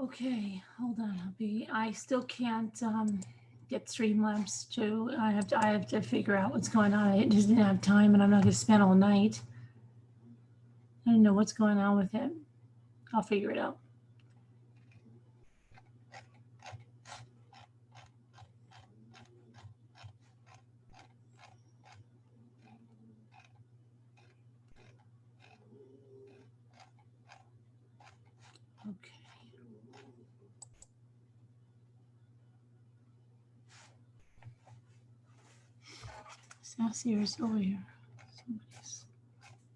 Okay, hold on. I still can't get Streamlabs to. I have to figure out what's going on. I just didn't have time, and I'm not going to spend all night. I don't know what's going on with it. I'll figure it out. Okay. Sassy is over here. Somebody's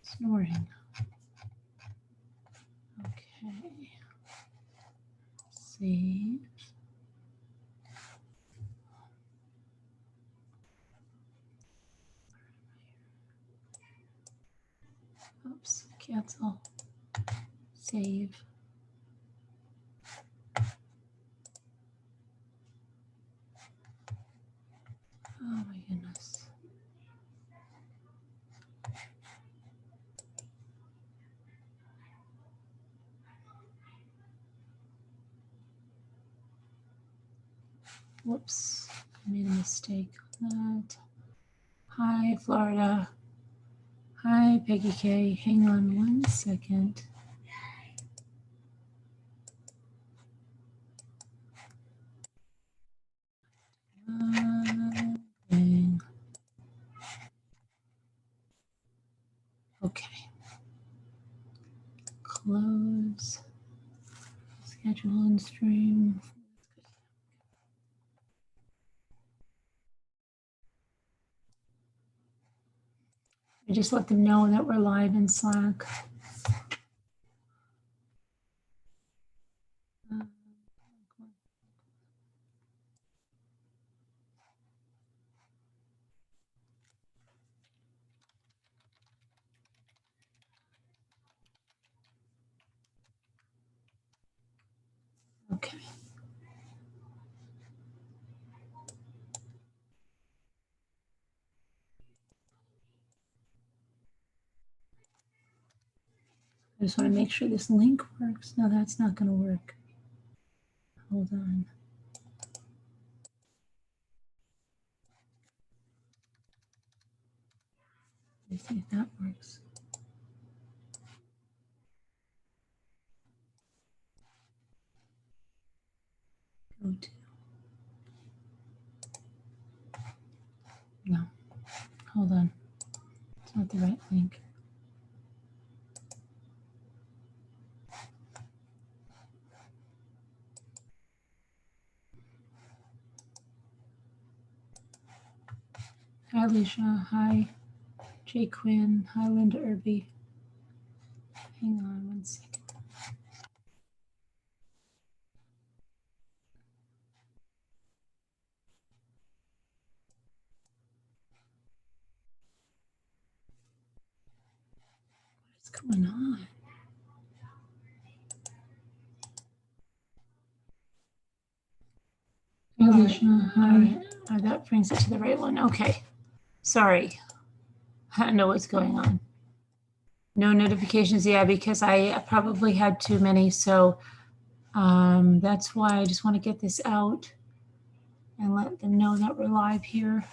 snoring. Okay. Save. Oops. Cancel. Save. Oh my goodness. Whoops, I made a mistake on that. Hi, Florida. Hi, Peggy K. Hang on 1 second. Dang. Okay. Close. Schedule on stream. I just let them know that we're live in Slack. Okay. I just want to make sure this link works. No, that's not going to work. Hold on. Let me see if that works. Go to. No. Hold on. It's not the right link. Hi, Alicia. Hi, Jay Quinn. Hi, Linda Irby. Hang on 1 second. What's going on? Hi, Alicia. Hi. Oh, that brings it to the right one. Okay. Sorry. I don't know what's going on. No notifications. Yeah, because I probably had too many. So that's why I just want to get this out and let them know that we're live here.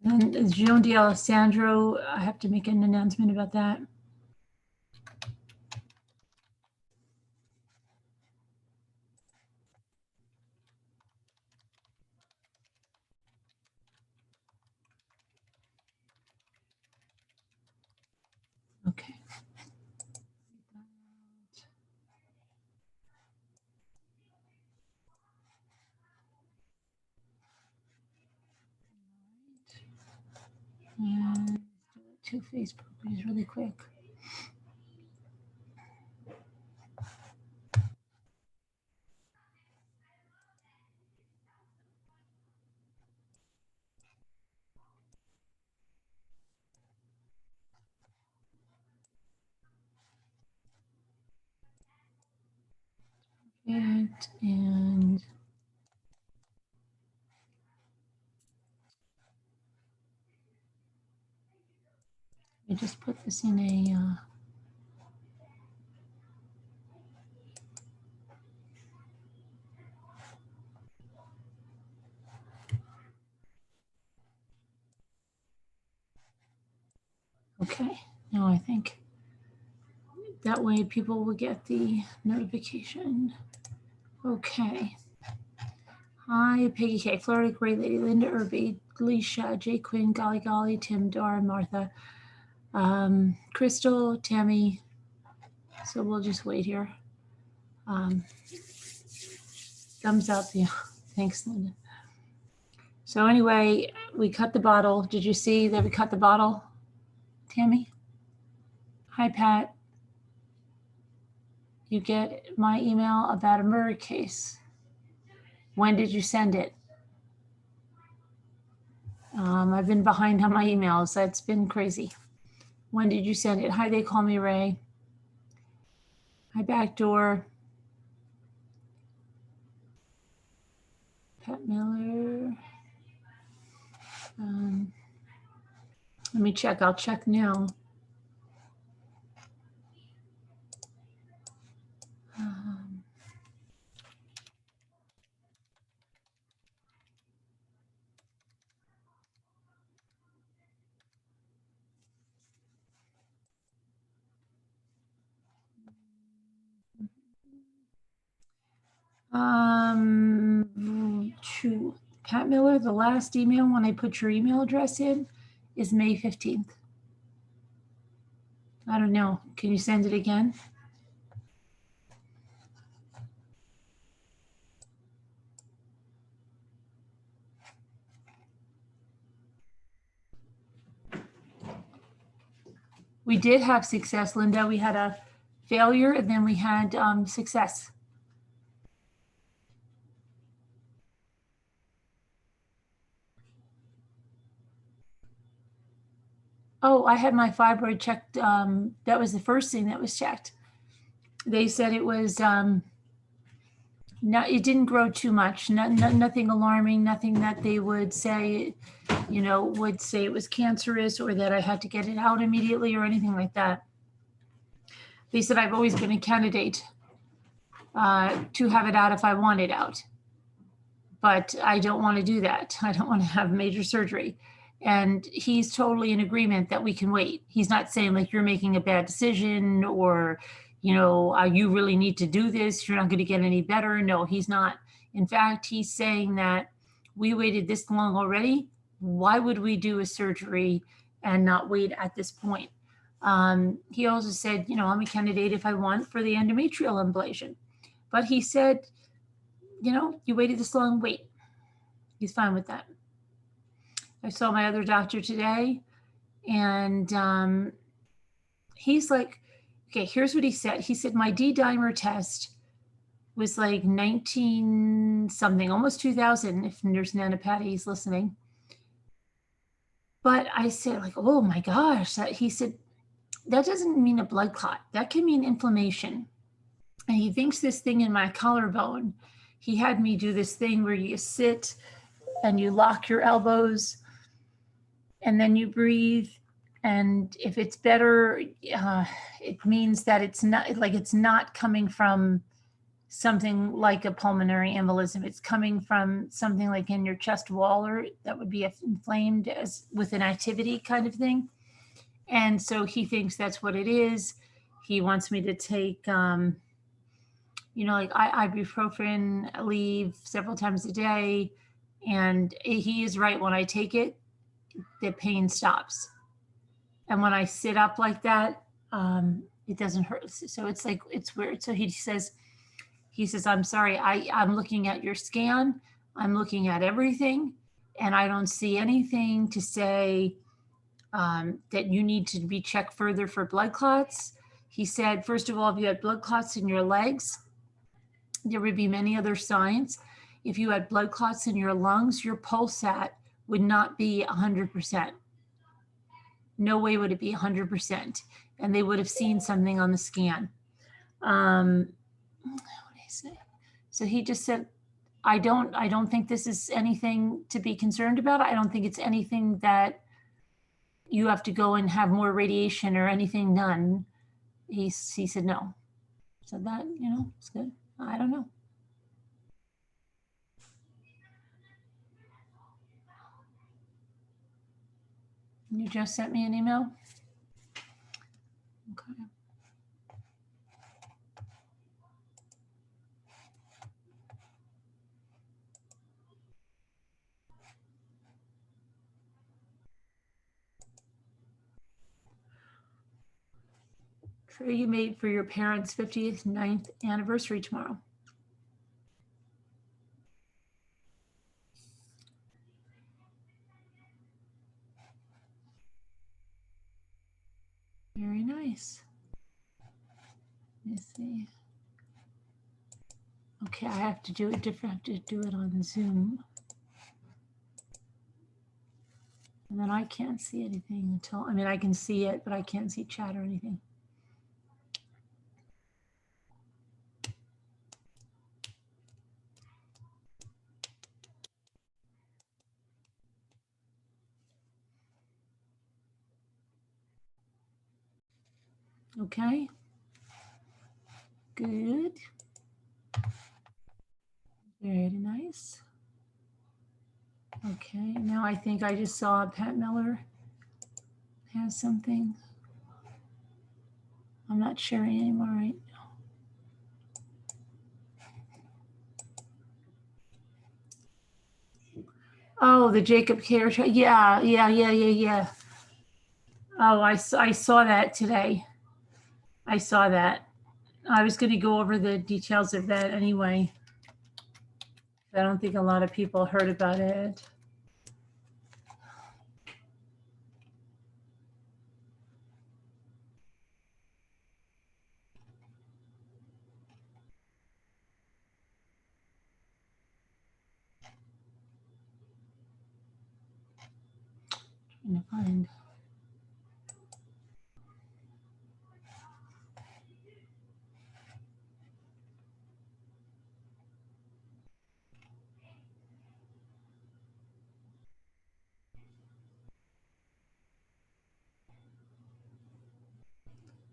And Joan D'Alessandro, I have to make an announcement about that. Okay. And do 2 Facebook pages really quick. And I just put this in a, okay, now I think that way people will get the notification. Okay. Hi, Peggy K, Florida, Great Lady, Linda Irby, Gleisha, Jay Quinn, Golly Golly, Tim, Dora, Martha, Crystal, Tammy. So we'll just wait here. Thumbs up, yeah. Thanks, Linda. So anyway, we cut the bottle. Did you see that we cut the bottle, Tammy? Hi, Pat. You get my email about a murder case. When did you send it? I've been behind on my emails. That's been crazy. When did you send it? Hi, they call me Ray. Hi, Backdoor. Pat Miller. Let me check. I'll check now. To Pat Miller, the last email when I put your email address in is May 15th. I don't know. Can you send it again? We did have success, Linda. We had a failure and then we had success. Oh, I had my fibroid checked. That was the first thing that was checked. They said it was, it didn't grow too much, nothing alarming, nothing that they would say, would say it was cancerous or that I had to get it out immediately or anything like that. They said I've always been a candidate to have it out if I want it out. But I don't want to do that. I don't want to have major surgery. And he's totally in agreement that we can wait. He's not saying like you're making a bad decision or, you really need to do this. You're not going to get any better. No, he's not. In fact, he's saying that we waited this long already. Why would we do a surgery and not wait at this point? He also said, I'm a candidate if I want for the endometrial ablation. But he said, you waited this long, wait. He's fine with that. I saw my other doctor today and he's like, okay, here's what he said. He said, my D-dimer test was like 19 something, almost 2000, if Nurse Nana Patty's listening. But I said like, oh my gosh, he said, that doesn't mean a blood clot. That can mean inflammation. And he thinks this thing in my collarbone, he had me do this thing where you sit and you lock your elbows and then you breathe. And if it's better, it means that it's not coming from something like a pulmonary embolism. It's coming from something like in your chest wall, or that would be inflamed as with an activity kind of thing. And so he thinks that's what it is. He wants me to take, like ibuprofen, leave several times a day. And he is right. When I take it, the pain stops. And when I sit up like that, it doesn't hurt. So it's like, it's weird. So he says, I'm sorry, I'm looking at your scan. I'm looking at everything. And I don't see anything to say that you need to be checked further for blood clots. He said, first of all, if you had blood clots in your legs, there would be many other signs. If you had blood clots in your lungs, your pulsat would not be 100%. No way would it be 100%. And they would have seen something on the scan. What did he say? So he just said, I don't think this is anything to be concerned about. I don't think it's anything that you have to go and have more radiation or anything done. He said no. So that, you know, it's good. I don't know. You just sent me an email? Okay. Tree you made for your parents' 59th anniversary tomorrow. Very nice. Let me see. Okay, I have to do it different. I have to do it on Zoom. And then I can't see anything until, I mean, I can see it, but I can't see chat or anything. Okay. Good. Very nice. Okay, now I think I just saw Pat Miller has something. I'm not sharing anymore right now. Oh, the Jacob Care. Yeah. Oh, I saw that today. I saw that. I was going to go over the details of that anyway. I don't think a lot of people heard about it. Trying to find.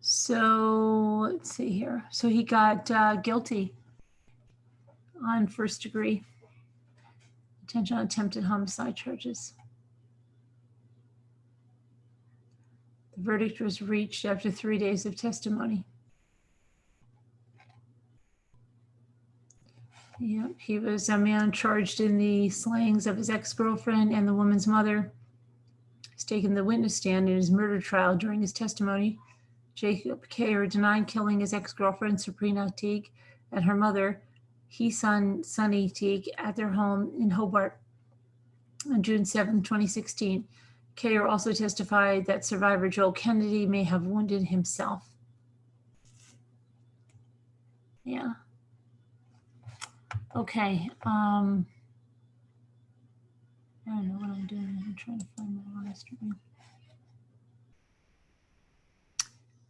So let's see here. So he got guilty on first degree intentional attempted homicide charges. The verdict was reached after 3 days of testimony. Yep, he was a man charged in the slayings of his ex-girlfriend and the woman's mother. He's taken the witness stand in his murder trial. During his testimony, Jacob Kayer denied killing his ex-girlfriend, Sabrina Teague, and her mother, Sunny Teague, at their home in Hobart on June 7, 2016. Kayer also testified that survivor Joel Kennedy may have wounded himself. Yeah. Okay. I don't know what I'm doing. I'm trying to find my last one.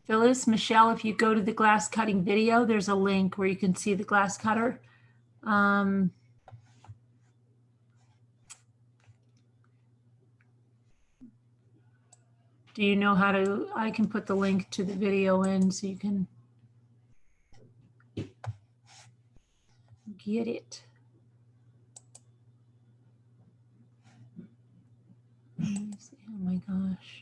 Phyllis, Michelle, if you go to the glass cutting video, there's a link where you can see the glass cutter. Do you know how to, I can put the link to the video in so you can get it. Let me see. Oh my gosh.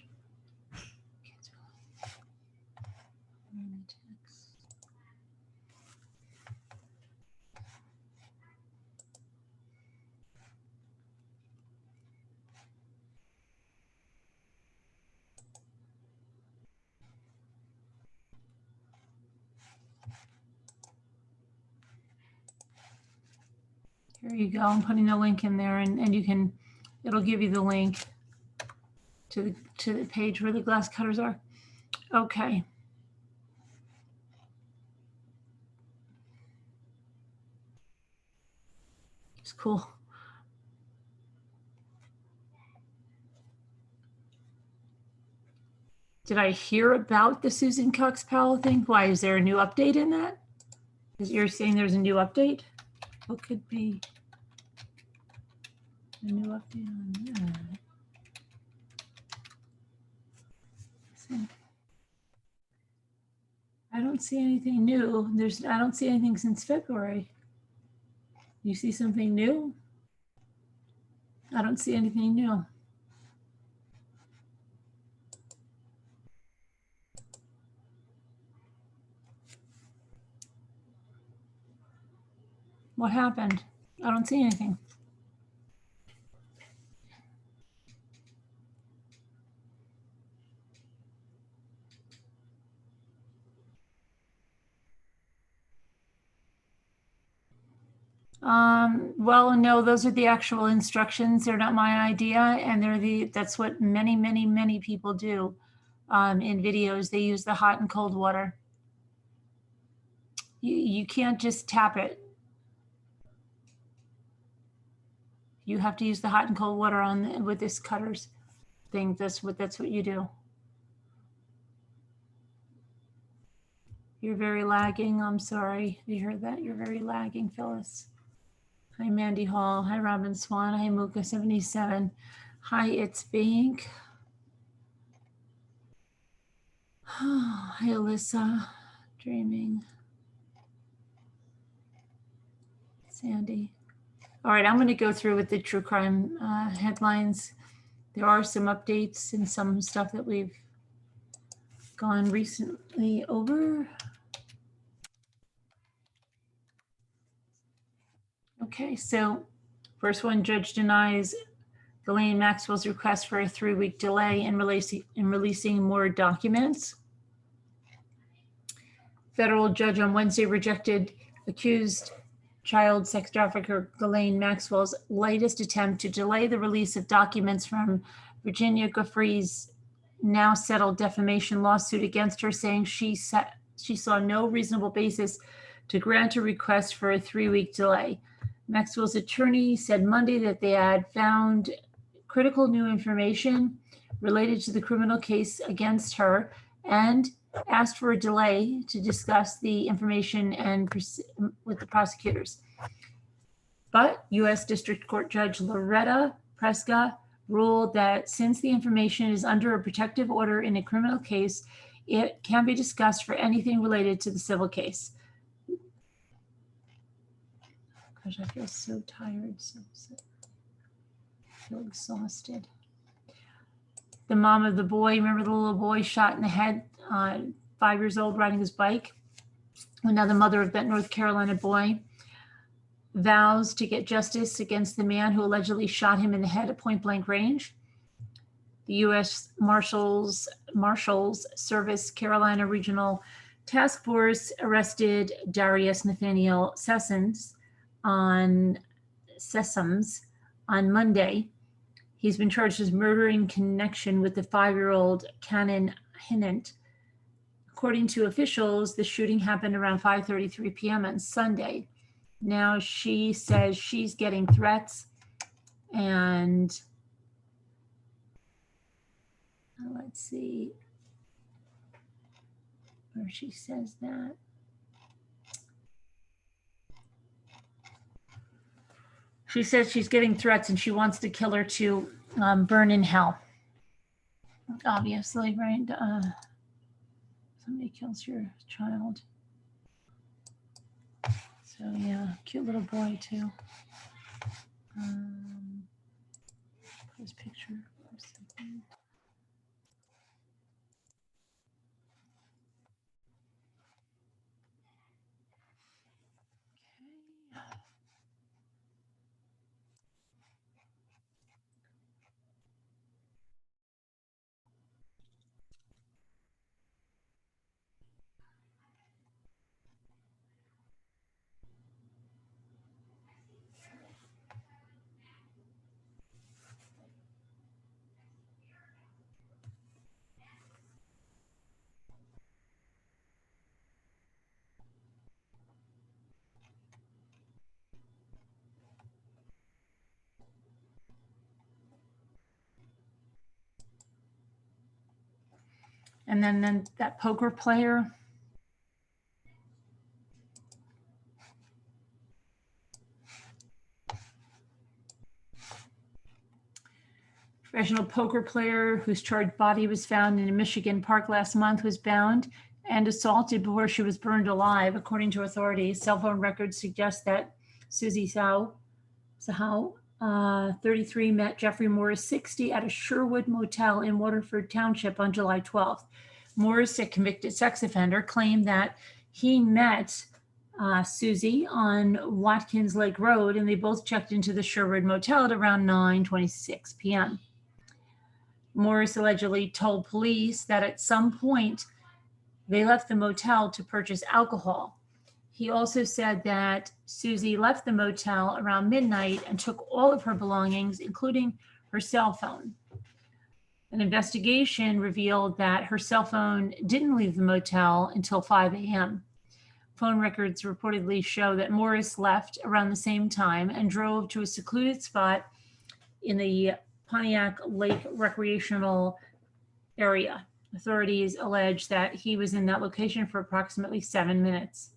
Here you go. I'm putting a link in there, and you can, it'll give you the link to the page where the glass cutters are. Okay. It's cool. Did I hear about the Susan Powell thing? Why, is there a new update in that? You're saying there's a new update? What could be a new update on that? I don't see anything new. I don't see anything since February. You see something new? I don't see anything new. What happened? I don't see anything. Well, no, those are the actual instructions. They're not my idea. And that's what many, many, many people do in videos. They use the hot and cold water. You can't just tap it. You have to use the hot and cold water with this cutters thing. That's what you do. You're very lagging. I'm sorry. You heard that? You're very lagging, Phyllis. Hi, Mandy Hall. Hi, Robin Swan. Hi, Muka77. Hi, It's Bink. Hi, Alyssa. Dreaming. Sandy. All right, I'm going to go through with the true crime headlines. There are some updates and some stuff that we've gone recently over. Okay, so first one, judge denies Ghislaine Maxwell's request for a 3-week delay in releasing more documents. Federal judge on Wednesday rejected accused child sex trafficker Ghislaine Maxwell's latest attempt to delay the release of documents from Virginia Giuffre's now settled defamation lawsuit against her, saying she saw no reasonable basis to grant a request for a 3-week delay. Maxwell's attorney said Monday that they had found critical new information related to the criminal case against her and asked for a delay to discuss the information with the prosecutors. But U.S. District Court Judge Loretta Preska ruled that since the information is under a protective order in a criminal case, it can be discussed for anything related to the civil case. Gosh, I feel so tired, so I feel exhausted. The mom of the boy, remember the little boy shot in the head, 5 years old, riding his bike? Well, now the mother of that North Carolina boy vows to get justice against the man who allegedly shot him in the head at point blank range. The U.S. Marshals Service Carolina Regional Task Force arrested Darius Nathaniel Sessoms on Monday. He's been charged with murder in connection with the 5-year-old Cannon Hinnant. According to officials, the shooting happened around 5:33 p.m. on Sunday. Now she says she's getting threats, and let's see where she says that. She says she's getting threats and she wants to kill her to burn in hell. Obviously, right? Somebody kills your child. So yeah, cute little boy too. Put his picture for a second. And then that poker player. professional poker player whose charred body was found in a Michigan park last month was bound and assaulted before she was burned alive, according to authorities. Cell phone records suggest that Susie Sahau, 33, met Jeffrey Morris, 60, at a Sherwood motel in Waterford Township on July 12th. Morris, a convicted sex offender, claimed that he met Susie on Watkins Lake Road, and they both checked into the Sherwood motel at around 9:26 p.m. Morris allegedly told police that at some point they left the motel to purchase alcohol. He also said that Susie left the motel around midnight and took all of her belongings, including her cell phone. An investigation revealed that her cell phone didn't leave the motel until 5 a.m. Phone records reportedly show that Morris left around the same time and drove to a secluded spot in the Pontiac Lake recreational area. Authorities allege that he was in that location for approximately 7 minutes.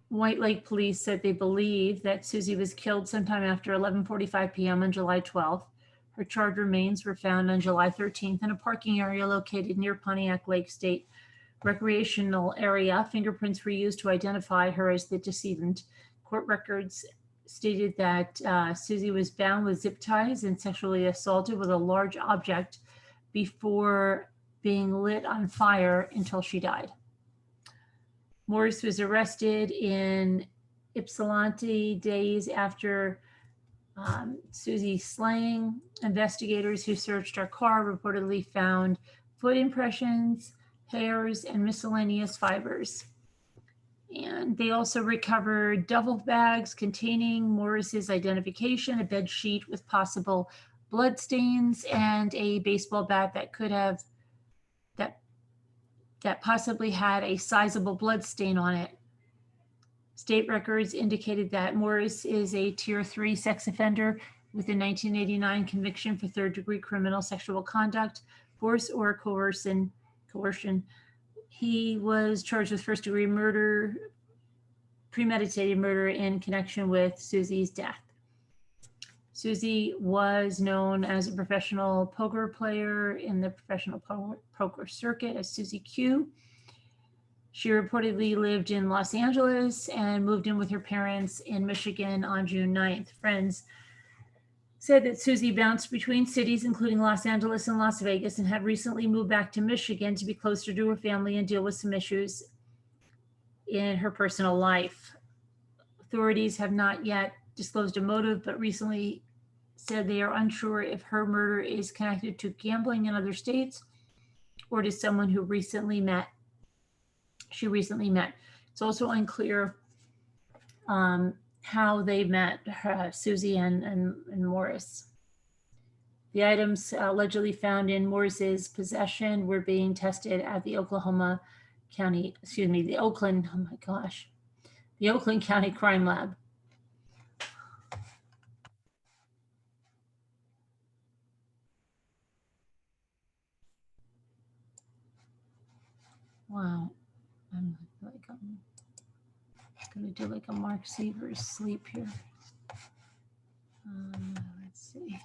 White Lake police said they believe that Susie was killed sometime after 11:45 p.m. on July 12th. Her charred remains were found on July 13th in a parking area located near Pontiac Lake State recreational area. Fingerprints were used to identify her as the decedent. Court records stated that Susie was bound with zip ties and sexually assaulted with a large object before being lit on fire until she died. Morris was arrested in Ypsilanti days after Susie's slaying. Investigators who searched her car reportedly found foot impressions, hairs, and miscellaneous fibers. And they also recovered duffel bags containing Morris's identification, a bed sheet with possible blood stains, and a baseball bat that could have that possibly had a sizable blood stain on it. State records indicated that Morris is a Tier 3 sex offender with a 1989 conviction for third-degree criminal sexual conduct, force, or coercion. He was charged with first-degree murder, premeditated murder in connection with Susie's death. Susie was known as a professional poker player in the professional poker circuit as Susie Q. She reportedly lived in Los Angeles and moved in with her parents in Michigan on June 9th. Friends said that Susie bounced between cities, including Los Angeles and Las Vegas, and had recently moved back to Michigan to be closer to her family and deal with some issues in her personal life. Authorities have not yet disclosed a motive, but recently said they are unsure if her murder is connected to gambling in other states or to someone who she recently met. It's also unclear how they met, Susie and Morris. The items allegedly found in Morris's possession were being tested at the Oakland County Crime Lab. Wow, I'm gonna do like a Mark Sievers sleep here. Let's see.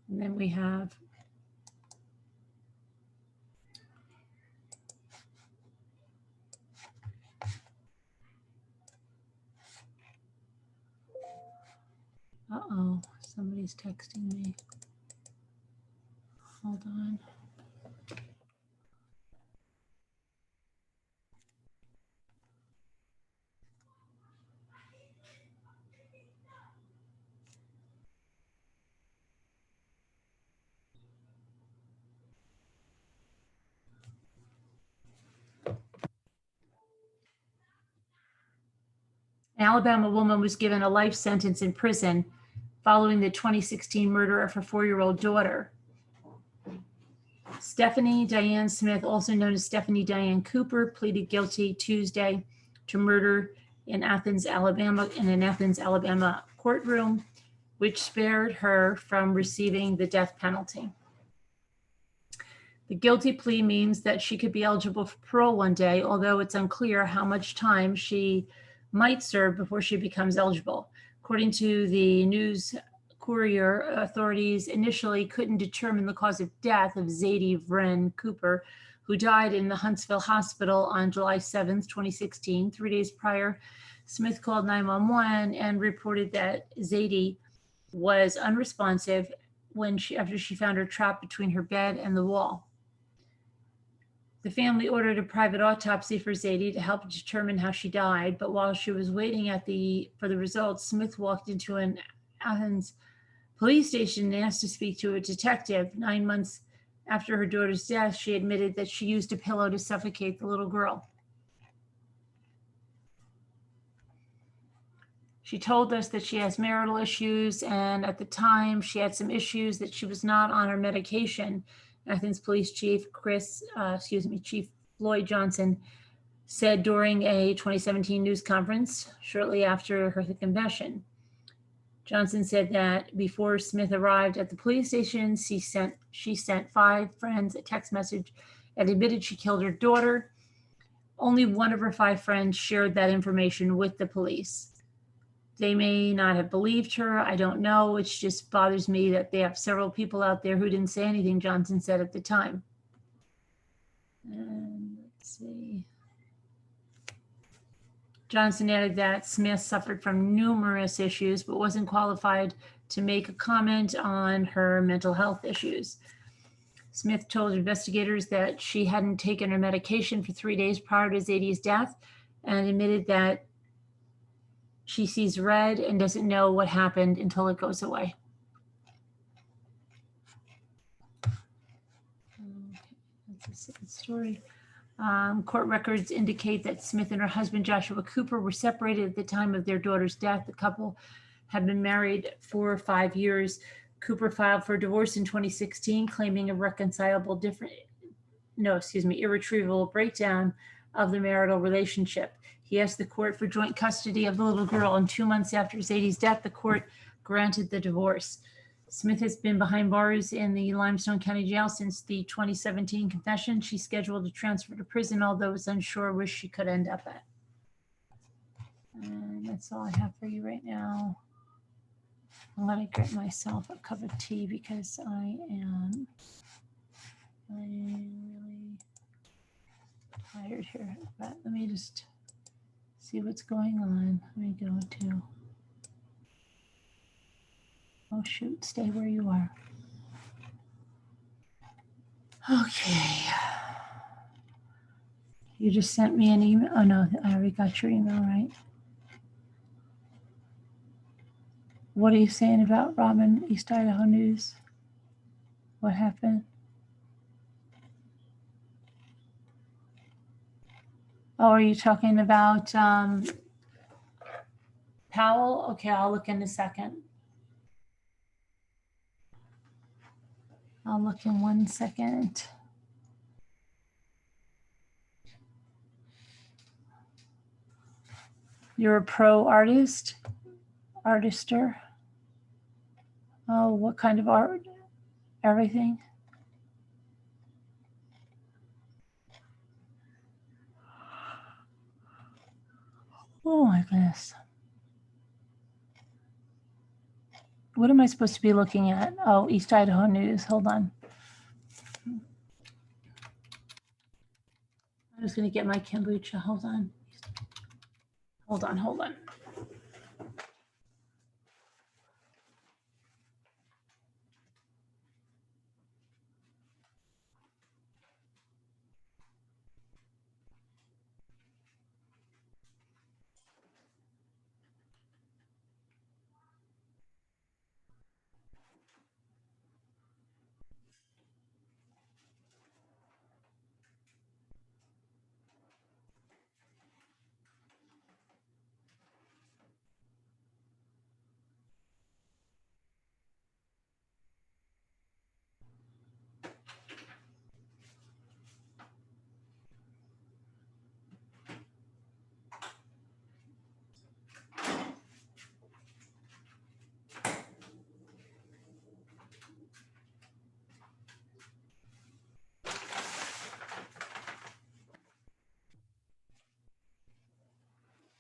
And then we have somebody's texting me. Hold on. An Alabama woman was given a life sentence in prison following the 2016 murder of her 4-year-old daughter. Stephanie Diane Smith, also known as Stephanie Diane Cooper, pleaded guilty Tuesday to murder in an Athens, Alabama courtroom, which spared her from receiving the death penalty. The guilty plea means that she could be eligible for parole one day, although it's unclear how much time she might serve before she becomes eligible. According to the News Courier, authorities initially couldn't determine the cause of death of Zadie Vren Cooper, who died in the Huntsville Hospital on July 7th, 2016. 3 days prior, Smith called 911 and reported that Zadie was unresponsive after she found her trapped between her bed and the wall. The family ordered a private autopsy for Zadie to help determine how she died, but while she was waiting for the results, Smith walked into an Athens police station and asked to speak to a detective. 9 months after her daughter's death, she admitted that she used a pillow to suffocate the little girl. She told us that she has marital issues, and at the time she had some issues that she was not on her medication. Athens Police Chief Chief Floyd Johnson said during a 2017 news conference shortly after her confession. Johnson said that before Smith arrived at the police station, she sent 5 friends a text message and admitted she killed her daughter. Only one of her 5 friends shared that information with the police. They may not have believed her. I don't know. It just bothers me that they have several people out there who didn't say anything, Johnson said at the time. And let's see. Johnson added that Smith suffered from numerous issues, but wasn't qualified to make a comment on her mental health issues. Smith told investigators that she hadn't taken her medication for 3 days prior to Zadie's death and admitted that she sees red and doesn't know what happened until it goes away. Okay, that's a sad story. Court records indicate that Smith and her husband, Joshua Cooper, were separated at the time of their daughter's death. The couple had been married for 5 years. Cooper filed for divorce in 2016, claiming a irretrievable breakdown of the marital relationship. He asked the court for joint custody of the little girl, and 2 months after Zadie's death, the court granted the divorce. Smith has been behind bars in the Limestone County Jail since the 2017 confession. She's scheduled to transfer to prison, although it's unsure where she could end up at. And that's all I have for you right now. I'm going to get myself a cup of tea because I'm really tired here. But let me just see what's going on. Let me go to... Oh, shoot, stay where you are. Okay. You just sent me an email. Oh, no, I already got your email, right? What are you saying about Robin, East Idaho News? What happened? Oh, are you talking about Powell? Okay, I'll look in a second. I'll look in 1 second. You're a pro artister? Oh, what kind of art? Everything? Oh my goodness. What am I supposed to be looking at? Oh, East Idaho News. Hold on. I'm just going to get my kombucha. Hold on. Hold on.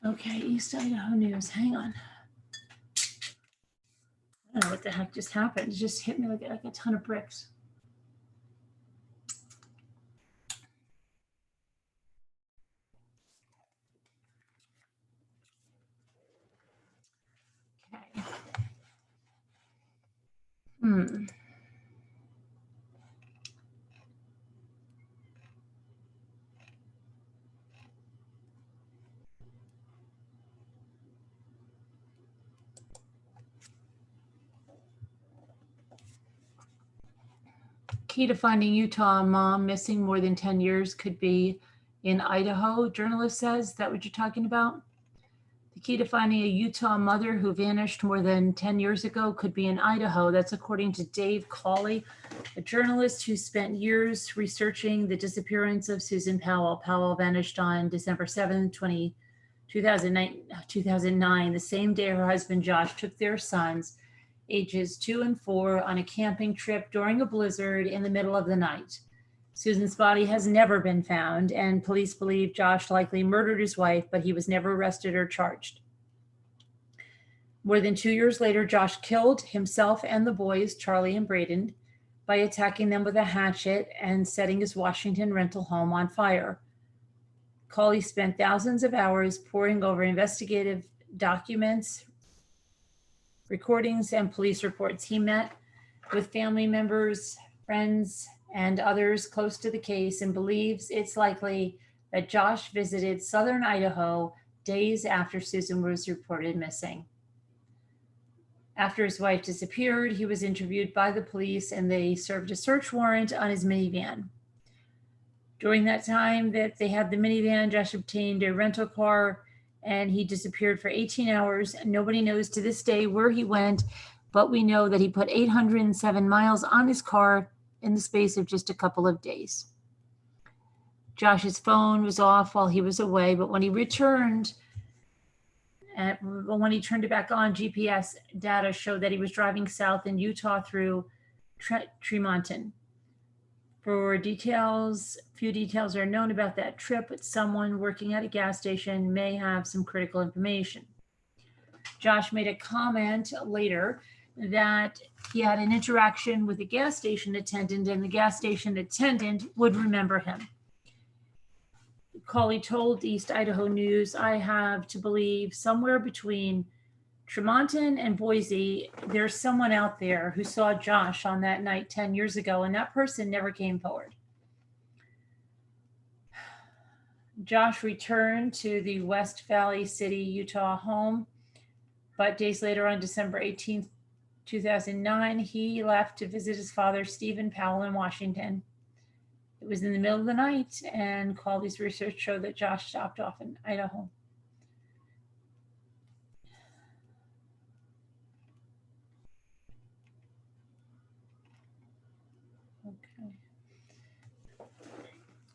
Okay, East Idaho News. Hang on. I don't know what the heck just happened. It just hit me like a ton of bricks. Okay. Key to finding Utah mom missing more than 10 years could be in Idaho, journalist says. Is that what you're talking about? The key to finding a Utah mother who vanished more than 10 years ago could be in Idaho. That's according to Dave Cawley, a journalist who spent years researching the disappearance of Susan Powell. Powell vanished on December 7, 2009, the same day her husband Josh took their sons, ages 2 and 4, on a camping trip during a blizzard in the middle of the night. Susan's body has never been found, and police believe Josh likely murdered his wife, but he was never arrested or charged. More than 2 years later, Josh killed himself and the boys, Charlie and Braden, by attacking them with a hatchet and setting his Washington rental home on fire. Cawley spent thousands of hours poring over investigative documents, recordings, and police reports. He met with family members, friends, and others close to the case and believes it's likely that Josh visited southern Idaho days after Susan was reported missing. After his wife disappeared, he was interviewed by the police and they served a search warrant on his minivan. During that time that they had the minivan, Josh obtained a rental car and he disappeared for 18 hours. Nobody knows to this day where he went, but we know that he put 807 miles on his car in the space of just a couple of days. Josh's phone was off while he was away, but when he returned, when he turned it back on, GPS data showed that he was driving south in Utah through Tremonton. For details, few details are known about that trip, but someone working at a gas station may have some critical information. Josh made a comment later that he had an interaction with a gas station attendant and the gas station attendant would remember him. Cawley told East Idaho News, I have to believe somewhere between Tremonton and Boise, there's someone out there who saw Josh on that night 10 years ago, and that person never came forward. Josh returned to the West Valley City, Utah home, but days later on December 18th, 2009, he left to visit his father, Susan Powell, in Washington. It was in the middle of the night, and Cawley's research showed that Josh stopped off in Idaho. Okay.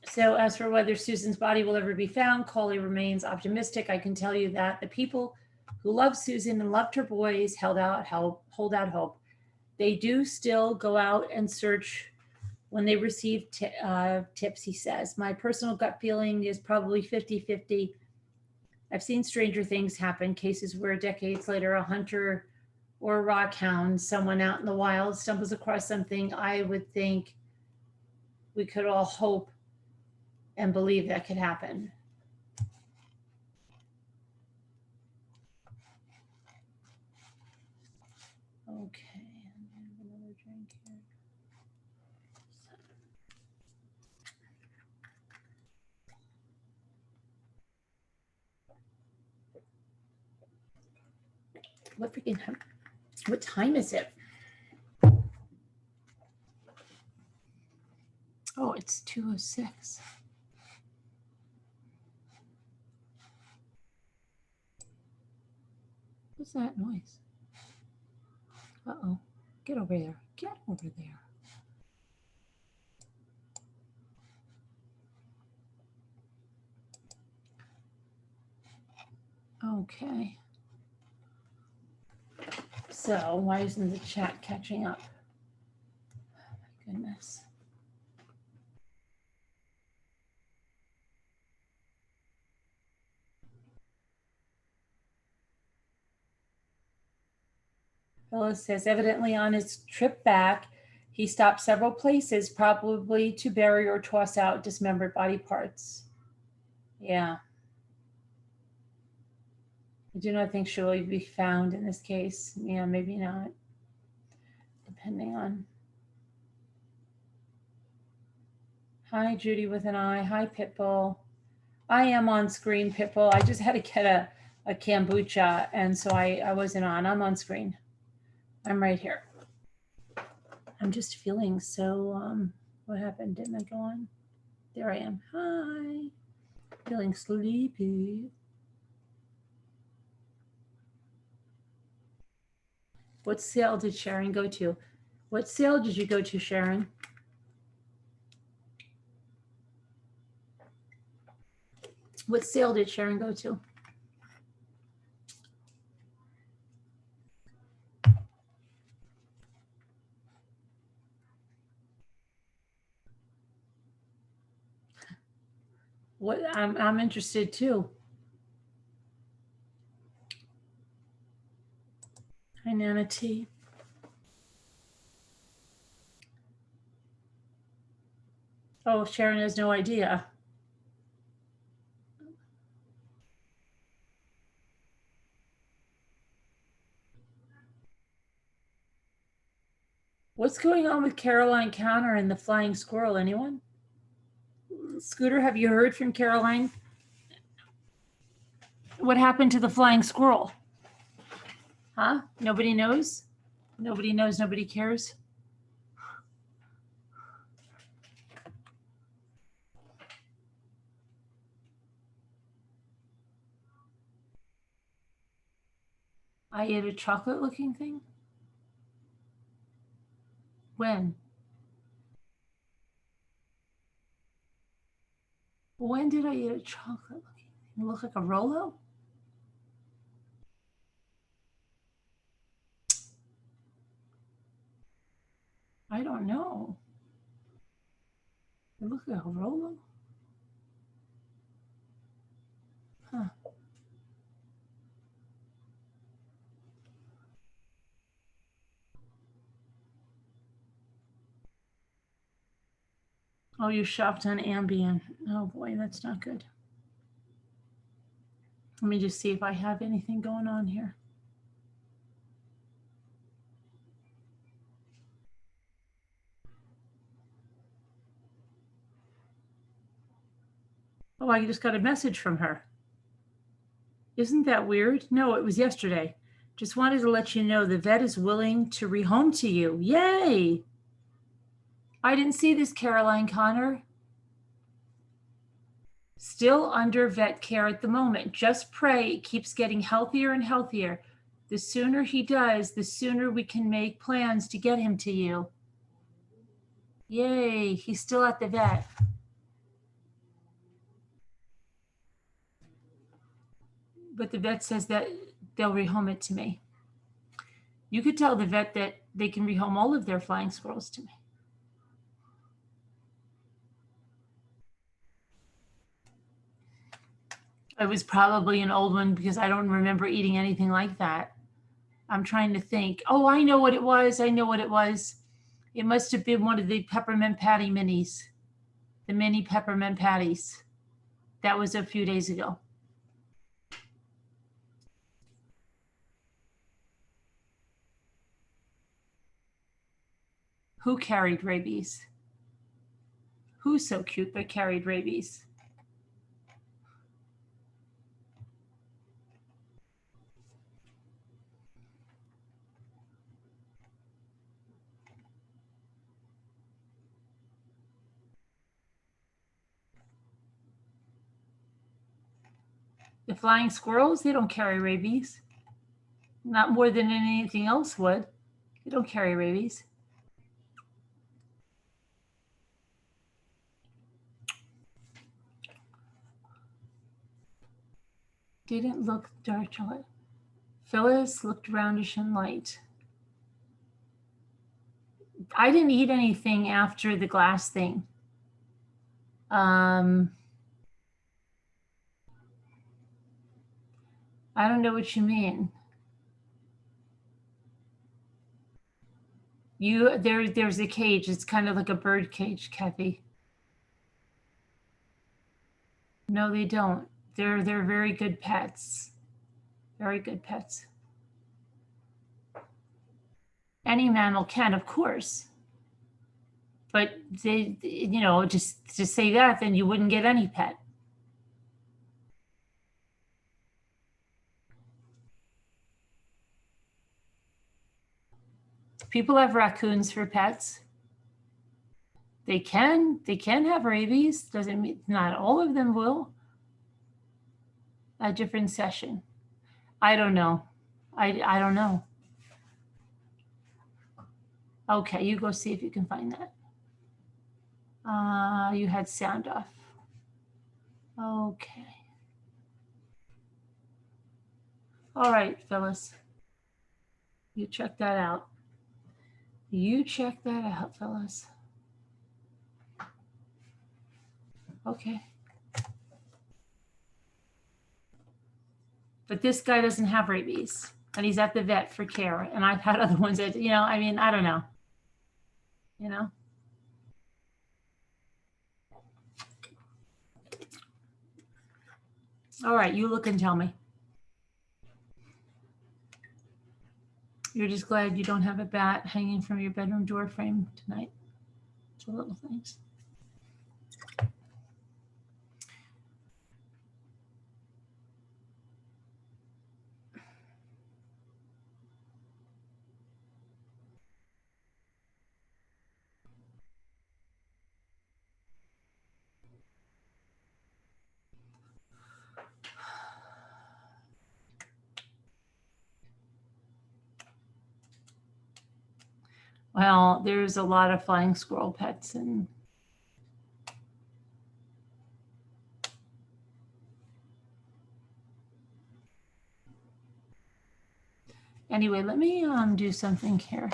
So as for whether Susan's body will ever be found, Cawley remains optimistic. I can tell you that the people who loved Susan and loved her boys hold out hope. They do still go out and search when they receive tips, he says. My personal gut feeling is probably 50-50. I've seen stranger things happen, cases where decades later, a hunter or a rock hound, someone out in the wild stumbles across something I would think we could all hope and believe that could happen. Okay, another drink here. What time is it? Oh, it's 2:06. What's that noise? Uh-oh. Get over there. Get over there. Okay. So why isn't the chat catching up? Oh my goodness. Phyllis says, evidently on his trip back, he stopped several places, probably to bury or toss out dismembered body parts. Yeah. I do not think she'll be found in this case. Yeah, maybe not. Depending on. Hi, Judy with an I. Hi, Pitbull. I am on screen, Pitbull. I just had to get a kombucha, and so I wasn't on. I'm on screen. I'm right here. I'm just feeling so, what happened? Didn't I go on? There I am. Hi. Feeling sleepy. What sale did Sharon go to? What sale did you go to, Sharon? What sale did Sharon go to? What I'm interested too. Hi, Nana T. Oh, Sharon has no idea. What's going on with Caroline Counter and the flying squirrel? Anyone? Scooter, have you heard from Caroline? What happened to the flying squirrel? Huh? Nobody knows? Nobody knows, nobody cares? I ate a chocolate looking thing? When? When did I eat a chocolate looking thing? It looked like a Rolo? I don't know. It looked like a Rolo? Huh. Oh, you shopped on Ambien. Oh boy, that's not good. Let me just see if I have anything going on here. Oh, I just got a message from her. Isn't that weird? No, it was yesterday. Just wanted to let you know the vet is willing to rehome to you. Yay! I didn't see this, Caroline Connor. Still under vet care at the moment. Just pray it keeps getting healthier and healthier. The sooner he does, the sooner we can make plans to get him to you. Yay, he's still at the vet. But the vet says that they'll rehome it to me. You could tell the vet that they can rehome all of their flying squirrels to me. It was probably an old one because I don't remember eating anything like that. I'm trying to think. Oh, I know what it was. I know what it was. It must have been one of the peppermint patty minis, the mini peppermint patties. That was a few days ago. Who carried rabies? Who's so cute but carried rabies? The flying squirrels, they don't carry rabies. Not more than anything else would. They don't carry rabies. Didn't look dark chocolate. Phyllis looked roundish and light. I didn't eat anything after the glass thing. I don't know what you mean. There's a cage. It's kind of like a bird cage, Kathy. No, they don't. They're very good pets. Very good pets. Any mammal can, of course. But they, just to say that, then you wouldn't get any pet. People have raccoons for pets. They can have rabies. Doesn't mean not all of them will. A different session. I don't know. I don't know. Okay, you go see if you can find that. You had sound off. Okay. All right, Phyllis. You check that out. You check that out, Phyllis. Okay. But this guy doesn't have rabies, and he's at the vet for care. And I've had other ones that, I mean, I don't know. All right, you look and tell me. You're just glad you don't have a bat hanging from your bedroom door frame tonight. The little things. Well, there's a lot of flying squirrel pets, and anyway, let me do something here.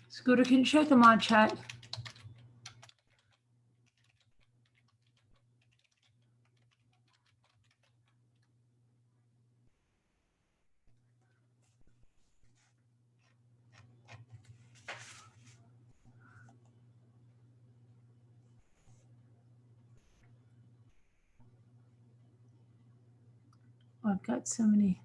Scooter, can you check the mod chat? Oh, I've got so many.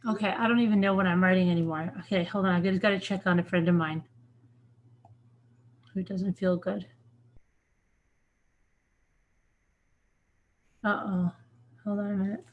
Okay, I don't even know what I'm writing anymore. Okay, hold on. I just got to check on a friend of mine who doesn't feel good. Uh-oh. Hold on a minute.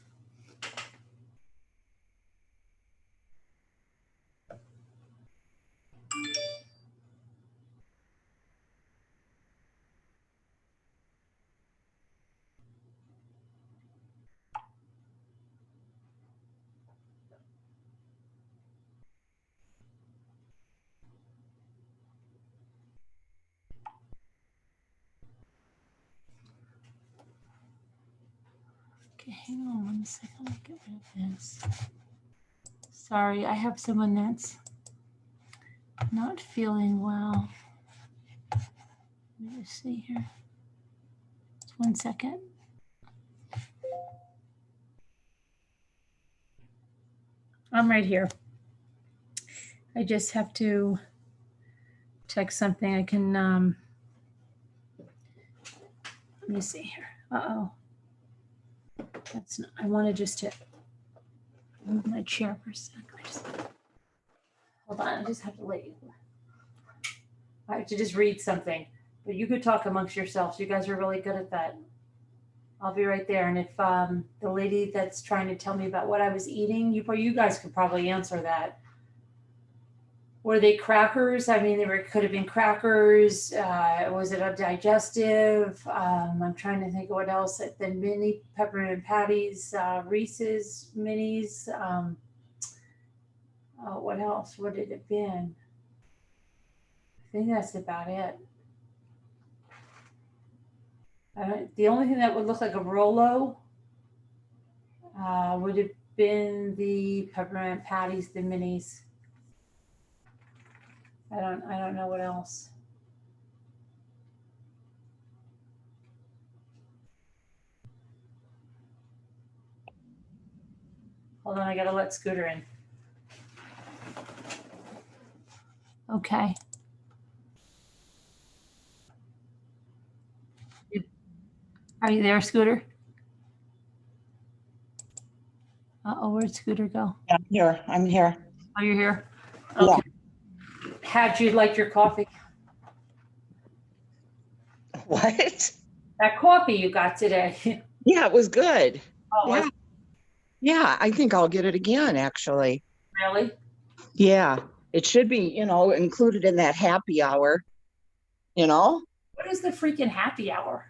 Okay, hang on 1 second. Let me get rid of this. Sorry, I have someone that's not feeling well. Let me just see here. Just 1 second. I'm right here. I just have to text something. I can, let me see here. Uh-oh. That's not, I wanted just to move my chair for a sec. Hold on, I just have to let you. I have to just read something, but you could talk amongst yourselves. You guys are really good at that. I'll be right there. And if the lady that's trying to tell me about what I was eating, you guys could probably answer that. Were they crackers? I mean, could have been crackers. Was it a digestive? I'm trying to think of what else. The mini peppermint patties, Reese's minis. What else would it have been? I think that's about it. The only thing that would look like a Rolo would have been the peppermint patties, the minis. I don't know what else. Hold on, I gotta let Scooter in. Okay. Are you there, Scooter? Uh-oh, where'd Scooter go? Yeah, I'm here. I'm here. Oh, you're here? Okay. Yeah. How'd you like your coffee? What? That coffee you got today. Yeah, it was good. Oh, Yeah. Yeah, I think I'll get it again, actually. really? Yeah, it should be, included in that happy hour, What is the freaking happy hour?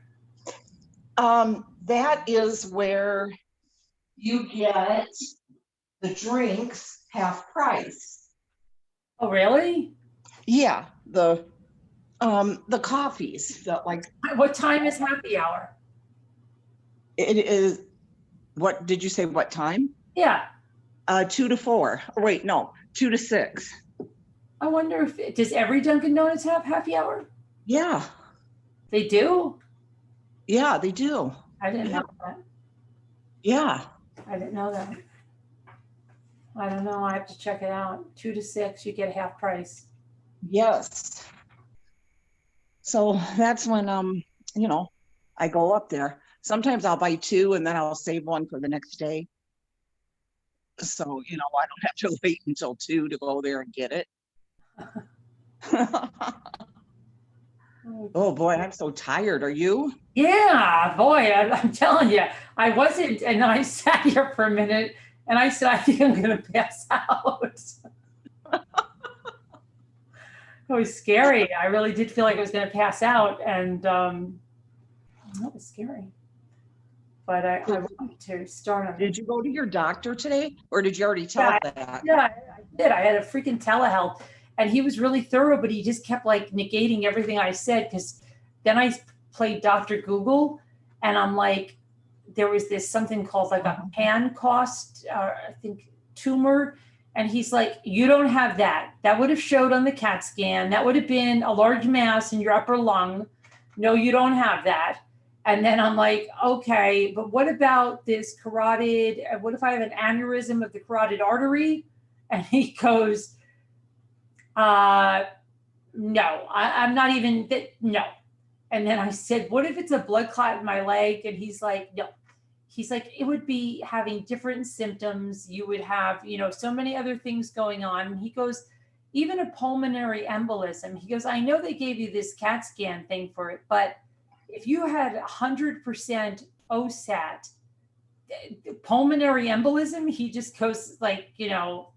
That is where you get the drinks half price. Oh, really? Yeah, the coffees, What time is happy hour? it is. What did you say? What time? Yeah. 2 to 4. Wait, no, 2 to 6. I wonder does every Dunkin' Donuts have happy hour? Yeah. They do? Yeah, they do. I didn't know that. Yeah. I didn't know that. I don't know. I have to check it out. 2 to 6, you get half price. Yes. So that's when I go up there. Sometimes I'll buy 2 and then I'll save one for the next day. So, I don't have to wait until 2 to go there and get it. Oh boy, I'm so tired. Are you? Yeah, boy, I'm telling you, I wasn't, and I sat here for a minute and I said, I think I'm going to pass out. It was scary. I really did feel like I was going to pass out, and that was scary. But I wanted to start on. Did you go to your doctor today, or did you already tell that? Yeah, I did. I had a freaking telehealth, and he was really thorough, but he just kept like negating everything I said, because then I played Dr. Google, and I'm like, there was this something called like a Pancoast, I think, tumor. And he's like, you don't have that. That would have showed on the CAT scan. That would have been a large mass in your upper lung. No, you don't have that. And then I'm like, okay, but what about this carotid? What if I have an aneurysm of the carotid artery? And he goes, no, I'm not even, no. And then I said, what if it's a blood clot in my leg? And he's like, no. He's like, it would be having different symptoms. You would have, so many other things going on. And he goes, even a pulmonary embolism. He goes, I know they gave you this CAT scan thing for it, but if you had 100% OSAT, pulmonary embolism, he just goes like, no,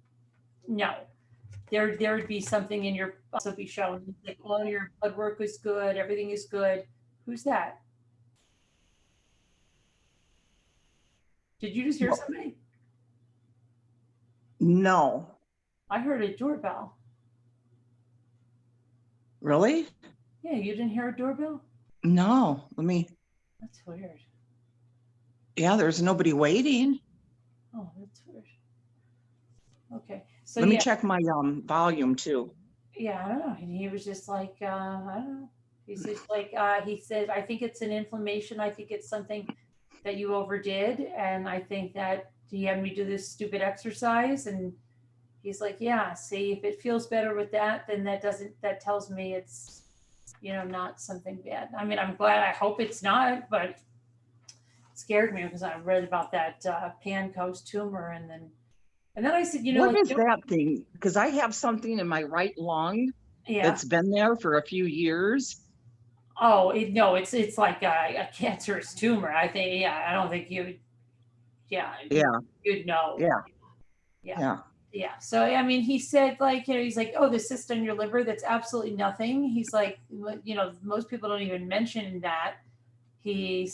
there would be something in your, also be shown. He's like, well, your blood work is good. Everything is good. Who's that? Did you just hear somebody? No. I heard a doorbell. Really? Yeah, you didn't hear a doorbell? No. Let me. That's weird. Yeah, there's nobody waiting. Oh, that's weird. Okay, so Let me yeah, check my volume too. yeah, I don't know. And he was just like, I don't know. He's just like, he said, I think it's an inflammation. I think it's something that you overdid. And I think that he had me do this stupid exercise. And he's like, yeah, see, if it feels better with that, then that tells me it's, not something bad. I mean, I'm glad, I hope it's not, but it scared me because I read about that Pancoast tumor. And then I said, What is that thing? Because I have something in my right lung yeah. that's been there for a few years. Oh, no, it's like a cancerous tumor. I think, yeah, I don't think yeah, Yeah, you'd know. yeah, Yeah. yeah. Yeah. So, I mean, he said, like, he's like, oh, the cyst on your liver, that's absolutely nothing. He's like, most people don't even mention that. I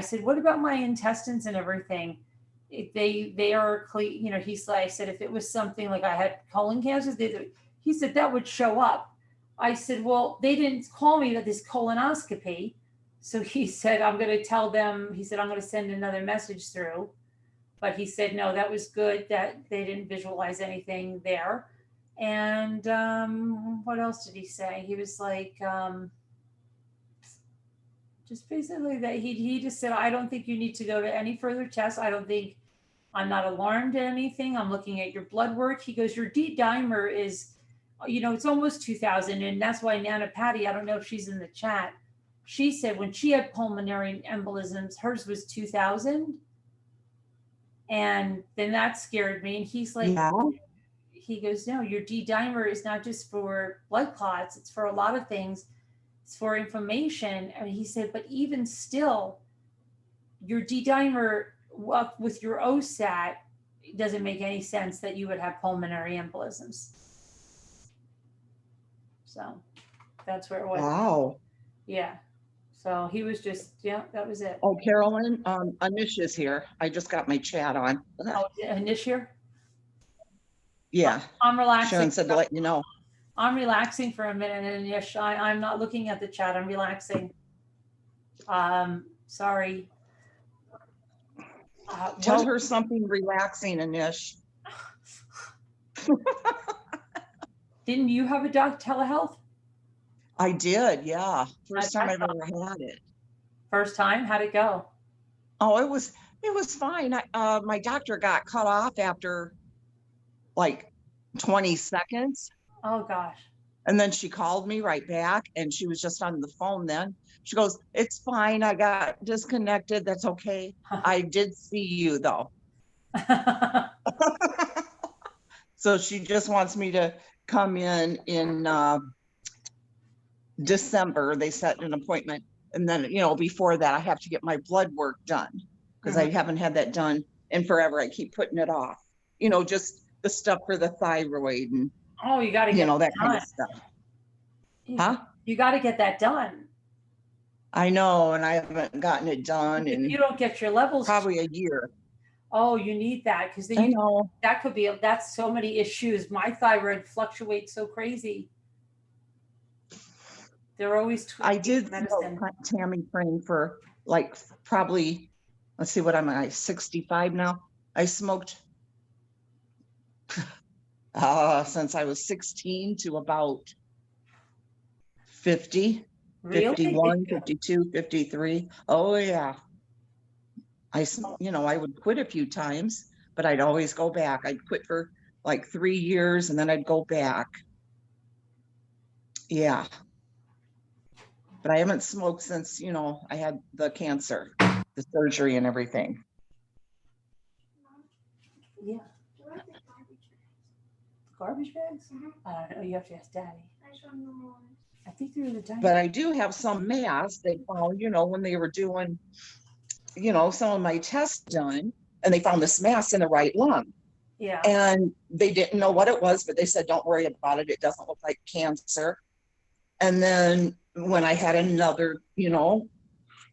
said, what about my intestines and everything? If they are clean, he's like, I said, if it was something like I had colon cancer, he said that would show up. I said, well, they didn't call me this colonoscopy. So he said, I'm going to tell them, he said, I'm going to send another message through. But he said, no, that was good that they didn't visualize anything there. And what else did he say? He was like, just basically that he just said, I don't think you need to go to any further tests. I'm not alarmed at anything. I'm looking at your blood work. He goes, your D dimer is, it's almost 2000. And that's why Nana Patty, I don't know if she's in the chat. She said when she had pulmonary embolisms, hers was 2000. And then that scared me. And he's like, Yeah. he goes, no, your D dimer is not just for blood clots. It's for a lot of things. It's for inflammation. And he said, but even still, your D dimer with your OSAT, it doesn't make any sense that you would have pulmonary embolisms. So that's where it was. Wow. Yeah. So he was just, yeah, that was it. Oh, Carolyn, Anish is here. I just got my chat on. Oh, Anish here? Yeah. I'm relaxing. Sharon said to let you know. I'm relaxing for a minute, and Anish, I'm not looking at the chat. I'm relaxing. Sorry. Tell her something relaxing, Anish. Didn't you have a telehealth? I did, yeah. First time I've ever had it. First time? How'd it go? Oh, it was fine. My doctor got cut off after like 20 seconds. Oh gosh. And then she called me right back, and she was just on the phone then. She goes, it's fine. I got disconnected. That's okay. I did see you though. So she just wants me to come in December. They set an appointment. And then, before that, I have to get my blood work done because I haven't had that done in forever. I keep putting it off, just the stuff for the thyroid and, you got to get that kind of stuff. Huh? You got to get that done. I know. And I haven't gotten it done. If you don't get your levels. Probably a year. Oh, you need that because that's so many issues. My thyroid fluctuates so crazy. They're always. I did Tammy praying for like probably, let's see, what am I, 65 now? I smoked since I was 16 to about 50, really? 51, 52, 53. Oh yeah. I would quit a few times, but I'd always go back. I'd quit for like 3 years and then I'd go back. Yeah. But I haven't smoked since, I had the cancer, the surgery and everything. Yeah. Garbage bags? I don't know. You have to ask Daddy. I think they're the dining. But I do have some mass they found, when they were doing, some of my tests done, and they found this mass in the right lung. Yeah. And they didn't know what it was, but they said, don't worry about it. It doesn't look like cancer. And then when I had another,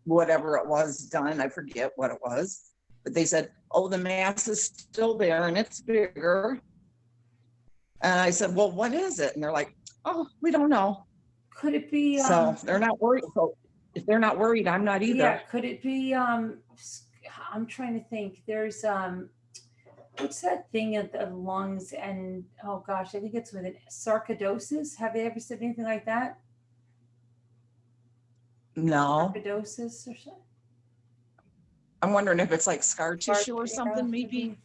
whatever it was done, I forget what it was, but they said, oh, the mass is still there and it's bigger. And I said, well, what is it? And they're like, oh, we don't know. Could it be? So they're not worried. So if they're not worried, I'm not either. Yeah. Could it be I'm trying to think. There's what's that thing of the lungs and oh gosh, I think it's with an sarcoidosis. Have they ever said anything like that? No, Sarcoidosis or something? I'm wondering if it's like scar tissue or Yeah, something, maybe.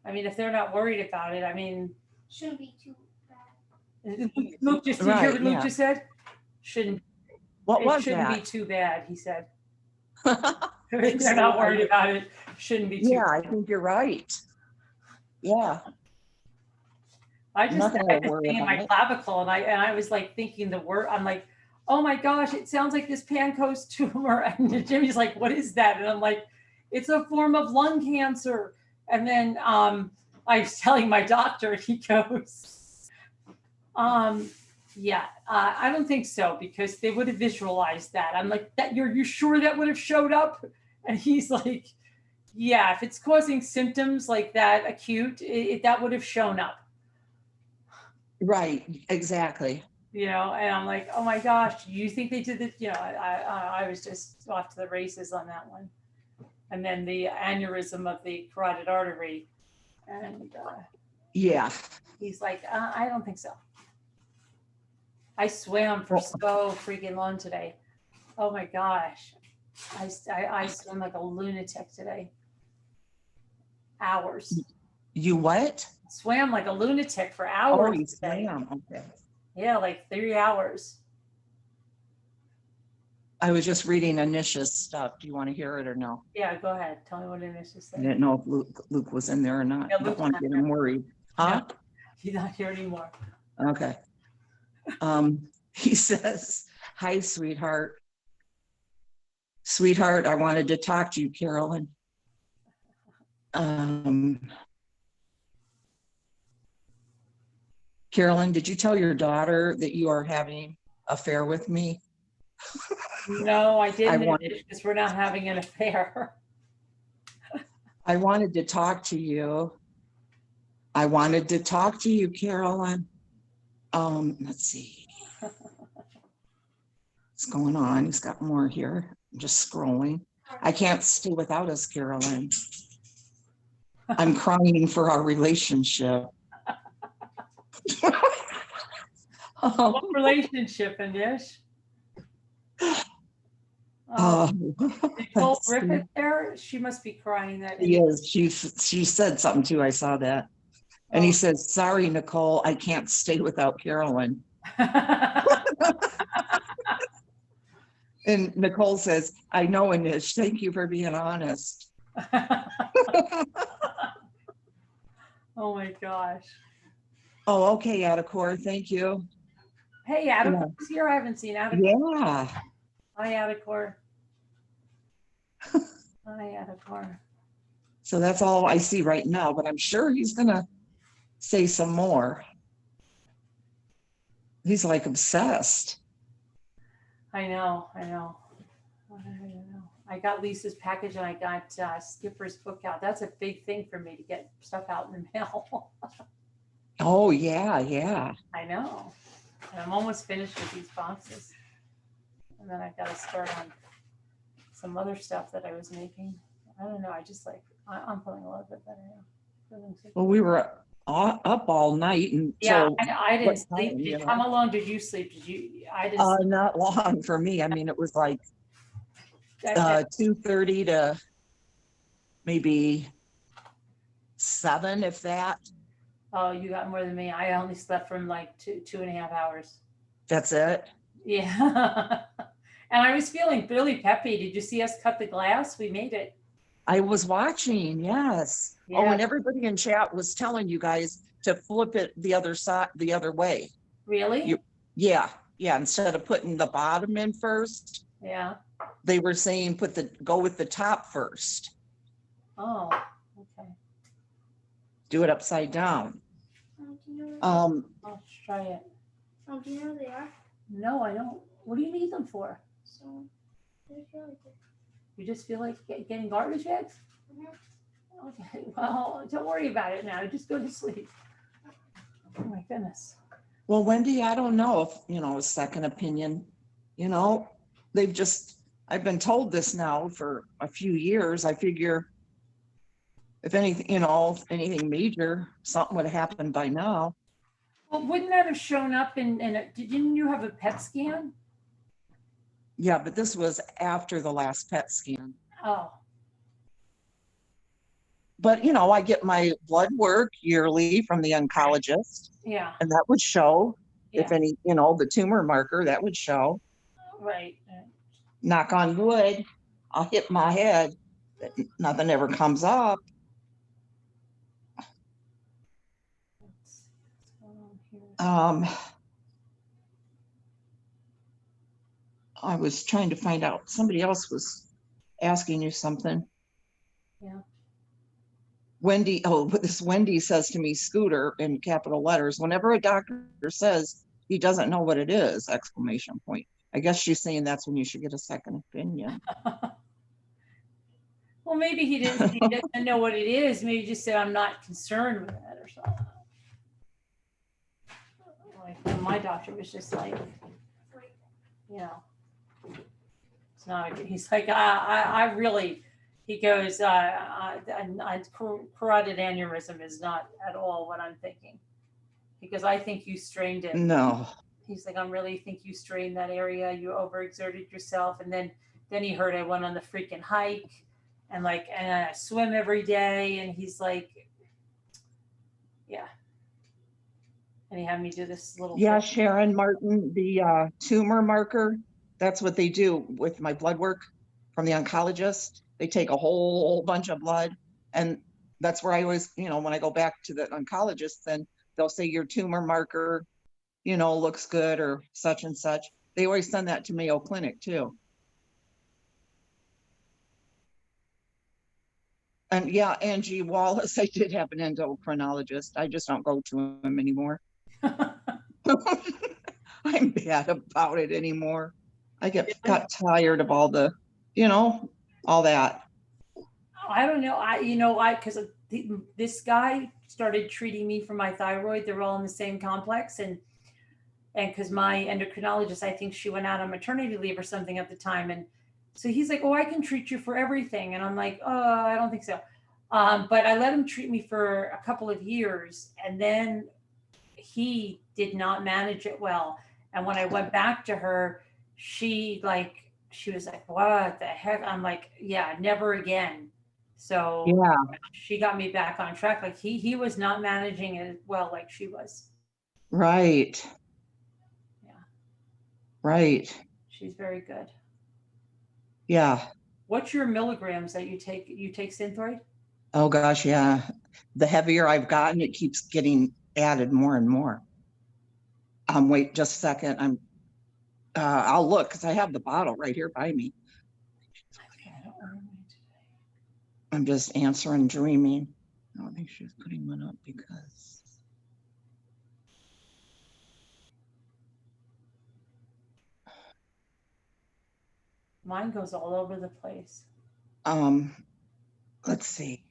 I mean, if they're not worried about it, I mean, Shouldn't be too bad. Luke just did you hear what Right, Luke yeah. just said? Shouldn't What it was shouldn't be that? too bad, he said. Think They're so. not worried about it. Shouldn't be too Yeah, I think you're right. Yeah, I just nothing had to this worry thing in my about. clavicle and I was like thinking the word, I'm like, oh my gosh, it sounds like this Pancoast tumor. And Jimmy's like, what is that? And I'm like, it's a form of lung cancer. And then I was telling my doctor, and he goes, yeah, I don't think so because they would have visualized that. I'm like, that you sure that would have showed up? And he's like, yeah, if it's causing symptoms like that acute, that would have shown up. Right, exactly. You know, and I'm like, oh my gosh, you think they did it? You know, I was just off to the races on that one. And then the aneurysm of the carotid artery. And Yeah. he's like, I don't think so. I swam for so freaking long today. Oh my gosh. I swam like a lunatic today. Hours. You what? Swam like a lunatic for Oh, hours you today. swam. Okay. Yeah, like 3 hours. I was just reading Anisha's stuff. Do you want to hear it or no? Yeah, go ahead. Tell me what Anisha I said. didn't know if Luke was in there or not. Yeah, I don't Luke's want to not get him worried. Huh? No. He's not here anymore. Okay. He says, hi, sweetheart. Sweetheart, I wanted to talk to you, Carolyn. Carolyn, did you tell your daughter that you are having an affair with me? No, I didn't, I because we're not having an affair. I wanted to talk to you. I wanted to talk to you, Carolyn. Let's see. What's going on? He's got more here. I'm just scrolling. I can't stay without us, Carolyn. I'm crying for our relationship. What relationship, Anish? Nicole Griffith there? She must be crying that. She is. She said something too. I saw that. And he says, sorry, Nicole, I can't stay without Carolyn. And Nicole says, I know, Anish, thank you for being honest. Oh my gosh. Oh, okay, Adacor, thank you. Hey, Adacor's here. I haven't seen Adacor. Yeah. Hi, Adacor. Hi, Adacor. So that's all I see right now, but I'm sure he's gonna say some more. He's like obsessed. I know. I got Lisa's package and I got Skipper's book out. That's a big thing for me to get stuff out in the mail. Oh, yeah. I know. And I'm almost finished with these boxes. And then I've got to start on some other stuff that I was making. I don't know. I just I'm feeling a little bit better now. Well, we were up all night. And yeah, so I didn't sleep. Time, you know? How long did you sleep? I didn't sleep. Not long for me. I mean, it was like 2:30 to maybe 7, if that. Oh, you got more than me. I only slept from like 2.5 hours. That's it? Yeah. And I was feeling really peppy. Did you see us cut the glass? We made it. I was watching, yes. Yeah. Oh, and everybody in chat was telling you guys to flip it the other side, the other way. Really? Yeah. Instead of putting the bottom in first. Yeah. They were saying go with the top first. Oh, okay. Do it upside down. Do you know I'll try it. do you know where they are? No, I don't. What do you need them for? So, there's really good. You just feel like getting garbage bags? Mhm. Okay, well, don't worry about it now. Just go to sleep. Oh my goodness. Well, Wendy, I don't know if, a second opinion, they've just I've been told this now for a few years. I figure if anything, if anything major, something would have happened by now. Well, wouldn't that have shown up didn't you have a PET scan? Yeah, but this was after the last PET scan. Oh, But, I get my blood work yearly from the oncologist, yeah, and that would show if yeah, any, the tumor marker, that would show. right. Knock on wood, I'll hit my head. Nothing ever comes up. Let's see what's going on here. I was trying to find out, somebody else was asking you something. Yeah. This Wendy says to me, Scooter, in capital letters, whenever a doctor says he doesn't know what it is, exclamation point. I guess she's saying that's when you should get a second opinion. Well, maybe he doesn't know what it is. Maybe he just said, I'm not concerned with it or something. Like my doctor was just like, it's not, he's like, I really, he goes, carotid aneurysm is not at all what I'm thinking. Because I think you strained it. No. He's like, I really think you strained that area. You overexerted yourself. And then he heard I went on the freaking hike and I swim every day. And he's like, yeah. And he had me do this little. Yeah, thing. Sharon Martin, the tumor marker, that's what they do with my blood work from the oncologist. They take a whole bunch of blood. And that's where I always, when I go back to the oncologist, then they'll say your tumor marker, looks good or such and such. They always send that to Mayo Clinic too. And yeah, Angie Wallace, I did have an endocrinologist. I just don't go to him anymore. I'm bad about it anymore. I got tired of all the, all that. I don't know. Because this guy started treating me for my thyroid. They're all in the same complex. And because my endocrinologist, I think she went out on maternity leave or something at the time. And so he's like, oh, I can treat you for everything. And I'm like, oh, I don't think so. But I let him treat me for a couple of years. And then he did not manage it well. And when I went back to her, she was like, what the heck? I'm like, yeah, never again. So yeah, she got me back on track. Like he was not managing it well like she was. Right. Yeah. Right. She's very good. Yeah. What's your milligrams that you take? You take Synthroid? Oh gosh, yeah. The heavier I've gotten, it keeps getting added more and more. Wait just a second. I'll look because I have the bottle right here by me. I'm just answering, dreaming. I don't think she's putting one up because. Mine goes all over the place. Let's see.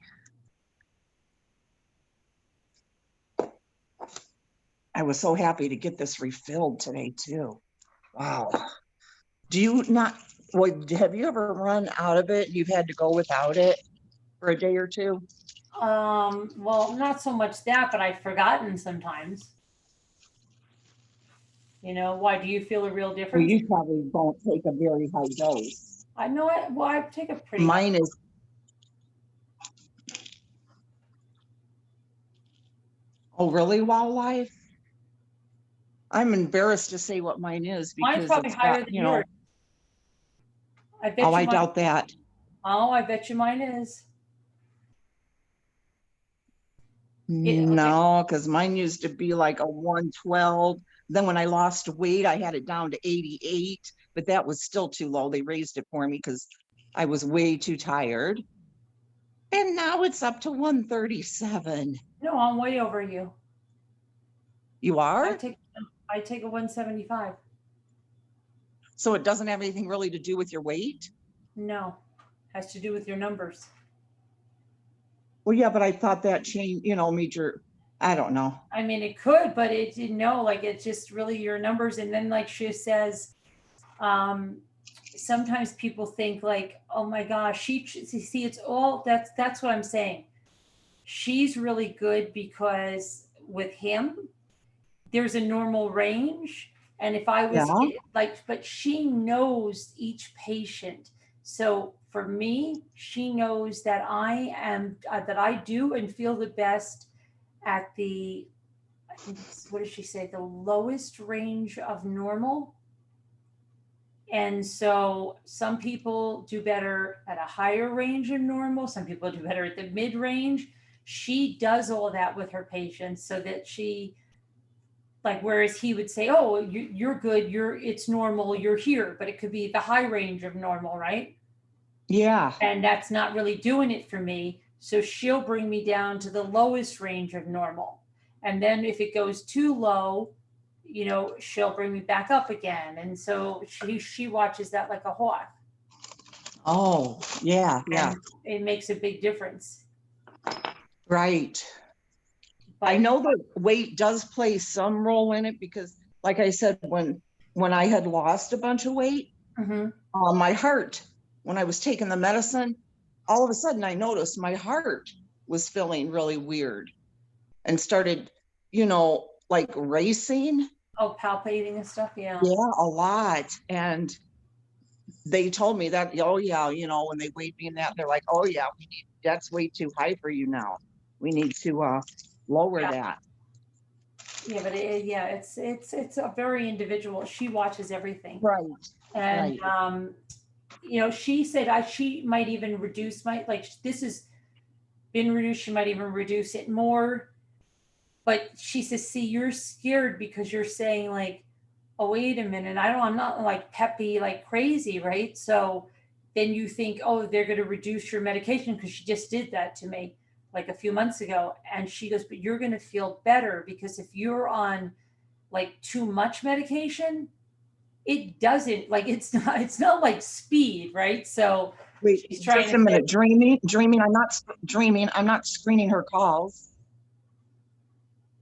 I was so happy to get this refilled today too. Wow. Do you not, have you ever run out of it? You've had to go without it for a day or two? Well, not so much that, but I've forgotten sometimes. Why? Do you feel a real difference? Well, you probably don't take a very high dose. I know it. Well, I take a pretty. Mine is. Oh, really, Wildlife? I'm embarrassed to say what mine is because mine's probably higher than yours. I bet I doubt that. Oh, I bet you mine is. No, because mine used to be like a 112. Then when I lost weight, I had it down to 88, but that was still too low. They raised it for me because I was way too tired. And now it's up to 137. No, I'm way over you. You are? I take a 175. So it doesn't have anything really to do with your weight? No, has to do with your numbers. Well, yeah, but I thought that changed, made your, I don't know. I mean, it could, but it didn't know, it's just really your numbers. And then she says, sometimes people think like, oh my gosh, see, it's all, that's what I'm saying. She's really good because with him, there's a normal range. And if I was Yeah. like, but she knows each patient. So for me, she knows that I am, that I do and feel the best at the, I think what does she say? The lowest range of normal. And so some people do better at a higher range of normal. Some people do better at the mid range. She does all that with her patients so that she, like, whereas he would say, oh, you're good, it's normal, you're here, but it could be the high range of normal, right? Yeah. And that's not really doing it for me. So she'll bring me down to the lowest range of normal. And then if it goes too low, she'll bring me back up again. And so she watches that like a hawk. Oh, yeah, yeah. And it makes a big difference. Right. But I know that weight does play some role in it because, like I said, when I had lost a bunch of weight, mhm. my heart, when I was taking the medicine, all of a sudden I noticed my heart was feeling really weird and started, like racing. Oh, palpating and stuff. Yeah. Yeah, a lot. And they told me that, oh yeah, when they weighed me in that, they're like, oh yeah, that's way too high for you now. We need to lower Yeah. that. Yeah, but it's a very individual. She watches everything. Right. And Right. she said she might even reduce this has been reduced. She might even reduce it more. But she says, see, you're scared because you're saying like, oh, wait a minute, I'm not like peppy like crazy, right? So then you think, oh, they're going to reduce your medication because she just did that to me like a few months ago. And she goes, but you're going to feel better because if you're on like too much medication, it doesn't like it's not like speed, right? So Wait, she's trying just to a say minute. Dreaming. I'm not dreaming. I'm not screening her calls.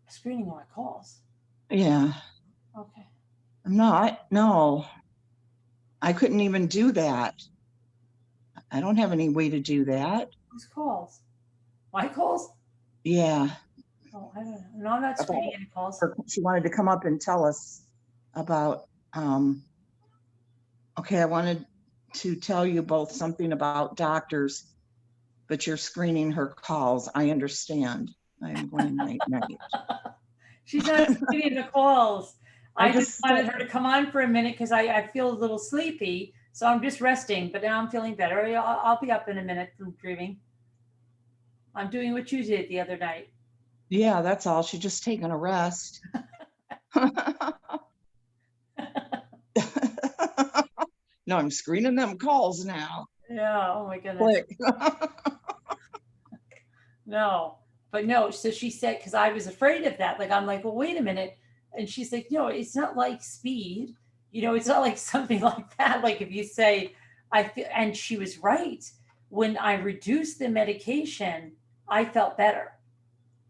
screening my calls. Yeah, Okay. I'm not. No, I couldn't even do that. I don't have any way to do that. Whose calls? My calls? Yeah. Oh, I don't know. No, I'm not screening About any calls. she wanted to come up and tell us about, okay, I wanted to tell you both something about doctors, but you're screening her calls. I understand. I'm going night night. She's not screening the calls. I I just just wanted her to come on for a minute because I feel a little sleepy. So I'm just resting, but now I'm feeling better. I'll be up in a minute from dreaming. I'm doing what you did the other night. yeah, that's all. She's just taking a rest. No, I'm screening them calls now. Yeah. Oh my goodness. Click. No, but no. So she said, because I was afraid of that. Like, I'm like, well, wait a minute. And she's like, no, it's not like speed. It's not like something like that. Like if you say, I feel, and she was right. When I reduced the medication, I felt better.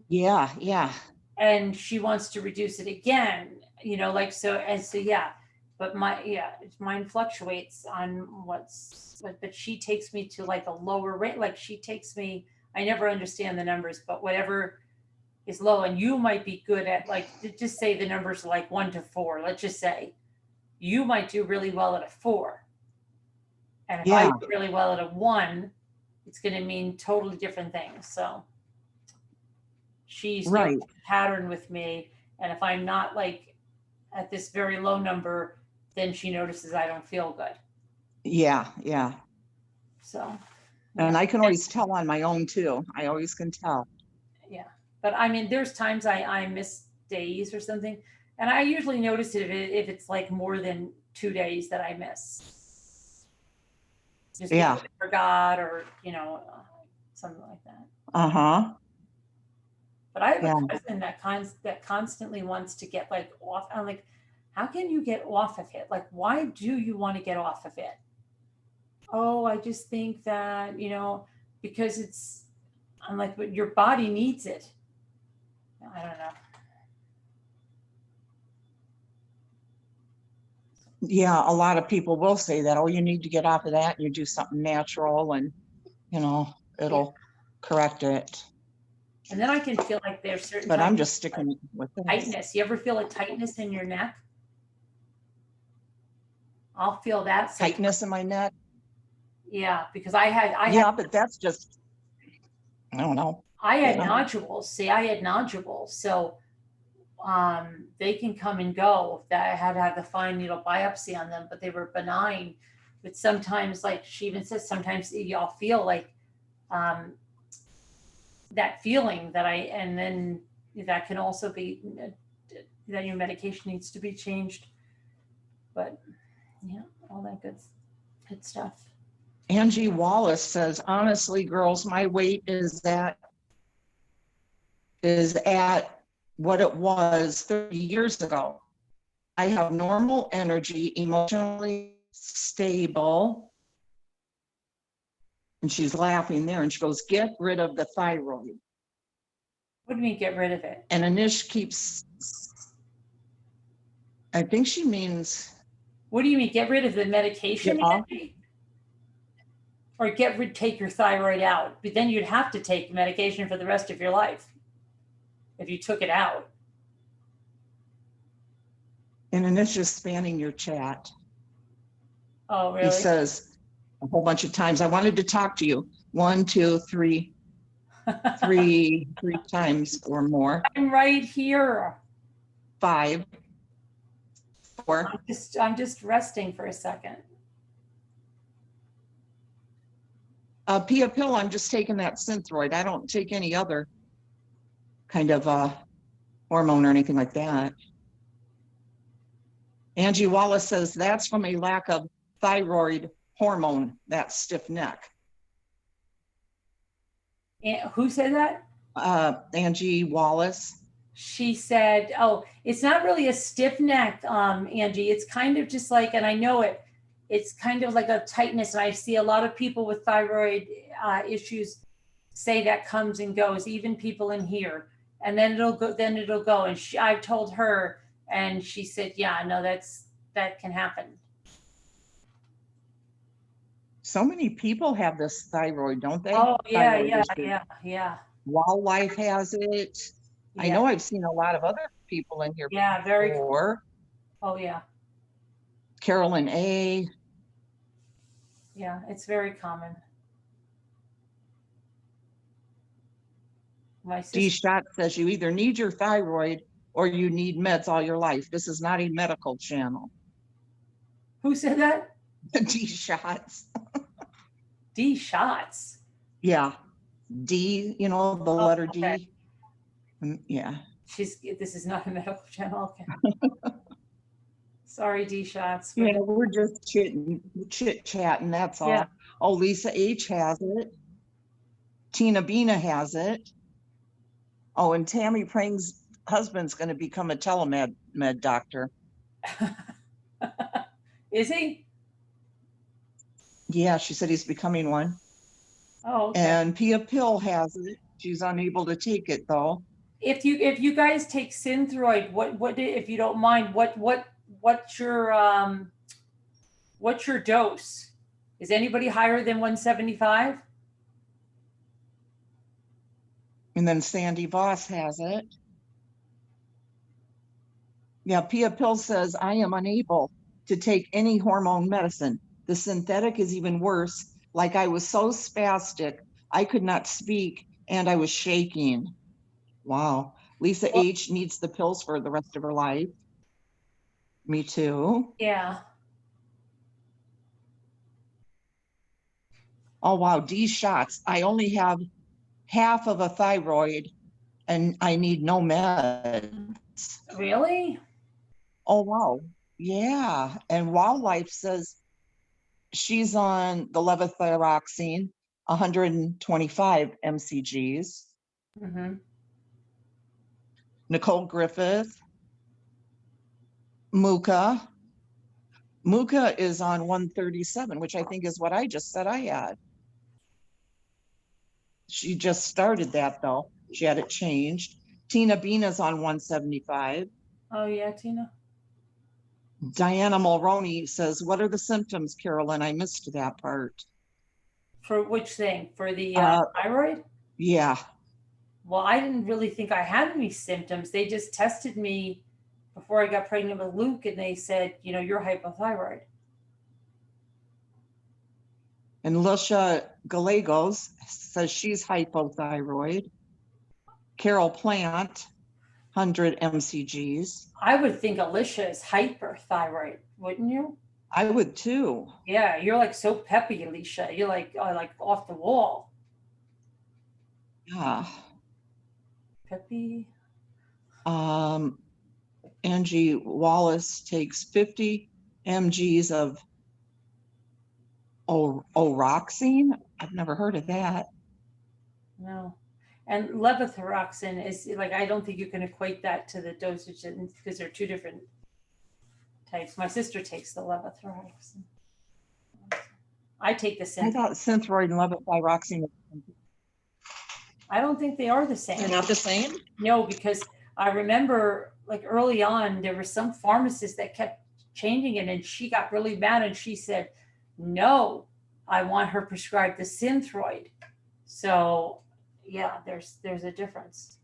Yeah, yeah. And she wants to reduce it again, like, so, and so, yeah. But mine fluctuates on but she takes me to like a lower rate. Like she takes me, I never understand the numbers, but whatever is low, and you might be good at like, just say the numbers like 1 to 4. Let's just say you might do really well at a 4. And if I Yeah. do really well at a 1, it's going to mean totally different things. So she's very Right. patterned with me. And if I'm not like at this very low number, then she notices I don't feel good. Yeah, yeah. So, And yeah. I can always tell on my own too. I always can tell. Yeah. But I mean, there's times I miss days or something. And I usually notice it if it's like more than 2 days that I miss. Just Yeah. because I forgot or, something like that. Uh-huh. But I have Yeah. a cousin that constantly wants to get like off. I'm like, how can you get off of it? Like, why do you want to get off of it? Oh, I just think that, because I'm like, but your body needs it. I don't know. Yeah, a lot of people will say that, oh, you need to get off of that and you do something natural and, you know, it'll correct it. And then I can feel like there's certain But I'm times just sticking with this. tightness. You ever feel a tightness in your neck? I'll feel that sometimes. Tightness in my neck. Yeah, because I had Yeah, but that's just, I don't know. I had Yeah. nodules. See, I had nodules. So they can come and go. That I had to have the fine needle biopsy on them, but they were benign. But sometimes, like she even says, sometimes y'all feel like that feeling that and then that can also be that your medication needs to be changed. But yeah, all that good stuff. Angie Wallace says, honestly, girls, my weight is at what it was 30 years ago. I have normal energy, emotionally stable. And she's laughing there and she goes, get rid of the thyroid. What do you mean get rid of it? And Anish keeps, I think she means. What do you mean get rid of the medication? Or take your thyroid out? But then you'd have to take medication for the rest of your life if you took it out. And Anish is spanning your chat. Oh, really? He says a whole bunch of times, I wanted to talk to you. 1, 2, 3, three times or more. I'm right here. 5, 4. I'm just resting for a second. Pia pill, I'm just taking that Synthroid. I don't take any other kind of hormone or anything like that. Angie Wallace says that's from a lack of thyroid hormone, that stiff neck. Who said that? Angie Wallace. She said, oh, it's not really a stiff neck, Angie. It's kind of just like, and I know it, it's kind of like a tightness. And I see a lot of people with thyroid issues say that comes and goes, even people in here. And then it'll go. And I've told her, and she said, yeah, no, that can happen. So many people have this thyroid, don't they? Oh, yeah, thyroid yeah. Wildlife has it. Yeah. I know I've seen a lot of other people in here before. Oh, yeah. Carolyn A. Yeah, it's very common. D. Shot says you either need your thyroid or you need meds all your life. This is not a medical channel. Who said that? D. Shots. D. Shots? Yeah. D, you know, the letter okay. D. Yeah. This is not a medical channel. Okay. Sorry, D. Shots. Yeah, we're just chit-chatting, that's all. Yeah. Oh, Lisa H. has it. Tina Bina has it. Oh, and Tammy Prang's husband's going to become a telemed doctor. Is he? Yeah, she said he's becoming one. Oh, okay. And Pia Pill has it. She's unable to take it though. If you guys take Synthroid, what if you don't mind, what's your dose? Is anybody higher than 175? And then Sandy Voss has it. Yeah, Pia Pill says, I am unable to take any hormone medicine. The synthetic is even worse. Like I was so spastic, I could not speak and I was shaking. Wow. Lisa H needs the pills for the rest of her life. Me too. Yeah. Oh, wow. D. Shots. I only have half of a thyroid and I need no meds. Really? Oh, wow. Yeah. And Wildlife says she's on the levothyroxine, 125 mcgs. Mm-hmm. Nicole Griffith. Muka is on 137, which I think is what I just said I had. She just started that though. She had it changed. Tina Bina's on 175. Oh yeah, Tina. Diana Mulroney says, what are the symptoms, Carolyn? I missed that part. For which thing? For the thyroid? Yeah. Well, I didn't really think I had any symptoms. They just tested me before I got pregnant with Luke, and they said, you're hypothyroid. And Lisha Gallegos says she's hypothyroid. Carol Plant, 100 mcgs. I would think Alicia is hyperthyroid, wouldn't you? I would too. Yeah, you're like so peppy, Alicia. You're like off the wall. Yeah. Peppy. Angie Wallace takes 50 mgs of oroxine. I've never heard of that. No. And levothyroxine is like, I don't think you can equate that to the dosage because they're two different types. My sister takes the levothyroxine. I take the I Synthroid. thought Synthroid and levothyroxine. I don't think they are the same. They're not the same? No, because I remember like early on, there was some pharmacist that kept changing it, and she got really mad and she said, no, I want her prescribed the Synthroid. So yeah, there's a difference.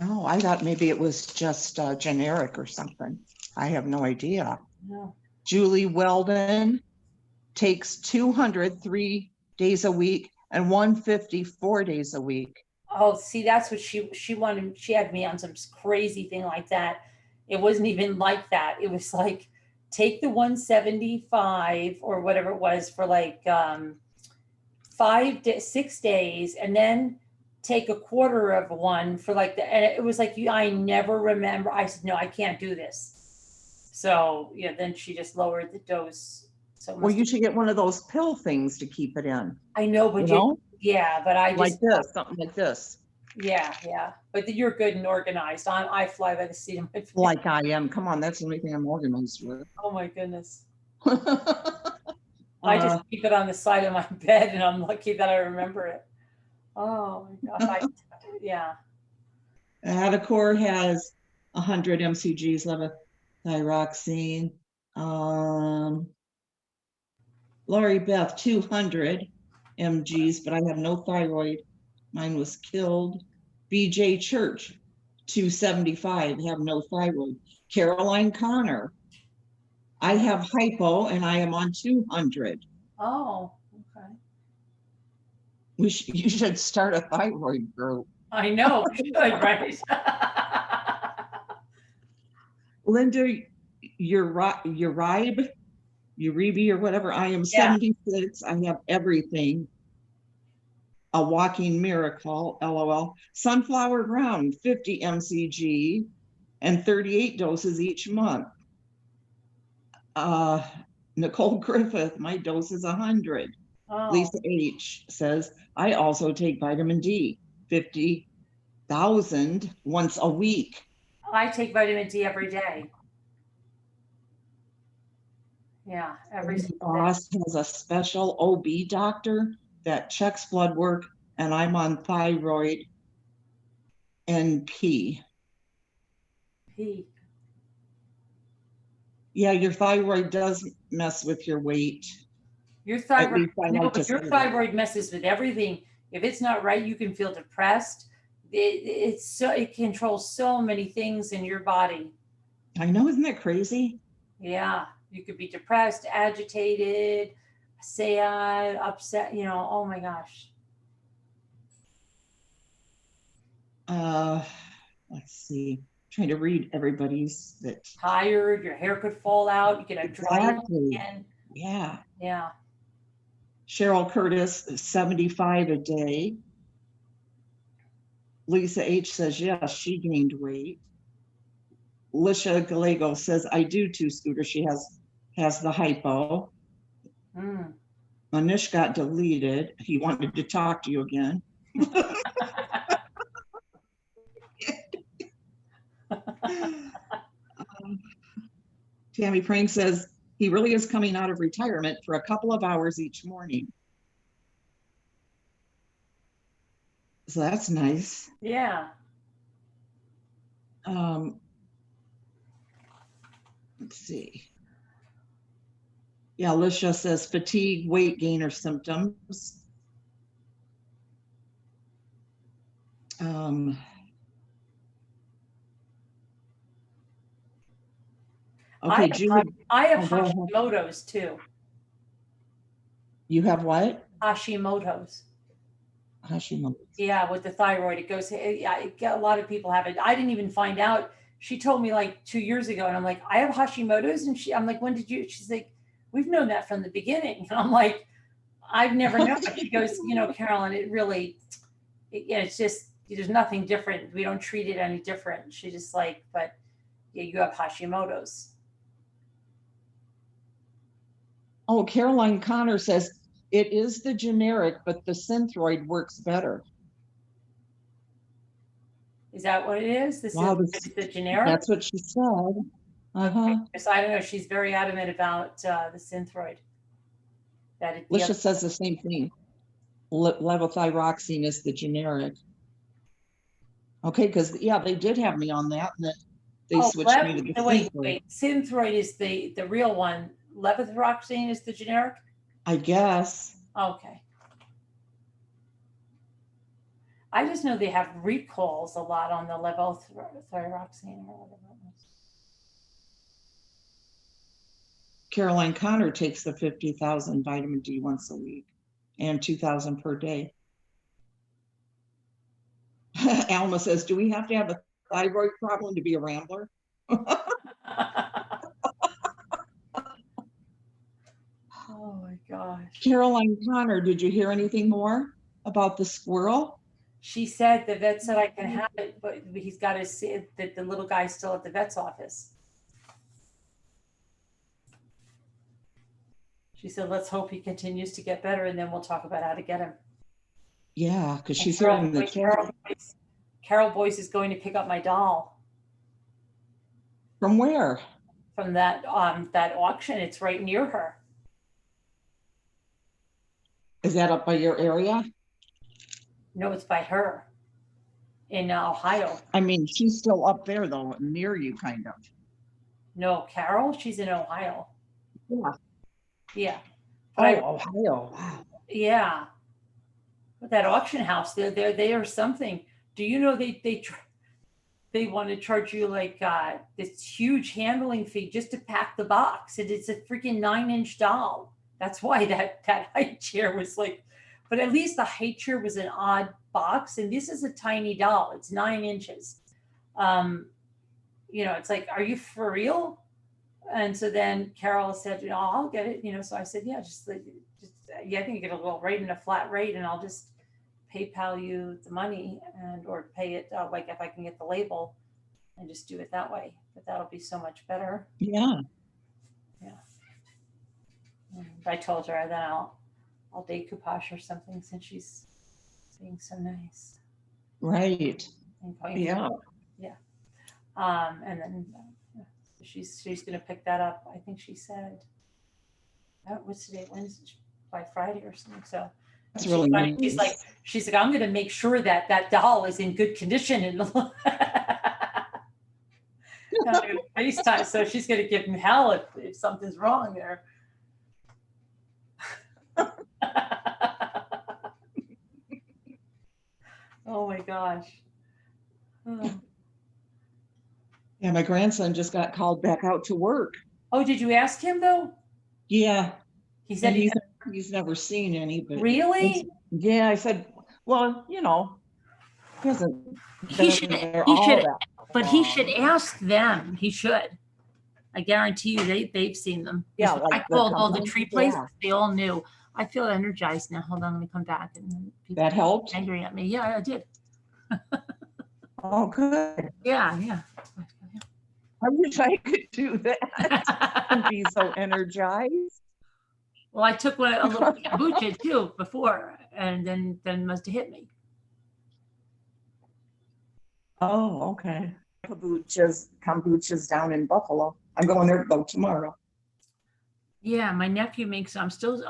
Oh, I thought maybe it was just generic or something. I have no idea. No. Julie Weldon takes 200 3 days a week and 150 4 days a week. Oh, see, that's what she wanted. She had me on some crazy thing like that. It wasn't even like that. It was like, take the 175 or whatever it was for like 6 days, and then take a quarter of one for like and it was like, I never remember. I said, no, I can't do this. So yeah, then she just lowered the dose. So Well, you should get one of those pill things to keep it in. I know, but yeah, but I just like this, something like this. Yeah. But you're good and organized. I fly by the seat of my pants. Like I am. Come on, that's the only thing I'm organized with. Oh my goodness. I just keep it on the side of my bed, and I'm lucky that I remember it. Oh my gosh. Yeah. Adacor has 100 mcgs levothyroxine. Lori Beth, 200 mgs, but I have no thyroid. Mine was killed. BJ Church, 275, have no thyroid. Caroline Connor, I have hypo and I am on 200. Oh, okay. You should start a thyroid group. I know, right? Linda, Uribe or whatever, I am 76. I have everything. A walking miracle, LOL. Sunflower ground, 50 mcg and 38 doses each month. Nicole Griffith, my dose is 100. Oh. Lisa H says, I also take vitamin D, 50,000 once a week. I take vitamin D every day. Yeah, every single day. Ross has a special OB doctor that checks blood work, and I'm on thyroid NP. P. Yeah, your thyroid does mess with your weight. Your thyroid, your thyroid messes with everything. If it's not right, you can feel depressed. It controls so many things in your body. I know, isn't that crazy? Yeah, you could be depressed, agitated, sad, upset, oh my gosh. Let's see. I'm trying to read everybody's that tired, your hair could fall out, you could have dry skin. Yeah. Yeah. Cheryl Curtis, 75 a day. Lisa H says, yes, she gained weight. Lisha Gallego says, I do too, Scooter. She has the hypo. Manish got deleted. He wanted to talk to you again. Tammy Prank says, he really is coming out of retirement for a couple of hours each morning. So that's nice. Yeah. Let's see. Yeah, Alicia says fatigue, weight gain are symptoms. Okay, Julie, I have go ahead. Hashimoto's too. You have what? Hashimoto's. Hashimoto. Yeah, with the thyroid, it goes. Yeah, a lot of people have it. I didn't even find out. She told me like 2 years ago, and I'm like, I have Hashimoto's, and I'm like, when did you? She's like, we've known that from the beginning. And I'm like, I've never known. She goes, Carolyn, it really, it's just there's nothing different. We don't treat it any different. She just like, but yeah, you have Hashimoto's. Oh, Caroline Connor says it is the generic, but the Synthroid works better. Is that what it is? This Wow, is the generic? That's what she said. Uh-huh. So I don't know. She's very adamant about the Synthroid. Alicia says the same thing. Levothyroxine is the generic. Okay, because yeah, they did have me on that, and then they switched me to the Synthroid. Wait. Synthroid is the real one. Levothyroxine is the generic? I guess. Okay. I just know they have recalls a lot on the levothyroxine or whatever it was. Caroline Connor takes the 50,000 vitamin D once a week and 2,000 per day. Alma says, do we have to have a thyroid problem to be a rambler? Oh my gosh. Caroline Connor, did you hear anything more about the squirrel? She said the vet said I can have it, but he's got to see that the little guy's still at the vet's office. She said, let's hope he continues to get better, and then we'll talk about how to get him. Yeah, because she's here in the chat. Carol Boyce is going to pick up my doll. From where? From that auction. It's right near her. Is that up by your area? No, it's by her in Ohio. I mean, she's still up there though, near you, kind of. No, Carol, she's in Ohio. Yeah. Yeah. But Ohio. Wow. Yeah. But that auction house, they are something. Do you know they want to charge you like this huge handling fee just to pack the box? And it's a freaking 9-inch doll. That's why that high chair was like, but at least the high chair was an odd box. And this is a tiny doll. It's 9 inches. It's like, are you for real? And so then Carol said, I'll get it. So I said, yeah, I think you get a little rate in a flat rate, and I'll just PayPal you the money or pay it like if I can get the label and just do it that way. But that'll be so much better. Yeah. Yeah. And I told her that I'll decoupage or something since she's being so nice. Right. Yeah. Yeah. And then she's going to pick that up. I think she said, what's today? Wednesday, by Friday or something. So that's really nice. She's like, I'm going to make sure that doll is in good condition and FaceTime. So she's going to give him hell if something's wrong there. Oh my gosh. Oh. Yeah, my grandson just got called back out to work. Oh, did you ask him though? Yeah. He said he's never seen any, but really? Yeah, I said, well, he hasn't. He should ask them. He should. I guarantee you they they've seen them. Yeah, like I called all the tree places. Yeah. They all knew. I feel energized now. Hold on, let me come back. And people that helped. Angry at me. Yeah, I did. Oh, good. Yeah. I wish I could do that and be so energized. Well, I took a little kombucha too before, and then must have hit me. Oh, okay. Kombucha's down in Buffalo. I'm going there though tomorrow. Yeah, my nephew makes. I'm still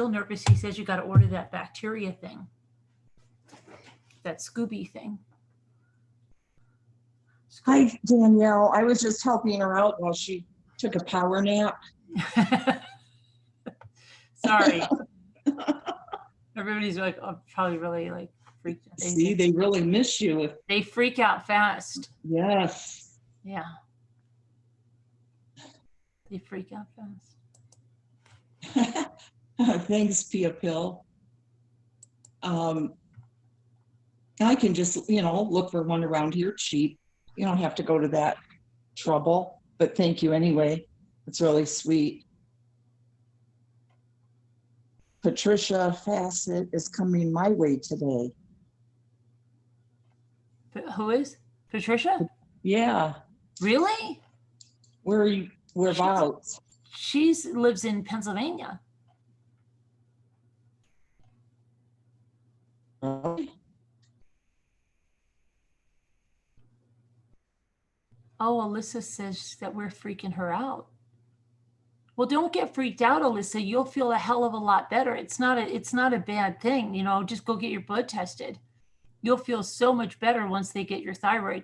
nervous. He says you got to order that bacteria thing, that Scooby thing. Hi, Danielle. I was just helping her out while she took a power nap. Sorry. Everybody's like, oh, probably really like freaked out. See, they really miss you. They freak out fast. Yes. Yeah. They freak out fast. Thanks, Pia Pill. I can just, look for one around here cheap. You don't have to go to that trouble, but thank you anyway. It's really sweet. Patricia Fassett is coming my way today. Who is? Patricia? Yeah. Really? Where are you? Whereabouts? She lives in Pennsylvania. Oh, Alyssa says that we're freaking her out. Well, don't get freaked out, Alyssa. You'll feel a hell of a lot better. It's not a bad thing. Just go get your blood tested. You'll feel so much better once they get your thyroid.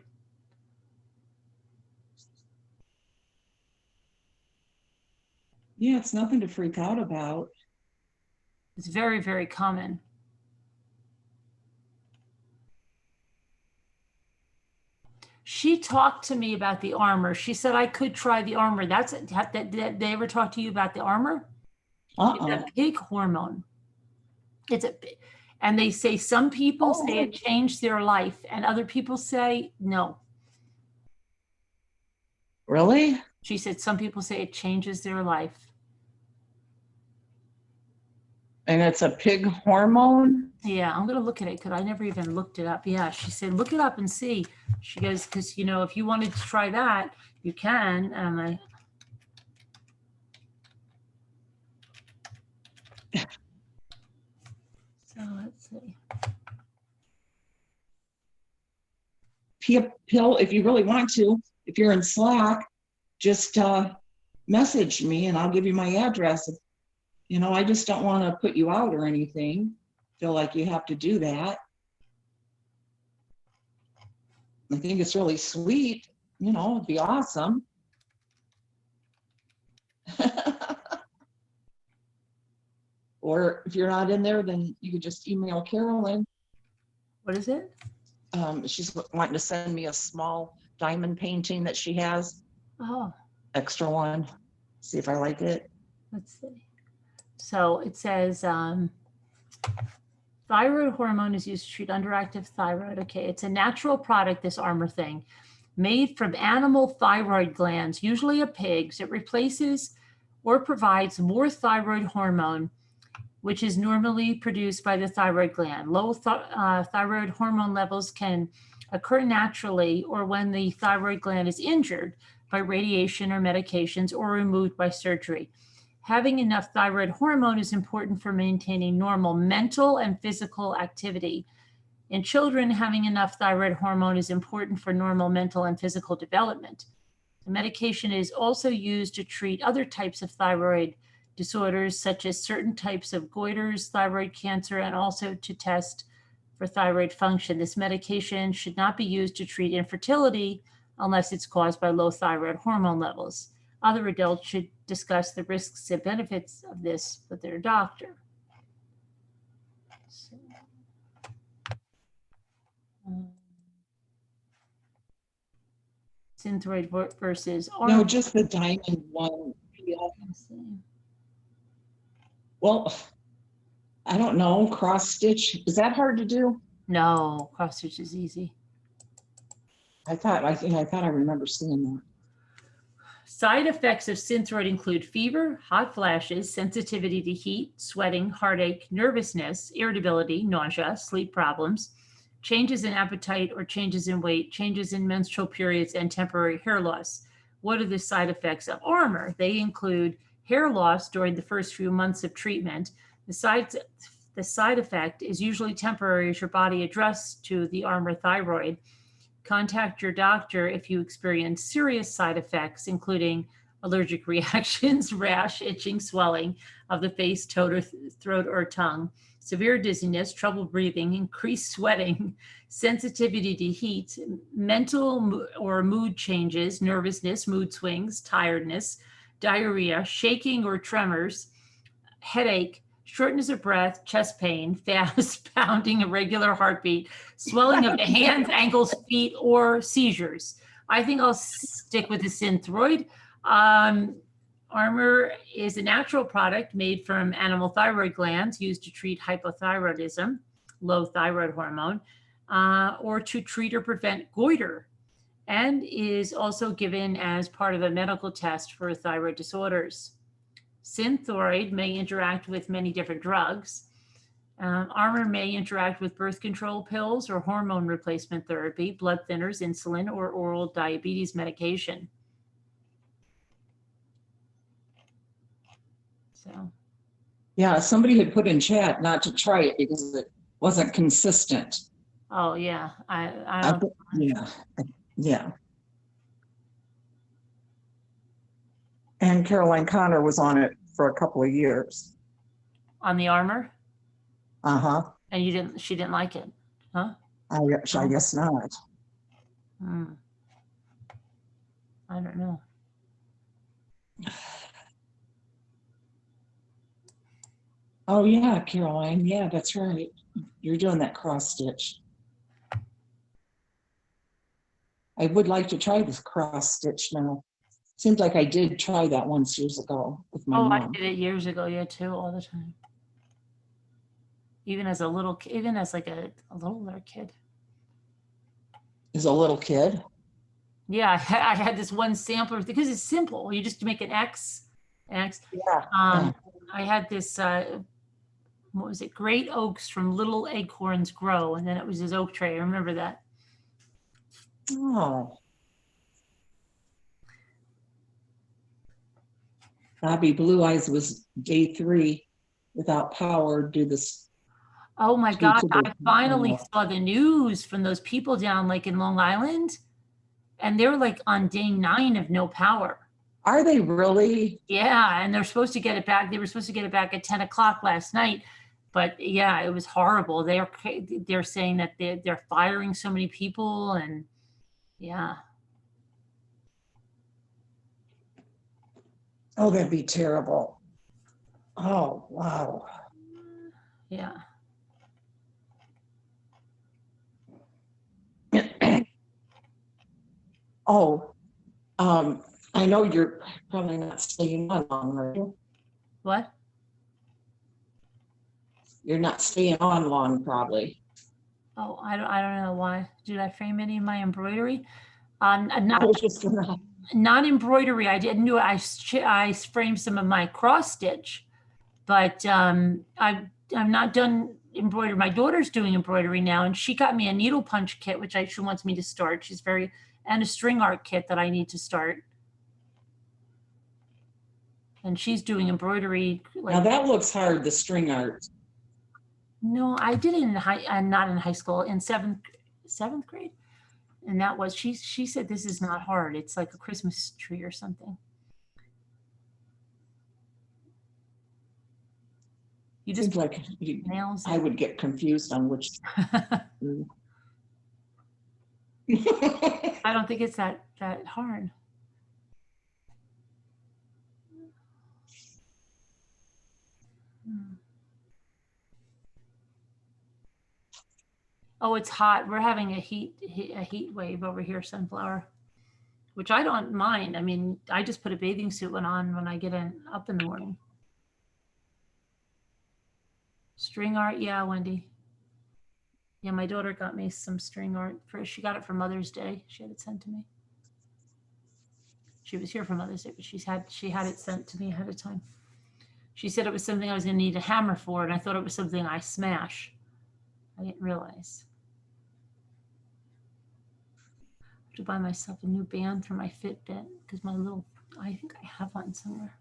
Yeah, it's nothing to freak out about. It's very, very common. She talked to me about the armor. She said I could try the armor. Did they ever talk to you about the armor? It's a pig hormone. And they say some people say it changed their life, and other people say no. Really? She said some people say it changes their life. And it's a pig hormone? Yeah, I'm going to look at it because I never even looked it up. Yeah, she said, look it up and see. She goes, because, if you wanted to try that, you can. And so let's see. Pia Pill, if you really want to, if you're in Slack, just message me and I'll give you my address. I just don't want to put you out or anything. Feel like you have to do that. I think it's really sweet. It'd be awesome. Or if you're not in there, then you could just email Carolyn. What is it? She's wanting to send me a small diamond painting that she has. Oh. Extra one. See if I like it. Let's see. So it says thyroid hormone is used to treat underactive thyroid. Okay, it's a natural product, this armor thing, made from animal thyroid glands, usually a pig's. It replaces or provides more thyroid hormone, which is normally produced by the thyroid gland. Low thyroid hormone levels can occur naturally or when the thyroid gland is injured by radiation or medications or removed by surgery. Having enough thyroid hormone is important for maintaining normal mental and physical activity. In children, having enough thyroid hormone is important for normal mental and physical development. The medication is also used to treat other types of thyroid disorders, such as certain types of goiters, thyroid cancer, and also to test for thyroid function. This medication should not be used to treat infertility unless it's caused by low thyroid hormone levels. Other adults should discuss the risks and benefits of this with their doctor. So, Synthroid versus No, just the diamond one. Well, I don't know. Cross stitch. Is that hard to do? No, cross stitch is easy. I thought I remember seeing that. Side effects of Synthroid include fever, hot flashes, sensitivity to heat, sweating, heartache, nervousness, irritability, nausea, sleep problems, changes in appetite or changes in weight, changes in menstrual periods, and temporary hair loss. What are the side effects of armor? They include hair loss during the first few months of treatment. The side effect is usually temporary as your body adjusts to the armor thyroid. Contact your doctor if you experience serious side effects, including allergic reactions, rash, itching, swelling of the face, throat, or tongue, severe dizziness, trouble breathing, increased sweating, sensitivity to heat, mental or mood changes, nervousness, mood swings, tiredness, diarrhea, shaking or tremors, headache, shortness of breath, chest pain, fast pounding, irregular heartbeat, swelling of the hands, ankles, feet, or seizures. I think I'll stick with the Synthroid. Armor is a natural product made from animal thyroid glands used to treat hypothyroidism, low thyroid hormone, or to treat or prevent goiter, and is also given as part of a medical test for thyroid disorders. Synthroid may interact with many different drugs. Armor may interact with birth control pills or hormone replacement therapy, blood thinners, insulin, or oral diabetes medication. So, Yeah, somebody had put in chat not to try it because it wasn't consistent. oh yeah, I I don't. yeah, yeah. And Caroline Connor was on it for a couple of years. On the Armor, Uh-huh. and she didn't like it, huh? I guess not. Hmm. I don't know. Oh yeah, Caroline. Yeah, that's right. You're doing that cross stitch. I would like to try this cross stitch now. Seems like I did try that once years ago with my Oh, I mom. did it years ago, yeah, too, all the time. Even as a little, even as like a littler kid. As a little kid. Yeah, I had this one sampler because it's simple. You just make an X. Yeah. I had this, what was it? Great oaks from little acorns grow. And then it was this oak tray. I remember that. Oh. Bobby Blue Eyes was day 3 without power due this. Oh my God. I finally Oh. saw the news from those people down like in Long Island. And they're like on day 9 of no power. Are they really? Yeah. And they're supposed to get it back. They were supposed to get it back at 10 o'clock last night. But yeah, it was horrible. They're saying that they're firing so many people, and yeah. Oh, that'd be terrible. Oh, wow. Yeah. Oh, I know you're probably not staying on long, are you? What? You're not staying on long, probably. Oh, I don't know why. Did I frame any of my embroidery? I Not was just gonna. not embroidery. I didn't do it. I framed some of my cross stitch, but I'm not done embroidery. My daughter's doing embroidery now, and she got me a needle punch kit, which she wants me to start. And a string art kit that I need to start. And she's doing embroidery. Now that looks hard, the string art. No, I did it in not in high school, in seventh grade. And that was, she said, this is not hard. It's like a Christmas tree or something. You just Seems like nails. I would get confused on which. I don't think it's that hard. Oh, it's hot. We're having a heat wave over here, Sunflower, which I don't mind. I mean, I just put a bathing suit on when I get up in the morning. String art, yeah, Wendy. Yeah, my daughter got me some string art. She got it for Mother's Day. She had it sent to me. She was here for Mother's Day, but she had it sent to me ahead of time. She said it was something I was going to need a hammer for, and I thought it was something I smash. I didn't realize. I have to buy myself a new band for my Fitbit because I think I have one somewhere.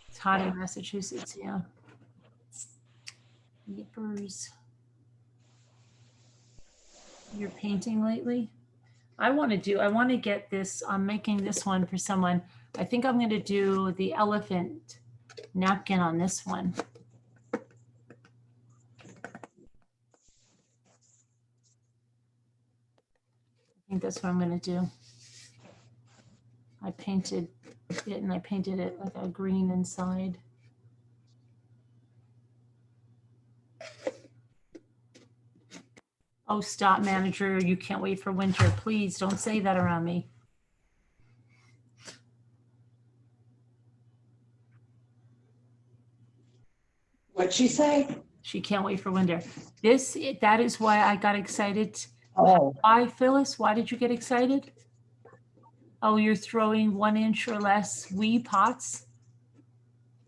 It's hot in Massachusetts, yeah. Yippers. You're painting lately? I want to get this. I'm making this one for someone. I think I'm going to do the elephant napkin on this one. I think that's what I'm going to do. I painted it and I painted it like a green inside. Oh, stop, manager. You can't wait for winter. Please don't say that around me. What'd she say? She can't wait for winter. That is why I got excited. Oh, Why, Phyllis? Why did you get excited? Oh, you're throwing 1 inch or less wee pots.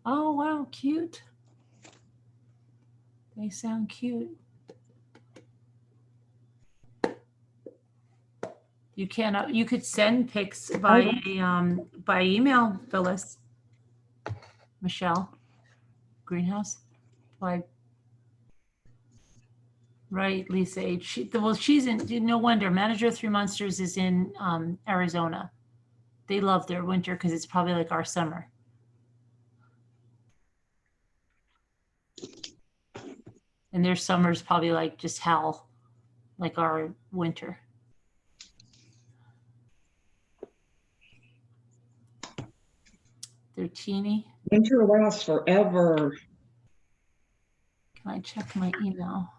Oh, wow, cute. They sound cute. You cannot. You could send pics by email, Phyllis. Michelle, greenhouse, by. Right, Lisa H. Well, she's in. No wonder. Manager of Three Monsters is in Arizona. They love their winter because it's probably like our summer. And their summer is probably like just hell, like our winter. They're teeny. winter lasts forever. Can I check my email?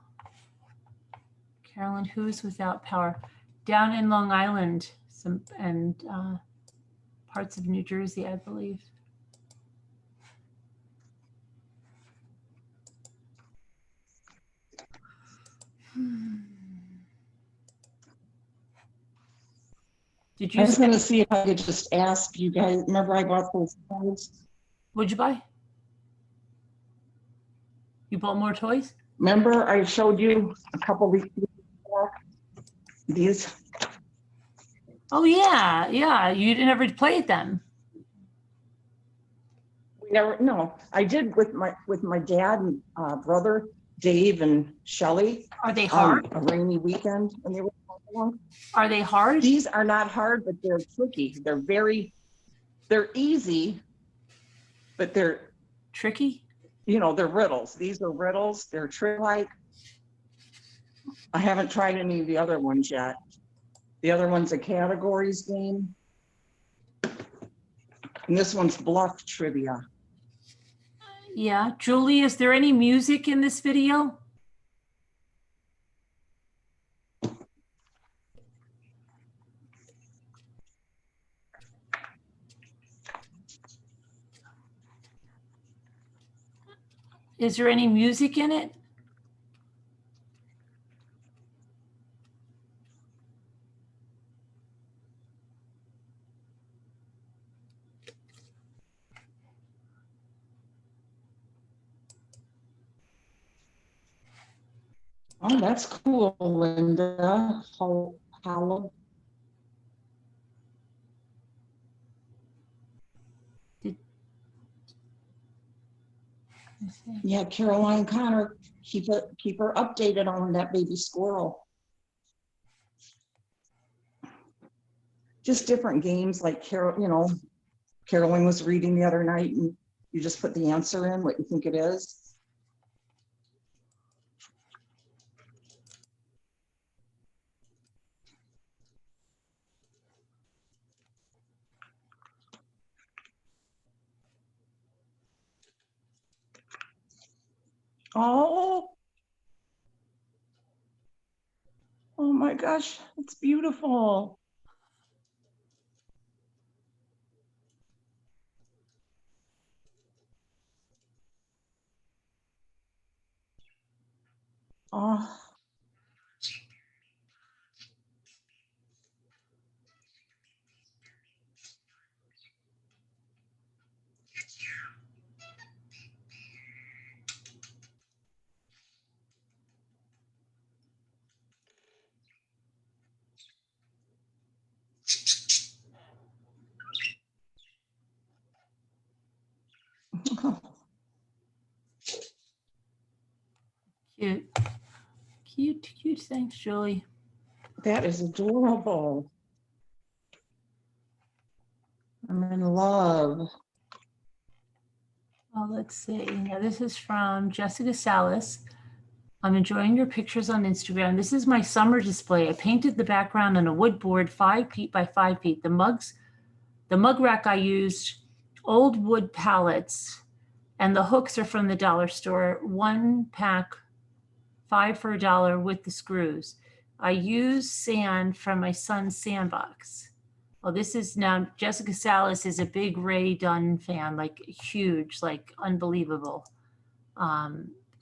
Carolyn, who's without power? Down in Long Island, and parts of New Jersey, I believe. Did I you was gonna see if I could just ask you guys, remember I bought those toys? What'd you buy? You bought more toys? Remember I showed you a couple weeks before? These, Oh yeah, yeah. You never played them. we never, no, I did with my dad and brother, Dave and Shelley Are they on hard? a rainy weekend and they were along. Are they hard? These are not hard, but they're tricky. They're easy, but they're, Tricky? they're riddles. These are riddles. They're trick-like. I haven't tried any of the other ones yet. The other one's a categories game. And this one's bluff trivia. Yeah. Julie, is there any music in this video? Is there any music in it? Oh, that's cool, Linda. How yeah, Caroline Connor, keep her updated on that baby squirrel. Just different games like Carolyn was reading the other night and you just put the answer in, what you think it is. Oh my gosh, it's beautiful. Oh, Cute. Cute, cute. Thanks, Julie. that is adorable. I'm in love. Oh, let's see. Now this is from Jessica Salas. I'm enjoying your pictures on Instagram. This is my summer display. I painted the background on a wood board, 5 feet by 5 feet. The mug rack I used old wood pallets, and the hooks are from the dollar store. 1 pack, 5 for $1 with the screws. I use sand from my son's sandbox. Oh, this is now, Jessica Salas is a big Ray Dunn fan, like huge, like unbelievable,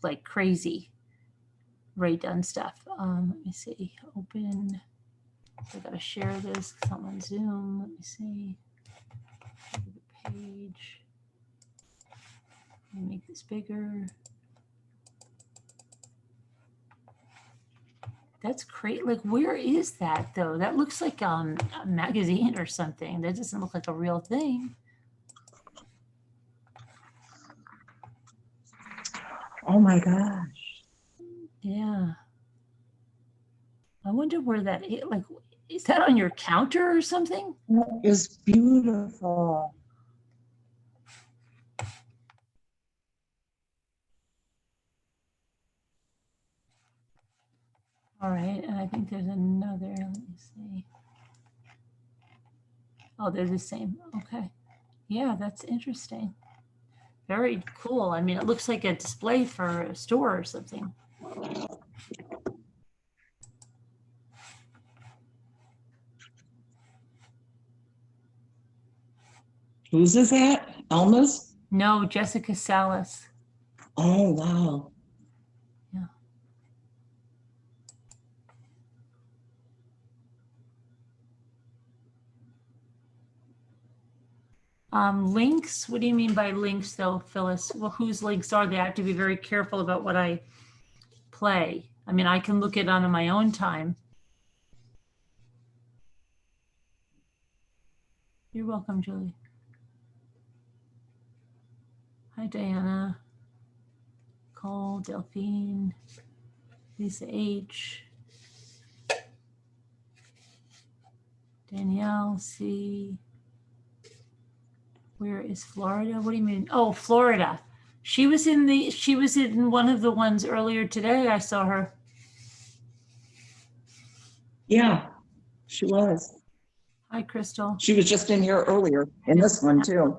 like crazy Ray Dunn stuff. Let me see, open, I gotta share this because I'm on Zoom. Let me see, the page. Let me make this bigger. That's great. Like, where is that though? That looks like a magazine or something. That doesn't look like a real thing. Oh my gosh. Yeah. I wonder where that is. Like, is that on your counter or something? That is beautiful. All right. And I think there's another. Let me see. Oh, they're the same. Okay. Yeah, that's interesting. Very cool. I mean, it looks like a display for a store or something. Whose is that? Elma's? No, Jessica Salas. Oh, wow. Yeah. Links? What do you mean by links though, Phyllis? Well, whose links are they? I have to be very careful about what I play. I mean, I can look it on my own time. You're welcome, Julie. Hi, Diana. Cole, Delphine, Lisa H. Danielle C. Where is Florida? What do you mean? Oh, Florida. She was in one of the ones earlier today. I saw her. Yeah, she was. Hi, Crystal. She was just in here earlier in this one too.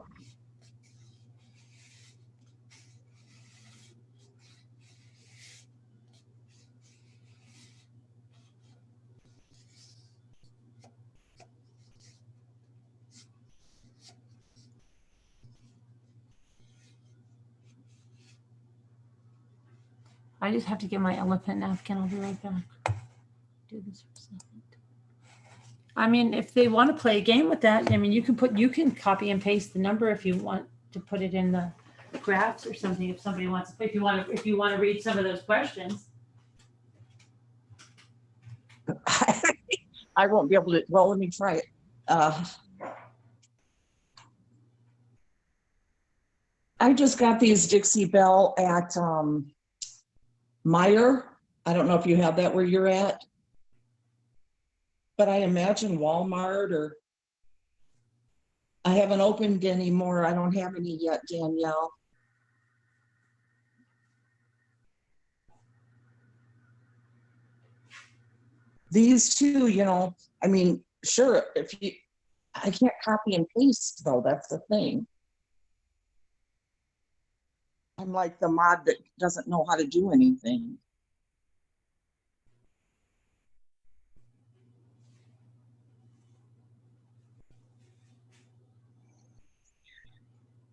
I just have to get my elephant napkin. I'll be right back. Do this for a second. I mean, if they want to play a game with that, I mean, you can copy and paste the number if you want to put it in the graphs or something. If somebody wants to, if you want to read some of those questions. I won't be able to, well, let me try it. I just got these Dixie Belle at Meijer. I don't know if you have that where you're at, but I imagine Walmart, or I haven't opened any more. I don't have any yet, Danielle. These two, you know, I mean, sure, I can't copy and paste though, that's the thing. I'm like the mod that doesn't know how to do anything.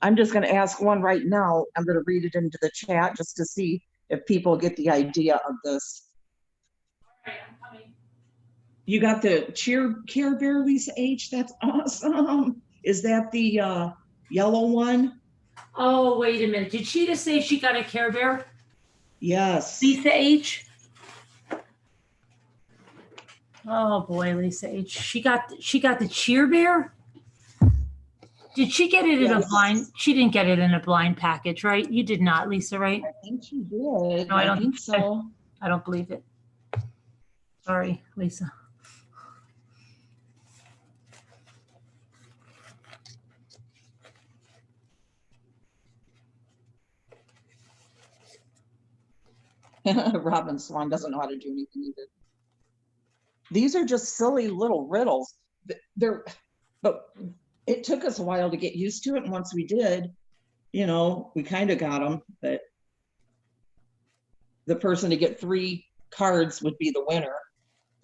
I'm just going to ask one right now. I'm going to read it into the chat just to see if people get the idea of this. All right, I'm coming. You got the Care Bear, Lisa H. That's awesome. Is that the yellow one? Oh, wait a minute. Did she just say she got a Care Bear? Yes. Lisa H. Oh boy, Lisa H. She got the Cheer Bear. Did she get it in a Yes. blind? She didn't get it in a blind package, right? You did not, Lisa, right? I think she did. No, I don't think so. I don't believe it. Sorry, Lisa. Robin Swan doesn't know how to do anything either. These are just silly little riddles. But it took us a while to get used to it. And once we did, you know, we kind of got them, but the person to get 3 cards would be the winner.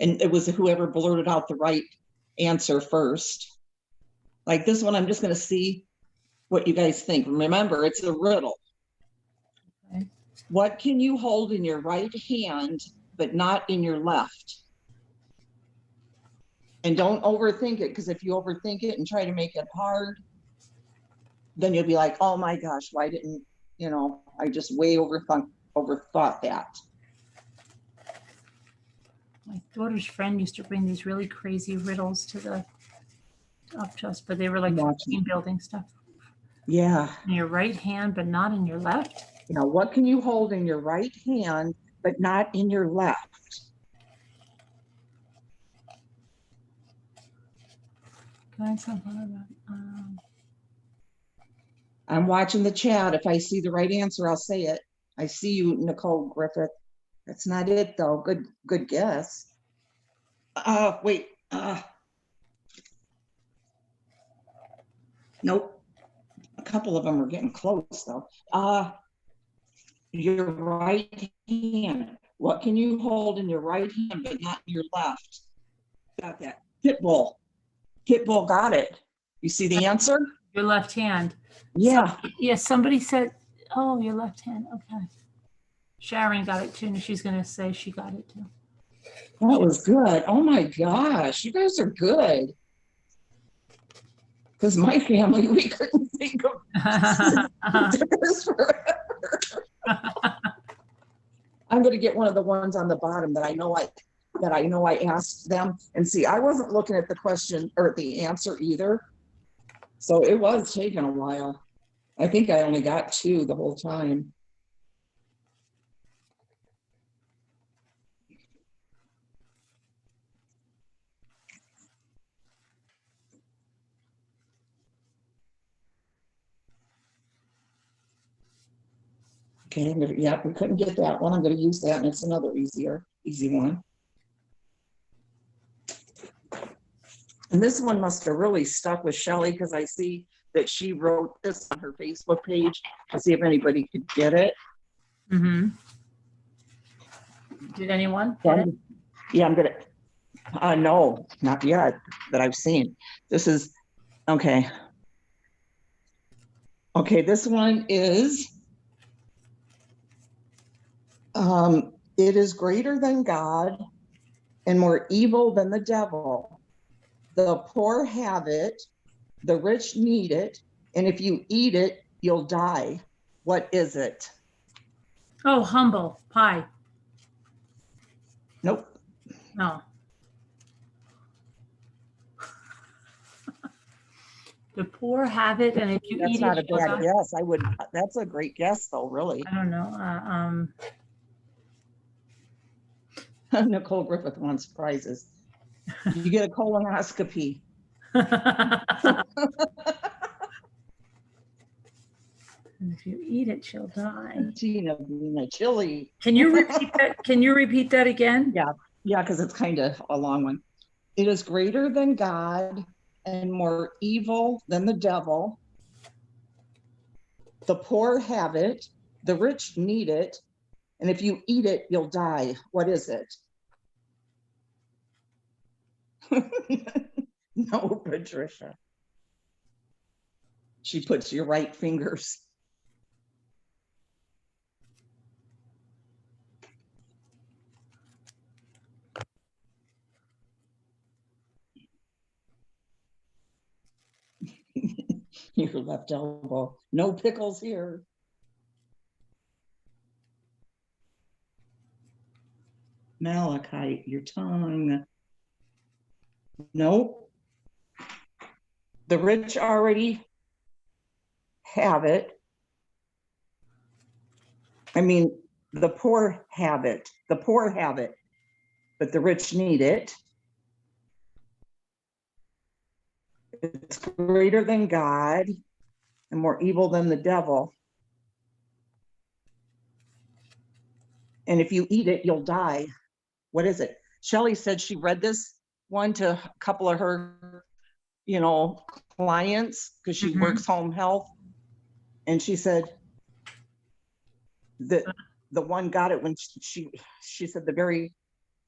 And it was whoever blurted out the right answer first. Like this one, I'm just going to see what you guys think. Remember, it's a riddle. Okay. What can you hold in your right hand, but not in your left? And don't overthink it, because if you overthink it and try to make it hard, then you'll be like, oh my gosh, why didn't, you know, I just way overthought that. My daughter's friend used to bring these really crazy riddles up to us, but they were like for Watching. team building stuff. Yeah. In your right hand, but not in your left. You know, what can you hold in your right hand, but not in your left? Guys, I'm watching the chat. If I see the right answer, I'll say it. I see you, Nicole Griffith. That's not it though. Good guess. Wait. Nope. A couple of them are getting close though. Your right hand. What can you hold in your right hand but not in your left? Got that. Pitbull. Pitbull got it. You see the answer? your left hand. Yeah. Yes, somebody said, oh, your left hand. Okay. Sharon got it too, and she's going to say she got it too. That was good. Oh my gosh, you guys are good. Because my family, we couldn't think of this forever. I'm going to get one of the ones on the bottom that I know I asked them. And see, I wasn't looking at the question or the answer either. So it was taking a while. I think I only got 2 the whole time. Okay, yeah, we couldn't get that one. I'm going to use that, and it's another easy one. And this one must have really stuck with Shelley because I see that she wrote this on her Facebook page to see if anybody could get it. Mm-hmm. Did anyone get it? Yeah, I'm gonna. No, not yet that I've seen. This is okay. Okay, this one is. It is greater than God and more evil than the devil. The poor have it, the rich need it, and if you eat it, you'll die. What is it? Oh, humble pie. Nope. No. The poor have it, and if you That's eat not it, a bad guess. That's a great guess though, really. I don't know. Nicole Griffith wants prizes. You get a colonoscopy. And if you eat it, she'll die. Gina, chili. Can you repeat that? Can you repeat that again? Yeah, because it's kind of a long one. It is greater than God and more evil than the devil. The poor have it, the rich need it, and if you eat it, you'll die. What is it? No, Patricia. She puts your right fingers. Your left elbow. No pickles here. Malachite, your tongue. Nope. The rich already have it. I mean, the poor have it. The poor have it, but the rich need it. It's greater than God and more evil than the devil. And if you eat it, you'll die. What is it? Shelley said she read this one to a couple of her, clients, because she Mhm. works home health. And she said that the one got it when she said the very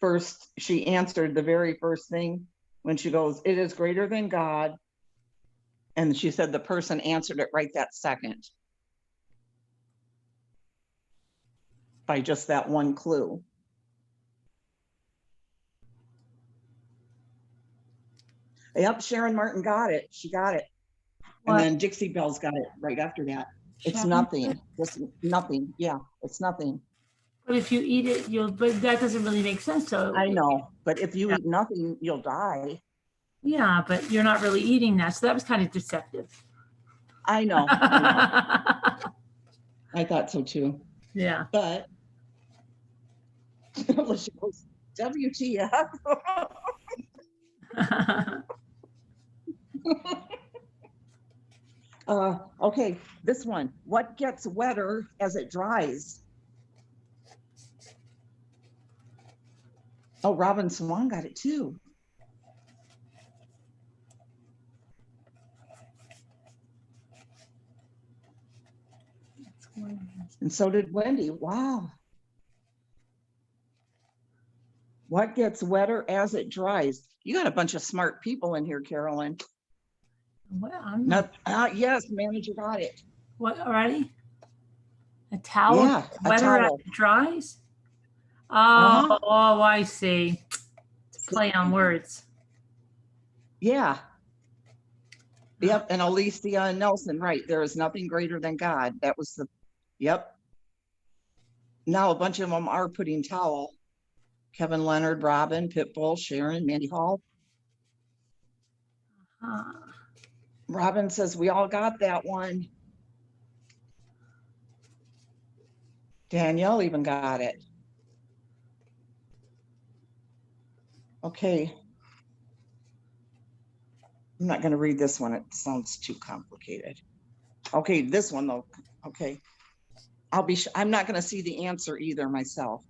first, she answered the very first thing when she goes, "It is greater than God." And she said the person answered it right that second by just that one clue. Yep, Sharon Martin got it. She got it. And What? then Dixie Belle's got it right after that. It's Sharon? nothing. Just nothing. Yeah, it's nothing. But if you eat it, but that doesn't really make sense. So I know. But if you Yeah. eat nothing, you'll die. Yeah, but you're not really eating that. So that was kind of deceptive. I know. I know. I thought so too. Yeah. But she goes, WTF? Okay, this one. What gets wetter as it dries? Oh, Robin Swan got it too. And so did Wendy. Wow. What gets wetter as it dries? You got a bunch of smart people in here, Carolyn. Well, I'm not. Yes, manager got it. What already? A towel? Yeah, a Wetter as towel. it dries? Oh, Uh-huh. oh, I see. It's a play on words. Yeah. Yep. And Alicia Nelson, right. There is nothing greater than God. That was yep. Now a bunch of them are putting towel. Kevin Leonard, Robin, Pitbull, Sharon, Mandy Hall. Robin says, we all got that one. Danielle even got it. Okay. I'm not going to read this one. It sounds too complicated. Okay, this one though. Okay. I'm not going to see the answer either myself.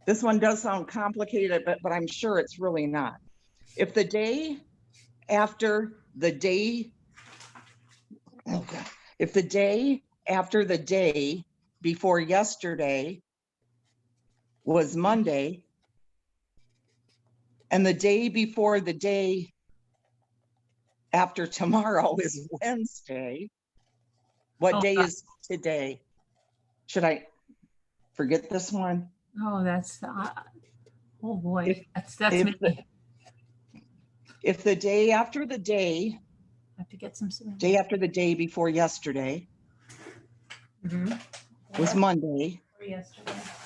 This one does sound complicated, but I'm sure it's really not. If the day after the day, if the day after the day before yesterday was Monday, and the day before the day after tomorrow is Wednesday, what day is today? Should I forget this one? Oh, that's oh boy. That's if the day after the day, I have to get some day after the day before yesterday was Monday,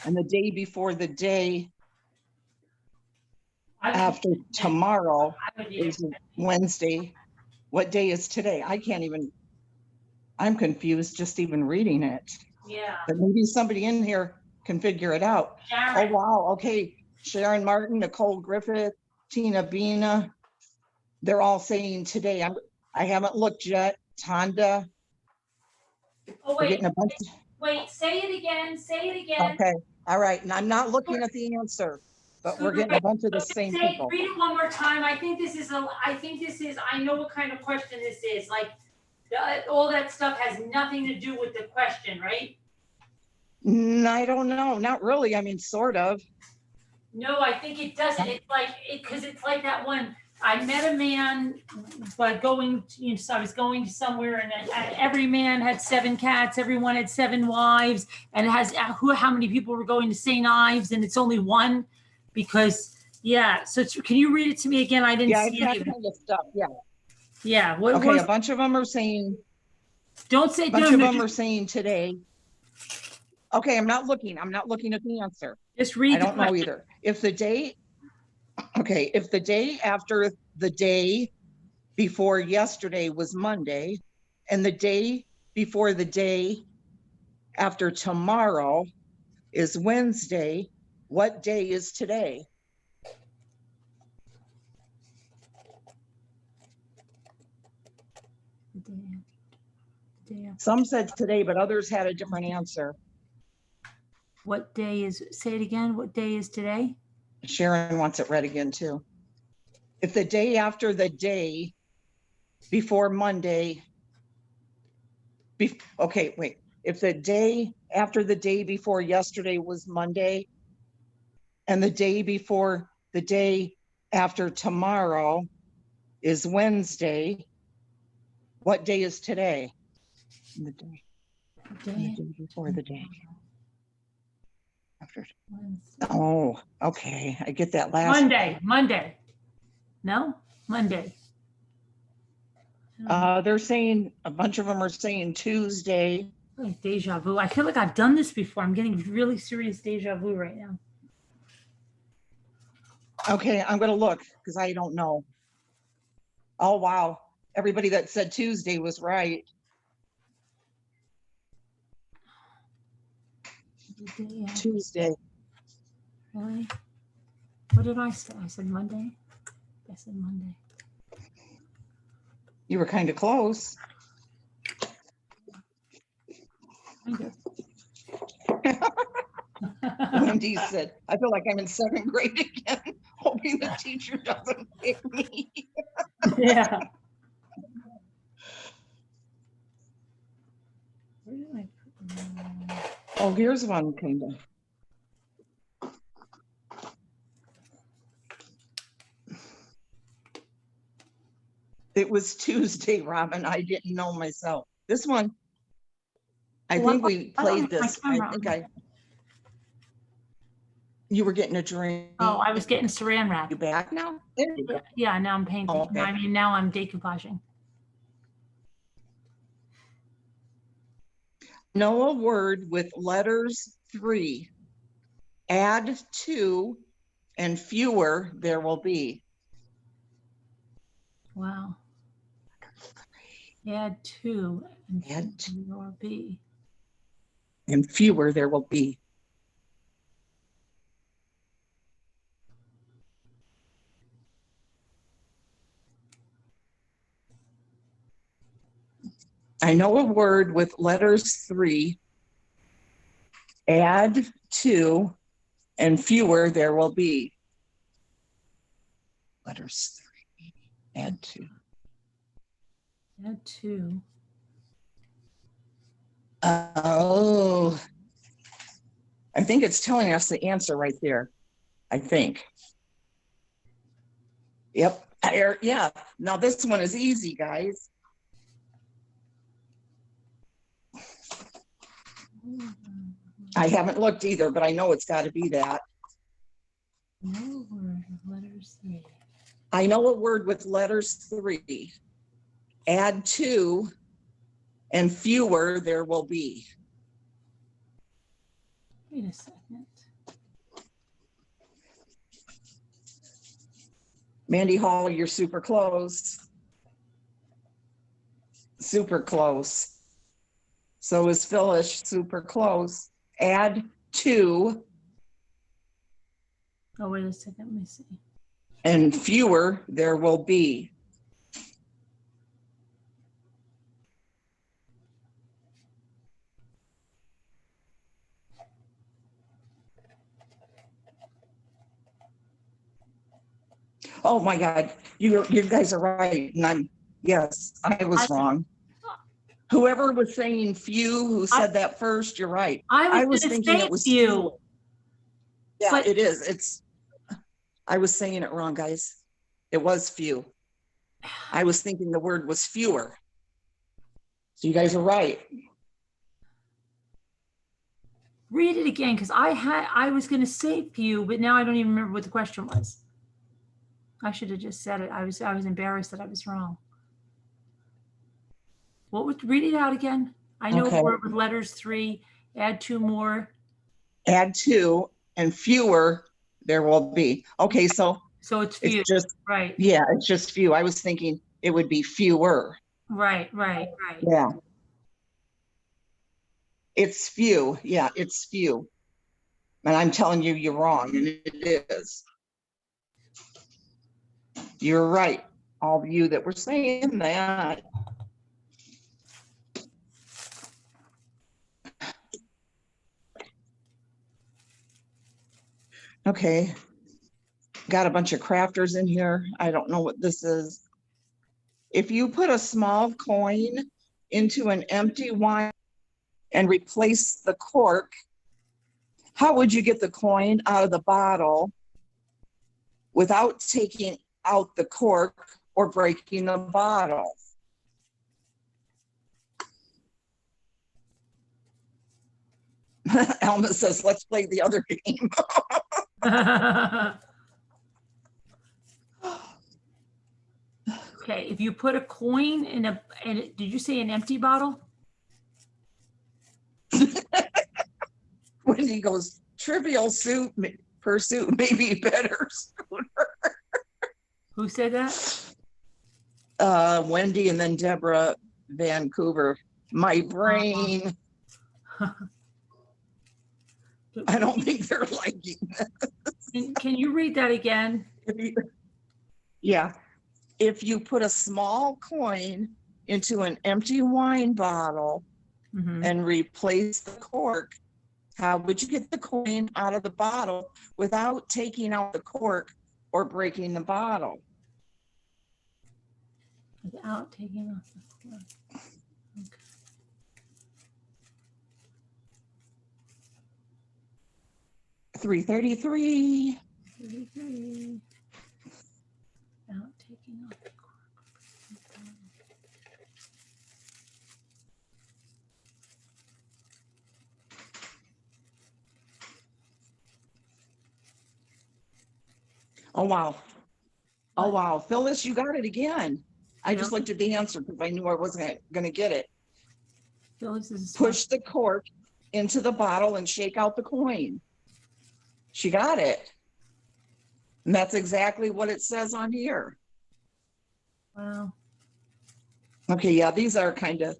and the day before the day after tomorrow is Wednesday, what day is today? I can't even, I'm confused just even reading it. Yeah. But maybe somebody in here can figure it out. Sharon. Oh, wow. Okay. Sharon Martin, Nicole Griffith, Tina Bina. They're all saying today. I haven't looked yet. Tonda. Oh, We're getting a bunch. Wait, say it again. Say it again. Okay. All right. And I'm not looking at the answer, but we're getting a bunch of the same people. Read it one more time. I know what kind of question this is. Like, all that stuff has nothing to do with the question, right? I don't know. Not really. I mean, sort of. No, I think it doesn't. It's like, because it's like that one. I met a man by going, so I was going somewhere, and every man had 7 cats, everyone had 7 wives, and it has how many people were going to St. Ives, and it's only one because, yeah. So can you read it to me again? I didn't see that it. kind of stuff. Yeah. Yeah. Okay. A bunch of them are saying. Don't say. A bunch of them are saying today. Okay. I'm not looking at the answer. Just read. I don't know either. If the day after the day before yesterday was Monday, and the day before the day after tomorrow is Wednesday, what day is today? Some said today, but others had a different answer. what day is, say it again, what day is today? Sharon wants it read again too. If the day after the day before Monday, okay, wait. If the day after the day before yesterday was Monday, and the day before the day after tomorrow is Wednesday, what day is today? The day, the Day day before the day after. Wednesday. Oh, okay. I get that last. Monday. No, Monday. They're saying, a bunch of them are saying Tuesday. Like deja vu. I feel like I've done this before. I'm getting really serious deja vu right now. Okay, I'm gonna look because I don't know. Oh, wow. Everybody that said Tuesday was right. The day after- Tuesday. Really? What did I say? I said Monday. I said Monday. You were kind of close. Kind of. Wendy said, I feel like I'm in second grade again, hoping the teacher doesn't pick me. Yeah. Where did I put Oh, here's one kind of. It was Tuesday, Robin. I didn't know myself. This one, I Well, think we I don't played have my this. camera I think on. you were getting a drink. Oh, I was getting saran wrap. You back now? There you go. Yeah, now I'm painting. Oh, okay. I mean, now I'm decoupaging. Know a word with letters 3. Add 2 and fewer there will be. Wow. Add 2 and Add 2 or B. and fewer there will be. I know a word with letters 3. Add 2 and fewer there will be. Letters 3. Add 2. Add 2. Oh, I think it's telling us the answer right there. I think. Yep. Yeah. Now this one is easy, guys. I haven't looked either, but I know it's got to be that. No word with letters 3. I know a word with letters 3. Add 2 and fewer there will be. Wait a second. Mandy Hall, you're super close. Super close. So is Phyllis, super close. Add 2 Oh, wait a second. Let me see. and fewer there will be. Oh my God, you guys are right. And yes, I was wrong. Whoever was saying few, who said that first, you're right. I was thinking gonna say it was few. Yeah, But- it is. I was saying it wrong, guys. It was few. I was thinking the word was fewer. So you guys are right. Read it again, because I was gonna say few, but now I don't even remember what the question was. I should have just said it. I was embarrassed that I was wrong. What would, read it out again? I know Okay. a word with letters 3, add 2 more. Add 2 and fewer there will be. Okay, so So it's few, it's just, right, yeah, it's just few. I was thinking it would be fewer. right. Yeah. It's few. Yeah, it's few. And I'm telling you, you're wrong, and it is. You're right. All of you that were saying that. Okay. Got a bunch of crafters in here. I don't know what this is. If you put a small coin into an empty wine and replace the cork, how would you get the coin out of the bottle without taking out the cork or breaking the bottle? Alma says, let's play the other game. Okay, if you put a coin in did you say an empty bottle? Wendy goes, trivial pursuit, maybe better sooner. Who said that? Wendy and then Deborah Vancouver. My brain. I don't think they're liking this. Can you read that again? Yeah. If you put a small coin into an empty wine bottle and replace the cork, how would you get the coin out of the bottle without taking out the cork or breaking the bottle? Without taking off the cork. Okay. 333. 33. Without taking off the cork. Oh, wow. Oh, wow. Phyllis, you got it again. I just Yeah. looked at the answer because I knew I wasn't going to get it. Phyllis is Push the cork into the bottle and shake out the coin. She got it. And that's exactly what it says on here. wow. Okay, yeah, these are kind of,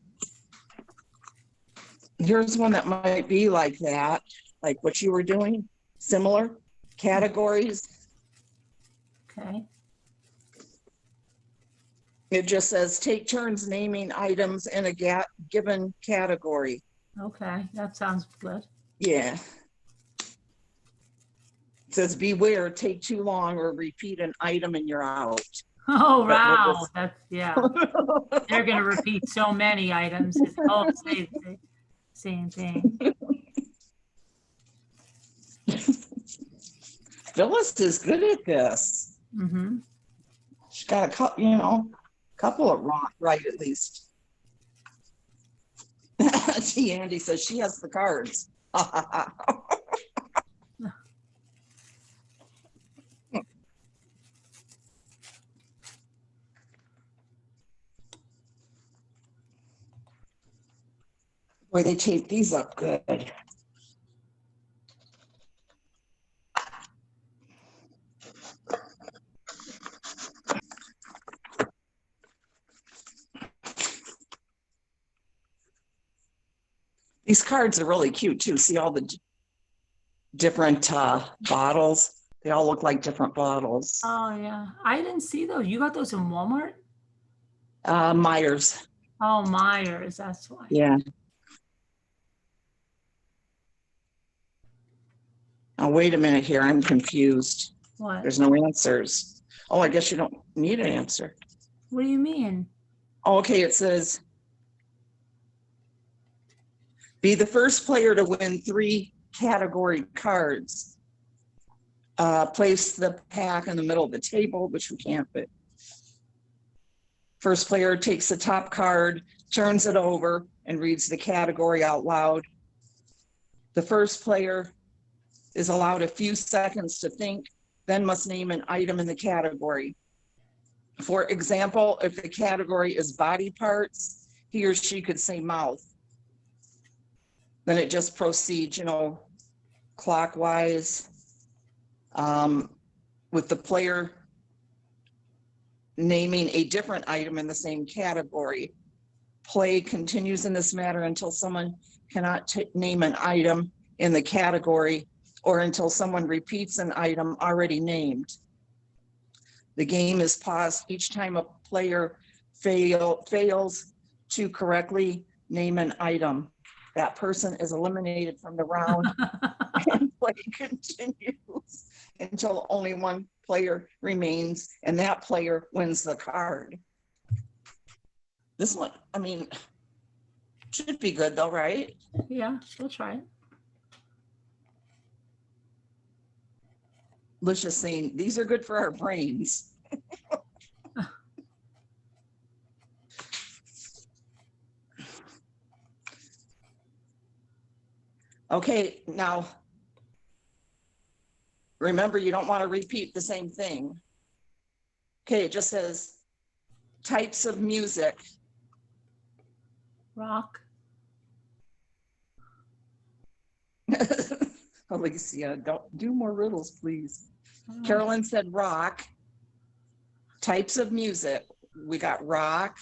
here's one that might be like that, like what you were doing, similar categories. Okay. It just says take turns naming items in a given category. Okay, that sounds good. Yeah. It says beware, take too long or repeat an item and you're out. Oh, But we'll wow. just- That's, yeah. They're going to repeat so many items. It's all the same thing. Phyllis is good at this. Mm-hmm. She's got a couple, couple of right at least. T. Andy says she has the cards. Boy, they tape these up good. These cards are really cute too. See all the different bottles? They all look like different bottles. Oh, yeah. I didn't see those. You got those in Walmart? Myers. Oh, Myers. That's why. Yeah. Oh, wait a minute here. I'm confused. What? There's no answers. Oh, I guess you don't need an answer. What do you mean? Oh, okay, it says, be the first player to win 3 category cards. Place the pack in the middle of the table, which we can't, but first player takes the top card, turns it over, and reads the category out loud. The first player is allowed a few seconds to think, then must name an item in the category. For example, if the category is body parts, he or she could say mouth. Then it just proceeds, clockwise, with the player naming a different item in the same category. Play continues in this manner until someone cannot name an item in the category or until someone repeats an item already named. The game is paused each time a player fails to correctly name an item. That person is eliminated from the round and play continues. until only one player remains, and that player wins the card. This one, I mean, should be good though, right? Yeah, we'll try it. Lucia's saying, these are good for our brains. Okay, now, remember, you don't want to repeat the same thing. Okay, it just says types of music. Rock. Alicia, don't do more riddles, please. Oh, Carolyn said rock. Types of music. We got rock.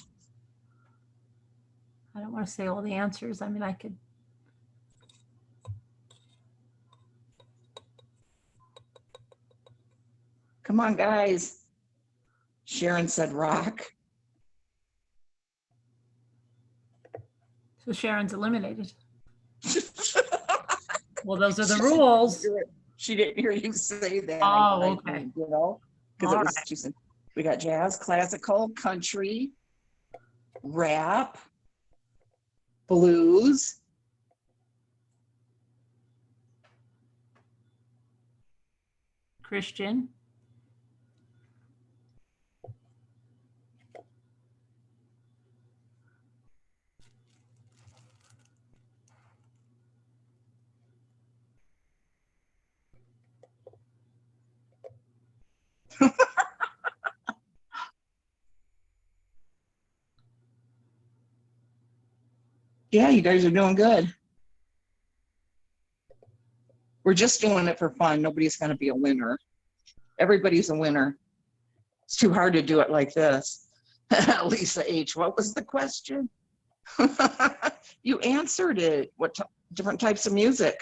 I don't want to say all the answers. I mean, I could. Come on, guys. Sharon said rock. So Sharon's eliminated. Well, those are the rules. She didn't hear you say that. Oh, okay. You know, because it All was, right. she said, we got jazz, classical, country, rap, blues. Christian. Yeah, you guys are doing good. We're just doing it for fun. Nobody's going to be a winner. Everybody's a winner. It's too hard to do it like this. Lisa H., what was the question? You answered it. What different types of music?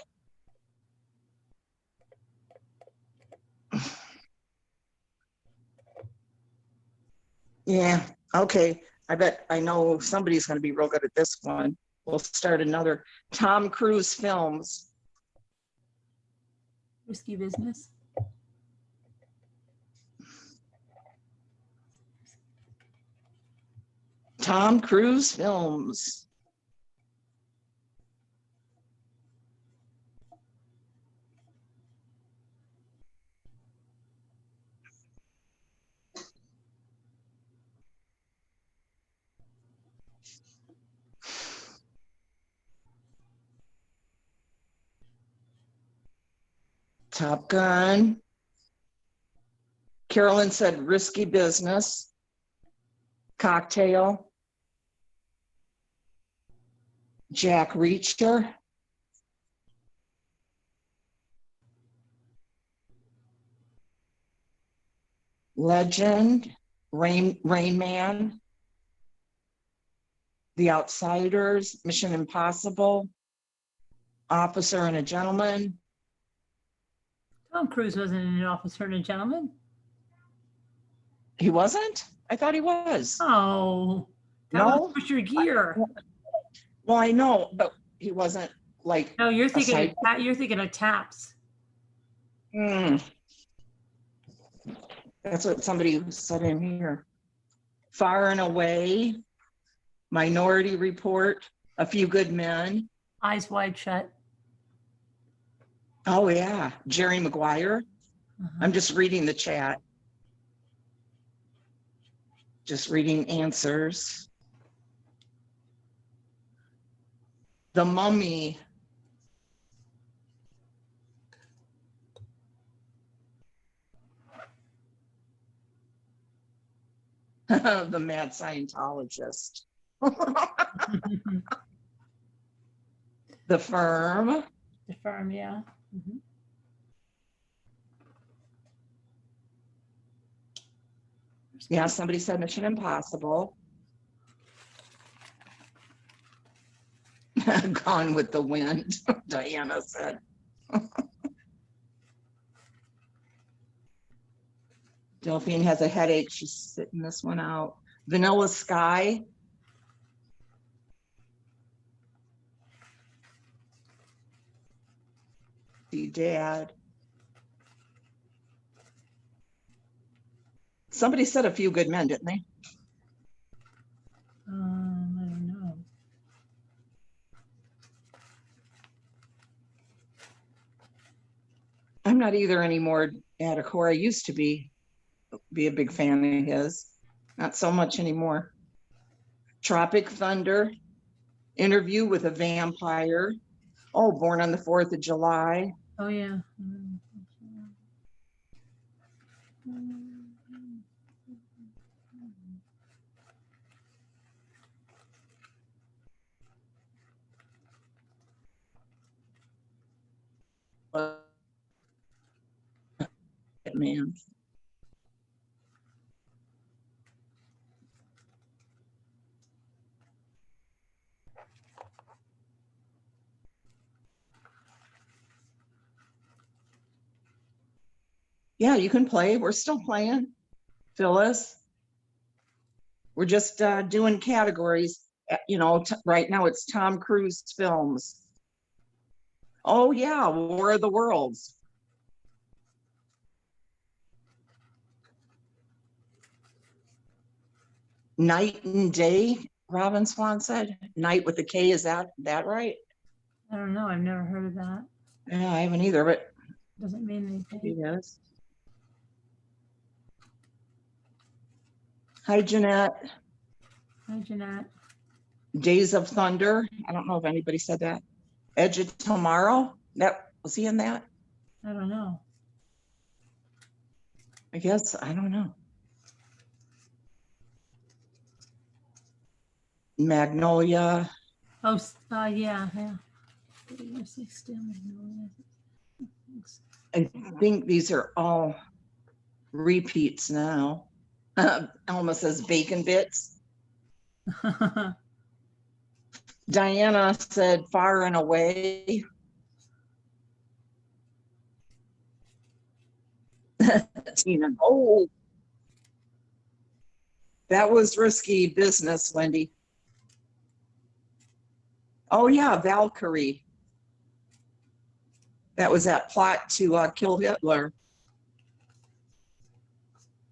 Yeah, okay. I bet I know somebody's going to be real good at this one. We'll start another. Tom Cruise films. Risky business. Tom Cruise films. Top Gun. Carolyn said risky business. Cocktail. Jack Reacher. Legend. Rain Man. The Outsiders. Mission Impossible. Officer and a Gentleman. Tom Cruise wasn't an officer and a gentleman. He wasn't? I thought he was. Oh, that No? was Richard Gere. Well, I know, but he wasn't like. No, you're a thinking side- you're thinking of Taps. Hmm. That's what somebody said in here. Far and Away, Minority Report, A Few Good Men. Eyes Wide Shut. Oh yeah, Jerry Maguire. Uh-huh. I'm just reading the chat. Just reading answers. The Mummy. The Mad Scientologist. The Firm. The Firm, yeah. Mhm. Yeah, somebody said Mission Impossible. Gone with the Wind, Diana said. Delphine has a headache. She's sitting this one out. Vanilla Sky. See Dad. Somebody said A Few Good Men, didn't they? I don't know. I'm not either anymore, Atticor. I used to be a big fan of his. Not so much anymore. Tropic Thunder, Interview with a Vampire. Oh, Born on the 4th of July. Oh, yeah. Man. Yeah, you can play. We're still playing, Phyllis. We're just doing categories. You know, right now it's Tom Cruise films. Oh yeah, War of the Worlds. Night and Day, Robin Swan said. Night with a K, is that right? I don't know. I've never heard of that. Yeah, I haven't either, but Doesn't mean anything. yes. Hi, Jeanette. Hi, Jeanette. Days of Thunder. I don't know if anybody said that. Edge of Tomorrow. That was he in that? I don't know. I guess I don't know. Magnolia. Oh, yeah. I think these are all repeats now. Alma says bacon bits. Diana said Far and Away. Tina, oh, that was Risky Business, Wendy. Oh yeah, Valkyrie. That was that plot to kill Hitler.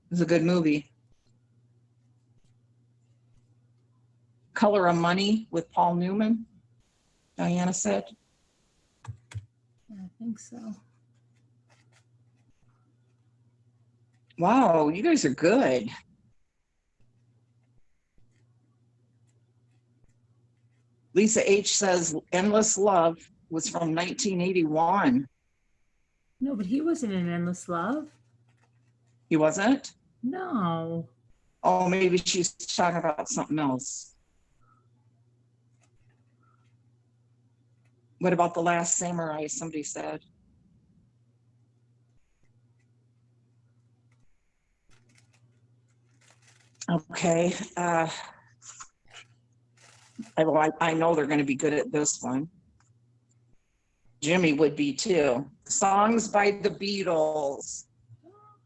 It was a good movie. Color of Money with Paul Newman, Diana said. I think so. Wow, you guys are good. Lisa H says Endless Love was from 1981. No, but he wasn't in Endless Love. He wasn't? No. Oh, maybe she's talking about something else. What about The Last Samurai, somebody said? Okay. I know they're going to be good at this one. Jimmy would be too. Songs by the Beatles.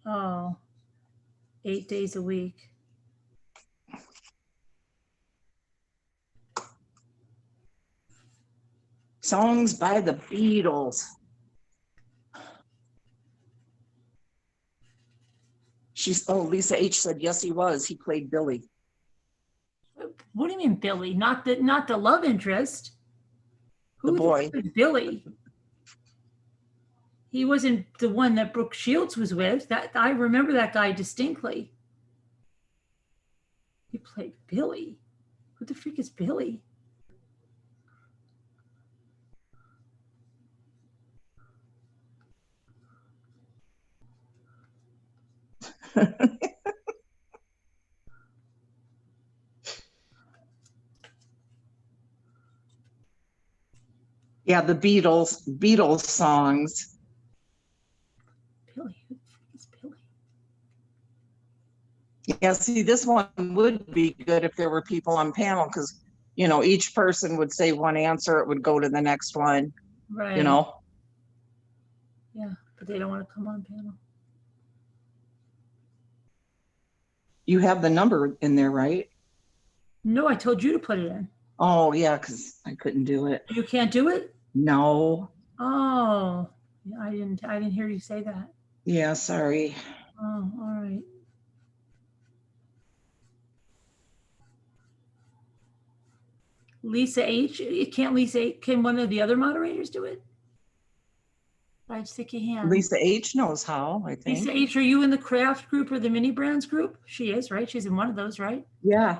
Oh, 8 days a week. Songs by the Beatles. Lisa H said, yes, he was. He played Billy. What do you mean, Billy? Not the love interest. The boy. Was Billy? He wasn't the one that Brooke Shields was with. That I remember that guy distinctly. He played Billy. Who the freak is Billy? Yeah, the Beatles songs. Billy, who the freak is Billy? Yeah, see, this one would be good if there were people on panel because, you know, each person would say one answer, it would go to the next one, Right. you know. Yeah, but they don't want to come on panel. You have the number in there, right? No, I told you to put it in. Oh, yeah, because I couldn't do it. You can't do it? No. Oh, I didn't hear you say that. Yeah, sorry. Oh, all right. Lisa H. Can't Lisa H. Can one of the other moderators do it? By sticky hand. Lisa H knows how, I think. Lisa H. Are you in the craft group or the mini brands group? She is, right? She's in one of those, right? Yeah,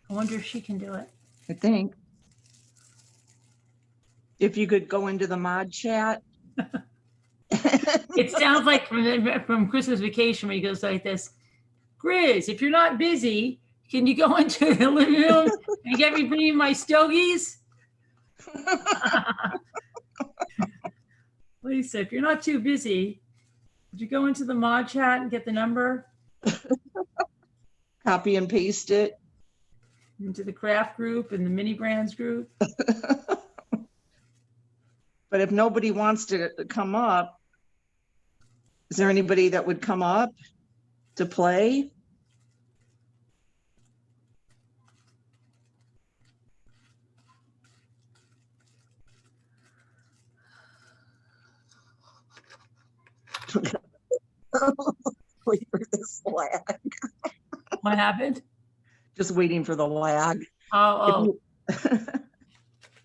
I wonder if she can do it. I think. If you could go into the mod chat. It sounds like from Christmas Vacation when he goes like this. Grizz, if you're not busy, can you go into the living room and get me bringing my stogies? Lisa, if you're not too busy, would you go into the mod chat and get the number? Copy and paste it. Into the craft group and the mini brands group. But if nobody wants to come up, is there anybody that would come up to play? Wait for this lag. What happened? Just waiting for the lag. Oh,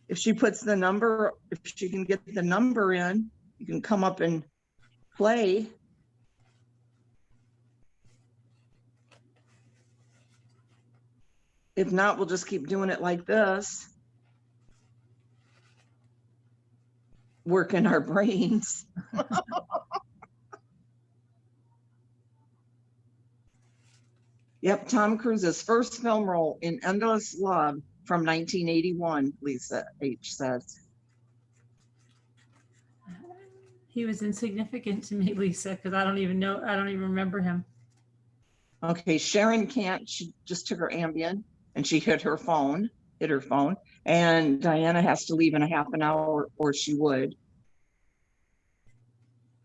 If she puts the number, if she can get the number in, you can come up and play. If not, we'll just keep doing it like this. Working our brains. Yep, Tom Cruise's first film role in Endless Love from 1981, Lisa H says. he was insignificant to me, Lisa, because I don't even remember him. Okay, Sharon can't, she just took her Ambien and she hit her phone. And Diana has to leave in a half an hour or she would.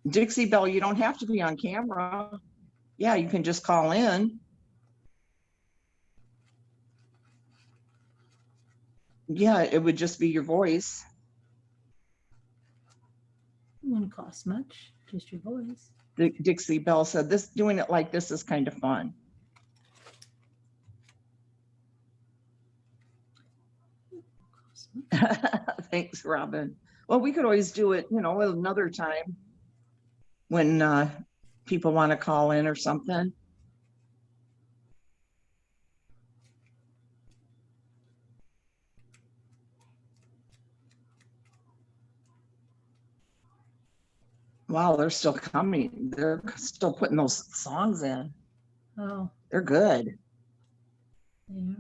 Dixie Belle, you don't have to be on camera. Yeah, you can just call in. Yeah, it would just be your voice. It wouldn't cost much, just your voice. Dixie Belle said, doing it like this is kind of fun. Thanks, Robin. Well, we could always do it, another time when people want to call in or something. Wow, they're still coming. They're still putting those songs in. Oh, They're good. yeah.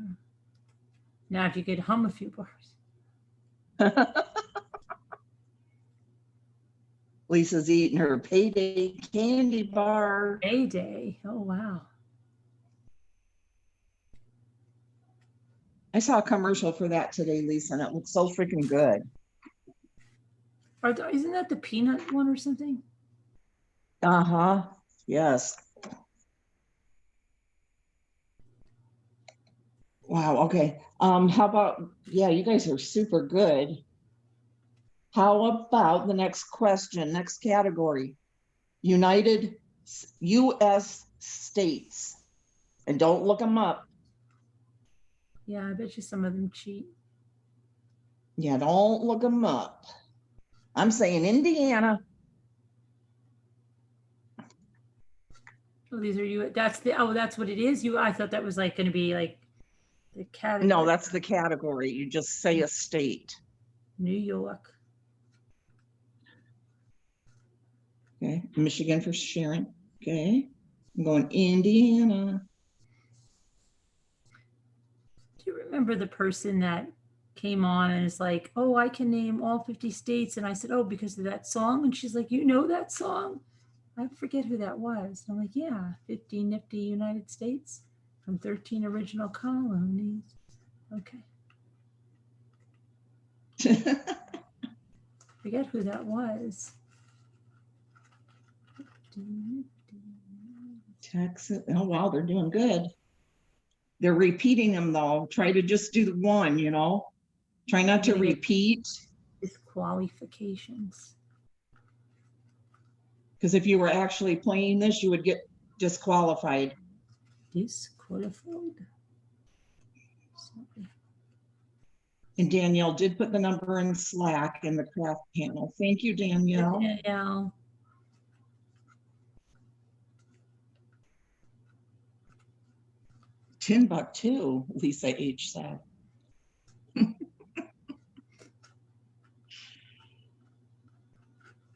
Now, if you could hum a few bars. Lisa's eating her payday candy bar. Payday. Oh, wow. I saw a commercial for that today, Lisa, and it looks so freaking good. Isn't that the peanut one or something? Uh-huh. Yes. Wow. Okay. How about, yeah, you guys are super good. How about the next question, next category? United U.S. states. And don't look them up. Yeah, I bet you some of them cheat. Yeah, don't look them up. I'm saying Indiana. Oh, these are you. That's what it is. I thought that was like going to be like the category. No, that's the category. You just say a state. New York. Okay, Michigan for Sharon. Okay, I'm going Indiana. Do you remember the person that came on and is like, oh, I can name all 50 states? And I said, oh, because of that song? And she's like, you know that song? I forget who that was. And I'm like, yeah, 50 nifty United States from 13 original colonies. Okay. Forget who that was. Texas. Oh, wow, they're doing good. They're repeating them though. Try to just do the one, Try not to repeat. Disqualifications. Because if you were actually playing this, you would get disqualified. Disqualified. Sorry. And Danielle did put the number in Slack in the craft panel. Thank you, Danielle. Yeah. $10 Lisa H said.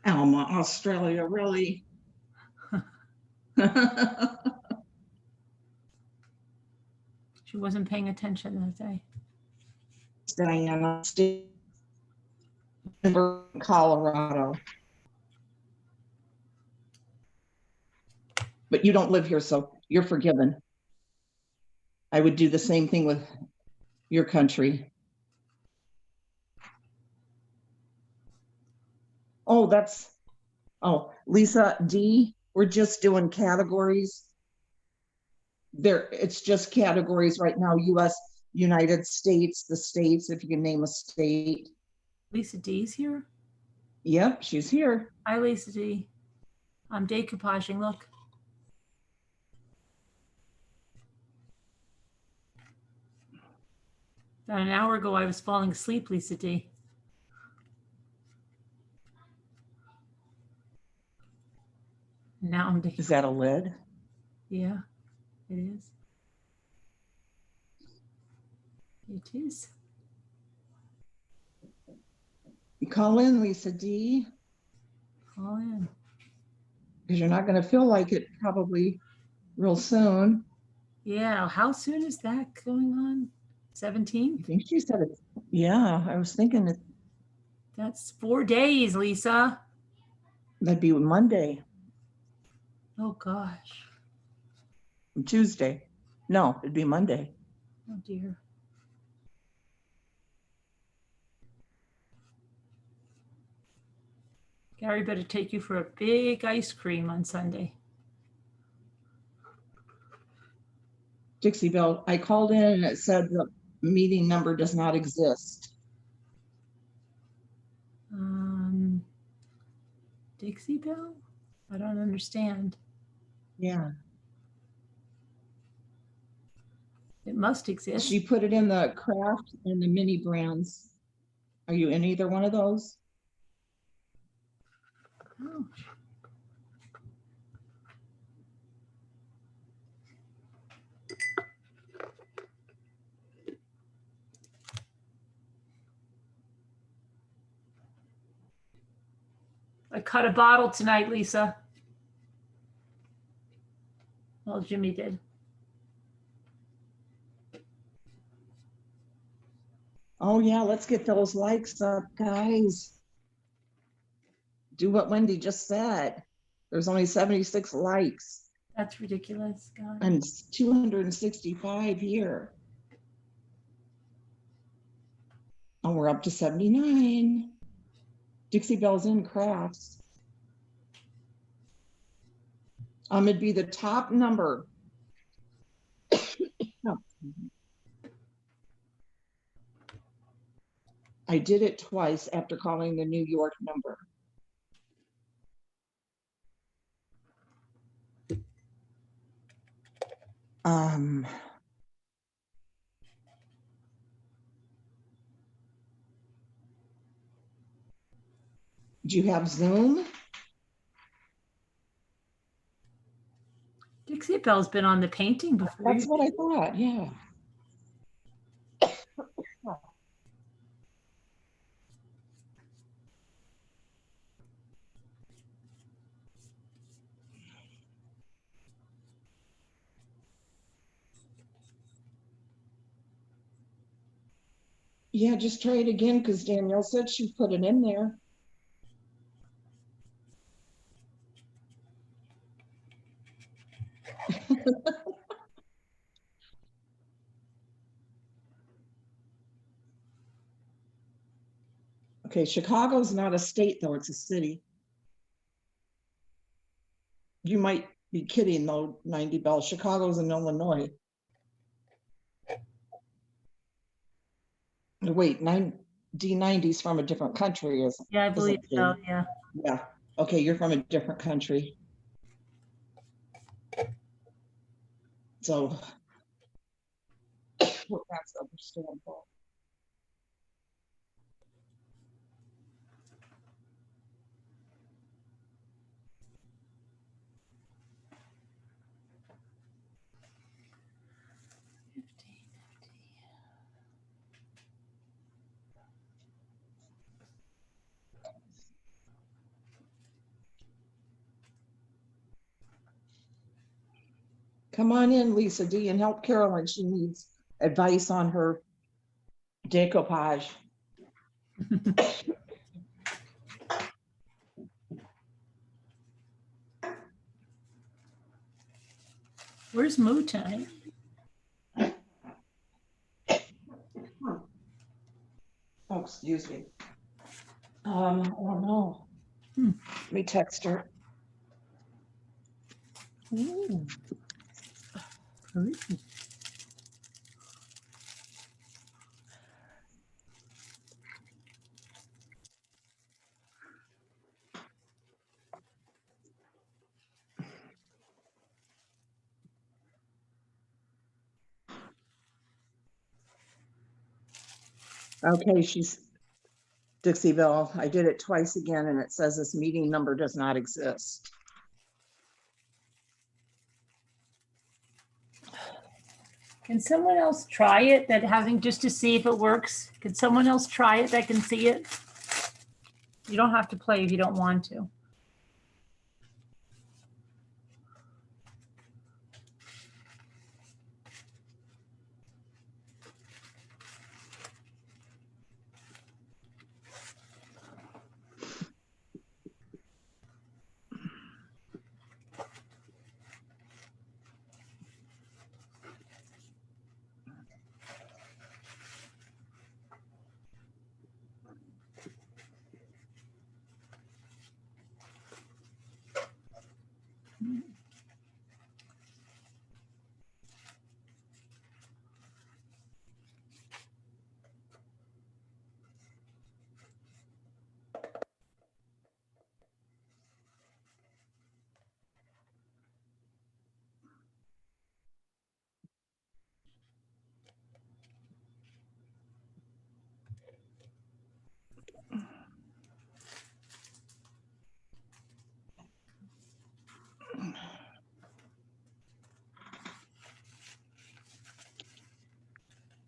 Alma, Australia, really? She wasn't paying attention that day. Diana, Colorado. But you don't live here, so you're forgiven. I would do the same thing with your country. Oh, Lisa D, we're just doing categories. It's just categories right now. US, United States, the states, if you can name a state. Lisa D's here. Yep, she's here. Hi, Lisa D. I'm decoupaging. Look. About an hour ago, I was falling asleep, Lisa D. Now I'm Is that a lid? Yeah, it is. It is. You call in, Lisa D, Call in. because you're not going to feel like it probably real soon. Yeah, how soon is that going on? I 17th? think she said it. Yeah, I was thinking That's 4 days, Lisa. that'd be Monday, Oh gosh. Tuesday. No, it'd be Monday. Oh dear. Gary better take you for a big ice cream on Sunday. Dixie Belle, I called in and it said the meeting number does not exist. Dixie Belle? I don't understand. Yeah. It must exist. She put it in the craft and the mini brands. Are you in either one of those? Oh. I cut a bottle tonight, Lisa. Well, Jimmy did. Oh yeah, let's get those likes up, guys. Do what Wendy just said. There's only 76 likes That's ridiculous, God. and 265 here. Oh, we're up to 79. Dixie Belle's in crafts. It'd be the top number. Oh. I did it twice after calling the New York number. Do you have Zoom? Dixie Belle's been on the painting before. That's what I thought, yeah. Yeah, just try it again because Danielle said she put it in there. Okay, Chicago's not a state though, it's a city. You might be kidding though, 90 Bell. Chicago's in Illinois. Wait, D90's from a different country, isn't Yeah, I believe so. it? Yeah. Yeah. Okay, you're from a different country. So that's understandable. Come on in, Lisa D, and help Carolyn. She needs advice on her decoupage. Where's Moo tonight? Oh, excuse me. I don't know. Hmm. Let me text her. Ooh. Okay, she's Dixieville. I did it twice again and it says this meeting number does not exist. Can someone else try it that hasn't, just to see if it works? Can someone else try it that can see it? You don't have to play if you don't want to.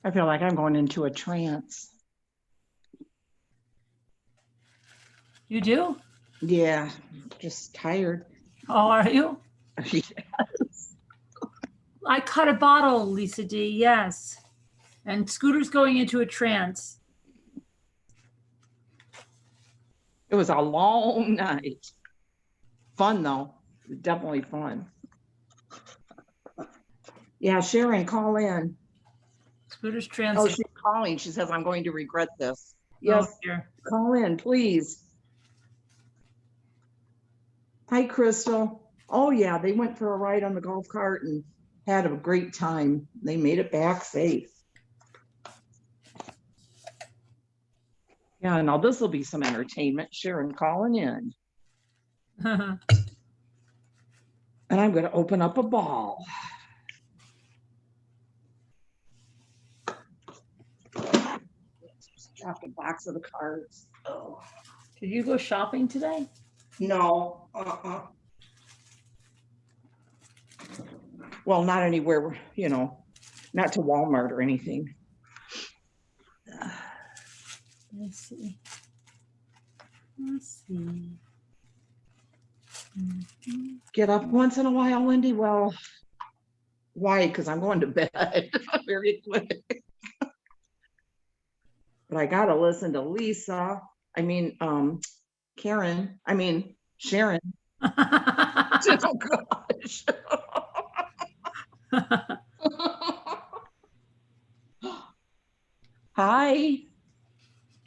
I feel like I'm going into a trance. You do? Yeah, just tired. Oh, are you? Yes. I cut a bottle, Lisa D. Yes. And Scooter's going into a trance. It was a long night. Fun though, definitely fun. Yeah, Sharon, call in. Scooter's trance. Oh, she's calling. She says, I'm going to regret this. Oh, Yes, dear. call in, please. Hi, Crystal. Oh, yeah, they went for a ride on the golf cart and had a great time. They made it back safe. Yeah, now this will be some entertainment. Sharon calling in. And I'm going to open up a ball. Just dropped a box of the cards. Oh, Did you go shopping today? no. Well, not anywhere, you know, not to Walmart or anything. Let's see. Let's see. Mhm. Get up once in a while, Wendy. Well, why? Because I'm going to bed very quick. But I got to listen to Lisa. I mean, Karen. I mean, Sharon. Oh, gosh. Hi.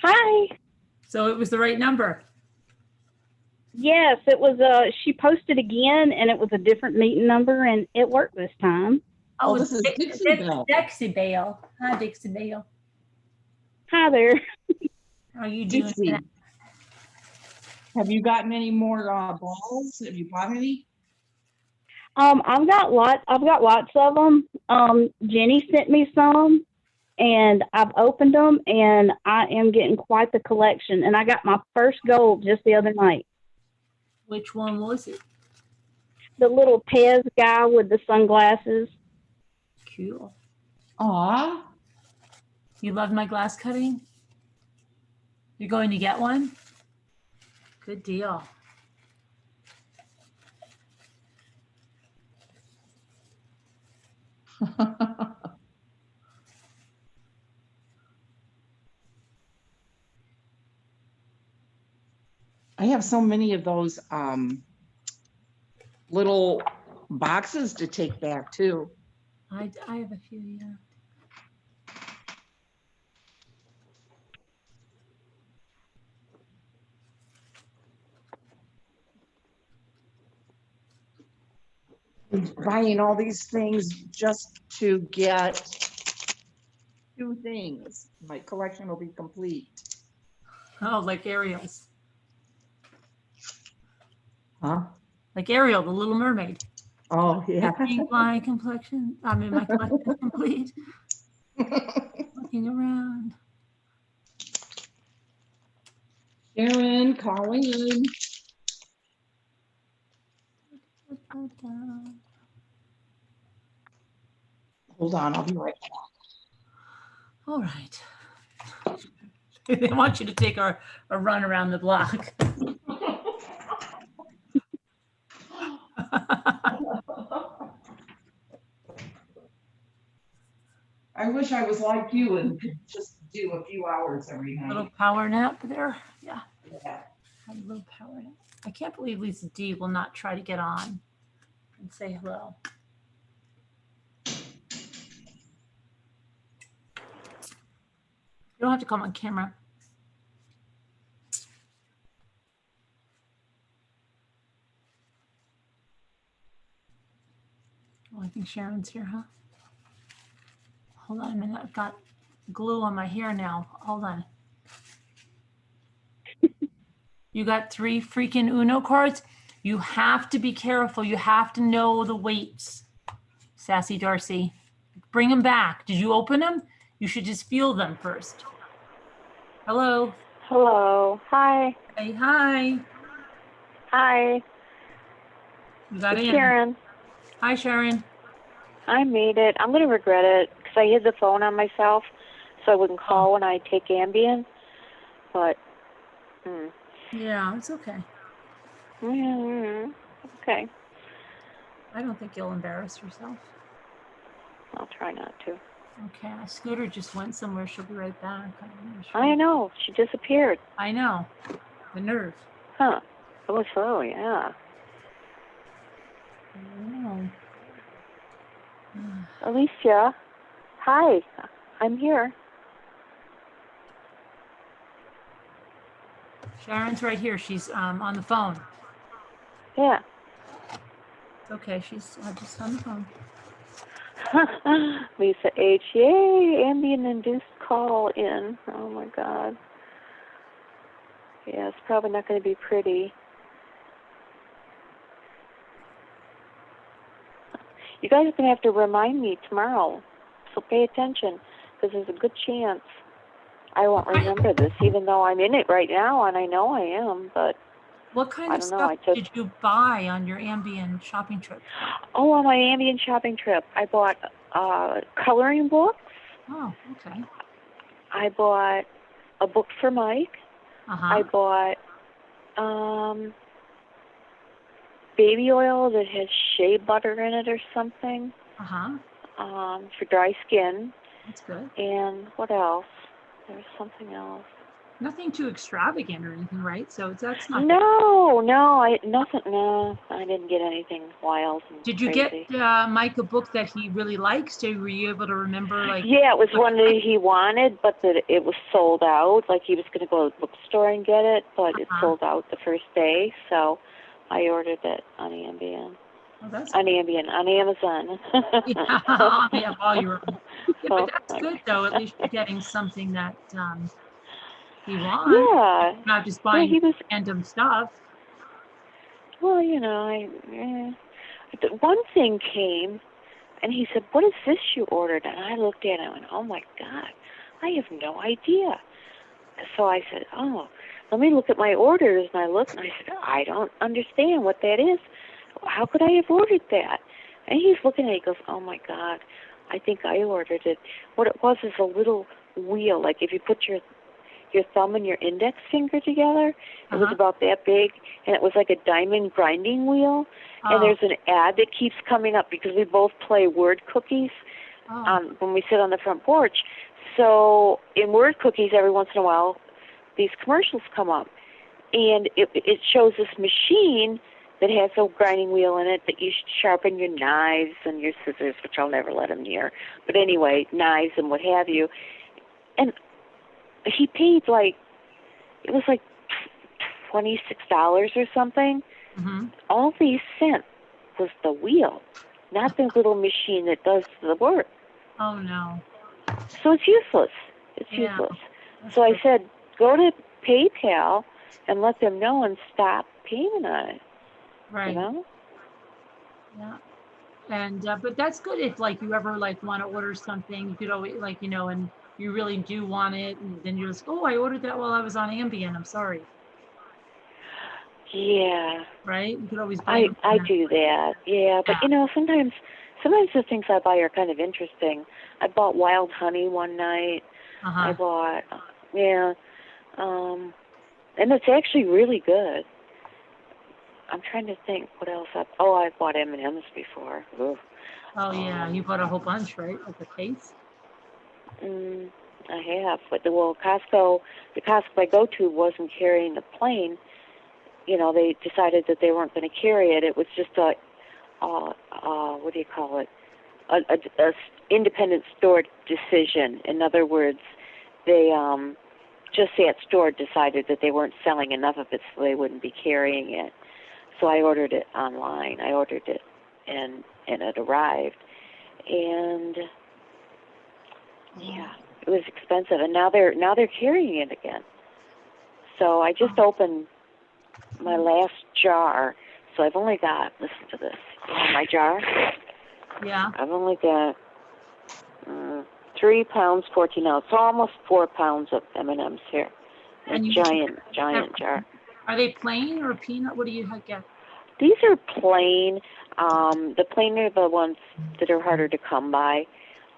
Hi. So it was the right number. Yes, it was she posted again and it was a different meeting number and it worked this time. Oh, this is Dixie Belle. Dixie Belle. Hi, Dixie Belle. Hi there. How are you doing? Dixie. Have you gotten any more balls? Have you bought any? I've got lots of them. Jenny sent me some and I've opened them and I am getting quite the collection and I got my first gold just the other night. Which one was it? The little Pez guy with the sunglasses. Cool. Aw. You love my glass cutting? You're going to get one? Good deal. I have so many of those little boxes to take back too. I have a few, yeah. Buying all these things just to get 2 things. My collection will be complete. Oh, like Ariel's. Huh? Like Ariel, the Little Mermaid. Oh, yeah. Making my complexion, I mean, my collection complete. Looking around. Sharon, calling in. Hold on, I'll be right back. All right. They want you to take a run around the block. I wish I was like you and could just do a few hours every night. Little power nap there. Yeah, Yeah. have a little power nap. I can't believe Lisa D will not try to get on and say hello. You don't have to come on camera. Oh, I think Sharon's here, huh? Hold on a minute. I've got glue on my hair now. Hold on. You got 3 freaking Uno cards. You have to be careful. You have to know the weights. Sassy Darcy. Bring them back. Did you open them? You should just feel them first. Hello. Hello. Hi. Hey, hi. Hi. You got It's in. Sharon. Hi, Sharon. I made it. I'm going to regret it because I hid the phone on myself so I wouldn't call when I take Ambien. But, Yeah, it's okay. okay. I don't think you'll embarrass yourself. I'll try not to. Okay, Scooter just went somewhere. She'll be right back. I know. She disappeared. I know. The nerve. Huh. It was so, yeah. I know. Alicia. Hi. I'm here. Sharon's right here. She's on the phone. Yeah. It's okay. She's just on the phone. Lisa H. Yay. Ambien-induced call in. Oh, my God. Yeah, it's probably not going to be pretty. You guys are going to have to remind me tomorrow, so pay attention, because there's a good chance I won't remember this, even though I'm in it right now, and I know I am, but What kind I of don't know, stuff did you buy on your Ambien shopping trip? Oh, on my Ambien shopping trip, I bought coloring books. Oh, okay. I bought a book for Mike. Uh-huh. I bought baby oil that has shea butter in it or something. Uh-huh. For dry skin. That's good. And what else? There was something else. Nothing too extravagant or anything, right? So that's not. No, I didn't get anything wild and Did you crazy. get Mike a book that he really likes? Were you able to remember, like? Yeah, it was one that he wanted, but that it was sold out. Like he was going to go to the bookstore and get it, but it sold out the first day. So I ordered it on Ambien. Oh, that's on Ambien, on Amazon. Yeah, while you were. Yeah, but that's good though. At least you're getting something that he wants. Yeah. Not just buying he was, random stuff. Well, one thing came, and he said, "What is this you ordered?" And I looked at it and went, "Oh my God, I have no idea." So I said, "Oh, let me look at my orders." And I looked and I said, "I don't understand what that is. How could I have ordered that?" And he's looking at it, he goes, "Oh my God, I think I ordered it." What it was is a little wheel, like if you put your your thumb and your index finger together. It was Uh-huh. about that big, and it was like a diamond grinding wheel. Oh. And there's an ad that keeps coming up because we both play word cookies Oh. when we sit on the front porch. So in word cookies, every once in a while, these commercials come up. And it shows this machine that has a grinding wheel in it that you sharpen your knives and your scissors, which I'll never let him near. But anyway, knives and what have you. And he paid it was like $26 or something. Mm-hmm. All they sent was the wheel, not the little machine that does the work. Oh no. So it's useless. It's Yeah. useless. That's So I great. said, go to PayPal and let them know and stop payment on it. Right. You know? Yeah. And but that's good if you ever want to order something, you could always and you really do want it, and then you're just, oh, I ordered that while I was on Ambien. I'm sorry. Yeah. Right? You could always I blame them. do that. Yeah, but sometimes the things I buy are kind of interesting. I bought wild honey one night. I Uh-huh. bought and it's actually really good. I'm trying to think what else I bought M&Ms before. Ooh. Oh yeah, you bought a whole bunch, right? Like a case. I have, but the Costco I go to wasn't carrying the plane. They decided that they weren't going to carry it. It was just a what do you call it? A independent store decision. In other words, they just that store decided that they weren't selling enough of it, so they wouldn't be carrying it. So I ordered it online. I ordered it, and it arrived, and yeah, it was expensive. And now they're carrying it again. So I just opened my last jar. So I've only got, listen to this, my jar. Yeah. I've only got 3 pounds, 14 ounces, so almost 4 pounds of M&Ms here. And you giant jar. Are they plain or peanut? What do you get? These are plain. The plain are the ones that are harder to come by.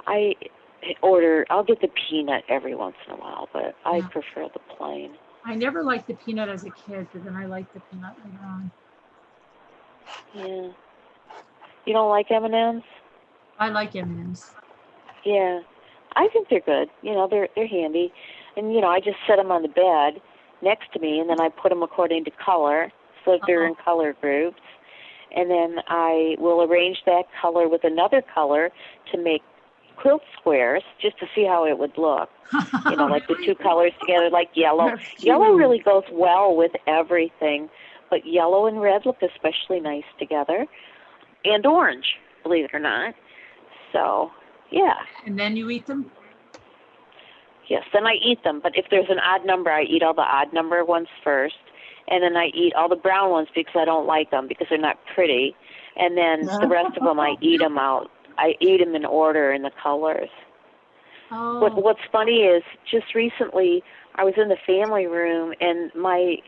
I'll get the peanut every once in a while, but I prefer the plain. I never liked the peanut as a kid, but then I liked the peanut later on. Yeah. You don't like M&Ms? I like M&Ms. Yeah. I think they're good. They're handy. And, I just set them on the bed next to me, and then I put them according to color, so that they're in color groups. And then I will arrange that color with another color to make quilt squares, just to see how it would look. Like the two colors together, like yellow. That's cute. Yellow really goes well with everything, but yellow and red look especially nice together. And orange, believe it or not. So, yeah. And then you eat them? Yes, then I eat them. But if there's an odd number, I eat all the odd number ones first. And then I eat all the brown ones because I don't like them because they're not pretty. And then the rest of them, I eat them out. I eat them in order in the colors. Oh. What's funny is just recently I was in the family room, and my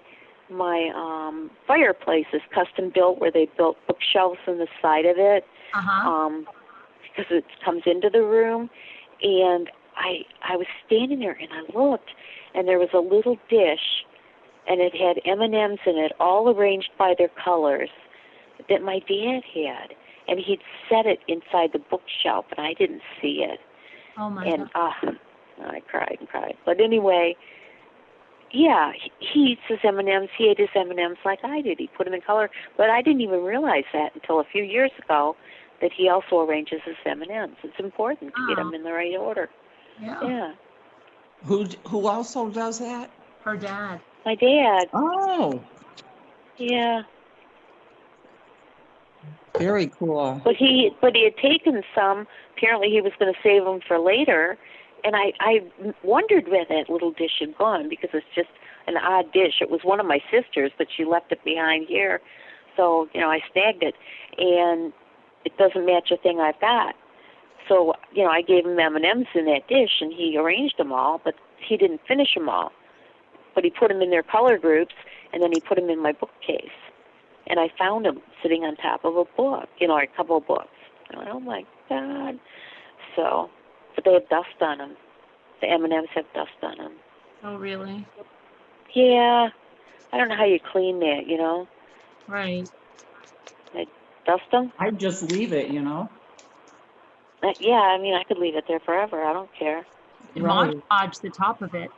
fireplace is custom built, where they built bookshelves on the side of it. Because it comes into the room. And I was standing there, and I looked, and there was a little dish, and it had M&Ms in it, all arranged by their colors, that my dad had. And he'd set it inside the bookshelf, and I didn't see it. Oh, my God. I cried and cried. But anyway, yeah, he eats his M&Ms. He ate his M&Ms like I did. He put them in color. But I didn't even realize that until a few years ago, that he also arranges his M&Ms. It's important to get them in the right order. Yeah. Who also does that? Her dad. My dad. Oh. Yeah. Very cool. But he had taken some. Apparently, he was going to save them for later. And I wondered where that little dish had gone, because it's just an odd dish. It was one of my sisters, but she left it behind here. So, I snagged it. And it doesn't match a thing I've got. So, I gave him M&Ms in that dish, and he arranged them all, but he didn't finish them all. But he put them in their color groups, and then he put them in my bookcase. And I found them sitting on top of a book, a couple of books. I went, oh, my God. So, but they have dust on them. The M&Ms have dust on them. Oh, really? Yeah. I don't know how you clean that, you know? Right. Dust them? I just leave it, you know? Yeah, I mean, I could leave it there forever. I don't care. And Right. Mod Podge the top of it.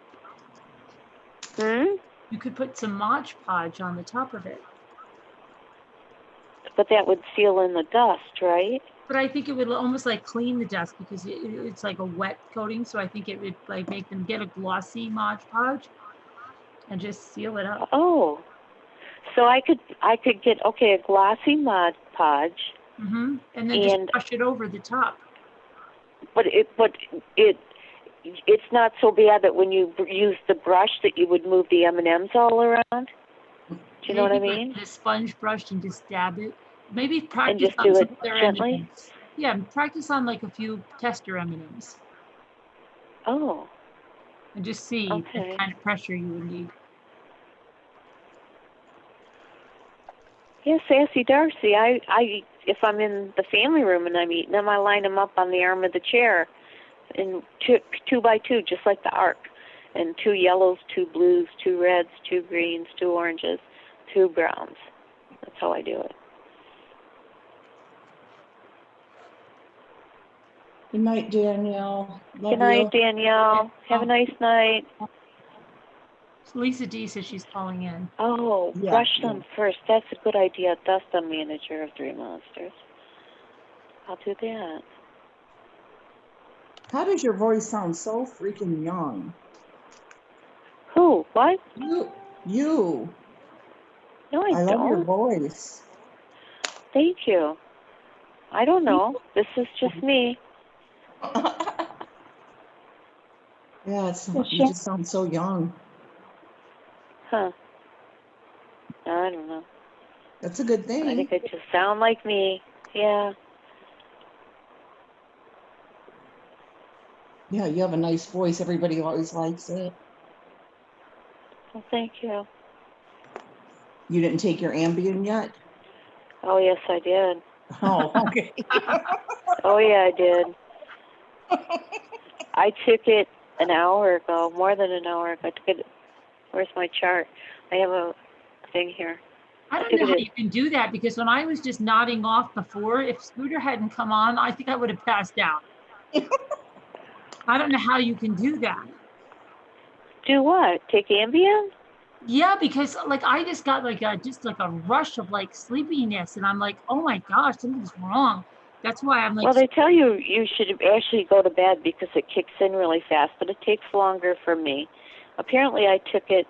Hmm? You could put some Mod Podge on the top of it. But that would seal in the dust, right? But I think it would almost like clean the dust because it's like a wet coating. So I think it would like make them get a glossy Mod Podge and just seal it up. Oh. So I could get, okay, a glossy Mod Podge, Mm-hmm. And then just And- brush it over the top. but it's not so bad that when you use the brush that you would move the M&Ms all around. Do you know what I Maybe mean? like the sponge brush and just dab it. Maybe practice just on do some it of their gently? M&Ms. Yeah, practice on like a few tester M&Ms Oh, and just see Okay. the kind of pressure you would need. yeah, Sassy Darcy. I if I'm in the family room and I'm eating them, I line them up on the arm of the chair in two by two, just like the arc. And 2 yellows, 2 blues, 2 reds, 2 greens, 2 oranges, 2 browns. That's how I do it. Oh, Good night, Danielle. Love Good night, you. Danielle. Have a nice night. Lisa D says she's calling in. Oh, Yeah, brush them first. That's a good idea. Dust them, manager of 3 monsters. I'll do that. How does your voice sound so freaking young? Who? What? You. No, I I love your don't. voice. Thank you. I don't know. This is just me. Yeah, you just sound so young. Huh. I don't know. That's a good I thing. think I just sound like me. Yeah. Yeah, you have a nice voice. Everybody always likes it. Well, thank you. You didn't take your Ambien yet? Oh, yes, I did. Oh, okay. Oh, yeah, I did. I took it an hour ago, more than an hour ago. I took it. Where's my chart? I have a thing here. I don't know how you can do that because when I was just nodding off before, if Scooter hadn't come on, I think I would have passed out. I don't know how you can do that. Do what? Take Ambien? Yeah, because like I just got like a rush of like sleepiness, and I'm like, oh my gosh, something's wrong. That's why I'm like, Well, they tell you you should actually go to bed because it kicks in really fast, but it takes longer for me. Apparently, I took it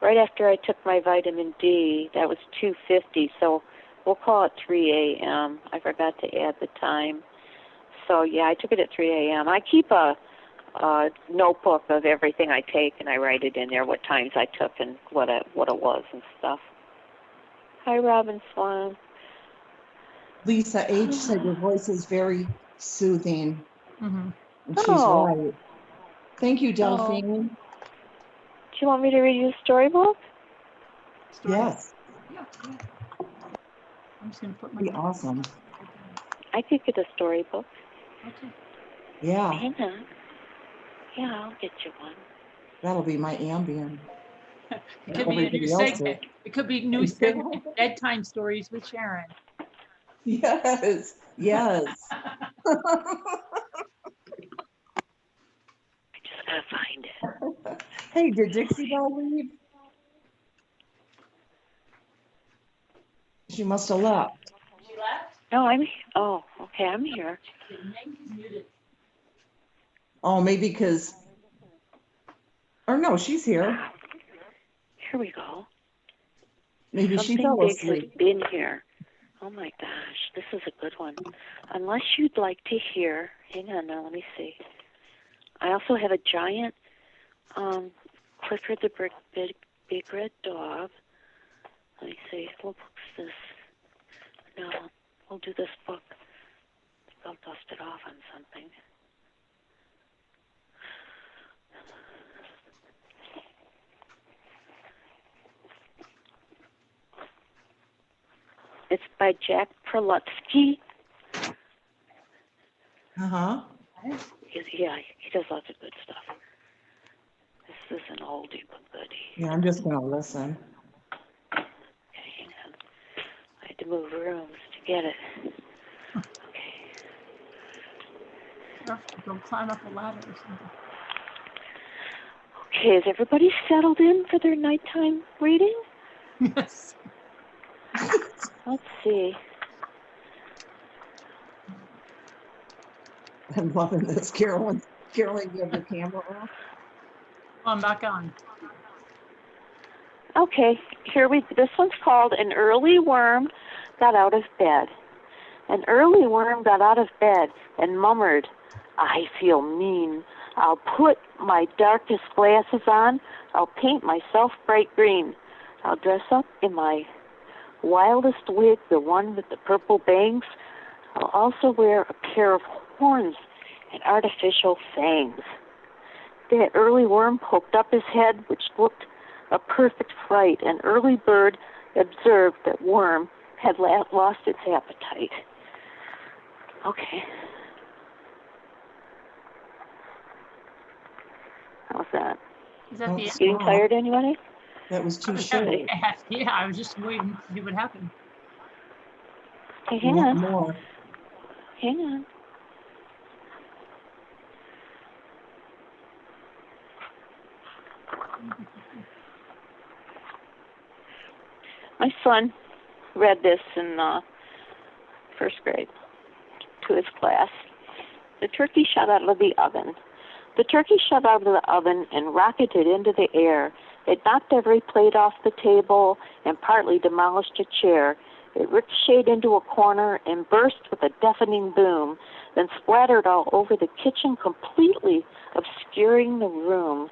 right after I took my vitamin D. That was 2:50, so we'll call it 3 a.m. I forgot to add the time. So, yeah, I took it at 3 a.m. I keep a notebook of everything I take, and I write it in there, what times I took and what it was and stuff. Hi, Robin Swan. Lisa H. said your voice is very soothing. mm-hmm. And she's Oh. right. Thank you, Delphine. Do you want me to read you a storybook? Yes, Yeah. I'm just gonna put my. be awesome. I could get a storybook. Okay. Yeah, Hang on. Yeah, I'll get you one. that'll be my Ambien. It could be a new Everybody else segment. It could be a new segment. Bedtime stories with Sharon. Yes, yes. I just gotta find it. Hey, did Dixie Belle leave? She must have left. She left? No, oh, okay, I'm here. Oh, maybe because, or no, she's here. Here we go. Maybe she Something fell big has asleep. been here. Oh my gosh, this is a good one. Unless you'd like to hear, hang on now, let me see. I also have a giant Clifford the big red dog. Let me see, what book's this? No, we'll do this book. I'll dust it off on something. It's by Jack Perlutsky. Uh-huh. Yeah, he does lots of good stuff. This is an oldie but goodie. Yeah, I'm just gonna listen. Okay, hang on. I had to move rooms to get it. Okay. Don't climb up a ladder or something. Okay, is everybody settled in for their nighttime reading? Yes. Let's see. I'm loving this, Carolyn. Carolyn, you have your camera off? I'm back on. Okay, this one's called An Early Worm Got Out of Bed. An early worm got out of bed and murmured, I feel mean. I'll put my darkest glasses on. I'll paint myself bright green. I'll dress up in my wildest wig, the one with the purple bangs. I'll also wear a pair of horns and artificial fangs. That early worm poked up his head, which looked a perfect fright. An early bird observed that worm had lost its appetite. Okay. How's that? Is that the end? Getting tired, anybody? That was too short. Yeah, I was just waiting to see what happened. Hey, You hang want on. more? Hang on. My son read this in first grade to his class. The turkey shot out of the oven. The turkey shot out of the oven and rocketed into the air. It knocked every plate off the table and partly demolished a chair. It ricocheted into a corner and burst with a deafening boom, then splattered all over the kitchen, completely obscuring the room.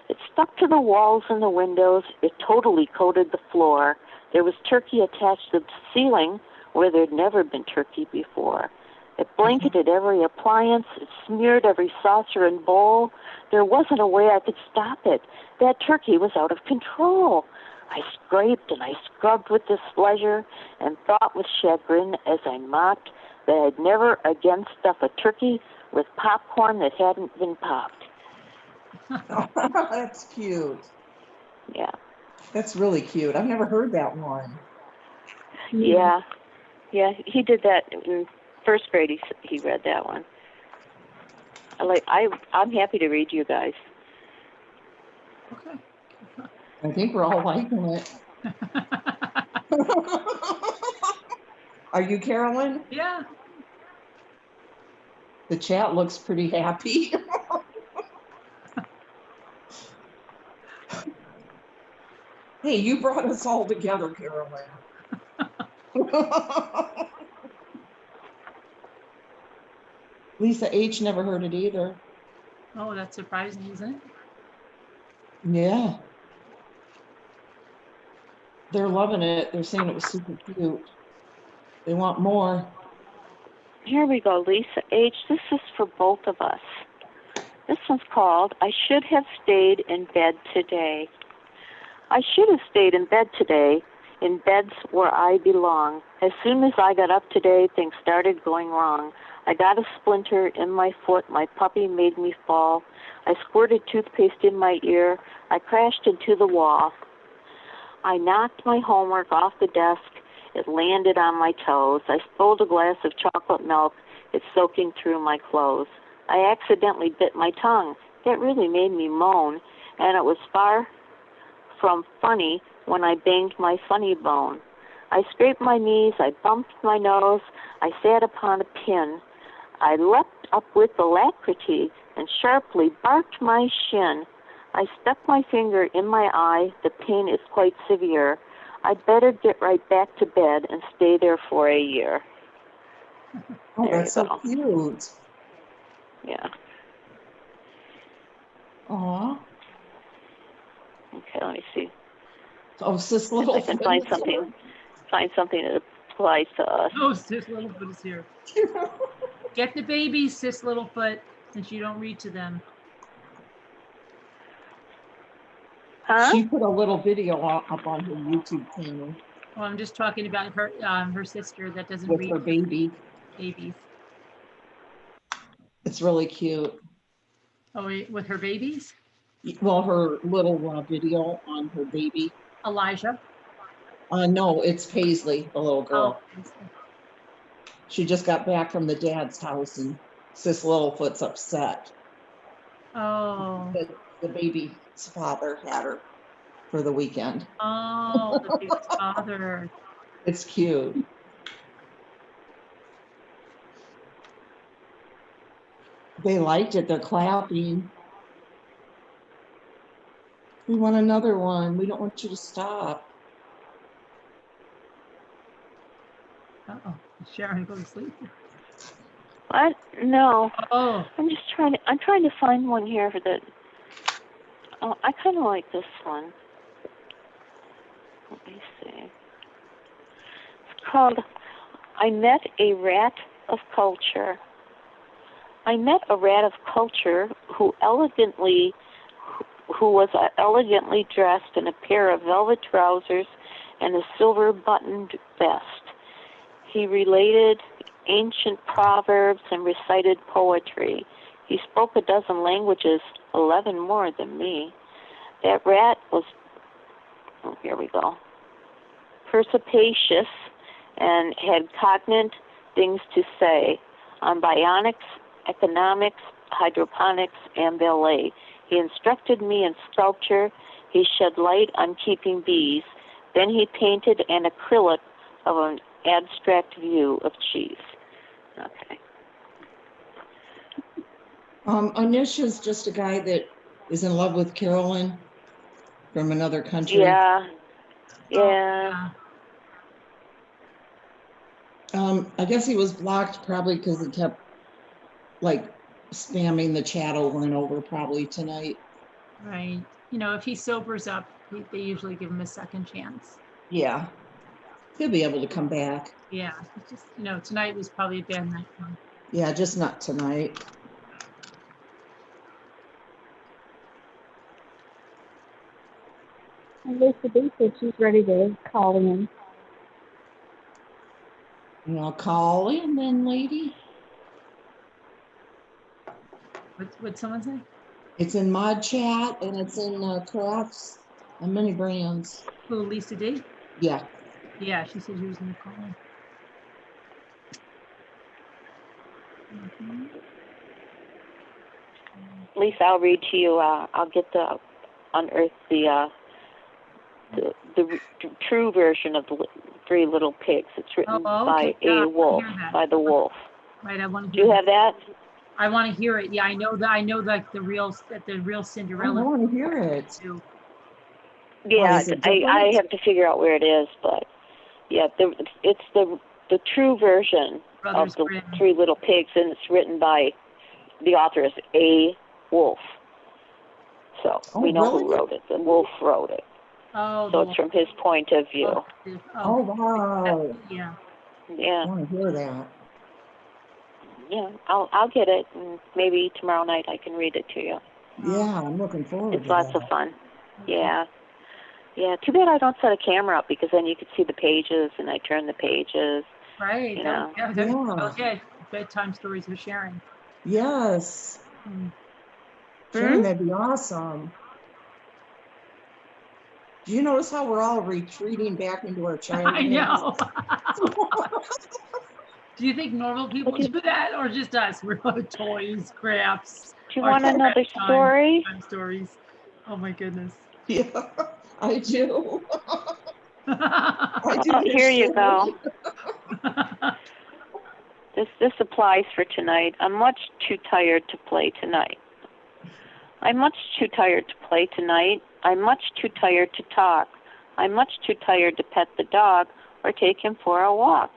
It stuck to the walls and the windows. It totally coated the floor. There was turkey attached to the ceiling where there'd never been turkey before. It blanketed every appliance. It smeared every saucer and bowl. There wasn't a way I could stop it. That turkey was out of control. I scraped and I scrubbed with displeasure and thought with chagrin as I mocked that I'd never again stuff a turkey with popcorn that hadn't been popped. That's cute. Yeah. That's really cute. I've never heard that one. Yeah. Yeah, he did that in first grade. He read that one. I'm happy to read you guys. Okay. I think we're all liking it. Are you, Carolyn? Yeah. The chat looks pretty happy. Hey, you brought us all together, Carolyn. Lisa H. never heard it either. Oh, that's surprising, isn't it? Yeah. They're loving it. They're saying it was super cute. They want more. Here we go, Lisa H. This is for both of us. This one's called I Should Have Stayed in Bed Today. I should have stayed in bed today, in beds where I belong. As soon as I got up today, things started going wrong. I got a splinter in my foot. My puppy made me fall. I squirted toothpaste in my ear. I crashed into the wall. I knocked my homework off the desk. It landed on my toes. I spilled a glass of chocolate milk. It's soaking through my clothes. I accidentally bit my tongue. That really made me moan, and it was far from funny when I banged my funny bone. I scraped my knees. I bumped my nose. I sat upon a pin. I leapt up with alacrity and sharply barked my shin. I stuck my finger in my eye. The pain is quite severe. I'd better get right back to bed and stay there for a year. Oh, There that's you so go. cute. Yeah. Aw. Okay, let me see. Oh, sis If little. I can find something that applies to us. Oh, Sis Littlefoot is here. Get the babies, Sis Littlefoot, since you don't read to them. Huh? She put a little video up on her YouTube channel Well, I'm just talking about her sister that doesn't with read her baby. babies. It's really cute. Oh, wait, with her babies? Well, her little video on her baby. Elijah. No, it's Paisley, the little girl. Oh, Paisley. She just got back from the dad's house and Sis Littlefoot's upset. Oh. that the baby's father had her for the weekend. Oh, the baby's father. It's cute. They liked it. They're clapping. We want another one. We don't want you to stop. Uh-oh. Sharon, go to sleep. What? No. Oh. I'm trying to find one here for the. Oh, I kind of like this one. Let me see. It's called I Met a Rat of Culture. I met a rat of culture who was elegantly dressed in a pair of velvet trousers and a silver buttoned vest. He related ancient proverbs and recited poetry. He spoke a dozen languages, 11 more than me. That rat was, oh, here we go, perspicacious and had cognate things to say on bionics, economics, hydroponics, and ballet. He instructed me in sculpture. He shed light on keeping bees. Then he painted an acrylic of an abstract view of cheese. Okay. Anish is just a guy that is in love with Carolyn from another country. Yeah. Yeah. I guess he was blocked probably because he kept like spamming the chat over and over probably tonight. Right. You know, if he sobers up, they usually give him a second chance. Yeah. He'll be able to come back. Yeah. It's just, you know, tonight was probably a bad night for him. Yeah, just not tonight. And Lisa B said she's ready to call in. You know, call in then, lady. What'd someone say? It's in Mod Chat and it's in Crafts and many brands. Who, Lisa D? Yeah. Yeah, she said she was going to call in. Mm-hmm. Lisa, I'll read to you. I'll get the unearth the true version of the Three Little Pigs. It's written by a wolf, by the wolf. Right, I want to Do hear you have that? I want to hear it. Yeah, I know like the real Cinderella. I want to hear it. Too. Yeah, is it I different? have to figure out where it is, but yeah, it's the true version Brothers of the Grimm. Three Little Pigs, and it's written by the author is A. Wolf. So we know who really? wrote it. The wolf wrote it. Oh, So it's from his point of view. Oh, wow. Yeah. Yeah, I want to hear that. yeah. I'll get it, and maybe tomorrow night I can read it to you. Yeah, I'm looking forward It's to lots that. of fun. Yeah. Yeah, too bad I don't set a camera up because then you could see the pages and I turn the pages. Right. You know. Okay. Bedtime stories with Sharon. Yes. Hmm. Sharon, that'd be awesome. Do you notice how we're all retreating back into our childhood? I know. Do you think normal people do that or just us? We're toys, crafts. Do you want another bedtime story? stories. Oh my goodness. Yeah, I do. I do. Oh, here you story. go. This applies for tonight. I'm much too tired to play tonight. I'm much too tired to play tonight. I'm much too tired to talk. I'm much too tired to pet the dog or take him for a walk.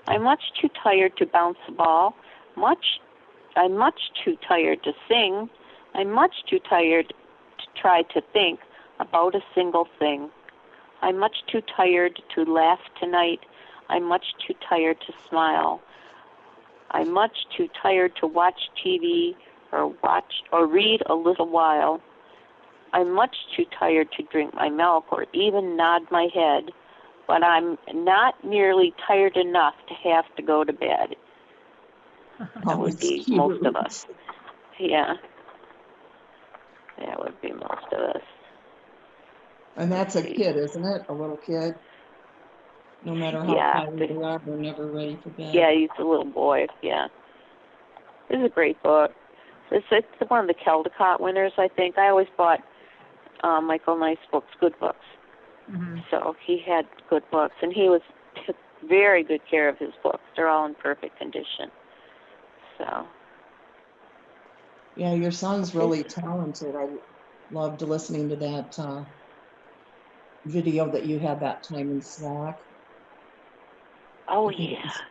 I'm much too tired to bounce the ball. I'm much too tired to sing. I'm much too tired to try to think about a single thing. I'm much too tired to laugh tonight. I'm much too tired to smile. I'm much too tired to watch TV or read a little while. I'm much too tired to drink my milk or even nod my head, but I'm not nearly tired enough to have to go to bed. That would be most of us. Yeah. That would be most of us. And that's a kid, isn't it? A little kid? No matter how Yeah, tired they are, they're never ready for bed. Yeah, he's a little boy. Yeah. This is a great book. It's one of the Caldecott winners, I think. I always bought Michael Nice books, good books. Mhm. So he had good books, and he took very good care of his books. They're all in perfect condition. So. Yeah, your son's really talented. I loved listening to that video that you had that time in Slack. Oh, I think it yeah. was-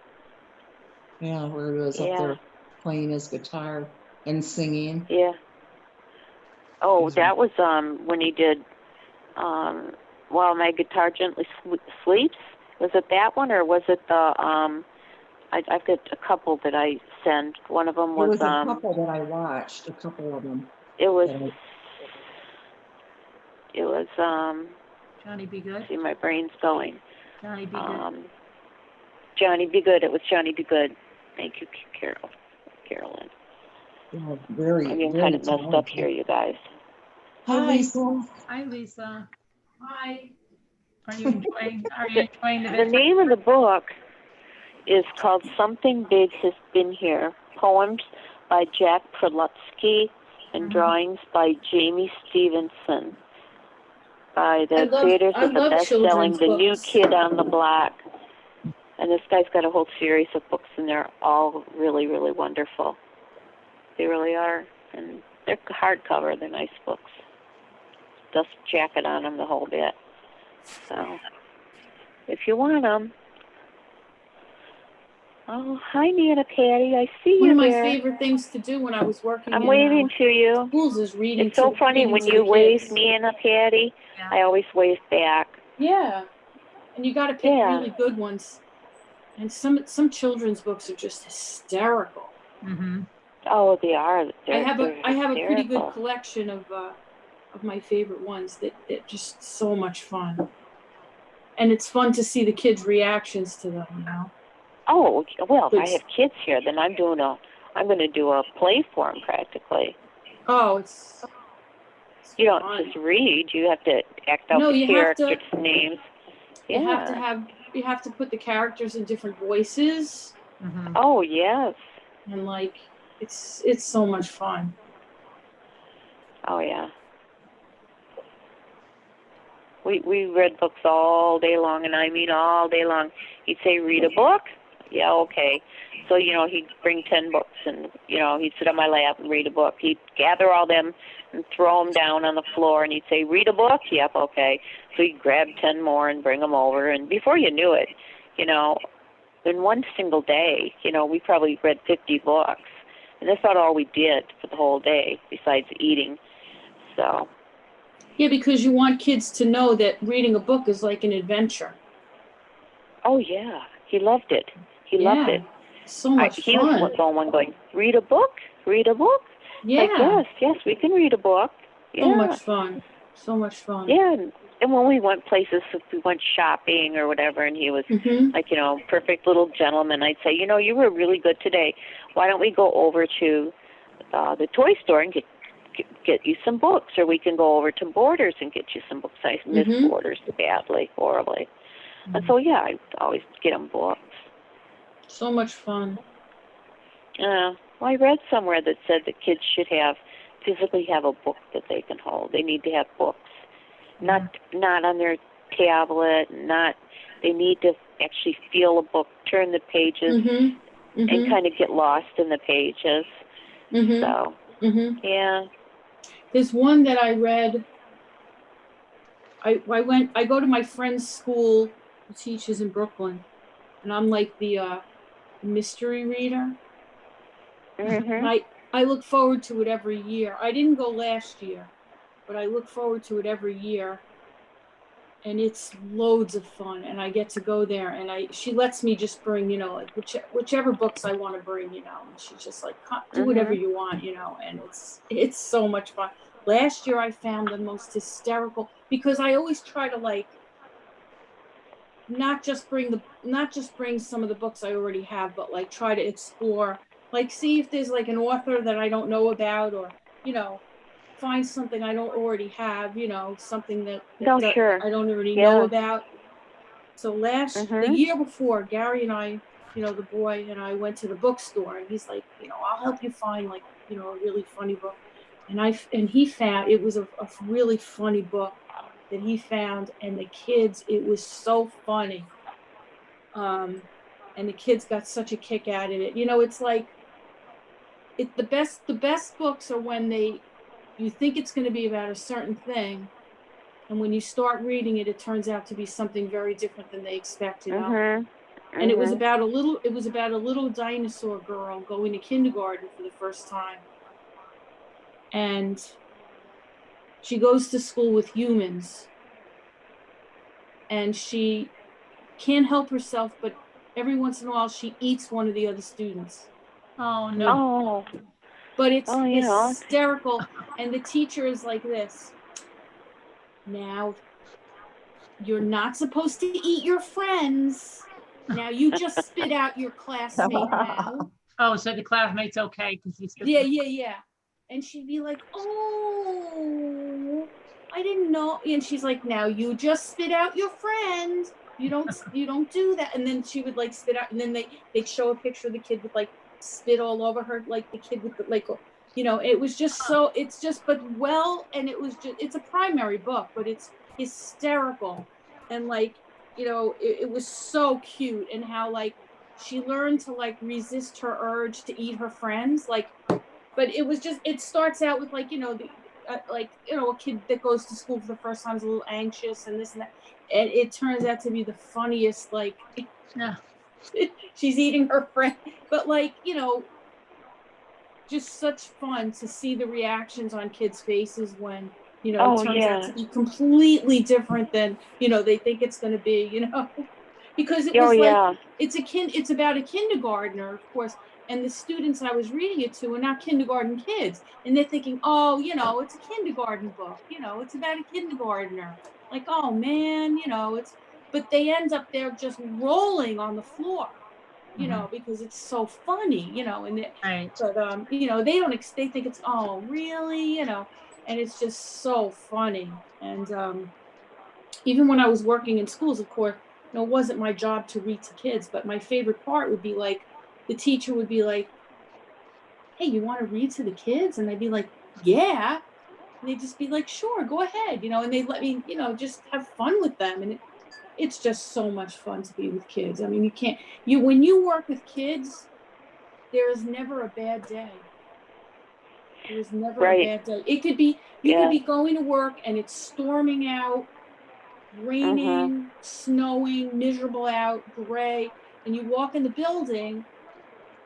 Yeah, where he was up Yeah. there playing his guitar and singing. Yeah. Oh, He's- that was when he did While My Guitar Gently Sleeps. Was it that one, or was it the I've got a couple that I sent. One of them There was was a couple that I watched, a couple of them. it was that Johnny Be Good. see, my brain's going. Johnny Be Good. Johnny Be Good. It was Johnny Be Good. Thank you, Carolyn. Yeah, very, I'm getting very kind of messed up talented. here, you guys. Hi, Hi. Lisa. Hi, Lisa. Hi. Are you enjoying the The bedtime? name of the book is called Something Big Has Been Here. Poems by Jack Prelutsky and drawings by Jamie Stevenson. By the creators of the best-selling The New Kid on the Block. And this guy's got a whole series of books, and they're all really, really wonderful. They really are. And they're hardcover. They're nice books. Dust jacket on them, the whole bit. So, if you want them. Oh, hi, Nana Patty. I see One you of my there. favorite things to do when I was working I'm in waving to you. schools is reading. It's so funny reading when to you the wave kids. Nana Patty, Yeah. I always wave back. Yeah, and you got to pick really good ones. And some children's books are just hysterical. Mm-hmm. Oh, they are. I have a pretty good hysterical. collection of my favorite ones that just so much fun. And it's fun to see the kids' reactions to them, you know. Oh, well, if I It's- have kids here, then I'm going to do a play for them practically. Oh, it's You don't fun. just read; you have to act out No, the you have to- characters' names. You Yeah. have to put the characters in different voices, Mm-hmm. Oh yes. and like it's so much fun. Oh yeah. We read books all day long, and I mean all day long. He'd say, read a book? Yeah, okay. So, he'd bring 10 books, and, he'd sit on my lap and read a book. He'd gather all them and throw them down on the floor, and he'd say, read a book? Yep, okay. So he'd grab 10 more and bring them over, and before you knew it, in one single day, we probably read 50 books. And that's not all we did for the whole day, besides eating. So... Yeah, because you want kids to know that reading a book is like an adventure. Oh, yeah. He loved it. He loved it. So much He fun. was going, read a book? Read a book? Yeah. Like, yes, we can read a book. Yeah. So much fun. So much fun. Yeah. And when we went places, if we went shopping or whatever, and he was like, perfect little gentleman, I'd say, you were really good today. Why don't we go over to the toy store and get you some books, or we can go over to Borders and get you some books. I miss Borders badly, horribly. And so, yeah, I always get them books. So much fun. Well, I read somewhere that said that kids should physically have a book that they can hold. They need to have books, not on their tablet. They need to actually feel a book, turn the pages, and kind of get lost in the pages. So, yeah. There's one that I read. I go to my friend's school who teaches in Brooklyn, and I'm like the mystery reader. And I look forward to it every year. I didn't go last year, but I look forward to it every year. And it's loads of fun, and I get to go there, and she lets me just bring, like whichever books I want to bring, and she's just like, do whatever you want, and it's so much fun. Last year I found the most hysterical, because I always try to like not just bring some of the books I already have, but like try to explore, like see if there's like an author that I don't know about, or find something I don't already have, you know, something that No, sure. I don't already Yeah. know about. So the Mhm. year before, Gary and I, you know, the boy and I went to the bookstore, and he's like, you know, I'll help you find like, you know, a really funny book. And he found, it was a really funny book that he found, and the kids, it was so funny. And the kids got such a kick out of it. You know, it's like, the best books are when you think it's going to be about a certain thing, and when you start reading it, it turns out to be something very different than they expect, you know. Mhm. And it was about a little dinosaur girl going to kindergarten for the first time. And she goes to school with humans. And she can't help herself, but every once in a while she eats one of the other students. Oh, no. Oh. But it's Oh, you know. hysterical. And the teacher is like this. Now, you're not supposed to eat your friends. Now you just spit out your classmate now. Oh, so the classmate's okay because he's Yeah. And she'd be like, oh, I didn't know. And she's like, now you just spit out your friend. You don't do that. And then she would like spit out, and then they'd show a picture of the kid with like spit all over her, like the kid with the, like, you know, it was just so, it's just, but and it was just, it's a primary book, but it's hysterical. And like, you know, it was so cute, and how like she learned to like resist her urge to eat her friends, like, but it was just, it starts out with like, you know, like, you know, a kid that goes to school for the first time is a little anxious and this and that, and it turns out to be the funniest, like, Yeah. she's eating her friend, but like, you know, just such fun to see the reactions on kids' faces when, you know, it turns out to be completely different than, you know, they think it's going to be, you know, because it was like, it's about a kindergartner, of course, and the students I was reading it to are not kindergarten kids, and they're thinking, oh, you know, it's a kindergarten book, you know, it's about a kindergartner, like, oh man, you know, but they end up there just rolling on the floor, you know, because it's so funny, you know, and but you know, they think it's, oh really, you know, and it's just so funny. And even when I was working in schools, of course, you know, it wasn't my job to read to kids, but my favorite part would be like, the teacher would be like, hey, you want to read to the kids? And I'd be like, yeah. And they'd just be like, sure, go ahead, you know, and they'd let me, you know, just have fun with them. And it's just so much fun to be with kids. I mean, when you work with kids, there is never a bad day. There is never a bad day. It could be, you could be going to work and it's storming out, raining, snowing, miserable out, gray, and you walk in the building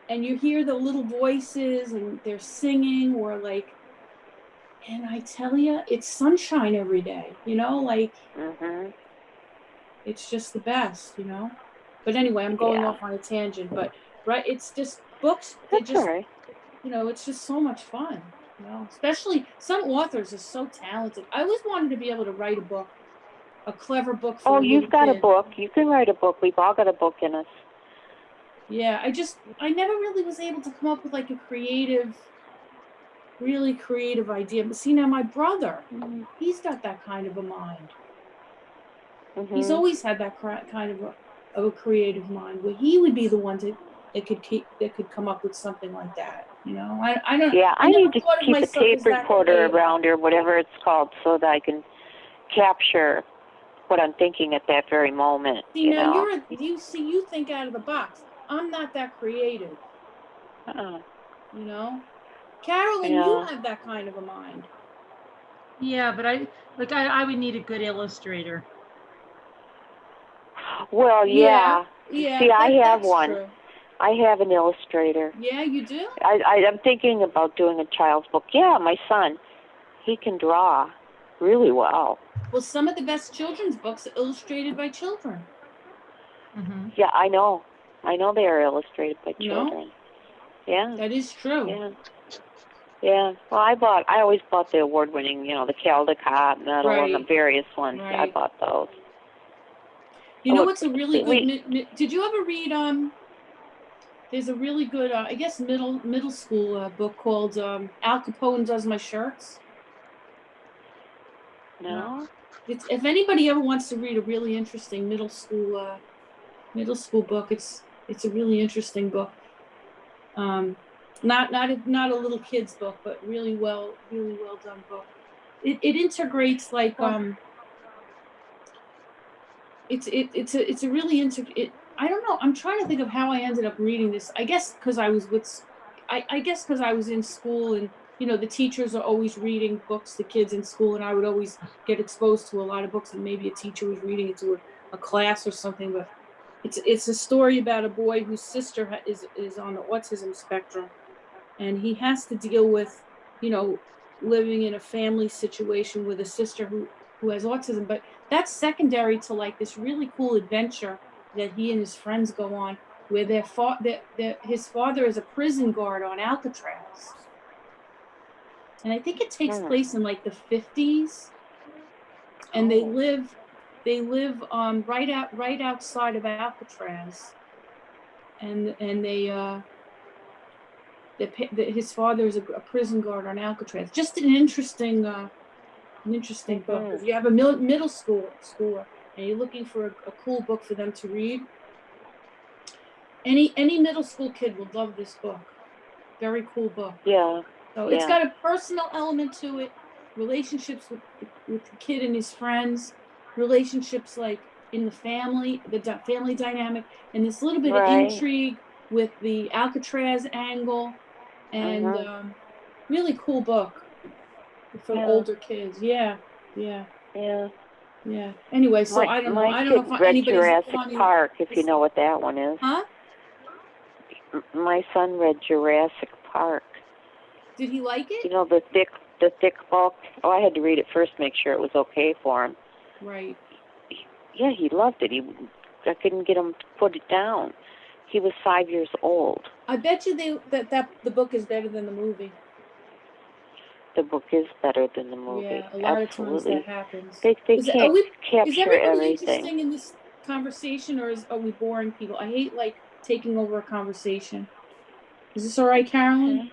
and you hear the little voices and they're singing, or like, and I tell you, it's sunshine every day, you know, like, it's just the best, you know. But anyway, I'm going off on a tangent, but it's just books, they just, you know, it's just so much fun, you know, especially some authors are so talented. I always wanted to be able to write a book, a clever book for a little you've got kid. a book. You can write a book. We've all got a book in us. Yeah, I never really was able to come up with like a really creative idea. But see, now my brother, he's got that kind of a mind. He's always had that kind of a creative mind, where he would be the one that could come up with something like that. You know, I don't. Yeah, I need to keep a tape recorder creative around, or whatever it's called, so that I can capture what I'm thinking at that very moment. See, you now know? you think out of the box. I'm not that creative. Uh-uh. You know, Carolyn, you have that kind of a mind. Yeah, but I would need a good illustrator. Well, yeah. See, I have one. True. I have an illustrator. Yeah, you do? I'm thinking about doing a child's book. Yeah, my son, he can draw really well. Well, some of the best children's books are illustrated by children. Yeah, I know. I know they are illustrated by children. Yeah. That is true. Yeah. Well, I always bought the award-winning, you know, the Caldecott medal and the various ones. Right. I bought those. You know what's a really good, did you ever read, there's a really good, I guess middle school book called Al Capone Does My Shirts? No. It's, if anybody ever wants to read a really interesting middle school book, it's a really interesting book. Not a little kid's book, but really well done book. It integrates like it's a really I don't know. I'm trying to think of how I ended up reading this. I guess because I was in school, and you know the teachers are always reading books to kids in school, and I would always get exposed to a lot of books, and maybe a teacher was reading it to a class or something. But it's a story about a boy whose sister is on the autism spectrum, and he has to deal with, you know, living in a family situation with a sister who has autism. But that's secondary to like this really cool adventure that he and his friends go on, where his father is a prison guard on Alcatraz. And I think it takes place in like the 50s. And they live right outside of Alcatraz. And his father is a prison guard on Alcatraz. Just an interesting book. If you have a middle schooler and you're looking for a cool book for them to read, any middle school kid will love this book. Very cool book. Yeah. So it's got a personal element to it, relationships with the kid and his friends, relationships like in the family, the family dynamic, and this little bit of intrigue with the Alcatraz angle, and really cool book for older kids. Yeah. Anyway, so I don't know. I don't know if anybody's Jurassic Park, if you know what that one is. Huh? My son read Jurassic Park. Did he like it? You know, the thick book. Oh, I had to read it first to make sure it was okay for him. Right. Yeah, he loved it. I couldn't get him to put it down. He was 5 years old. I bet you that the book is better than the movie. The book is better than the movie. Yeah, a lot Absolutely. of times that happens. They can't capture is everybody everything. interesting in this conversation, or are we boring people? I hate like taking over a conversation. Is this all right, Carolyn?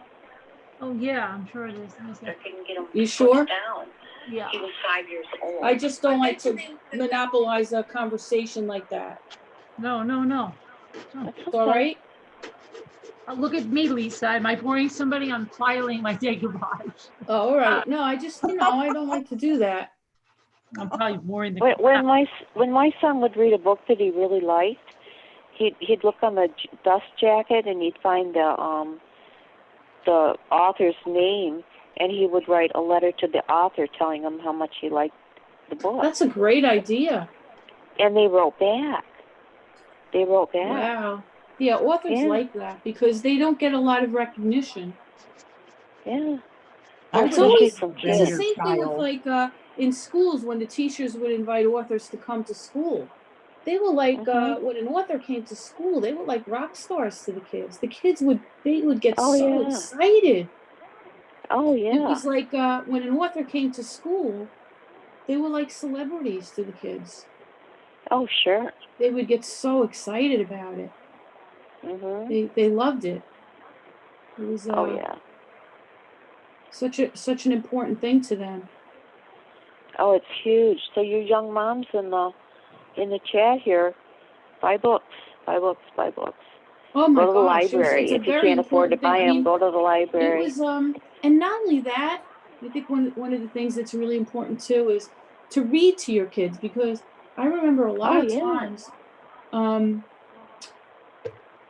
Oh yeah, I'm sure it is. You sure? Yeah. He was 5 years old. I just don't like to monopolize a conversation like that. No. It's all right? Look at me, Lisa. Am I boring somebody? I'm filing my day goodbyes. Oh, all right. No, I just, I don't like to do that. I'm probably boring the When my son would read a book that he really liked, he'd look on the dust jacket and he'd find the author's name, and he would write a letter to the author telling him how much he liked the book. That's a great idea. And they wrote back. Wow. Yeah, authors like that because they don't get a lot of recognition. Yeah. It's always the same thing with like in schools when the teachers would invite authors to come to school. They were like when an author came to school, they were like rock stars to the kids. The kids would get excited. Oh yeah. It was like when an author came to school, they were like celebrities to the kids. Oh sure. They would get so excited about it. They loved it. It was such an important thing to them. Oh, it's huge. So you young moms in the chat here, buy books. Oh my gosh. Go to the library. If you can't afford to buy them, go to the library. It was and not only that, I think one of the things that's really important too is to read to your kids, because I remember a lot of times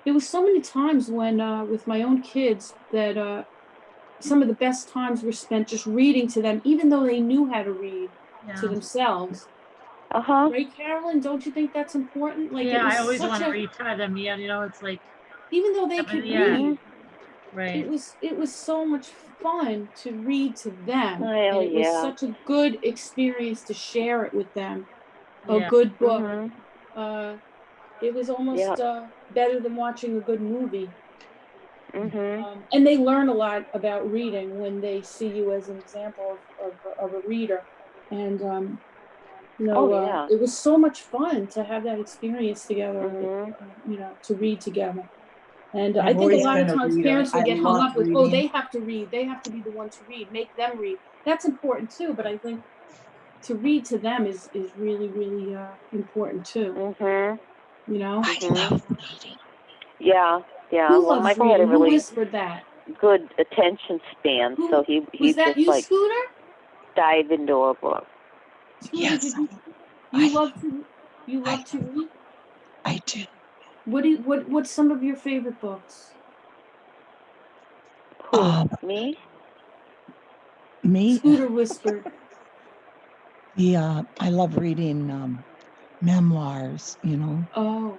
there was so many times when with my own kids that some of the best times were spent just reading to them, even though they knew how to read to themselves. Right, Carolyn? Don't you think that's important? Like, yeah, I always want to read to them. Yeah, it's like even though they could read, right? It was so much fun to read to them. Oh, and it was such a good experience to share it with them. A good book. It was almost better than watching a good movie. And they learn a lot about reading when they see you as an example of a reader. And it was so much fun to have that experience together, to read together. And I think a lot of times parents will get hung up with, they have to read. They have to be the one to read. Make them read. That's important too. But I think to read to them is really really important too. Mhm. You know. I love reading. Yeah. Yeah. Who Well, loves Michael had a reading? Who really whispered that? good attention span, Who so he was that? just You, like Scooter? dive into a book. Scooter, Yes, did you I love to read? I do. What's some of your favorite books? Who? Um, Me? Me, Scooter whispered. yeah, I love reading memoirs, you know. Oh,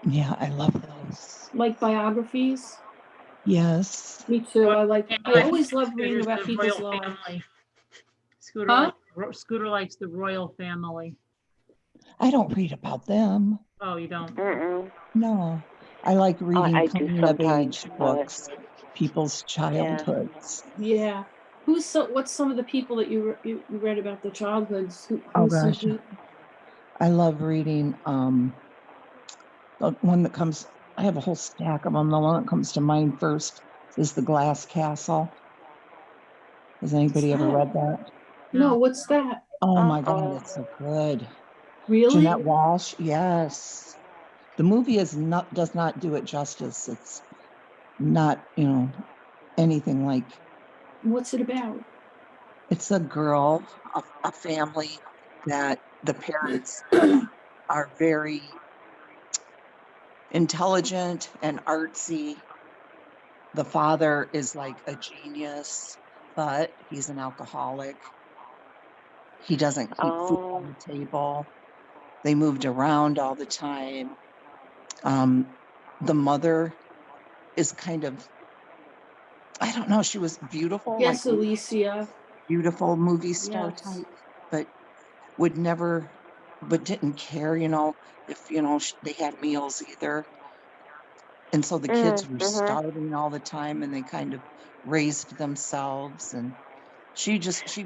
Yeah, I love those. like biographies? Yes. Me too. I But always love reading Scooter's about the people's royal lives. family. Scooter, Huh? Scooter likes the royal family. I don't read about them. Oh, you don't? Mm-mm. No. I like reading I do coming of sometimes, age but books, people's childhoods. Yeah. What's some of the people that you read about their childhoods? Oh Who's some gosh. I love reading the one that comes, I have a whole stack of them. The one that comes to mind first is The Glass Castle. Has anybody ever read that? No, what's that? Oh my God, Uh-oh. it's so good. Really? Jeanette Walsh, yes. The movie does not do it justice. It's not, anything like. What's it about? It's a girl, a family that the parents are very intelligent and artsy. The father is like a genius, but he's an alcoholic. He doesn't keep food Oh. on the table. They moved around all the time. The mother is kind of, I don't know, she was beautiful, Yes, like Alicia. beautiful movie star Yes. type, but would never, but didn't care, if, they had meals either. And so the kids were Mm-hmm. starving all the time and they kind of raised themselves. And she Yeah. just, That's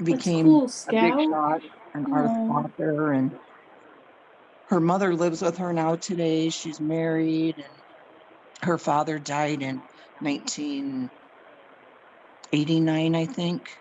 became cool, a big Scout. shot, an Oh. author. And her mother lives with her now today. She's married, and her father died in 1989, I think.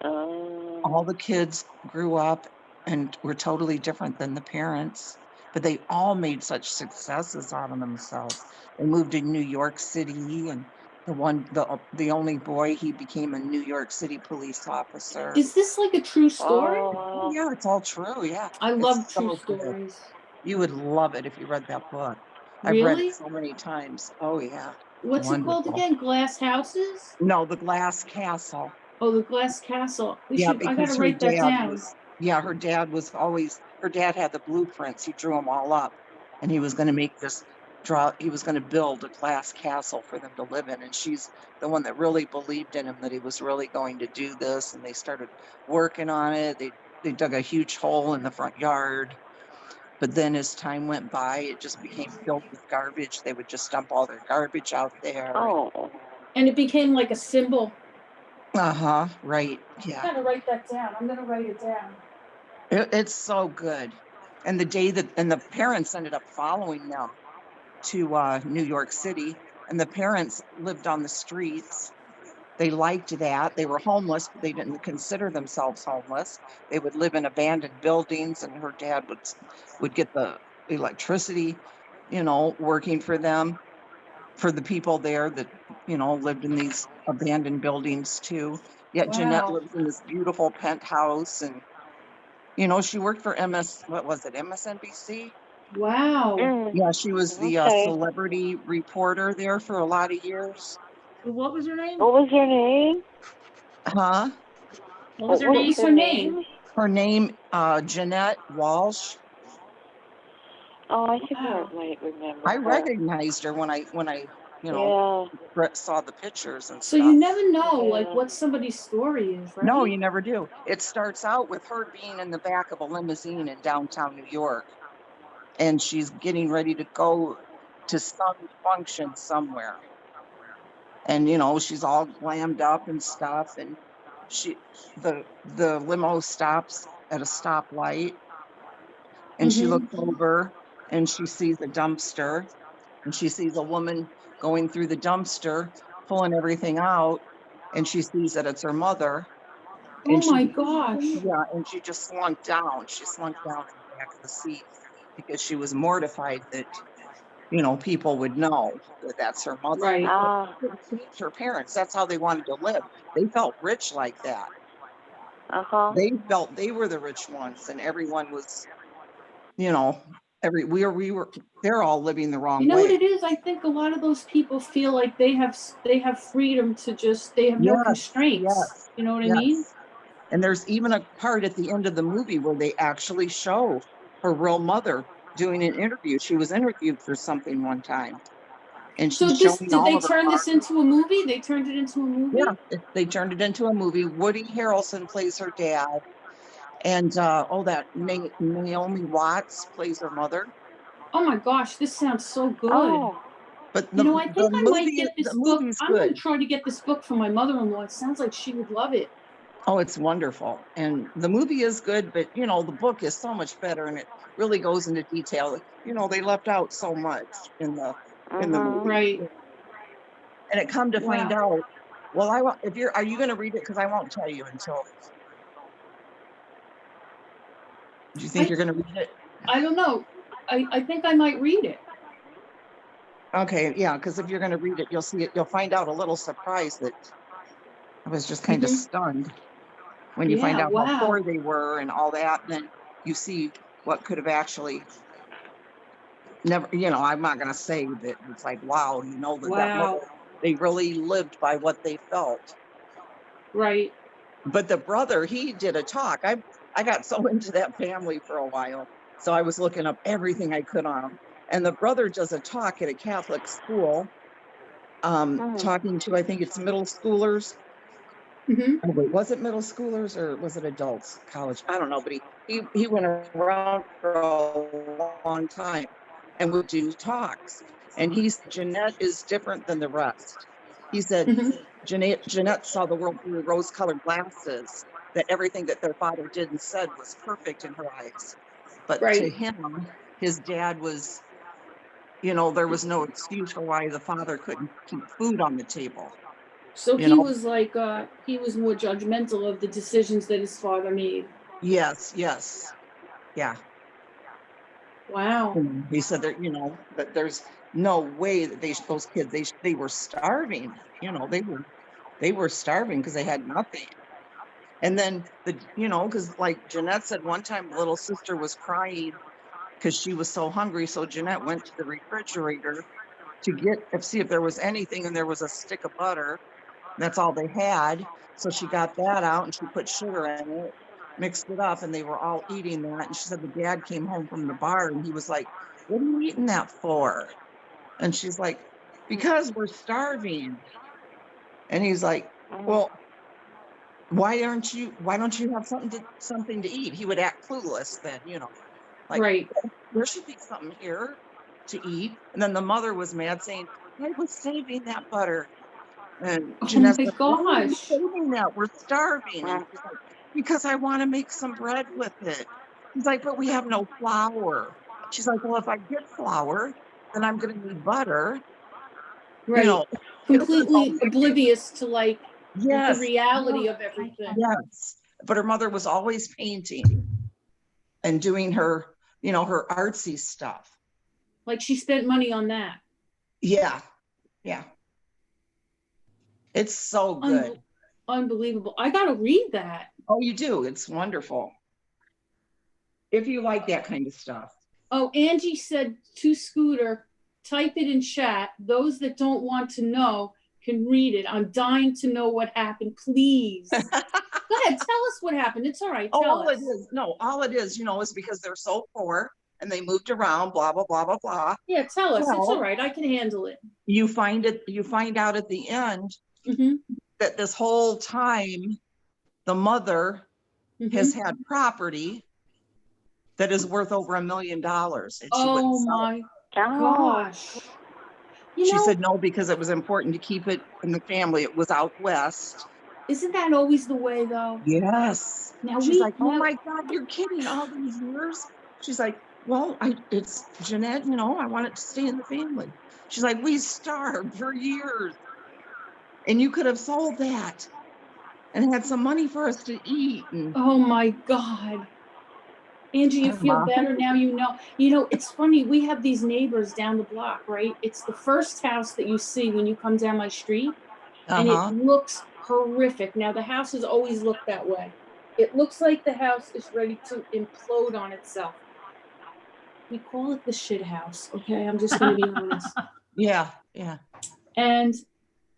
All the kids grew up and were totally different than the parents, but they all made such successes out of themselves. They moved to New York City, and the only boy, he became a New York City police officer. Is this like a true story? Oh, yeah, it's all true. Yeah, I it's love true so good. stories. You would love it if you read that book. I've read it Really? so many times. Oh yeah, What's it called wonderful. again? Glass houses? No, The Glass Castle. Oh, the Glass Castle. Yeah, I gotta because write that down. her dad had the blueprints. He drew them all up, and he was going to he was going to build a glass castle for them to live in. And she's the one that really believed in him, that he was really going to do this. And they started working on it. They dug a huge hole in the front yard. But then as time went by, it just became filled with garbage. They would just dump all their garbage out there. Oh. And it became like a symbol. Uh-huh, right. I Yeah. gotta write that down. I'm gonna write it down. It's so good. And the parents ended up following them to New York City, and the parents lived on the streets. They liked that. They were homeless, but they didn't consider themselves homeless. They would live in abandoned buildings, and her dad would get the electricity, working for them, for the people there that, lived in these abandoned buildings too. Yet Jeanette Wow. lives in this beautiful penthouse, and she worked for what was it, MSNBC? Wow. Yeah, she was the Okay. celebrity reporter there for a lot of years. What was her name? What was your name? Huh? What was her What name? was her name? Her name, Jeanette Walsh. Oh, I think Wow. I might remember I her. recognized her when I Yeah. saw the pictures and So stuff. you never know Yeah. like what somebody's story is, right? No, you never do. It starts out with her being in the back of a limousine in downtown New York, and she's getting ready to go to some function somewhere. And she's all glammed up and stuff, and she the limo stops at a stoplight, and she looks over and she sees a dumpster, and she sees a woman going through the dumpster pulling everything out, and she sees that it's her mother, And Oh my she, gosh. yeah, and she just slunk down. She slunk down in the back of the seat because she was mortified that, people would know that that's her mother. Right. Her parents, that's how they wanted to live. They felt rich like that. Uh-huh. They felt they were the rich ones, and everyone was, you know, they're all living the wrong You know what way. it is? I think a lot of those people feel like they have freedom to just they have no Yes, constraints. yes, You know what I mean? yes. And there's even a part at the end of the movie where they actually show her real mother doing an interview. She was interviewed for something one time, and So she's this showing did all they of her turn art. this into a movie? They turned it into a movie? Yeah, they turned it into a movie. Woody Harrelson plays her dad, and that Naomi Watts plays her mother. Oh my gosh, this sounds so good. Oh, But You know, I think I might get the this book. movie's I'm going good. to try to get this book for my mother-in-law. It sounds like she would love it. Oh, it's wonderful. And the movie is good, but the book is so much better and it really goes into detail. They left out so much in the movie. Right. And it come to find Wow. out, well, are you going to read it? Because I won't tell you until. Do you think you're going to read it? I don't know. I think I might read it. Okay, yeah, because if you're going to read it, you'll see it. You'll find out a little surprise that I was just kind of stunned when you find Yeah, out how wow. poor they were and all that. And then you see what could have actually never, I'm not going to say that it's like, wow, that Wow. they really lived by what they felt. Right. But the brother, he did a talk. I got so into that family for a while. So I was looking up everything I could on them. And the brother does a talk at a Catholic school, talking to, I think it's middle schoolers. Mm-hmm. Oh, wait, was it middle schoolers or was it adults, college? I don't know, but he went around for a long time and would do talks. And Jeanette is different than the rest. He said, Mm-hmm. Jeanette saw the world through rose-colored glasses, that everything that their father did and said was perfect in her eyes. But to Right. him, his dad was, there was no excuse for why the father couldn't keep food on the table. So he was like he was more judgmental of the decisions that his father made. Yes, yeah. Wow. He said that there's no way that those kids, they were starving. They were starving because they had nothing. And then because like Jeanette said one time, the little sister was crying because she was so hungry. So Jeanette went to the refrigerator to see if there was anything, and there was a stick of butter. That's all they had. So she got that out and she put sugar in it, mixed it up, and they were all eating that. And she said the dad came home from the bar and he was like, "What are you eating that for?" And she's like, "Because we're starving." And he's like, "Well, why don't you have something to eat?" He would act clueless then, like, Right. there should be something here to eat. And then the mother was mad, saying, "I was saving that butter." And Jeanette Oh my said, "Why are you gosh. saving that? We're starving." And she's like, "Because I want to make some bread with it." He's like, "But we have no flour." She's like, "Well, if I get flour, then I'm going to need butter." Right. It was all Completely oblivious to like the yes, reality of everything. yes. But her mother was always painting and doing her, her artsy stuff. Like she spent money on that. Yeah. It's so good. Unbelievable. I got to read that. Oh, you do. It's wonderful. If you like that kind of stuff. Oh, Angie said to Scooter, type it in chat. Those that don't want to know can read it. I'm dying to know what happened. Please. Go ahead. Tell us what happened. It's all right. Tell us. All it is, is because they're so poor and they moved around, blah, blah, blah, blah, blah. Yeah, tell us. Well, it's all right. I can handle it. You find out at the end that this whole time the mother has had property that is worth over $1 million. And she wouldn't sell it. Gosh. She said no, because it was important to keep it in the family. It was out west. Isn't that always the way, though? Yes. Now she's like, "Oh my God, you're kidding! All these years?" She's like, "Well, it's Jeanette. I want it to stay in the family." She's like, "We starved for years, and you could have sold that." and had some money for us to eat. And Oh my God. Angie, you feel better now, you know. You know, it's funny, we have these neighbors down the block, right? It's the first house that you see when you come down my street, and it looks horrific. Now, the houses always look that way. It looks like the house is ready to implode on itself. We call it the shit house, okay? I'm just gonna be honest. yeah. And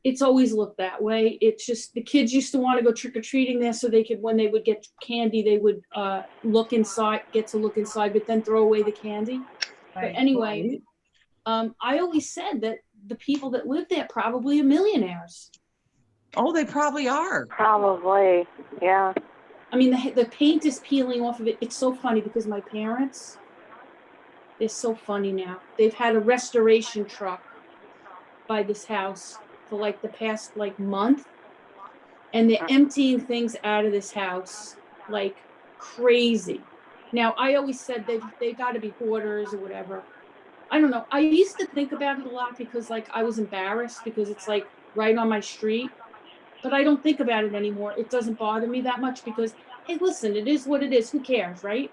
it's always looked that way. It's just the kids used to want to go trick-or-treating there so they could, when they would get candy, they would look inside, get to look inside, but then throw away the candy. But anyway, I always said that the people that live there probably are millionaires. Oh, they probably are. Probably, yeah. I mean, the paint is peeling off of it. It's so funny because my parents, they're so funny now. They've had a restoration truck by this house for like the past like month, and they're emptying things out of this house like crazy. Now, I always said they got to be hoarders or whatever. I don't know. I used to think about it a lot because like I was embarrassed because it's like right on my street, but I don't think about it anymore. It doesn't bother me that much because, hey, listen, it is what it is. Who cares, right?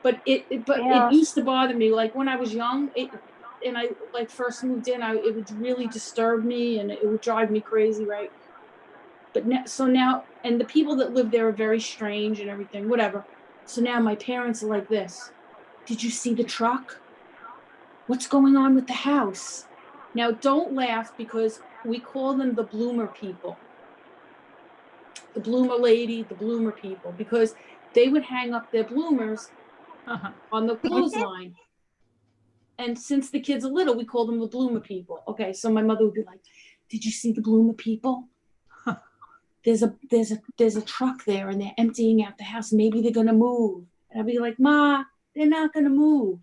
But it used to bother me like when I was young. And I like first moved in, it would really disturb me and it would drive me crazy, right? But now, and the people that live there are very strange and everything, whatever. So now my parents are like this. Did you see the truck? What's going on with the house? Now, don't laugh because we call them the bloomer people. The bloomer lady, the bloomer people, because they would hang up their bloomers on the clothesline. And since the kids are little, we call them the bloomer people. Okay, so my mother would be like, "Did you see the bloomer people? There's a truck there, and they're emptying out the house. Maybe they're gonna move." And I'd be like, "Ma, they're not gonna move.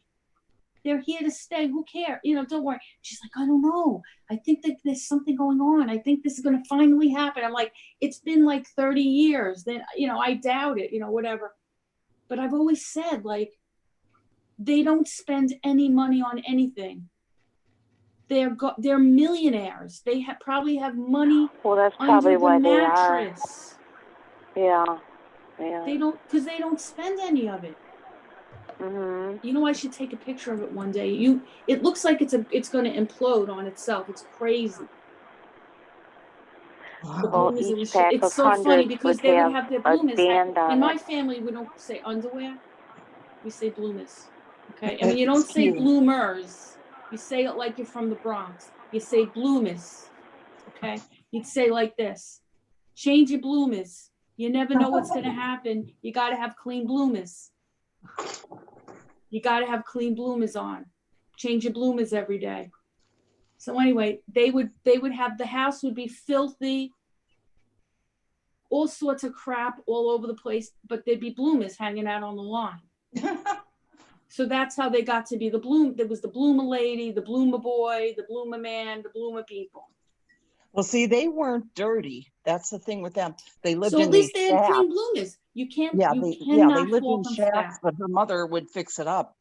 They're here to stay. Who cares? You know, don't worry." She's like, "I don't know. I think that there's something going on. I think this is gonna finally happen." I'm like, "It's been like 30 years. Then I doubt it. Whatever." But I've always said like, they don't spend any money on anything. They're millionaires. They probably have money. Well, that's probably under the why mattress. They are. Yeah. They don't spend any of it. Mm-hmm. I should take a picture of it one day. It looks like it's going to implode on itself. It's crazy. Wow. It's so funny because they would have their bloomers. In my family, we don't say underwear. We say bloomers. Okay, I mean, you don't say bloomers. You say it like you're from the Bronx. You say bloomers. Okay, you'd say like this: change your bloomers. You never know what's going to happen. You got to have clean bloomers. You got to have clean bloomers on. Change your bloomers every day. So anyway, they would have, the house would be filthy, all sorts of crap all over the place, but there'd be bloomers hanging out on the lawn. So that's how they got to be there was the bloomer lady, the bloomer boy, the bloomer man, the bloomer people. Well, see, they weren't dirty. That's the thing with them. They lived so in at least these they had shacks. clean bloomers. You can't. Yeah, you they cannot lived fault in them for shacks, that. but her mother would fix it up,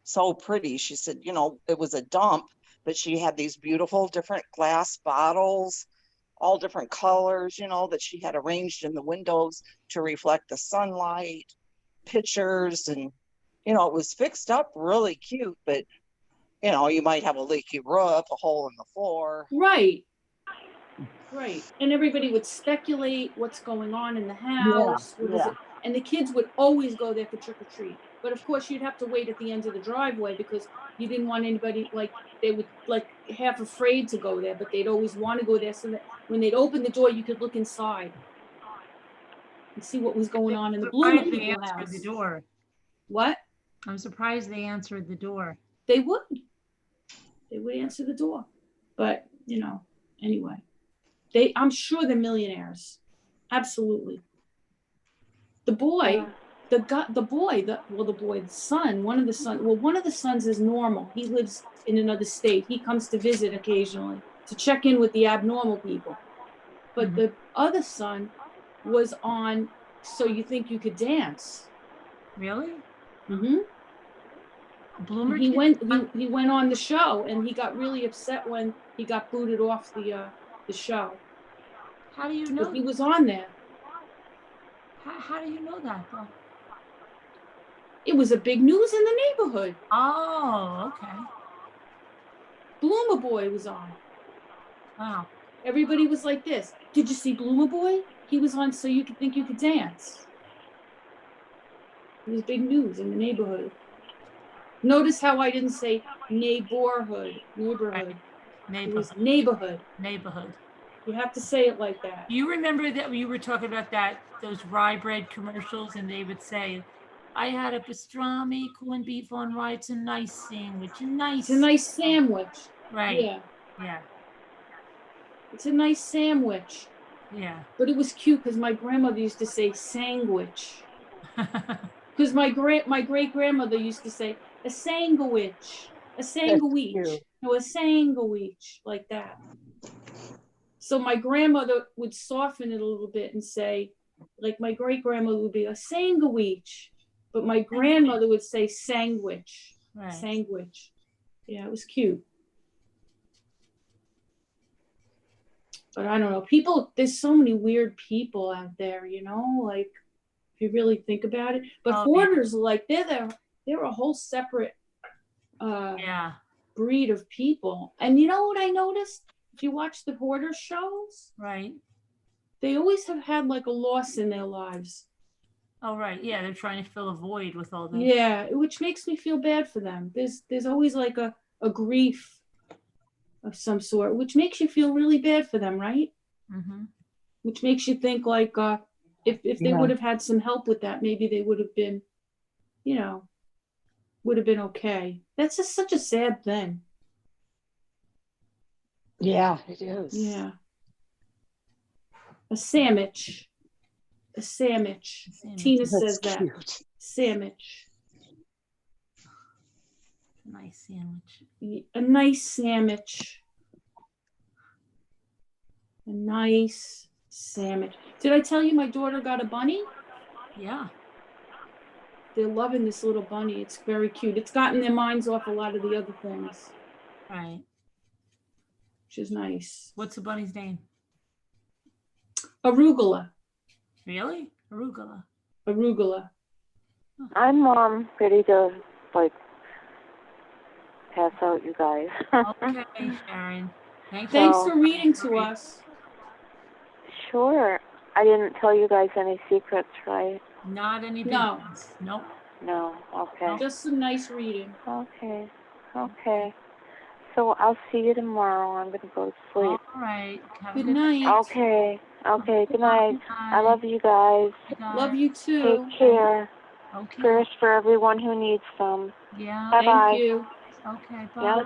so pretty. She said, it was a dump, but she had these beautiful different glass bottles, all different colors, that she had arranged in the windows to reflect the sunlight, pictures, and it was fixed up really cute, but you might have a leaky roof, a hole in the floor. Right. And everybody would speculate what's going on in the house. What is it? And the kids would always go there for trick or treat. But of course, you'd have to wait at the end of the driveway because you didn't want anybody, they would half afraid to go there, but they'd always want to go there so that when they'd open the door, you could look inside and see what was going on in the bloomer people house. The door. What? I'm surprised they answered the door. They would answer the door, but anyway, I'm sure they're millionaires. Absolutely. The son, one of the sons is normal. He lives in another state. He comes to visit occasionally to check in with the abnormal people. But the other son was on So You Think You Could Dance. Really? Mm-hmm. Bloomer He went on the show and he got really upset when he got booted off the show. How do you But know? he was on there. How do you know that, though? It was a big news in the neighborhood. Oh, okay. Bloomer Boy was on. Wow. Everybody was like this. Did you see Bloomer Boy? He was on So You Could Think You Could Dance. It was big news in the neighborhood. Notice how I didn't say neighborhood. Right. It was Neighborhood. neighborhood. Neighborhood. You have to say it like that. You remember that you were talking about those rye bread commercials, and they would say, I had a pastrami, corned beef on rye. It's a nice sandwich. It's a nice sandwich. Right. Yeah. Yeah. It's a nice sandwich. Yeah. But it was cute because my grandmother used to say sandwich. Because my great grandmother used to say a sandwich, a sandwich, cute. no, a sandwich, like that. So my grandmother would soften it a little bit and say, like my great grandmother would be a sandwich, but my grandmother would say sandwich, Right. sandwich. Yeah, it was cute. But I don't know. People, there's so many weird people out there, you know, like if you really think about it. But Oh, hoarders, like they're a whole separate Yeah. breed of people. And you know what I noticed? If you watch the hoarder shows, Right. they always have had like a loss in their lives. Oh, right. Yeah. They're trying to fill a void with all the. Yeah, which makes me feel bad for them. There's always like a grief of some sort, which makes you feel really bad for them, right? Mm-hmm. Which makes you think like if they Yeah. would have had some help with that, maybe they would have been, you know, would have been okay. That's just such a sad thing. Yeah, it is. Yeah. A sandwich. A sandwich. Sandwich. Tina That's says that. cute. Sandwich. Nice sandwich. A nice sandwich. A nice sandwich. Did I tell you my daughter got a bunny? Yeah. They're loving this little bunny. It's very cute. It's gotten their minds off a lot of the other things, Right. which is nice. What's the bunny's name? Arugula. Really? Arugula. Arugula. I'm ready to like pass out, you guys. Okay, Sharon. Thanks So- for reading to us. Sure. I didn't tell you guys any secrets, right? Not any big No. ones. Nope. No. Okay. Just some nice reading. Okay. Okay. So I'll see you tomorrow. I'm gonna go to sleep. All right. Have a Good night. Okay. Okay. Good night. I love you guys. Love you too. Take care. Okay. Prayers for everyone who needs some. Yeah. Bye. Thank you. Okay. Bye. Yeah.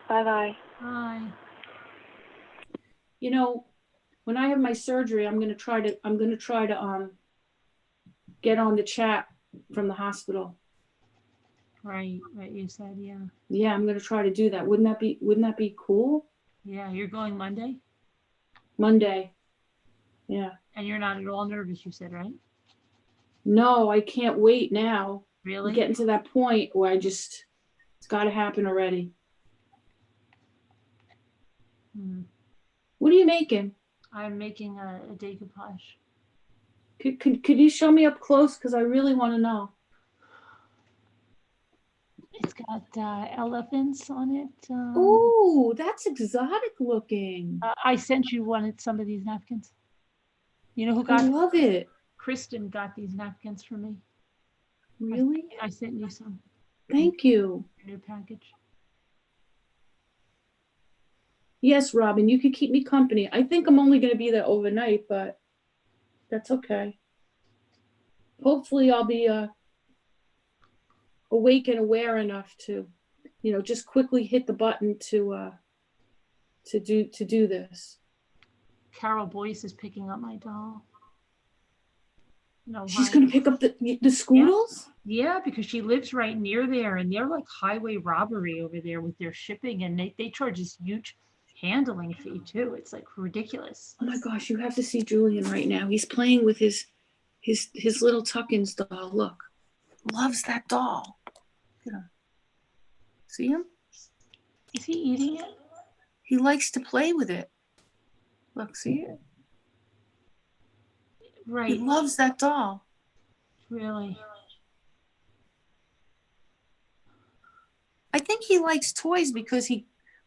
Bye. Bye. Bye. You know, when I have my surgery, I'm gonna try to get on the chat from the hospital. Right. Right. You said, yeah. Yeah, I'm gonna try to do that. Wouldn't that be cool? Yeah. You're going Monday, Monday. Yeah. and you're not at all nervous. You said, right? No, I can't wait now. Really? I'm getting to that point where it's got to happen already. Hmm. What are you making? I'm making a decoupage. Could you show me up close? Because I really want to know. It's got elephants on it. Ooh, that's exotic looking. I sent you some of these napkins. You know who I got? love it. Kristen got these napkins for me. Really? I sent you some. Thank you. New package. Yes, Robin, you can keep me company. I think I'm only going to be there overnight, but that's okay. Hopefully I'll be awake and aware enough to, just quickly hit the button to do this. Carol Boyce is picking up my doll. No, She's going to pick up the Scoodles? Yeah, because she lives right near there, and they're like highway robbery over there with their shipping, and they charge this huge handling fee too. It's like ridiculous. Oh my gosh, you have to see Julian right now. He's playing with his little Tuckins doll. Look, loves that doll. Look at him. See him? Is he eating it? He likes to play with it. Look, see? He Right, loves that doll. really. I think he likes toys because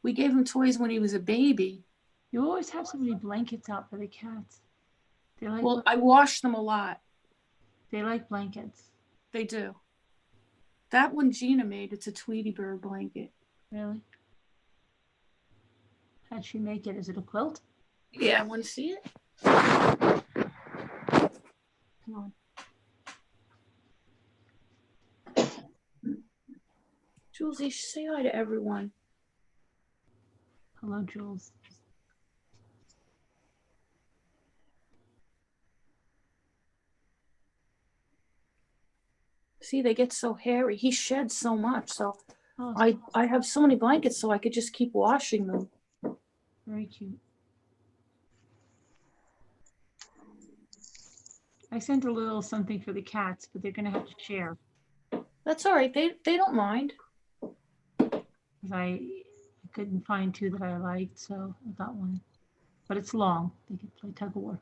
we gave him toys when he was a baby. You always have so many blankets out for the cats. They like, Well, I wash them a lot. they like blankets. They do. That one Gina made, it's a Tweety Bird blanket. Really? How'd she make it? Is it a quilt? Yeah, I want to see it. Come on. Julesy, say hi to everyone. Hello, Jules. See, they get so hairy. He sheds so much. So Oh, I have so many blankets so I could just keep washing them. very cute. I sent a little something for the cats, but they're gonna have to share. That's all right. They don't mind. 'Cause I couldn't find two that I liked, so I got one. But it's long. They could play tug of war.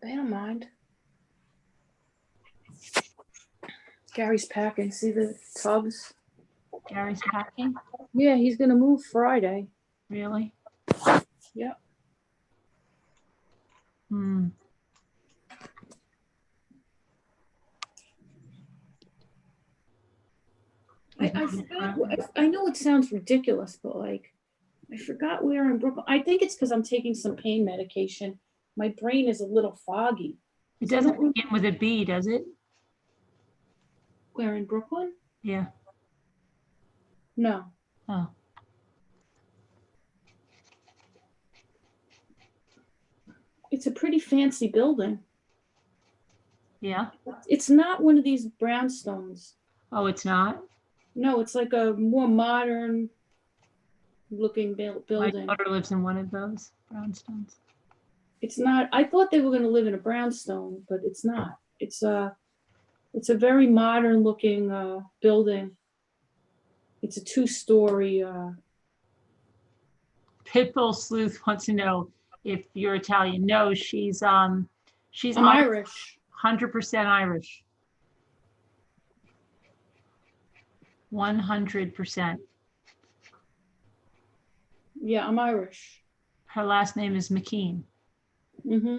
They don't mind. Gary's packing. See the tubs? Gary's packing? Yeah, he's gonna move Friday. Really? Yep. Hmm. I forgot. I know it sounds ridiculous, but like, I forgot where in Brooklyn. I think it's because I'm taking some pain medication. My brain is a little foggy. It doesn't begin with a B, does it? Where in Brooklyn? Yeah. No. Oh. It's a pretty fancy building. Yeah. It's not one of these brownstones. Oh, it's not? No, it's like a more modern looking My building. daughter lives in one of those brownstones. It's not, I thought they were gonna live in a brownstone, but it's not. It's a very modern looking building. It's a 2-story. Pitbull Sleuth wants to know if you're Italian. No, she's I'm Irish. 100% Irish. 100%. Yeah, I'm Irish. Her last name is McKean. Mm-hmm.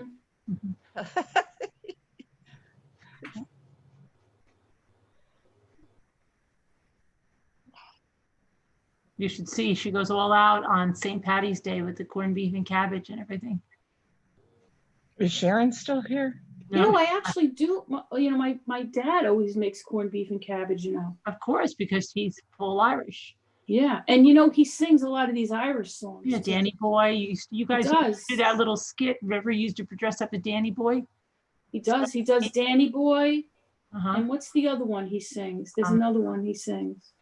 You should see, she goes all out on St. Patty's Day with the corned beef and cabbage and everything. Is Sharon still here? You know, I actually do. You know, my dad always makes corned beef and cabbage. You know. Of course, because he's full Irish. Yeah, and you know he sings a lot of these Irish songs. Yeah, too. Danny Boy. You guys does. do that little skit. Remember, you used to dress up as Danny Boy. He does. He does Danny Boy. Uh-huh. And what's the other one he sings? There's another one he sings.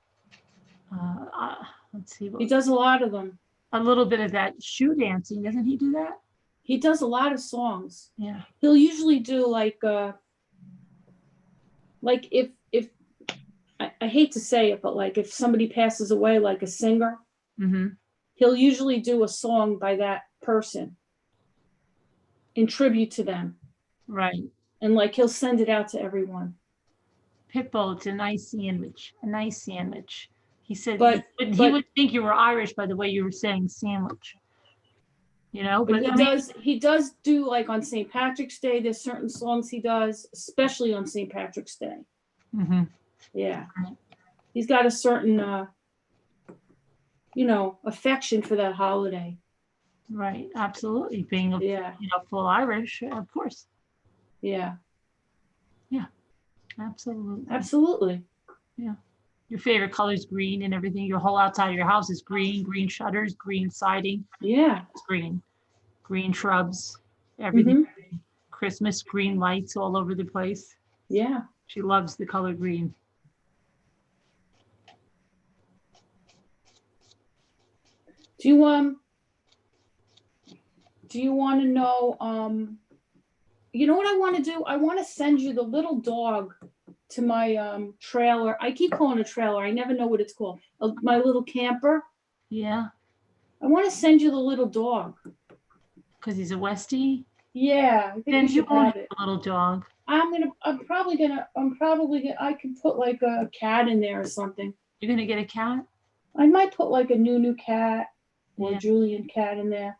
Let's see. He does a lot of them. A little bit of that shoe dancing, doesn't he do that? He does a lot of songs. Yeah. He'll usually do like if I hate to say it, but like if somebody passes away, like a singer, Mm-hmm. he'll usually do a song by that person in tribute to them. Right. And like he'll send it out to everyone. Pitbull, it's a nice sandwich. A nice sandwich. He said But- he would think you were Irish by the way you were saying sandwich. You know, But but he does do like on St. Patrick's Day, there's certain songs he does, especially on St. Patrick's Day. Mm-hmm. Yeah. Right. He's got a certain affection for that holiday. Right, absolutely. Being a Yeah. full Irish, of course. Yeah. Absolutely. Absolutely. Your favorite color is green and everything. Your whole outside of your house is green, green shutters, green siding, Yeah. it's green. Green shrubs, everything. Mhm. Christmas green lights all over the place. Yeah. She loves the color green. Do you want to know you know what I want to do? I want to send you the little dog to my trailer. I keep calling it a trailer. I never know what it's called. My little camper. Yeah. I want to send you the little dog. Because he's a Westie? Yeah, I think Then we you should won't have have it. a little dog. I'm probably gonna, I could put like a cat in there or something. You're gonna get a cat? I might put like a Nunu cat or Yeah. Julian cat in there.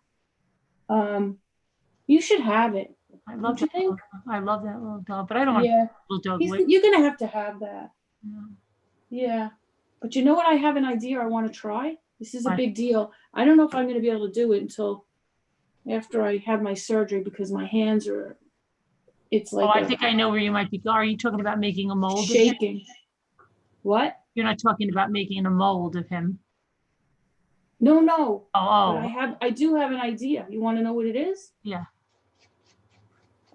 You should have it. I love Don't you that little think? dog. I love that little dog, but I don't want Yeah, a little dog with you're gonna have to have that. you. Yeah, but you know what? I have an idea I want to try. This is a What? big deal. I don't know if I'm gonna be able to do it until after I have my surgery because my hands are, it's Oh, like I think I know where you might be. Are you talking about making a mold of him? shaking. What? You're not talking about making a mold of him. No. But Oh, I do have an idea. You want to know what it is? yeah.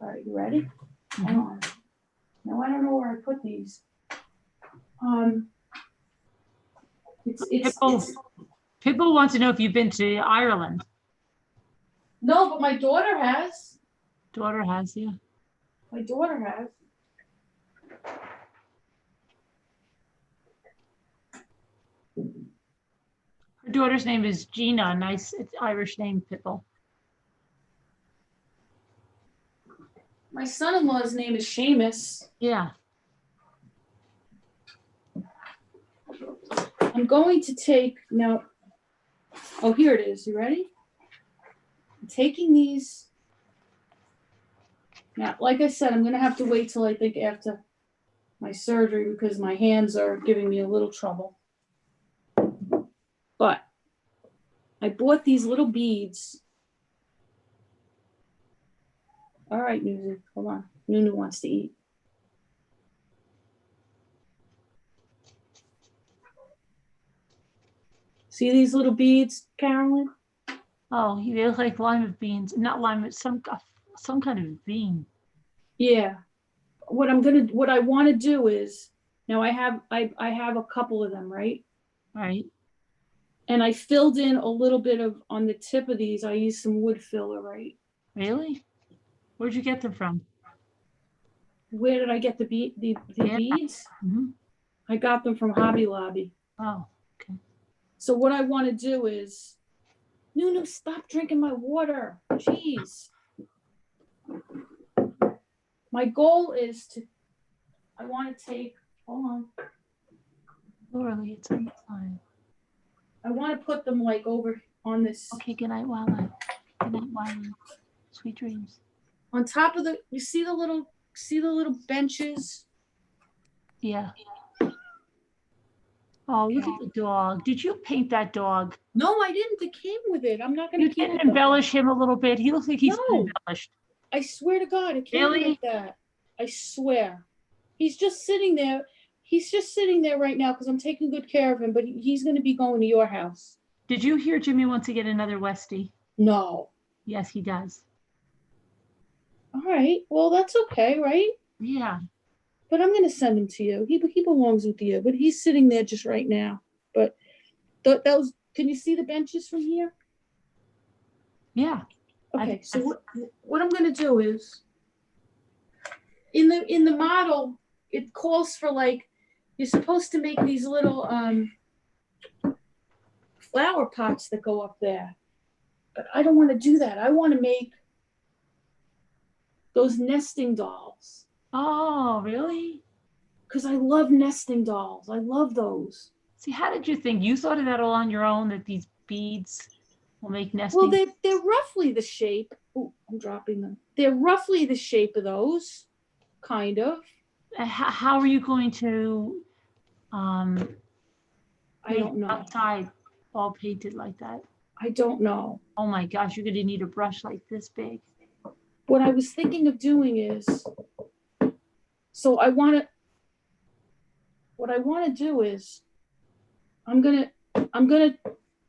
All right, you ready? Mhm. Hang on. Now I don't know where I put these. Pitbull wants to know if you've been to Ireland. No, but my daughter has. Daughter has, yeah. My daughter has. Her daughter's name is Gina. Nice, it's Irish name, Pitbull. My son-in-law's name is Seamus. Yeah. I'm going to take now. Oh, here it is. You ready? I'm taking these. Now, like I said, I'm going to have to wait till I think after my surgery because my hands are giving me a little trouble. But I bought these little beads. All right, Nunu, hold on. Nunu wants to eat. See these little beads, Carolyn? Oh, they look like lima beans. Not lima, it's some kind of bean. Yeah. What I want to do is, now I have a couple of them, right? Right. And I filled in a little bit of, on the tip of these, I used some wood filler, right? Really? Where'd you get them from? Where did I get the Yeah. beads? Mhm. I got them from Hobby Lobby. Oh, okay. So what I want to do is, Nunu, stop drinking my water. Jeez. My goal is to, I want to take, hold on. Literally, it's on the side. I want to put them like over on this, Okay, good night, Wildlife. Good night, Wildlife. Sweet dreams. on top of the, you see the little benches? Yeah. Oh, look at the dog. Did you paint that dog? No, I didn't. It came with it. I'm not going You to keep didn't it. though. embellish him a little bit. He looks like he's been No. embellished. I swear to God, it came Really? like that. I swear. He's just sitting there. He's just sitting there right now because I'm taking good care of him, but he's going to be going to your house. Did you hear Jimmy wants to get another Westie? No. Yes, he does. All right. Well, that's okay, right? Yeah. But I'm going to send him to you. He belongs with you, but he's sitting there just right now. But those, can you see the benches from here? Yeah. Okay. So what I'm going to do is, in the model, it calls for like, you're supposed to make these little flower pots that go up there. But I don't want to do that. I want to make those nesting dolls. Oh, really? Because I love nesting dolls. I love those. See, how did you think? You thought of that all on your own, that these beads will make nesting? Well, they're roughly the shape. Oh, I'm dropping them. They're roughly the shape of those, kind of. How are you going to I don't know. outside all painted like that? I don't know. Oh my gosh, you're gonna need a brush like this big. What I was thinking of doing is, what I want to do is, I'm gonna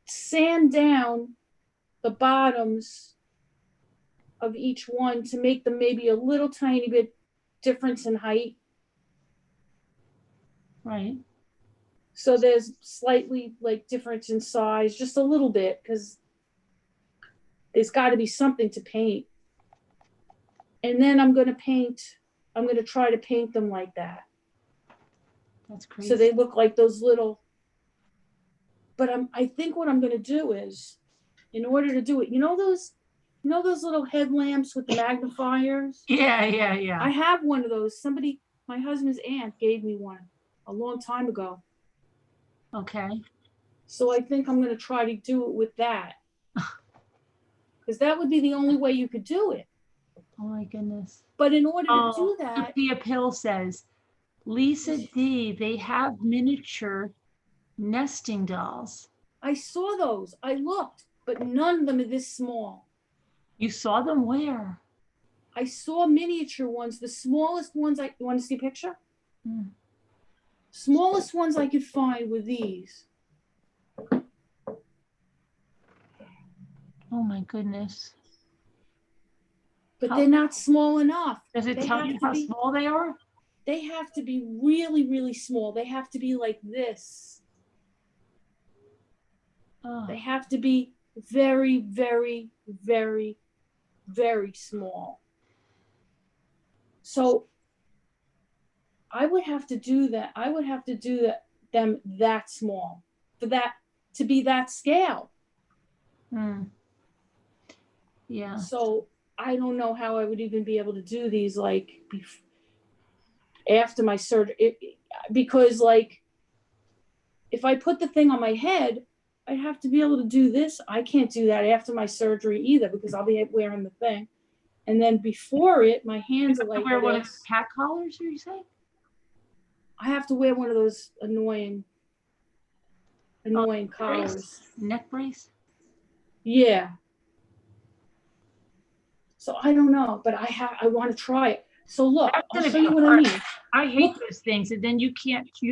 sand down the bottoms of each one to make them maybe a little tiny bit difference in height. Right. So there's slightly like difference in size, just a little bit, because there's got to be something to paint. And then I'm going to try to paint them like that. That's crazy. So they look like those little, but I think what I'm going to do is, in order to do it, you know those You know those little headlamps with the magnifiers? Yeah, yeah, yeah. I have one of those. Somebody, my husband's aunt gave me one a long time ago. Okay. So I think I'm going to try to do it with that. Because that would be the only way you could do it. Oh my goodness. But in order to do Oh, that, Sophia Pill says, Lisa D, they have miniature nesting dolls. I saw those. I looked, but none of them are this small. You saw them where? I saw miniature ones. The smallest ones, you want to see a picture? Hmm. Smallest ones I could find were these. Oh my goodness. But How- they're not small enough. Does it They tell have you to how be- small they are? They have to be really, really small. They have to be like this. Oh, They have to be very, very, very, very small. So I would have to do that. I would have to do them that small for that to be that scale. hmm. Yeah. So I don't know how I would even be able to do these like after my surgery, because like if I put the thing on my head, I'd have to be able to do this. I can't do that after my surgery either because I'll be wearing the thing. And then before it, my hands are like Wear one of this. the cat collars, are you saying? I have to wear one of those annoying collars. Neck brace? Yeah. So I don't know, but I want to try it. So look, That's I'll gonna show be you what I hard. mean. I hate Look. those things. And then you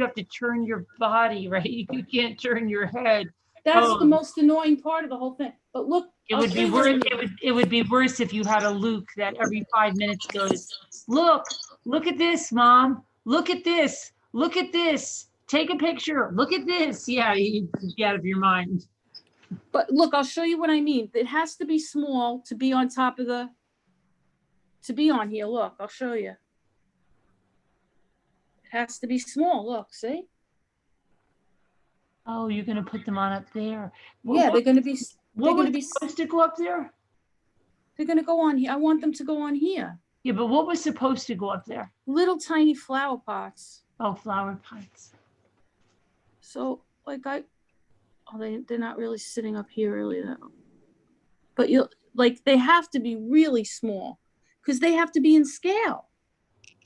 have to turn your body, right? You can't turn your head. That's the Oh. most annoying part of the whole thing. But look, It I'll would show be you what I worse. mean. It would be worse if you had a Luke that every 5 minutes goes, look at this, mom. Look at this. Look at this. Take a picture. Look at this. Yeah, you'd be out of your mind. But look, I'll show you what I mean. It has to be small to be on top of to be on here. Look, I'll show you. It has to be small. Look, see? Oh, you're gonna put them on up there. Yeah, they're gonna be. What gonna was be. supposed to go up there? They're gonna go on here. I want them to go on here. Yeah, but what was supposed to go up there? Little tiny flower pots. Oh, flower pots. So like they're not really sitting up here really though. But like they have to be really small because they have to be in scale.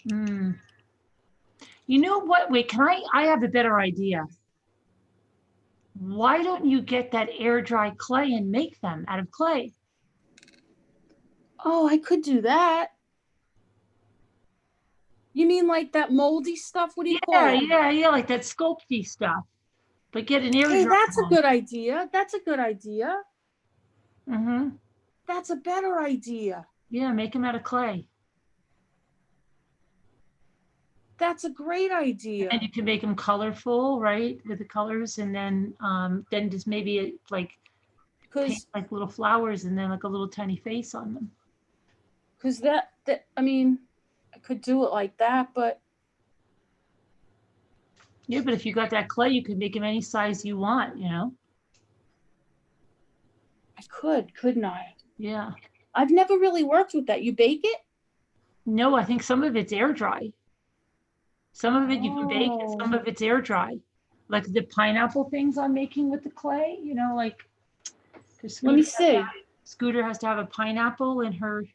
Hmm. You know what? Wait, I have a better idea. Why don't you get that air dry clay and make them out of clay? Oh, I could do that. You mean like that moldy stuff? What do you call it? Yeah, like that sculpty stuff. But get an air Hey, dry. that's a good idea. That's a good idea. Mm-hmm. That's a better idea. Yeah, make them out of clay. That's a great idea. And you can make them colorful, right, with the colors, and then just maybe like paint Because like little flowers and then like a little tiny face on them. that I mean, I could do it like that, but Yeah, but if you got that clay, you could make them any size you want, you know? I couldn't I? Yeah. I've never really worked with that. You bake it? No, I think some of it's air dry. Some of it you can bake, and some Oh. of it's air dry. Like the pineapple things I'm making with the clay, you know, like. 'cause Let me Scooter see. has to have a pineapple in her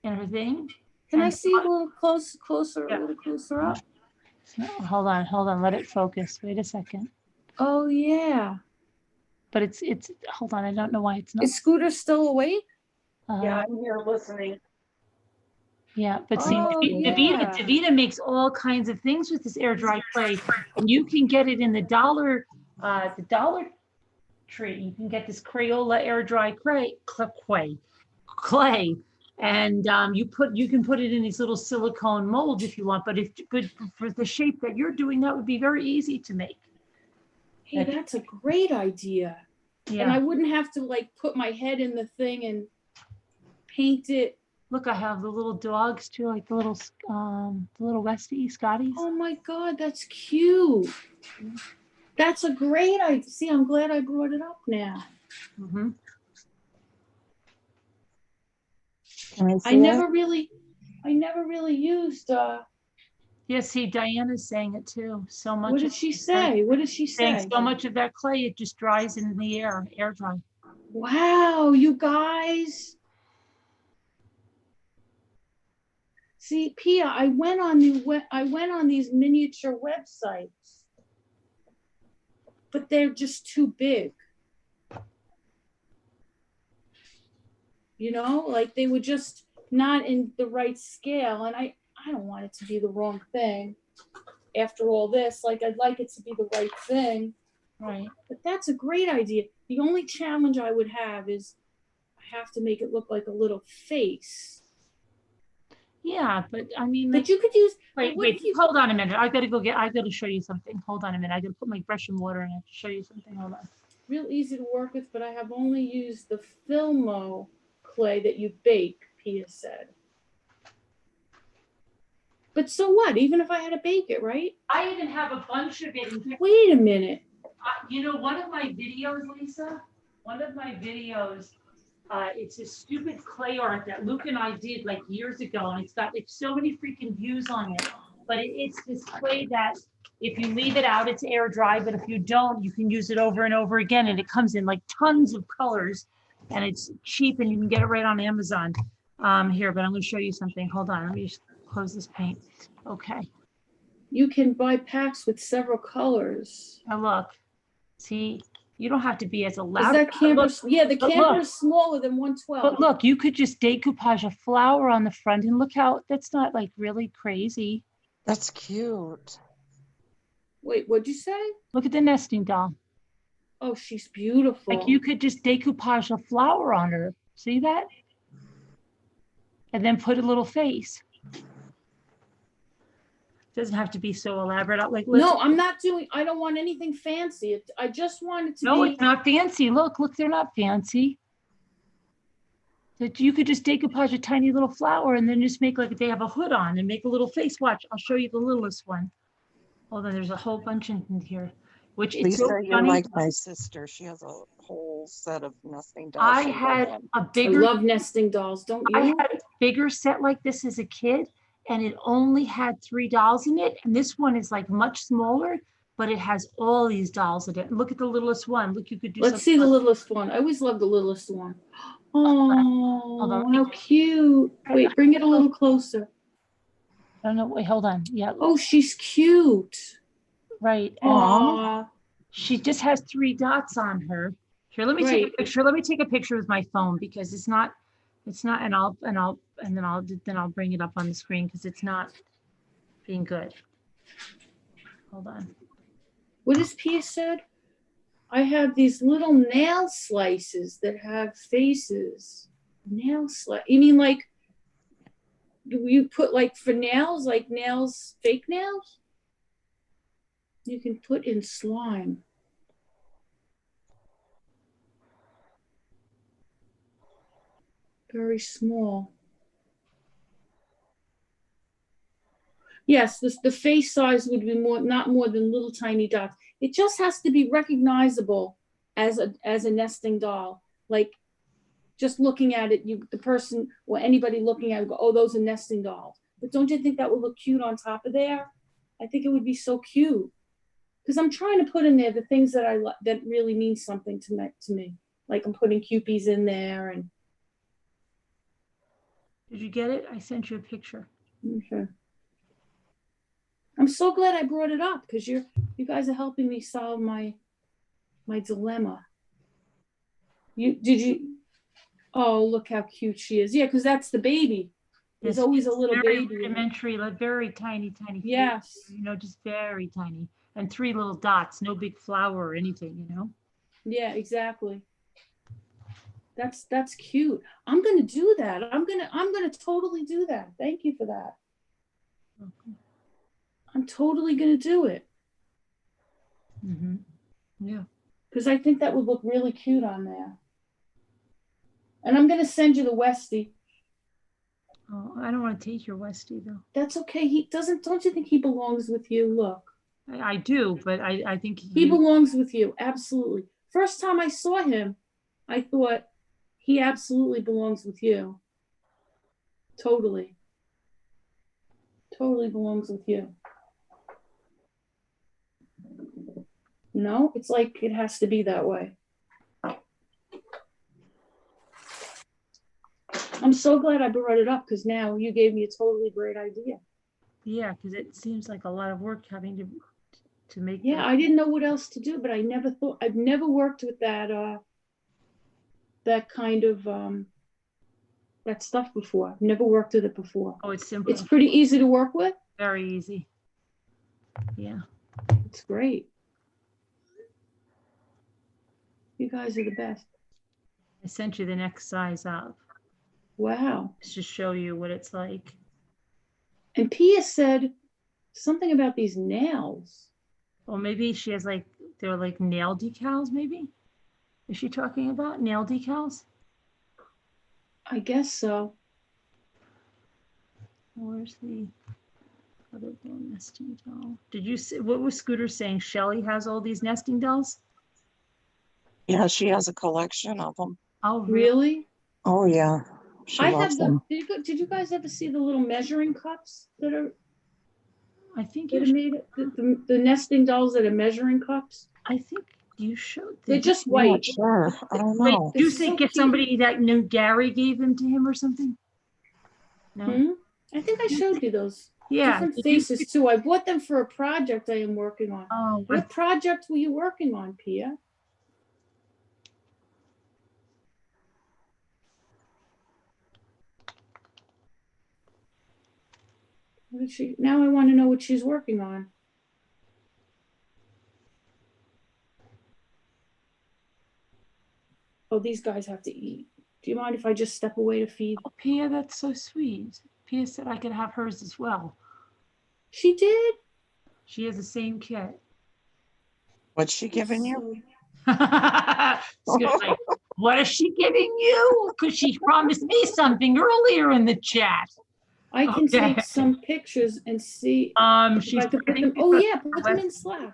thing. Can I And- see a little closer, Yeah. a little closer up? Hold on, let it focus. Wait a second. Oh yeah. But it's hold on, I don't know why it's not. Is Scooter still awake? I'm here listening. Yeah, but see, Oh, yeah. Davita makes all kinds of things with this air dry clay, and you can get it in the Dollar Tree. You can get this Crayola air dry clay, and you can put it in these little silicone molds if you want. But for the shape that you're doing, that would be very easy to make. Hey, that's a great idea. And I Yeah. wouldn't have to like put my head in the thing and paint it. Look, I have the little dogs too, like the little Westie Scotties. Oh my God, that's cute. That's a great idea. See, I'm glad I brought it up now. Mm-hmm. Can I see I it? never really used, Yeah, see, Diana's saying it too. So much. what did of she it- say? What did she Saying say? so much of that clay, it just dries in the air dry. Wow, you guys. See, Pia, I went on these miniature websites, but they're just too big. You know, like they were just not in the right scale, and I don't want it to be the wrong thing. After all this, like I'd like it to be the right thing. Right. But that's a great idea. The only challenge I would have is I have to make it look like a little face. Yeah, but I mean, But you could use, wait, what wait, if you, hold on a minute. I gotta show you something. Hold on a minute. I gotta put my brush in water and I have to show you something. Hold on. real easy to work with, but I have only used the Filmo clay that you bake, Pia said. But so what? Even if I had to bake it, right? I even have a bunch of it. Wait a minute. You know, one of my videos, Lisa, it's a stupid clay art that Luke and I did like years ago, and it's got like so many freaking views on it. But it's this clay that if you leave it out, it's air dry, but if you don't, you can use it over and over again, and it comes in like tons of colors, and it's cheap, and you can get it right on Amazon. Here, but I'm going to show you something. Hold on, let me just close this paint. Okay. You can buy packs with several colors. Now look, see, you don't have to be as Is elaborate. that camper? Yeah, the but camper look. is smaller than 112. But look, you could just decoupage a flower on the front and look how, that's not like really crazy. That's cute. Wait, what'd you say? Look at the nesting doll. Oh, she's beautiful. Like you could just decoupage a flower on her. See that? And then put a little face. Doesn't have to be so elaborate. Like, No, I'm not doing, I don't want anything fancy. I just want it to no, be. it's not fancy. Look, they're not fancy. That you could just decoupage a tiny little flower and then just make like they have a hood on and make a little face. Watch, I'll show you the littlest one. Hold on, there's a whole bunch in here, which it's Lisa, so you're funny. like my sister. She has a whole set of nesting dolls. I She had loves them. a I bigger, love nesting dolls, don't I you? had a bigger set like this as a kid, and it only had 3 dolls in it. And this one is like much smaller, but it has all these dolls in it. And look at the littlest one. Look, you could do Let's see something the like- littlest one. I always love the littlest one. Hold Oh, on. how cute. Wait, bring it a little closer. I don't know. Wait, hold on. Yeah, Oh, she's cute. right. And Aw. she just has 3 dots on her. Here, let me take a Right. picture. Let me take a picture with my phone because it's not, and then I'll bring it up on the screen because it's not being good. Hold on. What does Pia said? I have these little nail slices that have faces. Nail slice. You mean like, do you put like for nails, like nails, fake nails? You can put in slime. Very small. Yes, the face size would be not more than little tiny dots. It just has to be recognizable as a nesting doll. Like just looking at it, the person or anybody looking at it go, oh, those are nesting dolls. But don't you think that would look cute on top of there? I think it would be so cute. Because I'm trying to put in there the things that that really mean something to me. Like I'm putting Cupies in there and. Did you get it? I sent you a picture. Okay. I'm so glad I brought it up because you guys are helping me solve my dilemma. Oh, look how cute she is. Yeah, because that's the baby. There's Yes, always a it's little very baby. rudimentary, like very tiny face, Yes. just very tiny. And 3 little dots, no big flower or anything, Yeah, exactly. That's cute. I'm gonna do that. I'm gonna totally do that. Thank you for that. Okay. I'm totally gonna do it. Mm-hmm. Yeah. Because I think that would look really cute on there. And I'm gonna send you the Westie. Oh, I don't want to take your Westie though. That's okay. Don't you think he belongs with you? Look. I do, but I think He belongs with you. Absolutely. First time I saw him, I thought he absolutely belongs with you. Totally. Totally belongs with you. No, it's like it has to be that way. I'm so glad I brought it up because now you gave me a totally great idea. Yeah, because it seems like a lot of work having to make. Yeah, I didn't know what else to do, but I never thought, I've never worked with that that kind of that stuff before. I've never worked with it before. Oh, it's simple. It's pretty easy to work with. Very easy. Yeah. It's great. You guys are the best. I sent you the next size up Wow. just to show you what it's like. And Pia said something about these nails. Or maybe she has like, they're like nail decals, maybe? Is she talking about nail decals? I guess so. Where's the other little nesting doll? Did you see, what was Scooter saying? Shelly has all these nesting dolls? Yeah, she has a collection of them. Oh, really? Really? Oh, yeah. She I loves have the. them. Did you guys ever see the little measuring cups that are I think that are you, made? The nesting dolls that are measuring cups. I think you showed. They're did you- just I'm white. not sure. I don't Wait, know. did you They're say so get cute. somebody that knew Gary gave them to him or something? No. Hmm? I think I showed you those. Yeah. Different did you- faces too. I bought them for a project I am working on. Oh, What project were you working on, Pia? What did she? Now I want to know what she's working on. Oh, these guys have to eat. Do you mind if I just step away to feed? oh, Pia, that's so sweet. Pia said I could have hers as well. She did. She has the same kit. What's she giving you? Scoot's like, what is she giving you? Because she promised me something earlier in the chat. I can Okay. take some pictures and see if She's I could I put think them. Oh she's yeah, put them in Slack.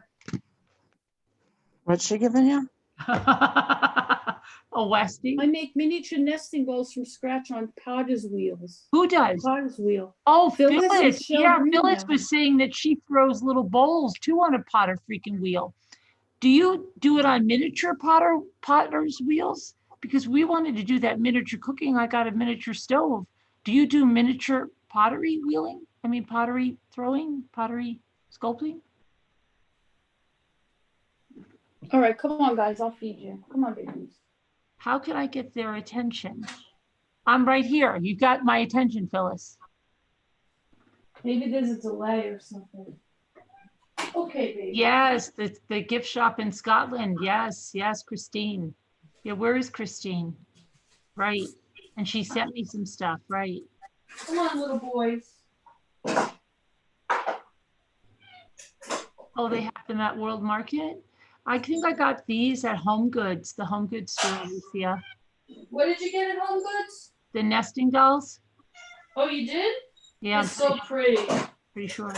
What's she giving you? a Westie. I make miniature nesting balls from scratch on Potter's wheels. Who does? Potter's wheel. Oh, Phyllis and Phyllis. Shell Yeah, Green Phyllis now. was saying that she throws little bowls too on a Potter freaking wheel. Do you do it on miniature Potter's wheels? Because we wanted to do that miniature cooking. I got a miniature stove. Do you do miniature pottery wheeling? I mean, pottery throwing, pottery sculpting? All right, come on, guys. I'll feed you. Come on, babies. How can I get their attention? I'm right here. You got my attention, Phyllis. Maybe there's a delay or something. Okay, baby. Yes, the gift shop in Scotland. Yes, yes, Christine. Yeah, where is Christine? Right. And she sent me some stuff, right? Come on, little boys. Oh, they have them at World Market? I think I got these at Home Goods, the Home Goods store, Lucia. What did you get at Home Goods? The nesting dolls. Oh, you did? Yeah, I'm It's so pretty. pretty sure.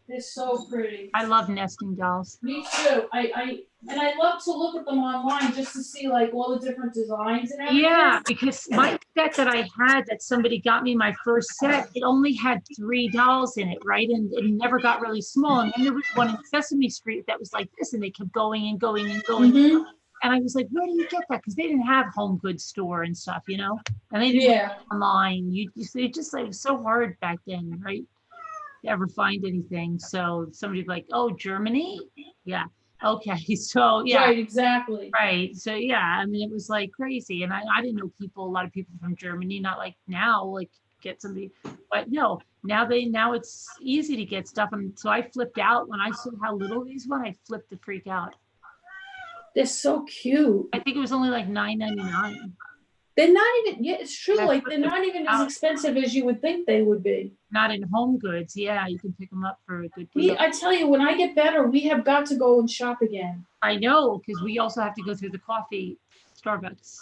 They're so pretty. I love nesting dolls. Me too. I love to look at them online just to see like all the different designs and everything. Yeah, because my set that I had that somebody got me my first set, it only had 3 dolls in it, right? And it never got really small. And then there was one in Sesame Street that was like this, and they kept going and going and going. Mhm. And I was like, where do you get that? Because they didn't have Home Goods store and stuff, you know? And they didn't Yeah. online. It just like was so hard back then, right? To ever find anything. So somebody would be like, oh, Germany? Yeah. Okay. So yeah. Right, exactly. Right. So yeah, I mean, it was like crazy. And I didn't know a lot of people from Germany, not like now, like get somebody, but no, now it's easy to get stuff. And so I flipped out when I saw how little these were, I flipped the freak out. They're so cute. I think it was only like $9.99. They're not even, yeah, it's true. That's Like what they're the- not even as expensive as you would think they would be. Not in Home Goods. Yeah, you can pick them up for a good deal. I tell you, when I get better, we have got to go and shop again. I know, because we also have to go through the coffee Starbucks.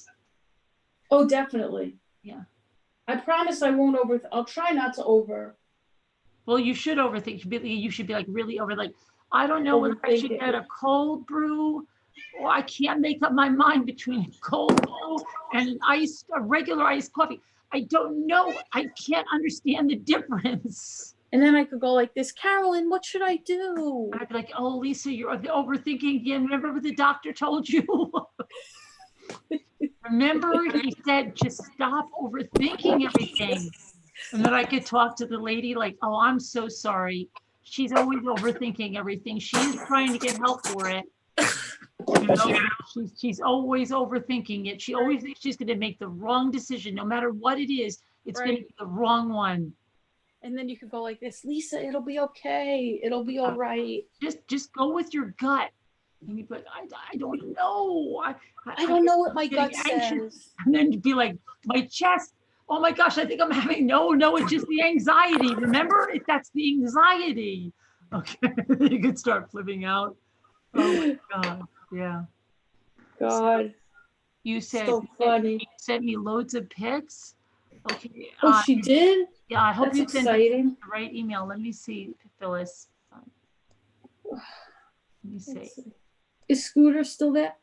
Oh, definitely. Yeah. I promise I won't I'll try not to over. Well, you should overthink. You should be like really over, like, I don't know whether I Overthink should it. get a cold brew, or I can't make up my mind between a cold brew and a regular iced coffee. I don't know. I can't understand the difference. And then I could go like this, Carolyn, what should I do? I'd be like, oh, Lisa, you're overthinking again. Remember what the doctor told you? Remember, he said, just stop overthinking everything. And then I could talk to the lady like, oh, I'm so sorry. She's always overthinking everything. She is trying to get help for it. You know, she's always overthinking it. She always thinks she's going to make the wrong decision. No matter what it is, it's going to be the wrong one. And then you could go like this, Lisa, it'll be okay. It'll be all right. Just go with your gut. But I don't know. I don't know what my gut anxious. says. And then be like, my chest. Oh my gosh, I think I'm having, no, it's just the anxiety. Remember, that's the anxiety. Okay, you could start flipping out. Oh my God, yeah. God. You said, So funny. you sent me loads of pics. Okay. Oh, she did? Yeah, I hope That's you sent exciting. the right email. Let me see, Phyllis. Let me see. Is Scooter still there?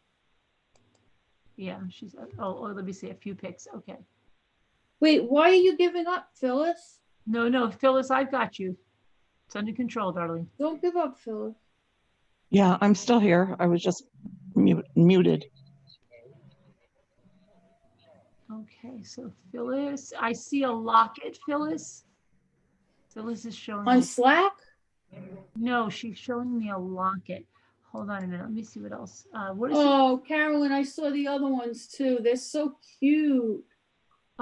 Yeah, she's, let me see, a few pics. Okay. Wait, why are you giving up, Phyllis? No, Phyllis, I've got you. It's under control, darling. Don't give up, Phyllis. Yeah, I'm still here. I was just muted. Okay, so Phyllis, I see a locket, Phyllis. Phyllis is showing On me. Slack? No, she's showing me a locket. Hold on a minute. Let me see what else. What is Oh, Carolyn, I saw the other ones too. They're so cute.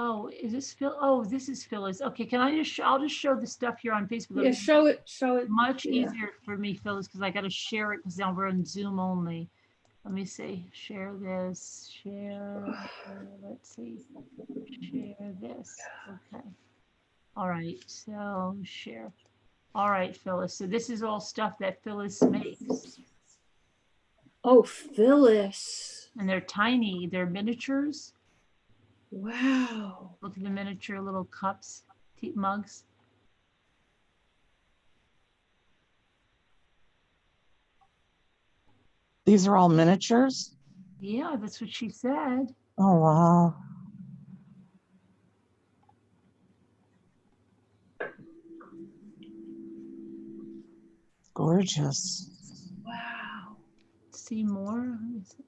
Oh, is this Phil? Oh, this is Phyllis. Okay, can I just? I'll just show the stuff here on Facebook. Yeah, show it. Much Yeah. easier for me, Phyllis, because I got to share it because now we're on Zoom only. Let me see. Share this. Share. Let's see. Share this. Okay. All right. So share. All right, Phyllis. So this is all stuff that Phyllis makes. Oh, Phyllis. And they're tiny. They're miniatures. Wow. Look at the miniature little cups, tea mugs. These are all miniatures? Yeah, that's what she said. Oh, wow. Gorgeous. Wow. See more? Let me see.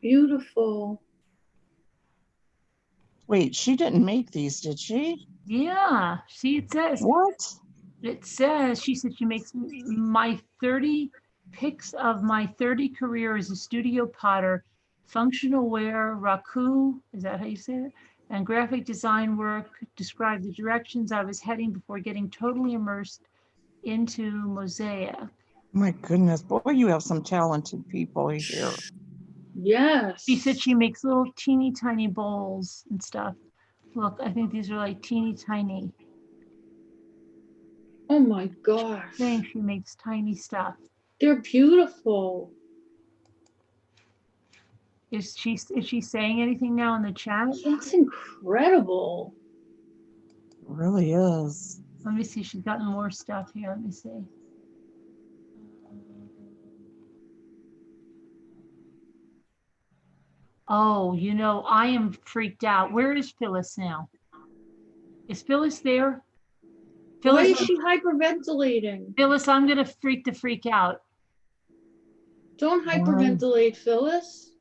Beautiful. Wait, she didn't make these, did she? Yeah, see, it says. What? It says, she said she makes my 30 pics of my 30 career as a studio potter, functional wear, raku, is that how you say it? And graphic design work, describe the directions I was heading before getting totally immersed into mosaic. My goodness, boy, you have some talented people here. Yes. She said she makes little teeny tiny bowls and stuff. Look, I think these are like teeny tiny. Oh my gosh. I think she makes tiny stuff. They're beautiful. Is she saying anything now in the chat? That's incredible. It really is. Let me see. She's gotten more stuff here. Let me see. Oh, you know, I am freaked out. Where is Phyllis now? Is Phyllis there? Why Phyllis, is she hyperventilating? Phyllis, I'm gonna freak out. Don't hyperventilate, Phyllis.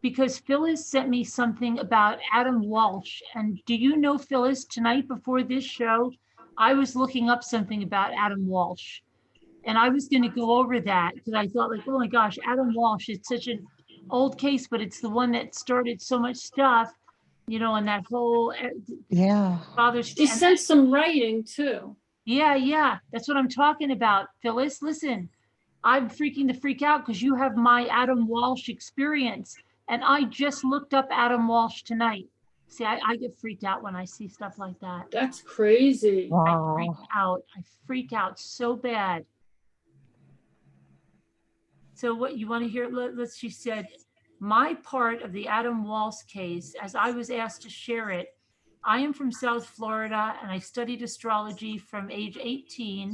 Because Phyllis sent me something about Adam Walsh. And do you know, Phyllis, tonight before this show, I was looking up something about Adam Walsh. And I was going to go over that because I thought like, oh my gosh, Adam Walsh, it's such an old case, but it's the one that started so much stuff, you know, and that whole Father's She sent some writing too. Yeah. That's what I'm talking about. Phyllis, listen, I'm freaking the freak out because you have my Adam Walsh experience. And I just looked up Adam Walsh tonight. See, I get freaked out when I see stuff like that. That's crazy. Wow. I freak out so bad. So what you want to hear, she said, my part of the Adam Walsh case, as I was asked to share it, I am from South Florida and I studied astrology from age 18,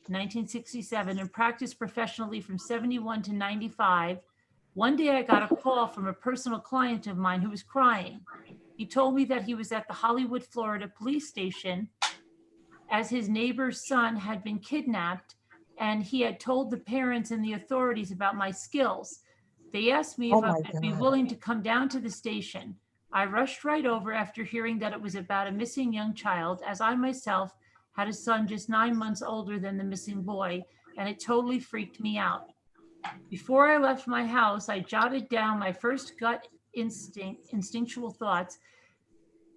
1967, and practiced professionally from 71 to 95. One day I got a call from a personal client of mine who was crying. He told me that he was at the Hollywood, Florida police station as his neighbor's son had been kidnapped, and he had told the parents and the authorities about my skills. They asked me Oh if I my would be God. willing to come down to the station. I rushed right over after hearing that it was about a missing young child, as I myself had a son just 9 months older than the missing boy, and it totally freaked me out. Before I left my house, I jotted down my first gut instinctual thoughts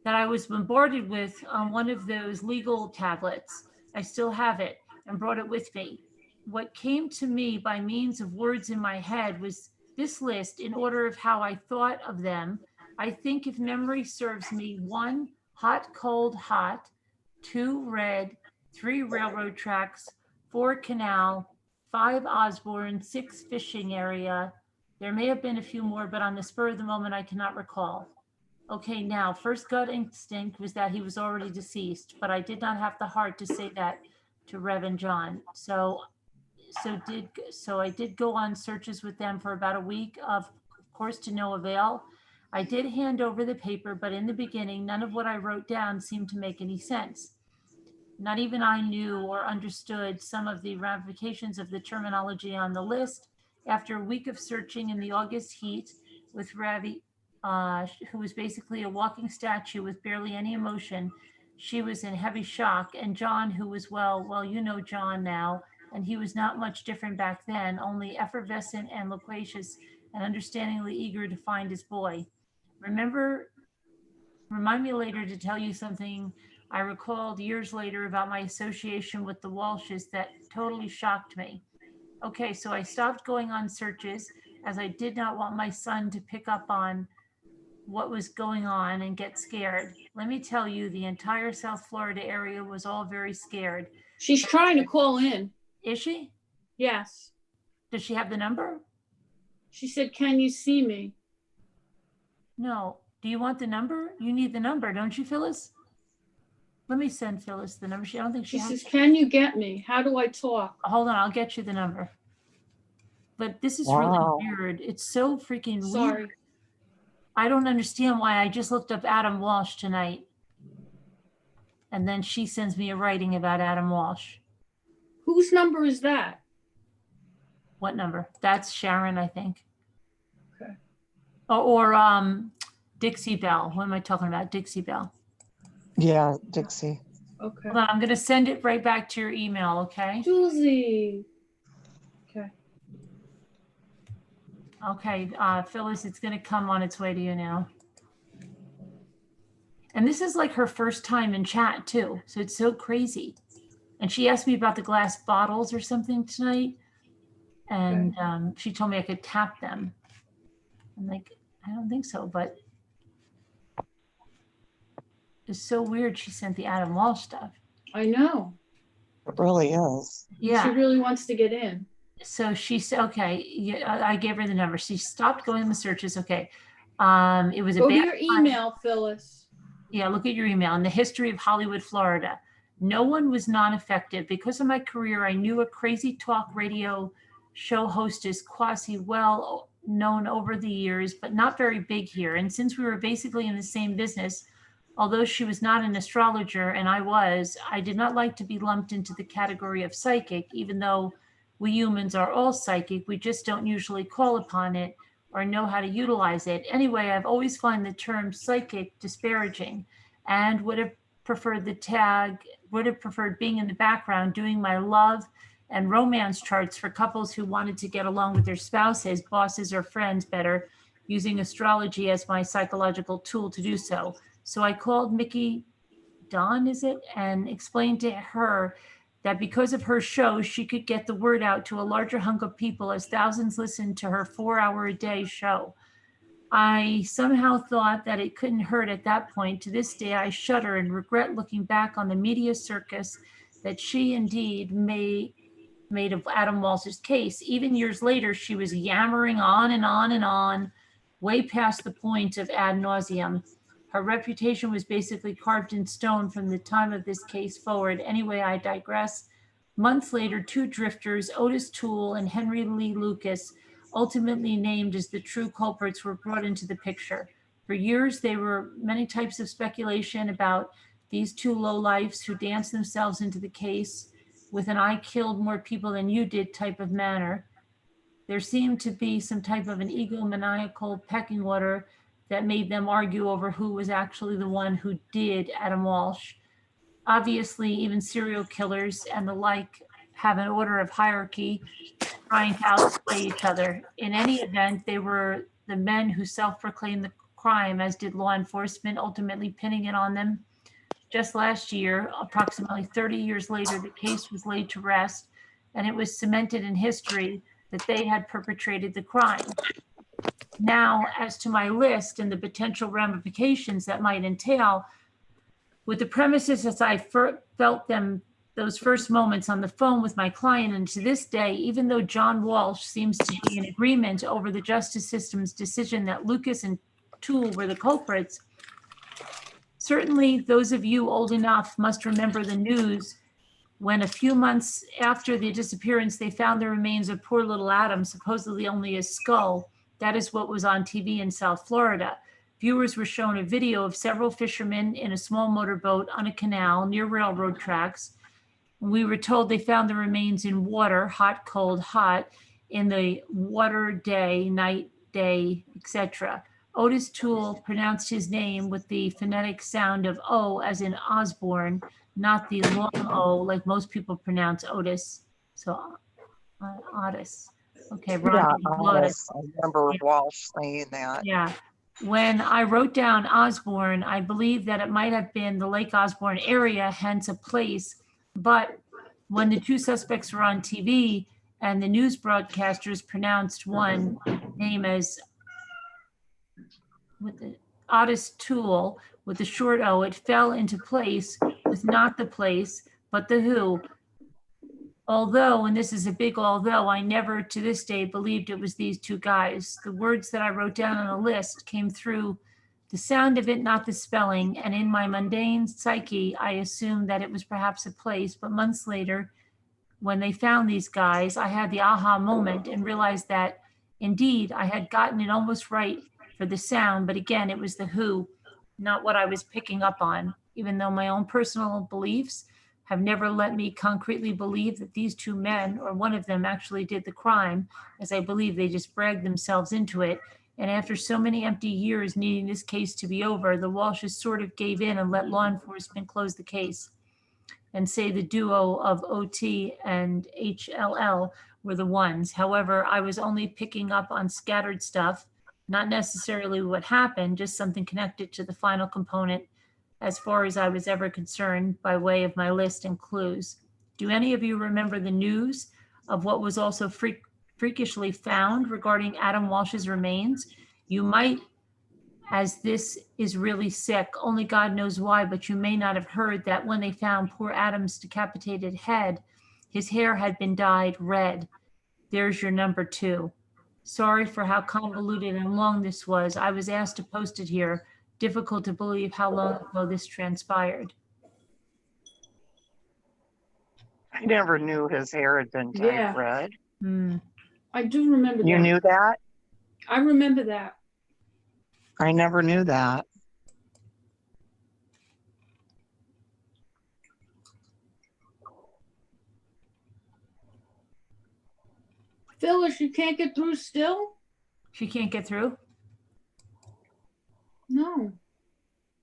that I was bombarded with on one of those legal tablets. I still have it and brought it with me. What came to me by means of words in my head was this list in order of how I thought of them. I think, if memory serves me: 1, hot, cold, hot; 2, red; 3, railroad tracks; 4, canal; 5, Osborne; 6, fishing area. There may have been a few more, but on the spur of the moment, I cannot recall. Okay, now, first gut instinct was that he was already deceased, but I did not have the heart to say that to Rev and John. So I did go on searches with them for about a week, of course, to no avail. I did hand over the paper, but in the beginning, none of what I wrote down seemed to make any sense. Not even I knew or understood some of the ramifications of the terminology on the list. After a week of searching in the August heat with Ravi, who was basically a walking statue with barely any emotion, she was in heavy shock. And John, who was, well, you know John now, and he was not much different back then, only effervescent and loquacious and understandingly eager to find his boy. Remind me later to tell you something I recalled years later about my association with the Walshes that totally shocked me. Okay, so I stopped going on searches as I did not want my son to pick up on what was going on and get scared. Let me tell you, the entire South Florida area was all very scared. She's trying to call in. Is she? Yes. Does she have the number? She said, "Can you see me?" No. Do you want the number? You need the number, don't you, Phyllis? Let me send Phyllis the number. I don't think She has says, it. "Can you get me? How do I talk?" Hold on, I'll get you the number. But this is Wow. really weird. It's so freaking Sorry. weird. I don't understand why. I just looked up Adam Walsh tonight. And then she sends me a writing about Adam Walsh. Whose number is that? What number? That's Sharon, I think. Okay. Or Dixie Bell. What am I talking about? Dixie Bell. Yeah, Dixie. Okay. Hold on, I'm going to send it right back to your email, okay? Susie. Okay. Okay, Phyllis, it's going to come on its way to you now. And this is like her first time in chat too. So it's so crazy. And she asked me about the glass bottles or something tonight. And she told me I could tap them. I'm like, I don't think so, but it's so weird. She sent the Adam Walsh stuff. I know. It really is. Yeah. She really wants to get in. So she said, okay, yeah, I gave her the number. She stopped going in the searches. Okay. It was a Go to bad your email, Phyllis. Yeah, look at your email. In the history of Hollywood, Florida, no one was non-effective. Because of my career, I knew a crazy talk radio show hostess, quasi well known over the years, but not very big here. And since we were basically in the same business, although she was not an astrologer and I did not like to be lumped into the category of psychic, even though we humans are all psychic. We just don't usually call upon it or know how to utilize it. Anyway, I've always found the term psychic disparaging and would have preferred being in the background doing my love and romance charts for couples who wanted to get along with their spouses, bosses, or friends better, using astrology as my psychological tool to do so. So I called Mickey Dawn, and explained to her that because of her show, she could get the word out to a larger hunk of people as thousands listened to her 4-hour-a-day show. I somehow thought that it couldn't hurt at that point. To this day, I shudder and regret looking back on the media circus that she indeed made of Adam Walsh's case. Even years later, she was yammering on and on and on, way past the point of ad nauseum. Her reputation was basically carved in stone from the time of this case forward. Anyway, I digress. Months later, two drifters, Otis Toole and Henry Lee Lucas, ultimately named as the true culprits, were brought into the picture. For years, there were many types of speculation about these two lowlifes who danced themselves into the case with an "I killed more people than you did" type of manner. There seemed to be some type of an egomaniacal pecking order that made them argue over who was actually the one who did Adam Walsh. Obviously, even serial killers and the like have an order of hierarchy trying to outplay each other. In any event, they were the men who self-proclaimed the crime, as did law enforcement, ultimately pinning it on them. Just last year, approximately 30 years later, the case was laid to rest, and it was cemented in history that they had perpetrated the crime. Now, as to my list and the potential ramifications that might entail, with the premises as I felt them those first moments on the phone with my client, and to this day, even though John Walsh seems to be in agreement over the justice system's decision that Lucas and Toole were the culprits, certainly those of you old enough must remember the news when a few months after the disappearance, they found the remains of poor little Adam, supposedly only his skull. That is what was on TV in South Florida. Viewers were shown a video of several fishermen in a small motorboat on a canal near railroad tracks. We were told they found the remains in water, hot, cold, hot, in the water, day, night, day, etc. Otis Toole pronounced his name with the phonetic sound of O, as in Osborne, not the long O like most people pronounce Otis. So Otis. Okay, Yeah, Ronnie, Lotus. I remember Walsh saying that. Yeah. When I wrote down Osborne, I believe that it might have been the Lake Osborne area, hence a place. But when the two suspects were on TV and the news broadcasters pronounced one name as with the Otis Toole with the short O, it fell into place with not the place, but the who. Although, and this is a big although, I never to this day believed it was these two guys. The words that I wrote down on the list came through the sound of it, not the spelling. And in my mundane psyche, I assumed that it was perhaps a place. But months later, when they found these guys, I had the aha moment and realized that indeed I had gotten it almost right for the sound. But again, it was the who, not what I was picking up on, even though my own personal beliefs have never let me concretely believe that these two men, or one of them, actually did the crime, as I believe they just bragged themselves into it. And after so many empty years needing this case to be over, the Walshes sort of gave in and let law enforcement close the case and say the duo of OT and HLL were the ones. However, I was only picking up on scattered stuff, not necessarily what happened, just something connected to the final component as far as I was ever concerned, by way of my list and clues. Do any of you remember the news of what was also freakishly found regarding Adam Walsh's remains? You might, as this is really sick, only God knows why, but you may not have heard that when they found poor Adam's decapitated head, his hair had been dyed red. There's your number 2. Sorry for how convoluted and long this was. I was asked to post it here. Difficult to believe how long ago this transpired. I never knew his hair had been dyed Yeah. red. I do remember that. You knew that? I remember that. I never knew that. Phyllis, you can't get through still? She can't get through? No.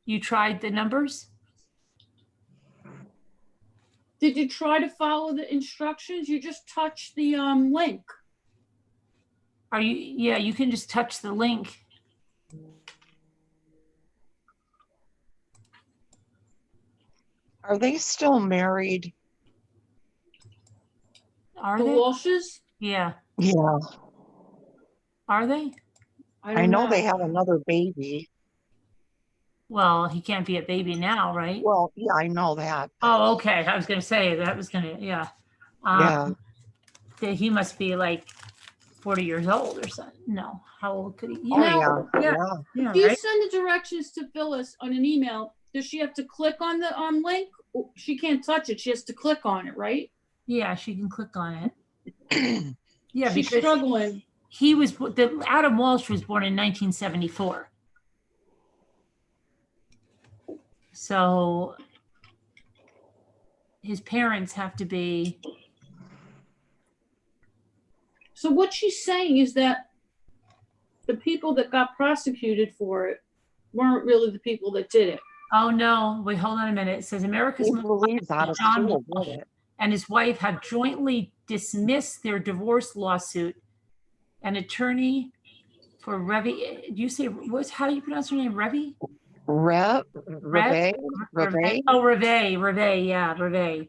You tried the numbers? Did you try to follow the instructions? You just touch the link. Are you, yeah, you can just touch the link. Are they still married? Are The they? Walshes? Yeah. Yeah. Are they? I know they have another baby. Well, he can't be a baby now, right? Well, yeah, I know that. Oh, okay. I was going to say that was going to, yeah. Yeah. He must be like 40 years old or something. No, how old could he? Oh, yeah. yeah. Yeah. Yeah, If you right? send the directions to Phyllis on an email, does she have to click on the link? She can't touch it. She has to click on it, right? Yeah, she can click on it. Yeah, She's because struggling. Adam Walsh was born in 1974. So his parents have to be. So what she's saying is that the people that got prosecuted for it weren't really the people that did it. Oh no, wait, hold on a minute. It says America's Can't believe out of John school Walsh did it. and his wife have jointly dismissed their divorce lawsuit. An attorney for Revi, do you say, how do you pronounce her name? Revi? Reve? Oh, Reve.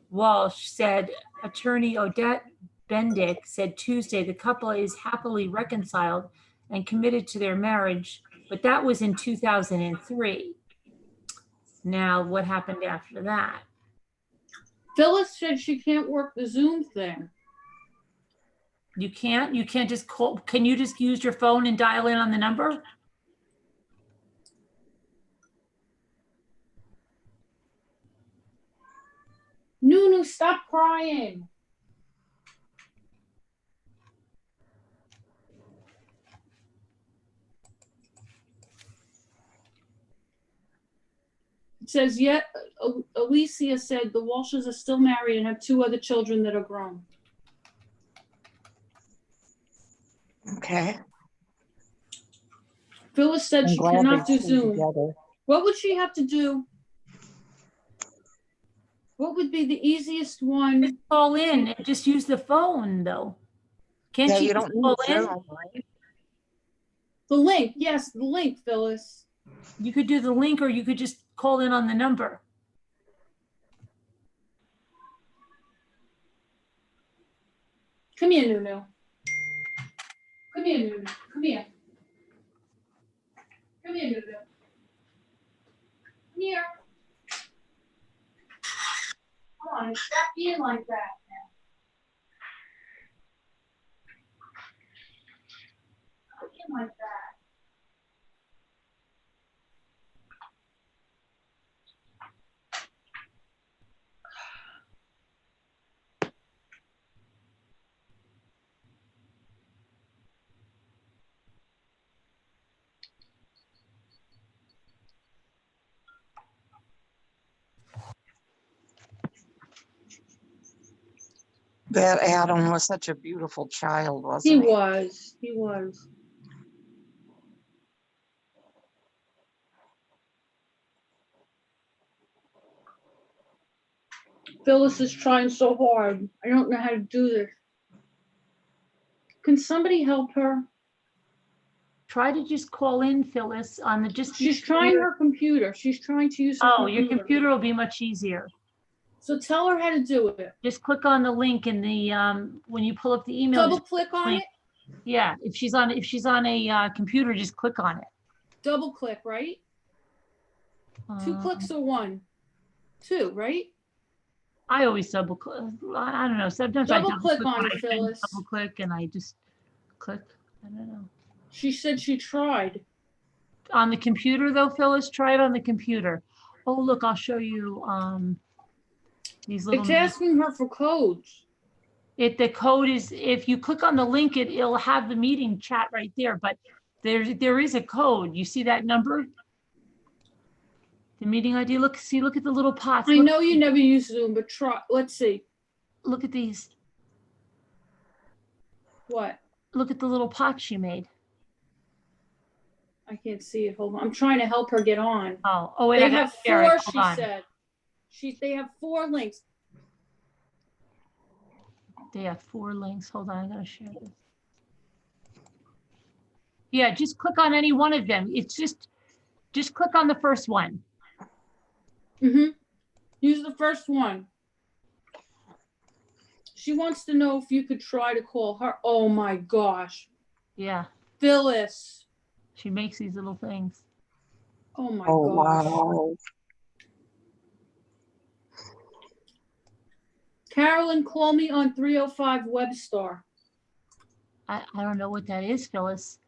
Walsh said, attorney Odette Bendick said Tuesday the couple is happily reconciled and committed to their marriage, but that was in 2003. Now, what happened after that? Phyllis said she can't work the Zoom thing. You can't just call, can you just use your phone and dial in on the number? Nunu, stop crying. It says, yet Alicia said the Walshes are still married and have 2 other children that are grown. Okay. Phyllis said I'm she glad cannot they do stayed Zoom. together. What would she have to do? What would be the easiest one? Call in and just use the phone though. Can't Yeah, you you just don't need call in? Zoom, right? The link, yes, the link, Phyllis. You could do the link or you could just call in on the number. Come here, Nunu. Come here, Nunu. Come here. Come here, Nunu. Come here. Come on, stop being like that now. Stop being like that. That Adam was such a beautiful child, He wasn't he? was. He was. Phyllis is trying so hard. I don't know how to do this. Can somebody help her? Try to just call in, Phyllis, on the just. She's trying her computer. She's trying to use her Oh, your computer will be much easier. So tell her how to do it. Just click on the link in the when you pull up the email. Double just click on link. it. Yeah, if she's on a computer, just click on it. Double click, right? 2 clicks or 1? 2, right? I always double click. I don't know. Sometimes Double I click on but it, I can Phyllis. double click and I just click. I don't know. She said she tried. On the computer though, Phyllis, try it on the computer. Oh, look, I'll show you these little. It's asking her for codes. The code is, if you click on the link, it'll have the meeting chat right there, but there is a code. You see that number? The meeting ID, look at the little pots. I Look, know you never use Zoom, but try. Let's see. look at these. What? Look at the little pots she made. I can't see it. Hold on. I'm trying to help her get on. Oh, wait, They I gotta have share it. 4, Hold she on. said. They have 4 links. They have 4 links. Hold on, I gotta share this. Yeah, just click on any one of them. It's just click on the first one. Mm-hmm. Use the first one. She wants to know if you could try to call her. Oh my gosh. Yeah, Phyllis. she makes these little things. Oh my Oh, gosh. wow. Carolyn, call me on 305 Webstar. I don't know what that is, Phyllis.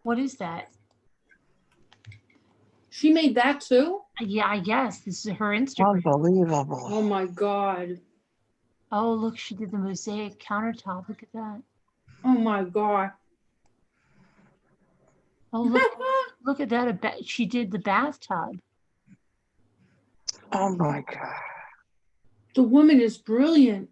What is that? She made that too? Yeah, I guess this is her Instagram. Unbelievable. Oh my God. Oh, look, she did the mosaic countertop. Look at that. Oh my God. Oh, look at that. She did the bathtub. Oh my God. The woman is brilliant.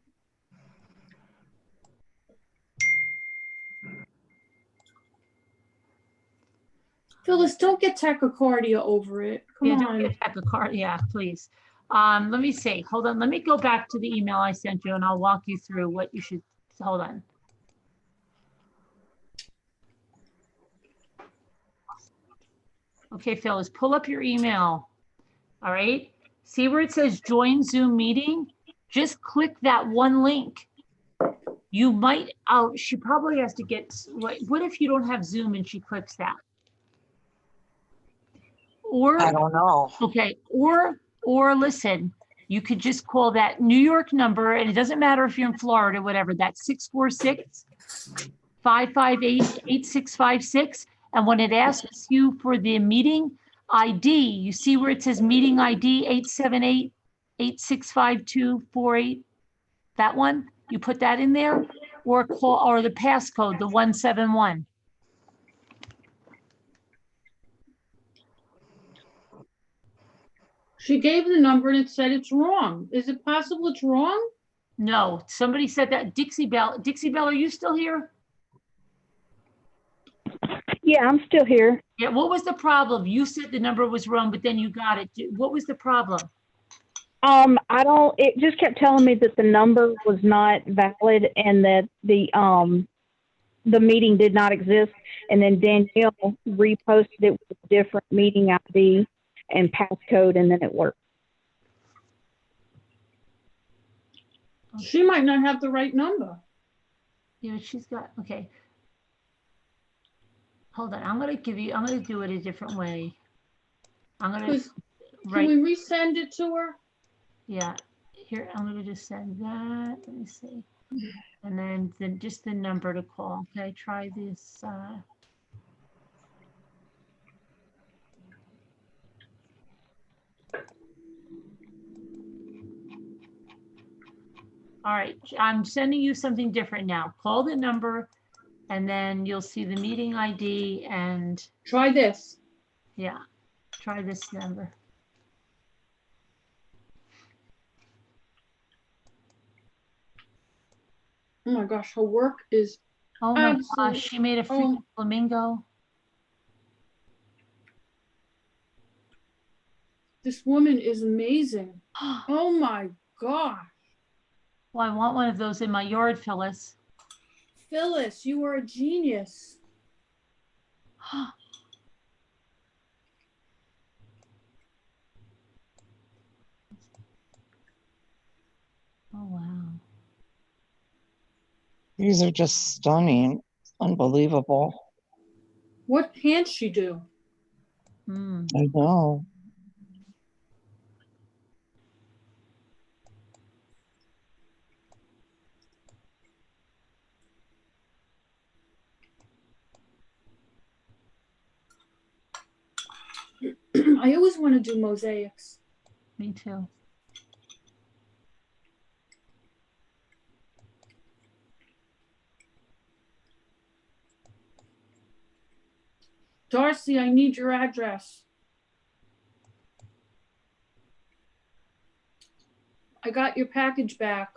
Phyllis, don't get tachycardia over it. Come Yeah, don't on. get tachycardia. Yeah, please. Let me see. Hold on. Let me go back to the email I sent you and I'll walk you through what you should, hold on. Okay, Phyllis, pull up your email. All right. See where it says join Zoom meeting? Just click that one link. You might, she probably has to get, what if you don't have Zoom and she clicks that? Or, I don't know. okay, or listen, you could just call that New York number, and it doesn't matter if you're in Florida, whatever, that's 646-558-8656. And when it asks you for the meeting ID, you see where it says meeting ID 878-865248, that one, you put that in there, or call, or the passcode, the 171. She gave the number and it said it's wrong. Is it possible it's wrong? No, somebody said that. Dixie Bell, are you still here? Yeah, I'm still here. Yeah, what was the problem? You said the number was wrong, but then you got it. What was the problem? It just kept telling me that the number was not valid and that the meeting did not exist. And then Danielle reposted it with a different meeting ID and passcode, and then it worked. She might not have the right number. Yeah, she's got, okay. Hold on, I'm gonna do it a different way. I'm gonna Can write, we resend it to her? yeah, here, I'm gonna just send that, let me see. And then just the number to call. Okay, try this. All right, I'm sending you something different now. Call the number and then you'll see the meeting ID and Try this. yeah, try this number. Oh my gosh, her work is Oh my absolute- gosh, she made a freaking flamingo. This woman is amazing. Oh my gosh. Well, I want one of those in my yard, Phyllis. Phyllis, you are a genius. Oh, wow. These are just stunning. Unbelievable. What can't she do? Mm. I know. I always want to do mosaics. Me too. Darcy, I need your address. I got your package back.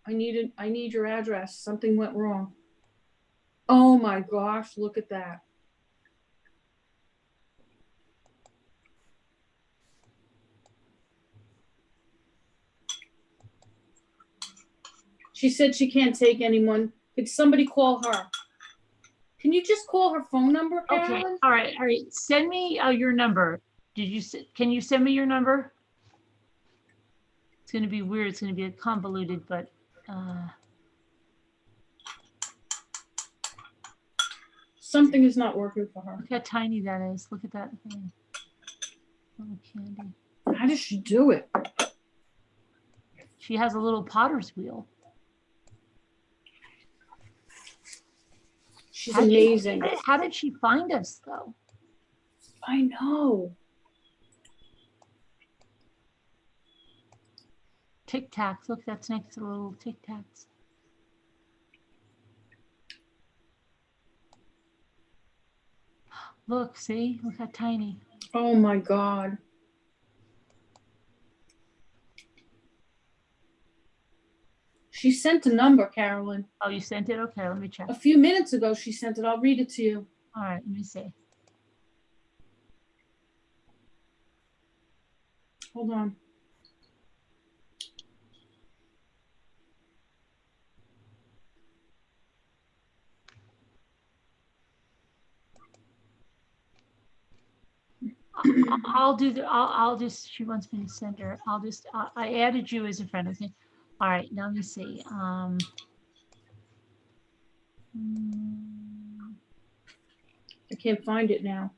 I need your address. Something went wrong. Oh my gosh, look at that. She said she can't take anyone. Could somebody call her? Can you just call her phone number, Carolyn? Okay, all right. Send me your number. Can you send me your number? It's gonna be weird. It's gonna be convoluted, but something is not working for her. look how tiny that is. Look at that thing. Little candy. How does she do it? She has a little potter's wheel. She's amazing. How did she find us, though? I know. Tic Tacs. Look, that's next to the little Tic Tacs. Look, see? Look how tiny. Oh my God. She sent a number, Carolyn. Oh, you sent it? Okay, let me check. A few minutes ago, she sent it. I'll read it to you. All right, let me see. Hold on. I'll do the, I'll just, she wants me to send her. I added you as a friend, I think. All right, now let me see. I can't find it now.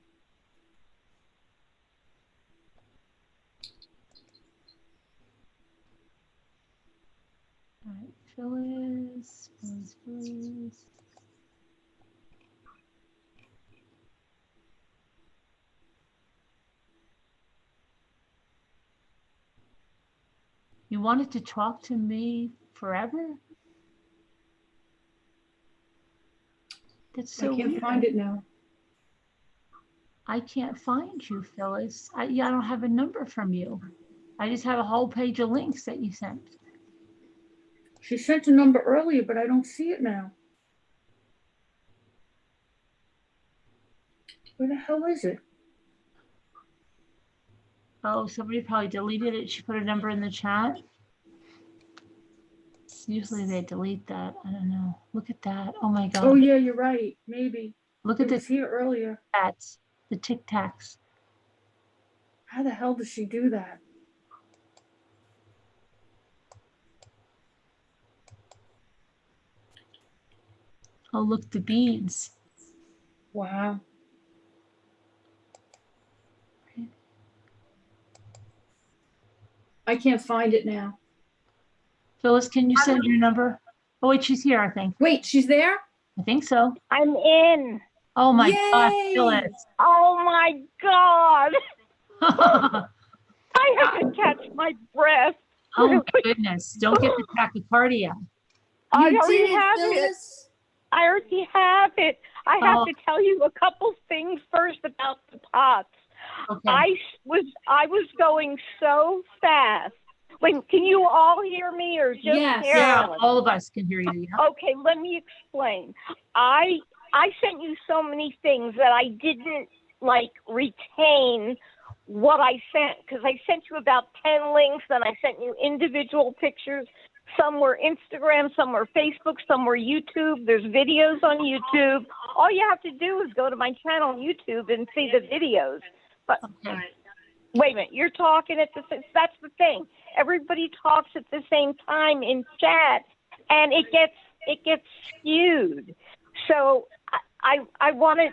All right, Phyllis. You wanted to talk to me forever? That's so I can't weird. find it now. I can't find you, Phyllis. I don't have a number from you. I just have a whole page of links that you sent. She sent a number earlier, but I don't see it now. Where the hell is it? Oh, somebody probably deleted it. She put a number in the chat. Usually they delete that. I don't know. Look at that. Oh my God. Oh yeah, you're right. Maybe. Look It at the was here earlier. tats, the Tic Tacs. How the hell does she do that? Oh, look, the beads. Wow. I can't find it now. Phyllis, can you send your number? Oh, wait, she's here, I think. Wait, she's there? I think so. I'm in. Oh my God, Yay! Phyllis. Oh my God. I have to catch my breath. Oh my goodness. Don't get the tachycardia. I You already did it, have it. Phyllis. I already have it. I have Oh. to tell you a couple things first about the pots. Okay. I was going so fast. Wait, can you all hear me or just Yes. Yeah, Carolyn? all of us can hear you. Yeah. Okay, let me explain. I sent you so many things that I didn't like retain what I sent because I sent you about 10 links, then I sent you individual pictures. Some were Instagram, some were Facebook, some were YouTube. There's videos on YouTube. All you have to do is go to my channel on YouTube and see the videos. But Okay. wait a minute, you're talking at the same, that's the thing. Everybody talks at the same time in chat, and it gets skewed. So I wanted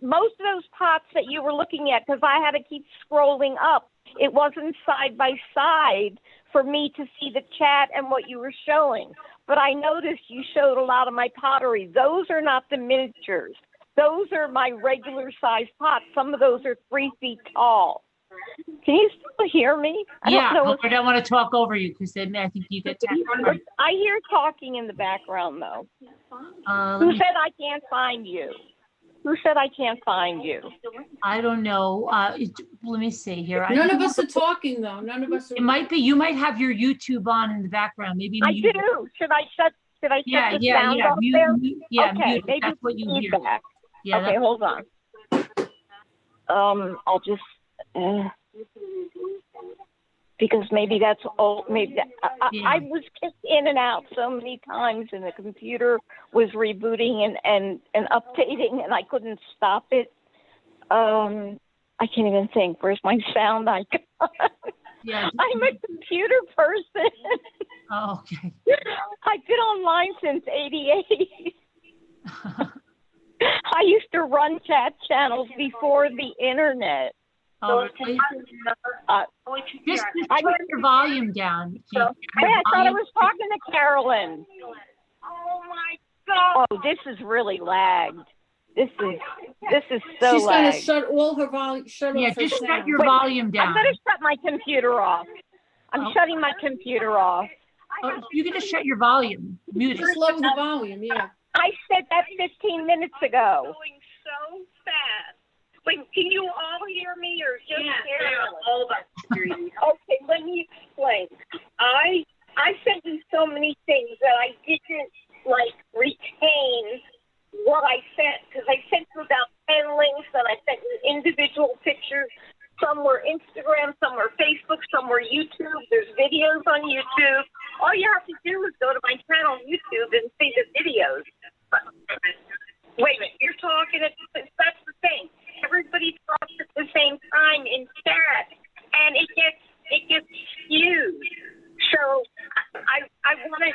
most of those pots that you were looking at, because I had to keep scrolling up. It wasn't side by side for me to see the chat and what you were showing. But I noticed you showed a lot of my pottery. Those are not the miniatures. Those are my regular sized pots. Some of those are 3 feet tall. Can you still hear me? I Yeah, don't know but I don't want to talk over you because then I think you get tachycardia. I hear talking in the background, though. Let Who me- said I can't find you? Who said I can't find you? I don't know. Let me see here. None of us are talking though. None of us are. It might be, you might have your YouTube on in the background. Maybe I mute it. do. Should I shut Yeah, the yeah, sound yeah. off there? Mute Okay, it. maybe That's what you hear. feedback. Yeah, Okay, hold on. I'll just because maybe that's all. Maybe Yeah. I was kicked in and out so many times, and the computer was rebooting and updating, and I couldn't stop it. I can't even think. Where's my sound icon? Yeah. I'm a computer person. Oh, okay. I've been online since '88. I used to run chat channels before the internet. Oh, really? Just turn your volume down. Hey, I thought I was talking to Carolyn. Oh my God! Oh, this is really lagged. This is so She's gonna lagged. shut all her volume. Shut Yeah, off her just shut sound. your volume down. I'm gonna shut my computer off. I'm shutting my computer off. Oh, you can just shut your volume. Mute it. Just lower the volume. Yeah. I said that 15 minutes ago. Going so fast. Wait, can you all hear me or just Carolyn? all of us hear you. Okay, let me explain. I sent you so many things that I didn't retain what I sent, because I sent you about 10 links and I sent you individual pictures. Some were Instagram, some were Facebook, some were YouTube. There's videos on YouTube. All you have to do is go to my channel on YouTube and see the videos. Wait a minute, you're talking that's the thing. Everybody talks at the same time in chat, and it gets skewed. So I wanted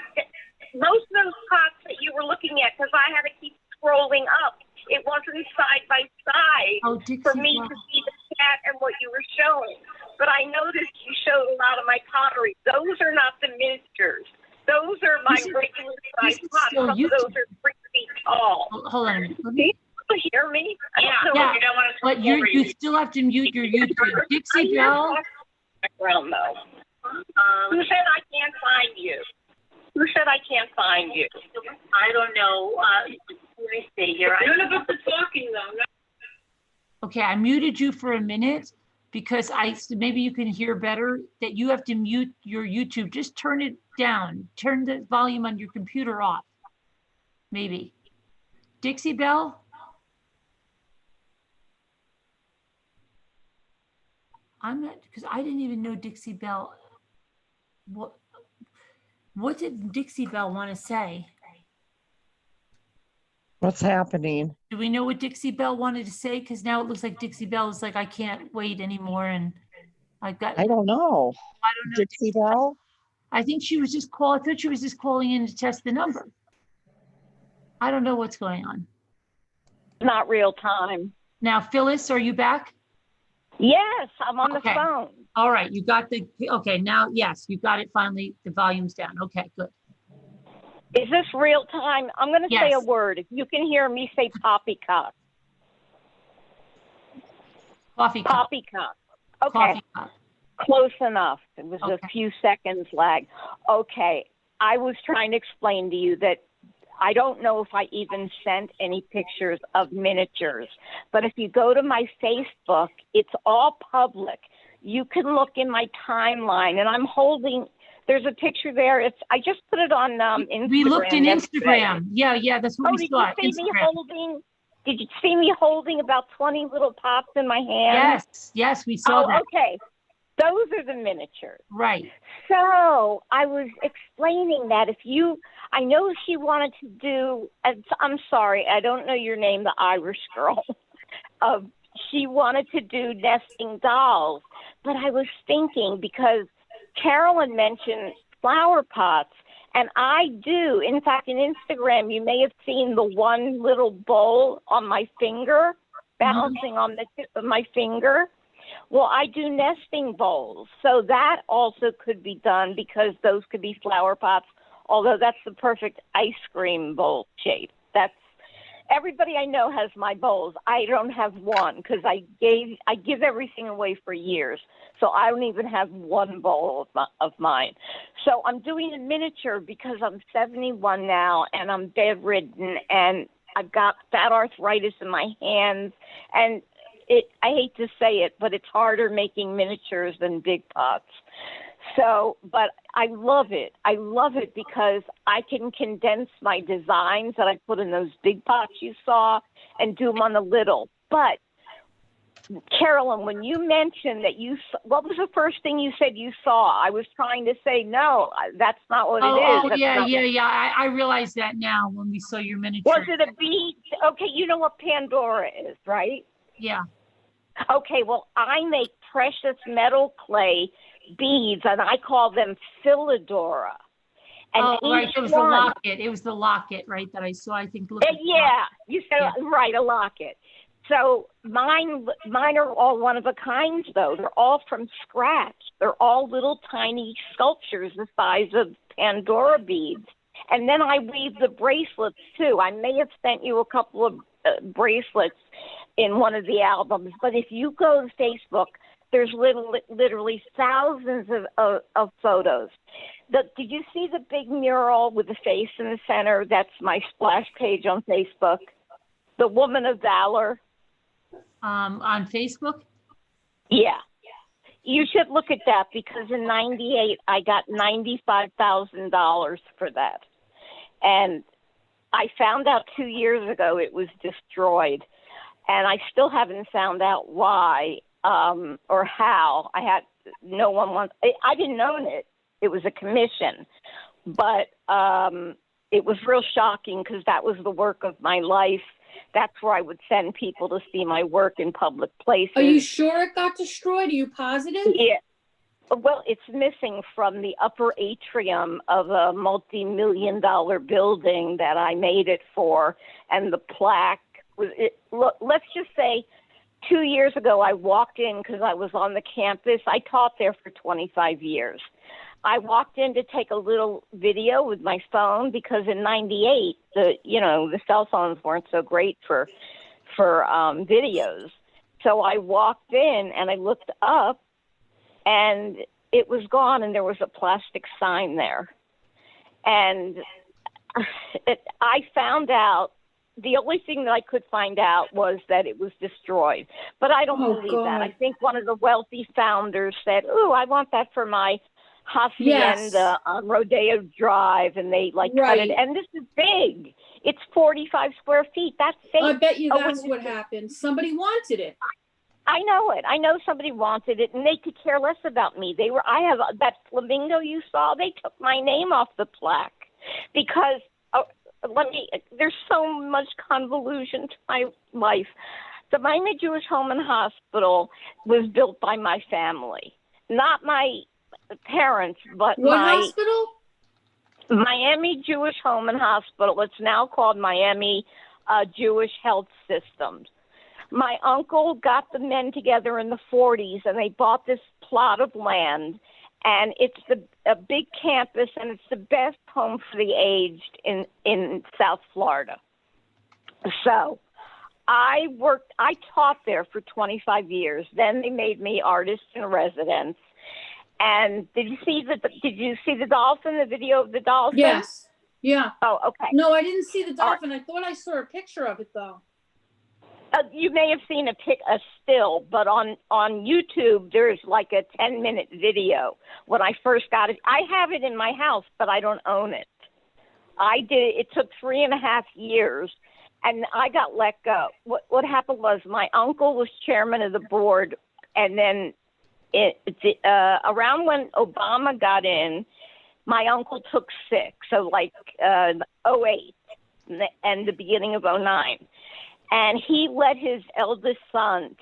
most of those pots that you were looking at, because I had to keep scrolling up. It wasn't side by side for me to see the chat and what you were showing. But I noticed you showed a lot of my pottery. Those are not the miniatures. Those are my regular size pots. Some of those are 3 feet tall. Hold on a minute. Can you hear me? Yeah, but you still have to mute your YouTube. Dixie Belle? Background though. Who said I can't find you? Who said I can't find you? I don't know. Let me see here. None of us are talking though. Okay, I muted you for a minute because maybe you can hear better that you have to mute your YouTube. Just turn it down. Turn the volume on your computer off. Maybe. Dixie Belle? I'm not, because I didn't even know Dixie Belle. What did Dixie Belle want to say? What's happening? Do we know what Dixie Belle wanted to say? Because now it looks like Dixie Belle is like, I can't wait anymore. And I don't know. Dixie Belle? I think she was just I thought she was just calling in to test the number. I don't know what's going on. Not real time. Now, Phyllis, are you back? Yes, I'm on the phone. All right, you got okay, now, yes, you got it finally. The volume's down. Okay, good. Is this real time? I'm going to say a word. If you can hear me, say poppycock. Coffee cup. Poppycock. Okay. Coffee cup. Close enough. It was a few seconds lag. Okay. I was trying to explain to you that I don't know if I even sent any pictures of miniatures, but if you go to my Facebook, it's all public. You can look in my timeline, and I'm holding. There's a picture there. I just put it on Instagram. We looked in Instagram. Yeah, that's what we saw. Did you see me holding about 20 little pops in my hand? Yes, we saw that. Okay. Those are the miniatures. Right. So I was explaining that I know she wanted to do, I'm sorry, I don't know your name, the Irish girl. She wanted to do nesting dolls. But I was thinking, because Carolyn mentioned flower pots, and I do. In fact, in Instagram, you may have seen the one little bowl on my finger, balancing on the tip of my finger. Well, I do nesting bowls, so that also could be done, because those could be flower pots, although that's the perfect ice cream bowl shape. Everybody I know has my bowls. I don't have one, because I give everything away for years, so I don't even have one bowl of mine. So I'm doing a miniature because I'm 71 now, and I'm bedridden, and I've got fat arthritis in my hands, and I hate to say it, but it's harder making miniatures than big pots. So, but I love it. I love it because I can condense my designs that I put in those big pots you saw and do them on the little. But Carolyn, when you mentioned that what was the first thing you said you saw? I was trying to say, no, that's not what it is. Oh, yeah. I realize that now when we saw your miniature. Was it a bead? Okay, you know what Pandora is, right? Yeah. Okay, well, I make precious metal clay beads, and I call them Philodora. And right, it was the locket. It was the locket, right, that I saw, I think. Yeah, you said, right, a locket. So mine are all one of a kind, though. They're all from scratch. They're all little tiny sculptures the size of Pandora beads. And then I weave the bracelets, too. I may have sent you a couple of bracelets in one of the albums, but if you go to Facebook, there's literally thousands of photos. Did you see the big mural with the face in the center? That's my splash page on Facebook. The Woman of Valor. on Facebook? Yeah. You should look at that because in 98, I got $95,000 for that. And I found out 2 years ago it was destroyed. And I still haven't found out why or how. No one wants, I didn't own it. It was a commission. But it was real shocking because that was the work of my life. That's where I would send people to see my work in public places. Are you sure it got destroyed? Are you positive? Yeah. Well, it's missing from the upper atrium of a multi-million-dollar building that I made it for, and the plaque was. Let's just say, 2 years ago, I walked in because I was on the campus. I taught there for 25 years. I walked in to take a little video with my phone because in '98, the cell phones weren't so great for videos. So I walked in and I looked up, and it was gone, and there was a plastic sign there. And I found out, the only thing that I could find out was that it was destroyed. But I don't believe that. I think one of the wealthy founders said, "Ooh, I want that for my hacienda on Rodeo Drive," and they cut it. And this is big. It's 45 square feet. That's big. I bet you that's what happened. Somebody wanted it. I know it. I know somebody wanted it, and they could care less about me. I have that flamingo you saw. They took my name off the plaque because there's so much convolution to my life. The Miami Jewish Home and Hospital was built by my family, not my parents, but what hospital? Miami Jewish Home and Hospital. It's now called Miami Jewish Health Systems. My uncle got the men together in the 40s, and they bought this plot of land, and it's a big campus, and it's the best home for the aged in South Florida. So I taught there for 25 years. Then they made me artist in residence. And did you see the dolphin, the video of the dolphin? Yes. Yeah. Oh, okay. No, I didn't see the dolphin. I thought I saw a picture of it though. You may have seen a still, but on YouTube, there's like a 10-minute video. When I first got it, I have it in my house, but I don't own it. It took 3.5 years, and I got let go. What happened was my uncle was chairman of the board, and then around when Obama got in, my uncle took sick. So like 08 and the beginning of 09. And he let his eldest son,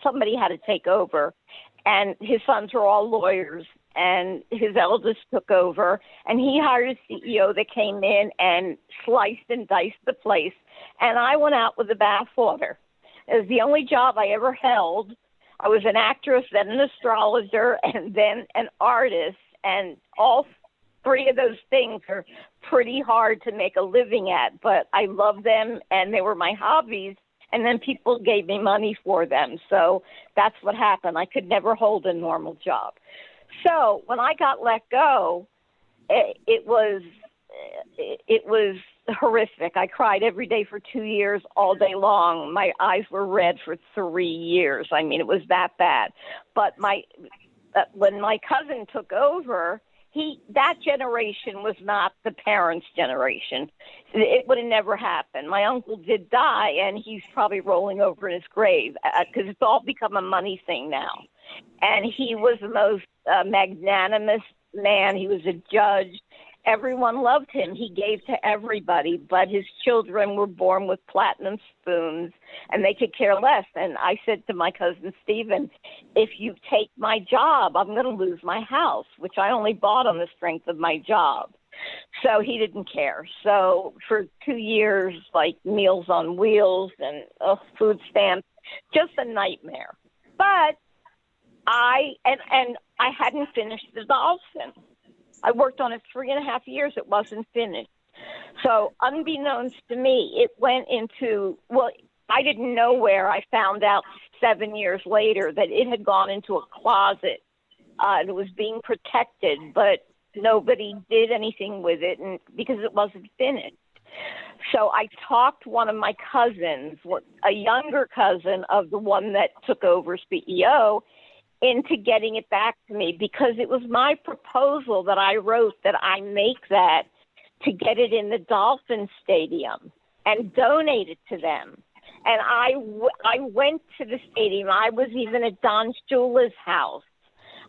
somebody had to take over, and his sons were all lawyers, and his eldest took over, and he hired a CEO that came in and sliced and diced the place, and I went out with the bathwater. It was the only job I ever held. I was an actress, then an astrologer, and then an artist, and all three of those things are pretty hard to make a living at, but I love them, and they were my hobbies, and then people gave me money for them. So that's what happened. I could never hold a normal job. So when I got let go, it was horrific. I cried every day for 2 years, all day long. My eyes were red for 3 years. I mean, it was that bad. But when my cousin took over, that generation was not the parents' generation. It would have never happened. My uncle did die, and he's probably rolling over in his grave because it's all become a money thing now. And he was the most magnanimous man. He was a judge. Everyone loved him. He gave to everybody, but his children were born with platinum spoons, and they could care less. And I said to my cousin Stephen, if you take my job, I'm going to lose my house, which I only bought on the strength of my job. So he didn't care. So for 2 years, like Meals on Wheels and food stamps, just a nightmare. But I hadn't finished the dolphin. I worked on it 3.5 years. It wasn't finished. So unbeknownst to me, it went into, I didn't know where. I found out 7 years later that it had gone into a closet. It was being protected, but nobody did anything with it because it wasn't finished. So I talked one of my cousins, a younger cousin of the one that took over CEO, into getting it back to me, because it was my proposal that I wrote that I make that to get it in the Dolphin Stadium and donate it to them. And I went to the stadium. I was even at Don Shula's house.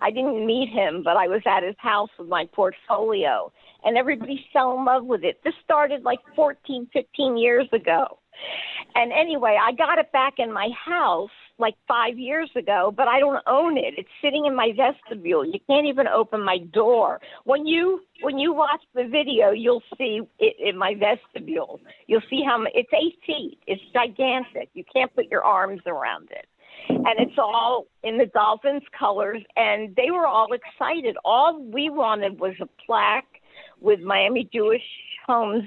I didn't meet him, but I was at his house with my portfolio. And everybody fell in love with it. This started like 14, 15 years ago. And anyway, I got it back in my house like 5 years ago, but I don't own it. It's sitting in my vestibule. You can't even open my door. When you watch the video, you'll see it in my vestibule. You'll see how it's 8 feet. It's gigantic. You can't put your arms around it. And it's all in the Dolphins colors, and they were all excited. All we wanted was a plaque with Miami Jewish Homes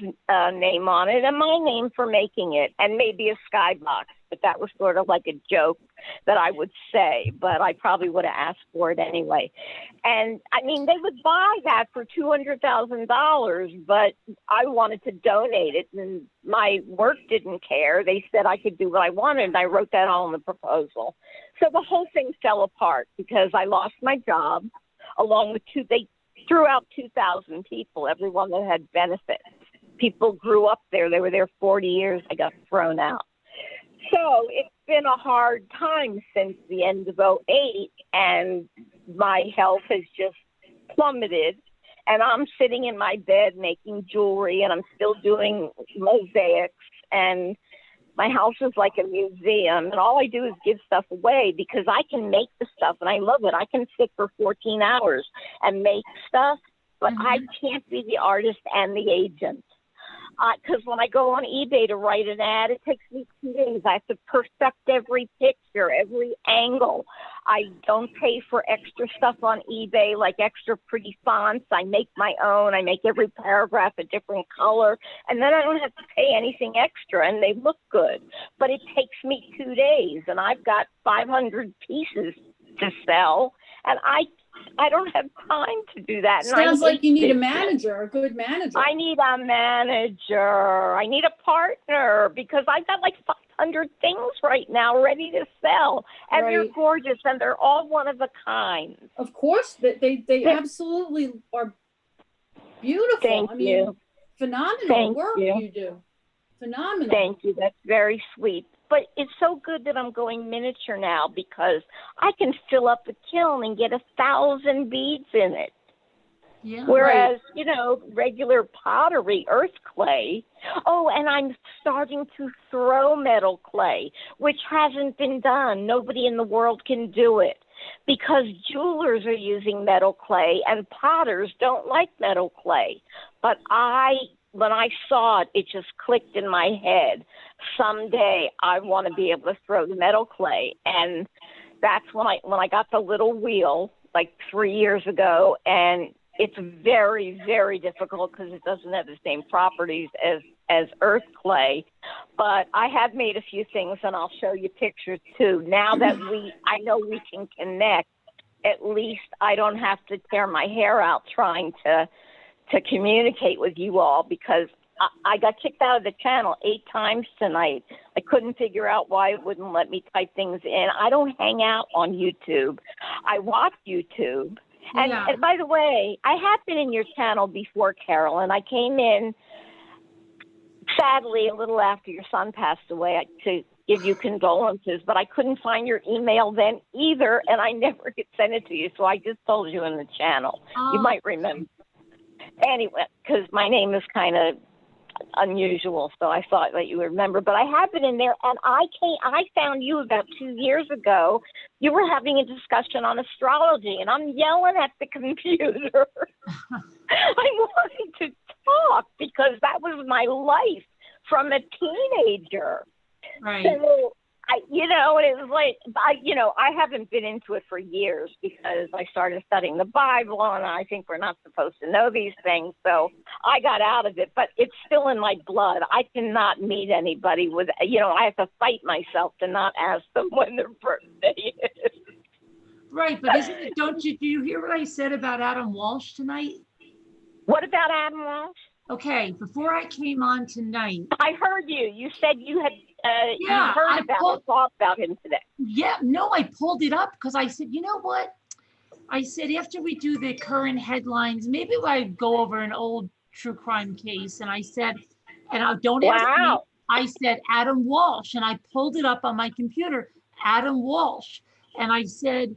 name on it and my name for making it, and maybe a skybox. But that was sort of like a joke that I would say, but I probably would have asked for it anyway. And I mean, they would buy that for $200,000, but I wanted to donate it, and my work didn't care. They said I could do what I wanted, and I wrote that all in the proposal. So the whole thing fell apart because I lost my job, along with they threw out 2,000 people, everyone that had benefits. People grew up there. They were there 40 years. I got thrown out. So it's been a hard time since the end of '08, and my health has just plummeted. And I'm sitting in my bed making jewelry, and I'm still doing mosaics, and my house is like a museum, and all I do is give stuff away because I can make the stuff, and I love it. I can sit for 14 hours and make stuff, but I can't be the artist and the agent. Because when I go on eBay to write an ad, it takes me 2 days. I have to perfect every picture, every angle. I don't pay for extra stuff on eBay, like extra pretty fonts. I make my own. I make every paragraph a different color. And then I don't have to pay anything extra, and they look good. But it takes me 2 days, and I've got 500 pieces to sell, and I don't have time to do that. Sounds like you need a manager, a good manager. I need a manager. I need a partner, because I've got like 500 things right now ready to sell. And they're gorgeous, and they're all one of a kind. Of course, they absolutely are beautiful. Thank you. Phenomenal work you do. Phenomenal. Thank you. That's very sweet. But it's so good that I'm going miniature now, because I can fill up the kiln and get 1,000 beads in it. Yeah. Whereas, regular pottery, earth clay. Oh, and I'm starting to throw metal clay, which hasn't been done. Nobody in the world can do it, because jewelers are using metal clay and potters don't like metal clay. But when I saw it, it just clicked in my head. Someday I want to be able to throw the metal clay. And that's when I got the little wheel like 3 years ago. And it's very, very difficult because it doesn't have the same properties as earth clay. But I have made a few things, and I'll show you pictures too. Now that I know we can connect, at least I don't have to tear my hair out trying to communicate with you all, because I got kicked out of the channel 8 times tonight. I couldn't figure out why it wouldn't let me type things in. I don't hang out on YouTube. I watch YouTube. And by the way, I have been in your channel before, Carol, and I came in, sadly, a little after your son passed away to give you condolences, but I couldn't find your email then either, and I never could send it to you, so I just told you in the channel. You might remember. Anyway, because my name is kind of unusual, so I thought that you would remember. But I have been in there, and I found you about 2 years ago. You were having a discussion on astrology, and I'm yelling at the computer. I'm wanting to talk, because that was my life from a teenager. Right. So and it was like, I haven't been into it for years, because I started studying the Bible, and I think we're not supposed to know these things. So I got out of it, but it's still in my blood. I cannot meet anybody with, I have to fight myself to not ask them when their birthday is. Right. But do you hear what I said about Adam Walsh tonight? What about Adam Walsh? Okay, before I came on tonight, I heard you. You said you had you Yeah, heard about thought about him today. yeah, no, I pulled it up because I said, you know what? I said, after we do the current headlines, maybe I go over an old true crime case. And I said, and don't ask me, Wow. I said, Adam Walsh. And I pulled it up on my computer, Adam Walsh. And I said,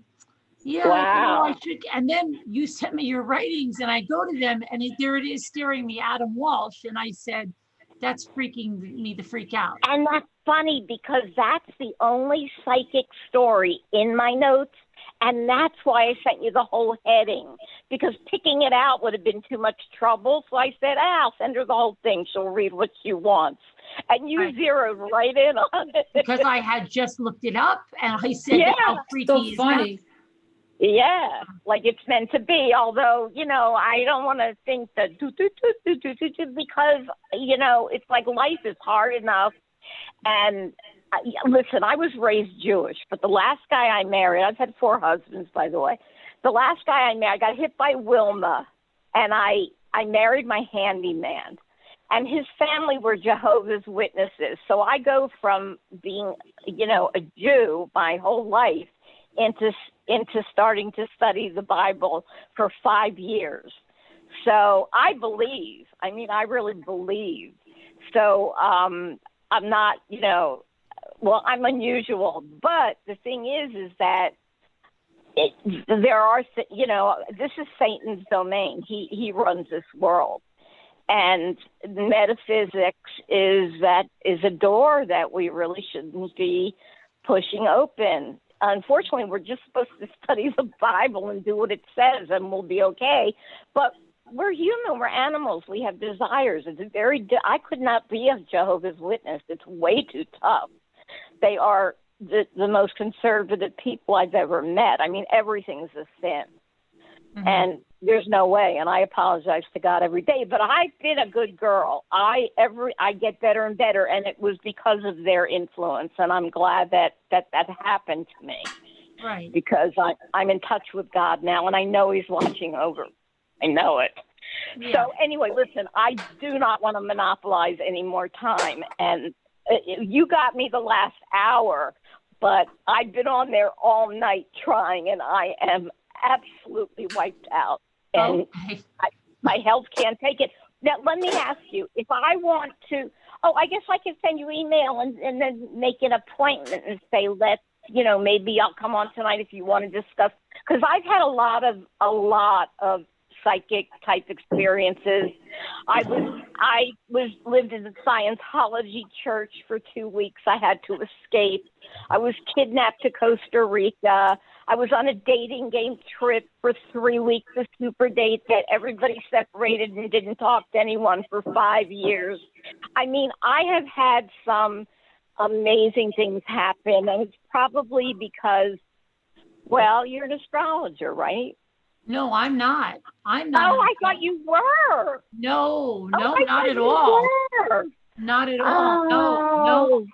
yeah, Wow. I should. And then you sent me your writings and I go to them and there it is staring me, Adam Walsh. And I said, that's freaking me the freak out. And that's funny because that's the only psychic story in my notes. And that's why I sent you the whole heading, because picking it out would have been too much trouble. So I said, I'll send her the whole thing. She'll read what she wants. And you zeroed right in on it. Because I had just looked it up and I said, how freaky So is funny. that? Yeah, like it's meant to be. Although, I don't want to think that because, it's like life is hard enough. And listen, I was raised Jewish, but the last guy I married, I've had 4 husbands, by the way. The last guy I married, I got hit by Wilma, and I married my handyman. And his family were Jehovah's Witnesses. So I go from being, a Jew my whole life into starting to study the Bible for 5 years. So I believe, I really believe. So I'm not, I'm unusual. But the thing is that there are, this is Satan's domain. He runs this world. And metaphysics is a door that we really shouldn't be pushing open. Unfortunately, we're just supposed to study the Bible and do what it says, and we'll be okay. But we're human. We're animals. We have desires. It's I could not be a Jehovah's Witness. It's way too tough. They are the most conservative people I've ever met. Everything's a sin. Mm-hmm. And there's no way. And I apologize to God every day. But I've been a good girl. I get better and better. And it was because of their influence. And I'm glad that happened to me. Right. Because I'm in touch with God now. And I know he's watching over. I know it. Yeah. So anyway, listen, I do not want to monopolize any more time. And you got me the last hour. But I've been on there all night trying. And I am absolutely wiped out. And my health can't take it. Now, let me ask you, if I want to, I guess I can send you email and then make an appointment and say, maybe I'll come on tonight if you want to discuss. Because I've had a lot of psychic type experiences. I lived in a Scientology church for 2 weeks. I had to escape. I was kidnapped to Costa Rica. I was on a dating game trip for 3 weeks, a super date that everybody separated and didn't talk to anyone for 5 years. I have had some amazing things happen, and it's probably because, you're an astrologer, right? No, I'm not. I'm not. Oh, I thought you were. No, not at all. Not at all. No.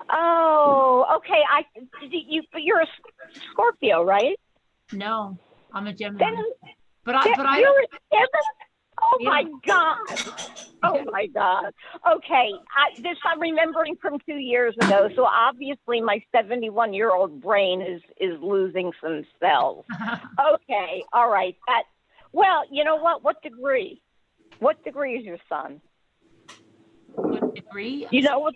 Oh, okay. You're a Scorpio, right? No, I'm a Gemini. But you're a Gemini? Oh, yeah. my God. Oh, my God. Okay. I'm remembering from 2 years ago. So obviously my 71-year-old brain is losing some cells. Okay. All right. You know what? What degree? What degree is your son? What degree? You know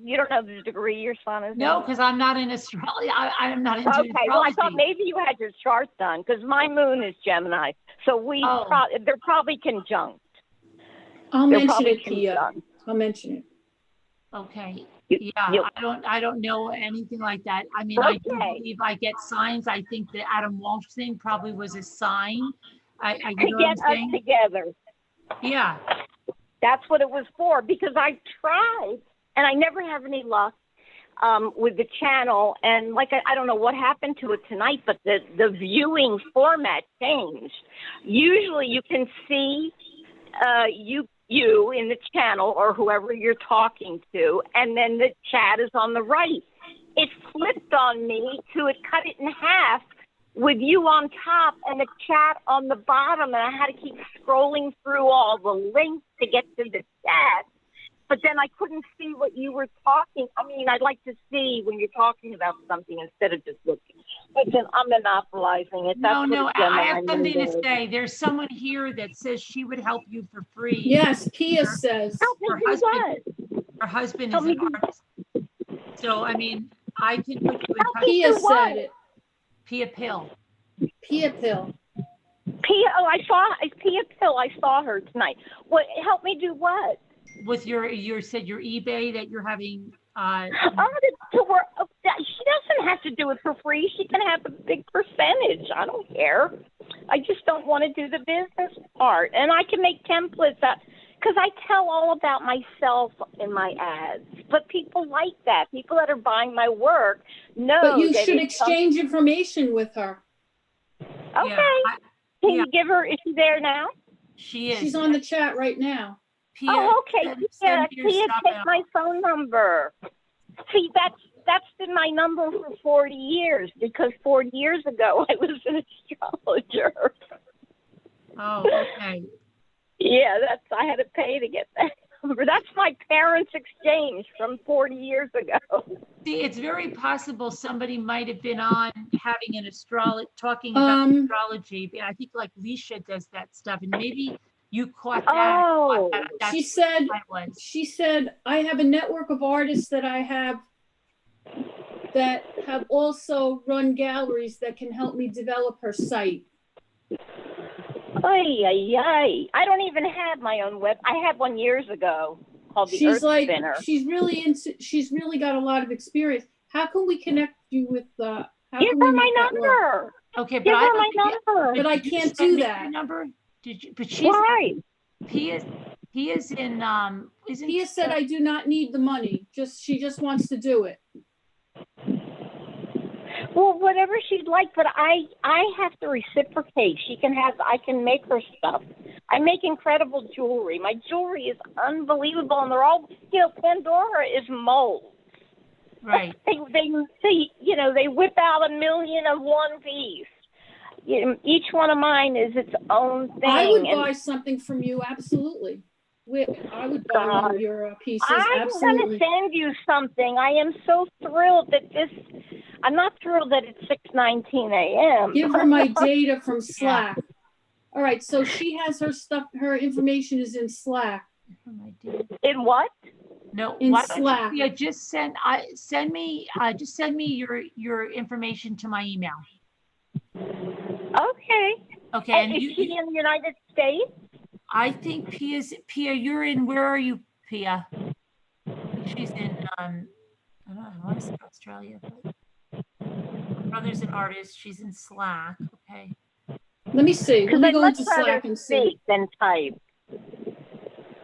you don't know the degree your son is in? No, because I'm not in astrology. I'm not into astrology. Okay, well, I thought maybe you had your chart done, because my moon is Gemini. So they're probably conjunct. I'll mention it, Kia. I'll mention it. Okay. I don't know anything like that. I do believe I get signs. I think the Adam Walsh thing probably was a sign. I to get us together. Yeah. That's what it was for, because I tried. And I never have any luck with the channel. And I don't know what happened to it tonight, but the viewing format changed. Usually you can see you in the channel or whoever you're talking to, and then the chat is on the right. It flipped on me it cut it in half with you on top and the chat on the bottom, and I had to keep scrolling through all the links to get to the chat. But then I couldn't see what you were talking. I mean, I'd like to see when you're talking about something instead of just looking. But then I'm monopolizing it. That's No, what I have something to is. say. There's someone here that says she would help you for free. Yes, Pia says. Help me do what? Her husband Help is me an do- artist. So, I mean, I can put you in Help touch. me Pia do what? said it. Pia Pill. Pia Pill. Pia, oh, Pia Pill. I saw her tonight. What? Help me do what? With your eBay that you're having, To work. She doesn't have to do it for free. She can have a big percentage. I don't care. I just don't want to do the business part. And I can make templates because I tell all about myself in my ads. But people like that. People that are buying my work know. But you that should it's exchange information with her. Okay. Yeah, Can you give her? Is she there now? she is. She's on the chat right now. Pia, Oh, okay. send Yeah, me your Pia, stuff take and my phone number. See, that's been my number for 40 years because 40 years ago I was an astrologer. Oh, okay. Yeah, I had to pay to get that number. That's my parents' exchange from 40 years ago. See, it's very possible somebody might have been on having an talking about astrology. I think like Leisha does that stuff, and maybe you caught that. Oh, That's She said, what it was. she said, I have a network of artists that I have that have also run galleries that can help me develop her site. ay, ay, ay. I don't even have my own web. I had one years ago called the Earth Spinner. She's really got a lot of experience. How can we connect you with how Give can we her my make that work? number. Okay, but Give I her don't my think number. But I did you can't send do me that. your number? Did you? But she's Why? Pia's in isn't Pia said I do not need the money. She just wants to do it. Well, whatever she'd like, but I have to reciprocate. I can make her stuff. I make incredible jewelry. My jewelry is unbelievable, and they're all, Pandora is mold. right. They whip out 1 million of one piece. Each one of mine is its own thing. I would buy something from you, absolutely. I would buy one of your pieces, I'm going to absolutely. send you something. I am so thrilled that I'm not thrilled that it's 6:19 a.m. Give her my data from Slack. All right, so she has her stuff, her information is in Slack. In what? No, In why don't Slack. you, just send me your information to my email. Okay. Okay, And is she in the United States? I think Pia, you're in, where are you, Pia? She's in, I don't know, I want to say Australia, but my brother's an artist. She's in Slack. Okay. Let me see. Let me go into I'd much rather Slack and see. speak than type.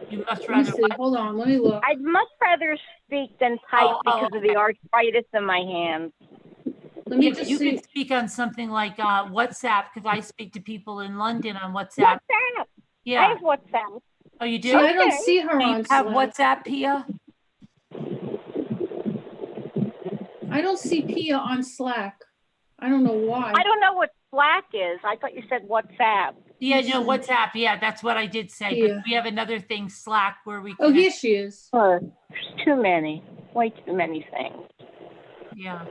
You must Let me rather. see. Hold on. Let me look. I'd much rather speak than type because of the okay. arthritis in my hands. Let me Yeah, just you see. can speak on something like WhatsApp, because I speak to people in London on WhatsApp. WhatsApp. I Yeah. have WhatsApp. Oh, you do? See, I don't Okay. see her Do you on have Slack. WhatsApp, Pia? I don't see Pia on Slack. I don't know why. I don't know what Slack is. I thought you said WhatsApp. Yeah, no, WhatsApp. Yeah, that's what I did say. Yeah. But we have another thing, Slack, where we. Oh, connect. here she is. There's too many. Way too many things. Yeah.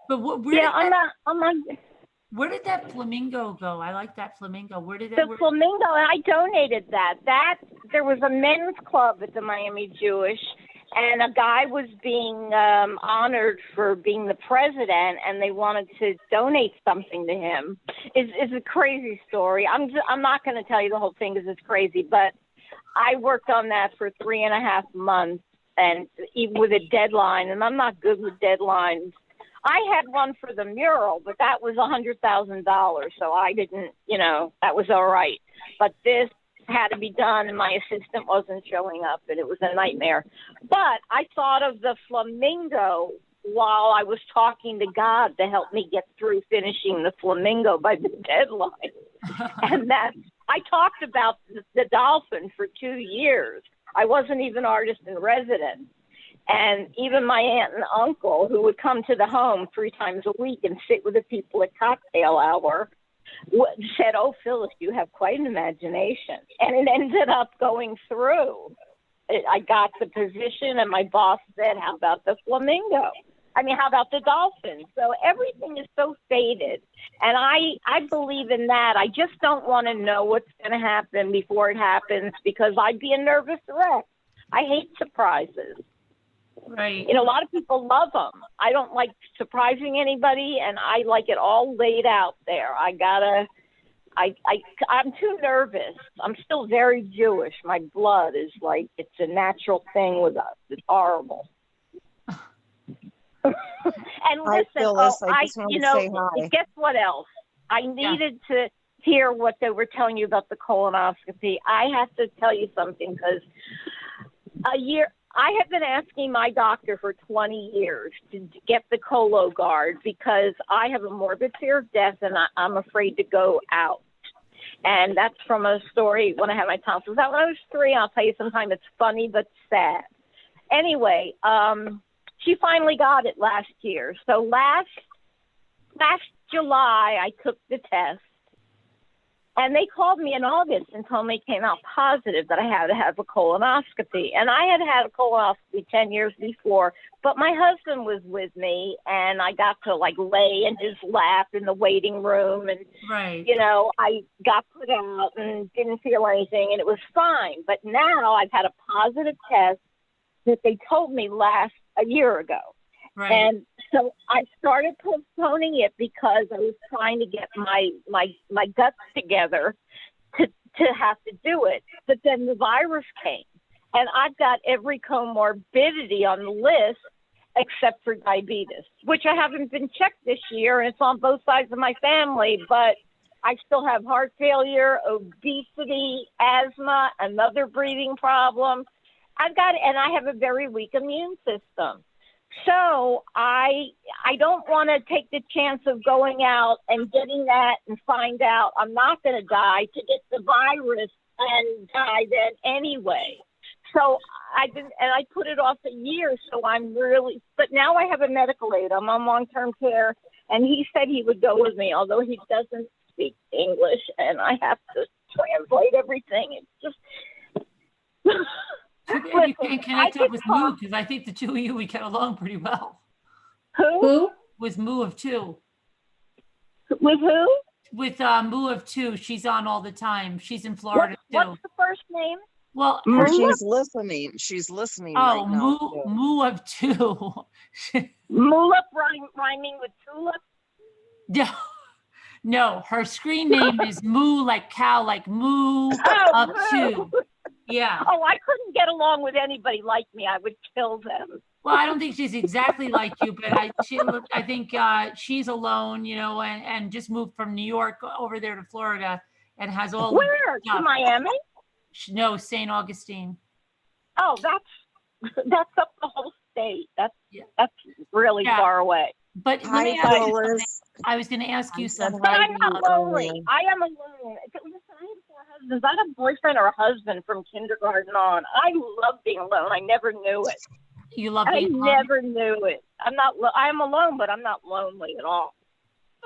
But where did that flamingo go? I like that flamingo. Where did that? The flamingo, I donated that. There was a men's club at the Miami Jewish, and a guy was being honored for being the president, and they wanted to donate something to him. It's a crazy story. I'm not going to tell you the whole thing because it's crazy, but I worked on that for 3.5 months, and even with a deadline, and I'm not good with deadlines. I had one for the mural, but that was $100,000, so I didn't, that was all right. But this had to be done, and my assistant wasn't showing up, and it was a nightmare. But I thought of the flamingo while I was talking to God to help me get through finishing the flamingo by the deadline. And I talked about the dolphin for 2 years. I wasn't even artist in residence. And even my aunt and uncle, who would come to the home 3 times a week and sit with the people at cocktail hour, said, "Oh, Phyllis, you have quite an imagination." And it ended up going through. I got the position, and my boss said, "How about the flamingo? How about the dolphins?" So everything is so fated. And I believe in that. I just don't want to know what's going to happen before it happens, because I'd be a nervous wreck. I hate surprises. Right. A lot of people love them. I don't like surprising anybody, and I like it all laid out there. I'm too nervous. I'm still very Jewish. My blood is like, it's a natural thing with us. It's horrible. And listen, Phyllis, I just wanted to say hi. guess what else? I needed to hear what they were telling you about the colonoscopy. I have to tell you something, because I have been asking my doctor for 20 years to get the Cologuard, because I have a morbid fear of death, and I'm afraid to go out. And that's from a story when I had my tonsils out when I was 3. I'll tell you sometime. It's funny but sad. Anyway, she finally got it last year. So last July, I took the test. And they called me in August and told me it came out positive that I had to have a colonoscopy. And I had had a colonoscopy 10 years before, but my husband was with me, and I got to lay in his lap in the waiting room. And, Right. I got put out and didn't feel anything, and it was fine. But now I've had a positive test that they told me a year ago. Right. And so I started postponing it because I was trying to get my guts together to have to do it. But then the virus came, and I've got every comorbidity on the list except for diabetes, which I haven't been checked this year, and it's on both sides of my family, but I still have heart failure, obesity, asthma, another breathing problem. And I have a very weak immune system. So I don't want to take the chance of going out and getting that and find out I'm not going to die to get the virus and die then anyway. So I put it off a year. So but now I have a medical aid. I'm on long-term care, and he said he would go with me, although he doesn't speak English, and I have to translate everything. It's just... And you can connect up with Moo, because I think the two of you, we get along pretty well. Who? With Moo of 2. With who? With Moo of 2. She's on all the time. She's in Florida too. What's the first name? Well, She's listening. She's listening right now. Moo of 2. Mulip rhyming with tulip? No, her screen name is Moo, like cow, like Moo of 2. Yeah. Oh, I couldn't get along with anybody like me. I would kill them. Well, I don't think she's exactly like you, but I think she's alone, and just moved from New York over there to Florida, and has all. Where? To Miami? No, St. Augustine. Oh, that's up the whole state. That's really far away. But let me ask you something. I was going to ask you something. But I'm not lonely. I am alone. Listen, I have 4 husbands. I had a boyfriend or a husband from kindergarten on. I love being alone. I never knew it. You love being alone? I never knew it. I'm alone, but I'm not lonely at all.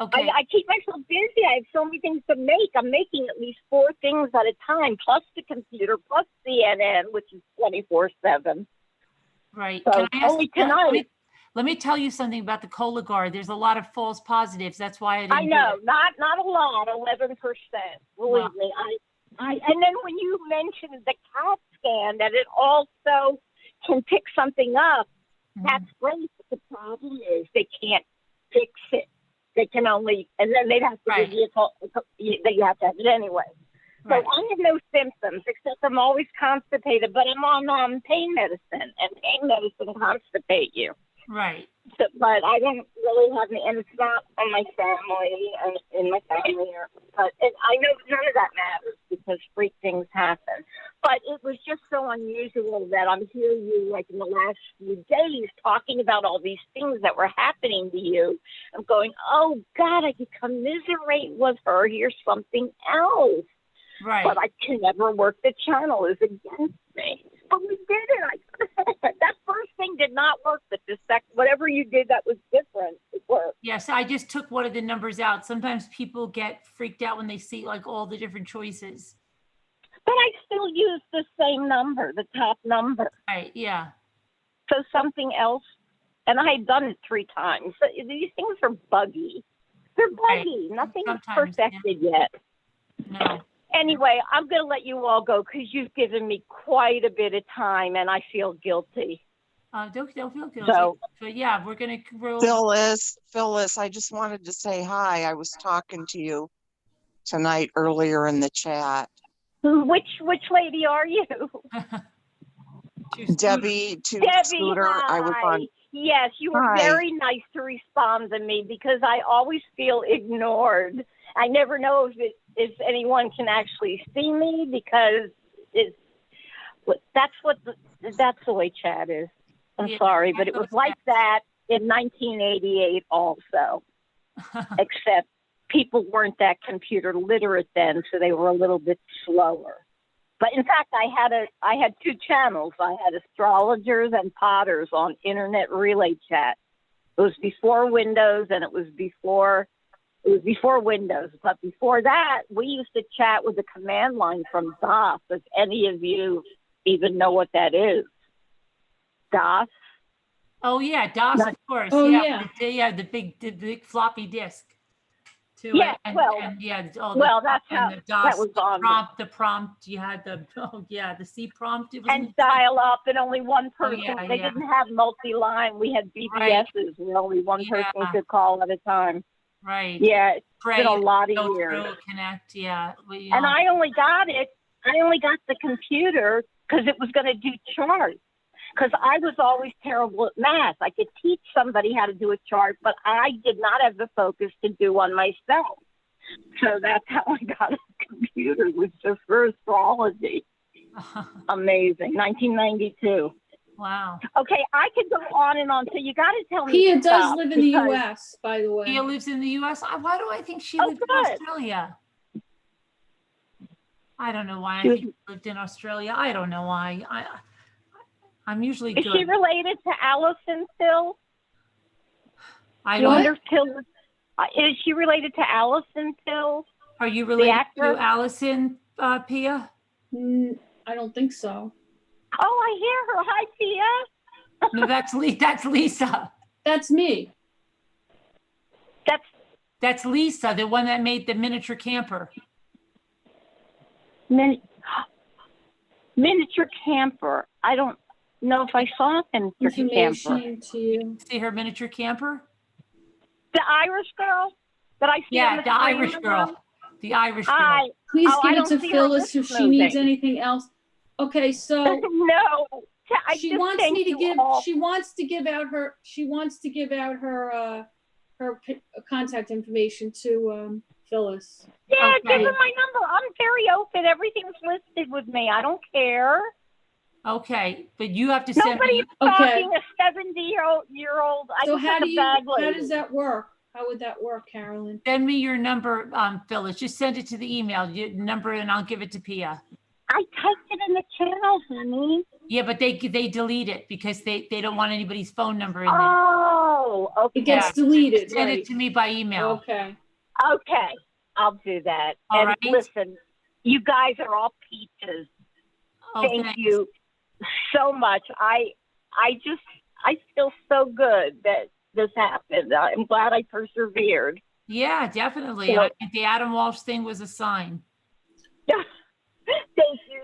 Okay. I keep myself busy. I have so many things to make. I'm making at least 4 things at a time, plus the computer, plus CNN, which is 24/7. Right. So Can I ask only tonight. Let me tell you something about the Cologuard. There's a lot of false positives. That's why I didn't. I know, not a lot, 11%. Believe me. And then when you mentioned the CAT scan, that it also can pick something up, that's great. But the problem is they can't fix it. They can only, and then they'd have to give you a call that you have to have it anyway. So I have no symptoms except I'm always constipated, but I'm on pain medicine, and pain medicine constipates you. Right. So, but I don't really have any, and it's not on my family and in my family. But I know none of that matters because freak things happen. But it was just so unusual that I'm hearing you like in the last few days talking about all these things that were happening to you. I'm going, oh God, I could commiserate with her. Here's something else. Right. But I can never work the channel is against me. But we did it. That first thing to did not work, but whatever you did that was different, it worked. Yes, I just took one of the numbers out. Sometimes people get freaked out when they see like all the different choices. But I still used the same number, the top number. Right, yeah. So something else, and I had done it 3 times. So these things are buggy. They're buggy. Nothing is perfected yet. No. Anyway, I'm going to let you all go because you've given me quite a bit of time, and I feel guilty. Don't feel guilty. So, but yeah, we're going to Phyllis, I just wanted to say hi. I was talking to you tonight earlier in the chat. which lady are you? Debbie to Debbie, Scooter. hi. I was on. Yes, you were Hi. very nice to respond to me because I always feel ignored. I never know if anyone can actually see me because that's the way chat is. I'm sorry, but it was like that in 1988 also, except people weren't that computer literate then, so they were a little bit slower. But in fact, I had 2 channels. I had astrologers and potters on internet relay chat. It was before Windows, and it was before Windows. But before that, we used to chat with the command line from DOS. If any of you even know what that is, DOS. Oh yeah, DOS, of course. Oh, yeah. The big floppy disk. Yeah, that's how that was on. The prompt. You had the C prompt. And dial up, and only one person. They didn't have multi-line. We had BBSs where only one person could call at a time. Right. Yeah, it's been a lot of years. Connect. Yeah. And I only got the computer because it was going to do charts. Because I was always terrible at math. I could teach somebody how to do a chart, but I did not have the focus to do one myself. So that's how I got a computer, was just for astrology. Amazing. 1992. Wow. Okay, I could go on and on. So you got to tell me. Pia does live in the U.S., by the way. Pia lives in the U.S. Why do I think she lived in Australia? I don't know why I think she lived in Australia. I don't know why. I'm usually good. Is she related to Allison Till? I don't. Wonder if Till is she related to Allison Till? Are you related to Allison, Pia? I don't think so. Oh, I hear her. Hi, Pia. No, that's Lisa. That's me. That's Lisa, the one that made the miniature camper. Miniature camper. I don't know if I saw a miniature camper. To you. See her miniature camper? The Irish girl that I see. Yeah, the Irish girl. The Irish girl. Please give it to Phyllis if she needs anything else. Okay, so no. She wants to give out her contact information to Phyllis. Yeah, give her my number. I'm very open. Everything's listed with me. I don't care. Okay, but you have to send Nobody's talking a 70-year-old. So how does that work? How would that work, Carolyn? Send me your number, Phyllis. Just send it to the email, your number, and I'll give it to Pia. I typed it in the channel, honey. Yeah, but they delete it because they don't want anybody's phone number in there. Oh, okay. It gets deleted. Send it to me by email. Okay. Okay, I'll do that. All and right. Listen, you guys are all peaches. Thank you so much. I feel so good that this happened. I'm glad I persevered. Yeah, definitely. So, I think the Adam Walsh thing was a sign. Thank you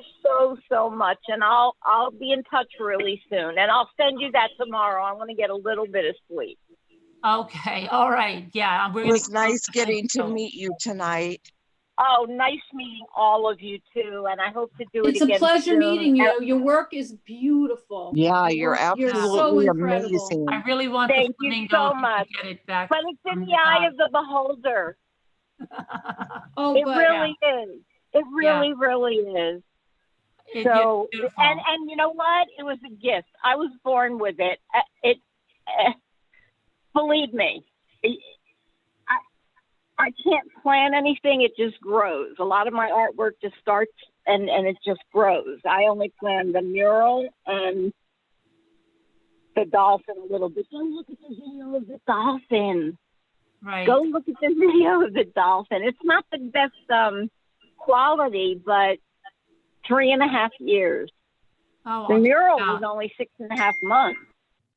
so much. And I'll be in touch really soon. And I'll send you that tomorrow. I want to get a little bit of sleep. Okay. All right. Yeah. It was nice getting to meet you tonight. Oh, nice meeting all of you too. And I hope to do it again. It's a pleasure soon. meeting you. Your work is beautiful. Yeah, you're absolutely amazing. I really want Thank the you flamingo so much. to get it back. But it's in the eye of the beholder. It really is. It really is. So, and you know what? It was a gift. I was born with it. Believe me, I can't plan anything. It just grows. A lot of my artwork just starts and it just grows. I only plan the mural and the dolphin a little bit. Go look at the video of the dolphin. Right. Go look at the video of the dolphin. It's not the best quality, but 3.5 years. Oh, The I'll check mural it out. was only 6.5 months.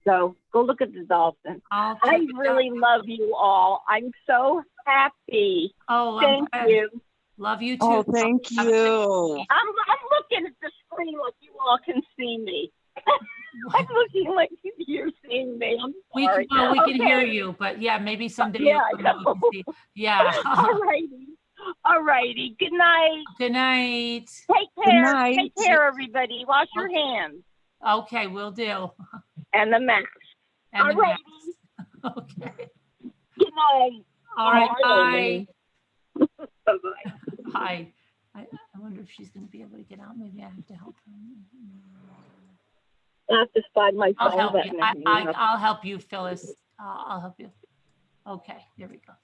So go look at the dolphin. I'll check I it really out. love you all. I'm so happy. Oh, I'm Thank glad. you. Love you too. Oh, thank Have a good you. week. I'm looking at the screen like you all can see me. I'm looking like you're seeing me. I'm We sorry. can, well, we can hear Okay. you, but yeah, maybe someday Yeah, you'll come out and see. Yeah. All righty. All righty. Good night. Good night. Take care. night. Take care, everybody. Wash your hands Okay, will do. and the mask. And All the righty. mask. Okay. Good night. All right. Bye. Bye. Bye-bye. Bye. I wonder if she's going to be able to get out. Maybe I have to help her. I have to find my I'll phone help button you. and hang up. I'll help you, Phyllis. I'll help you. Okay, there we go.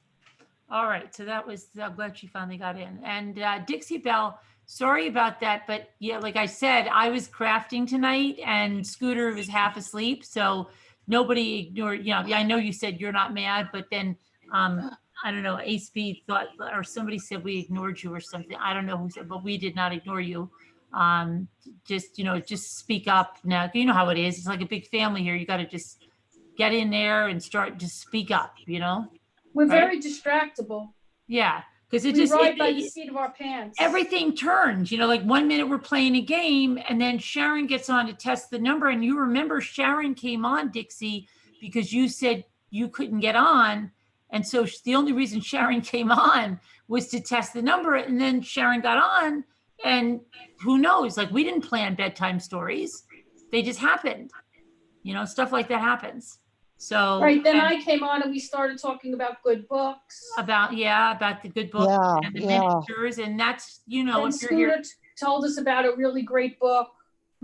All right, so that was, I'm glad she finally got in. And Dixie Belle, sorry about that, but yeah, like I said, I was crafting tonight and Scooter was half asleep, so nobody ignored, I know you said you're not mad, but then, I don't know, Ace B thought, or somebody said we ignored you or something. I don't know who said, but we did not ignore you. Just speak up now. You know how it is. It's like a big family here. You got to just get in there and just speak up, We're Right. very distractible. Yeah. Because it We just, ride by the seat of our pants. everything turns, like 1 minute we're playing a game and then Sharon gets on to test the number. And you remember Sharon came on, Dixie, because you said you couldn't get on. And so the only reason Sharon came on was to test the number. And then Sharon got on and who knows, like we didn't plan bedtime stories. They just happened, stuff like that happens. So Right, then I came on and we started talking about good books. about the good book and the miniatures. And that's, And if you're here. Scooter told us about a really great book.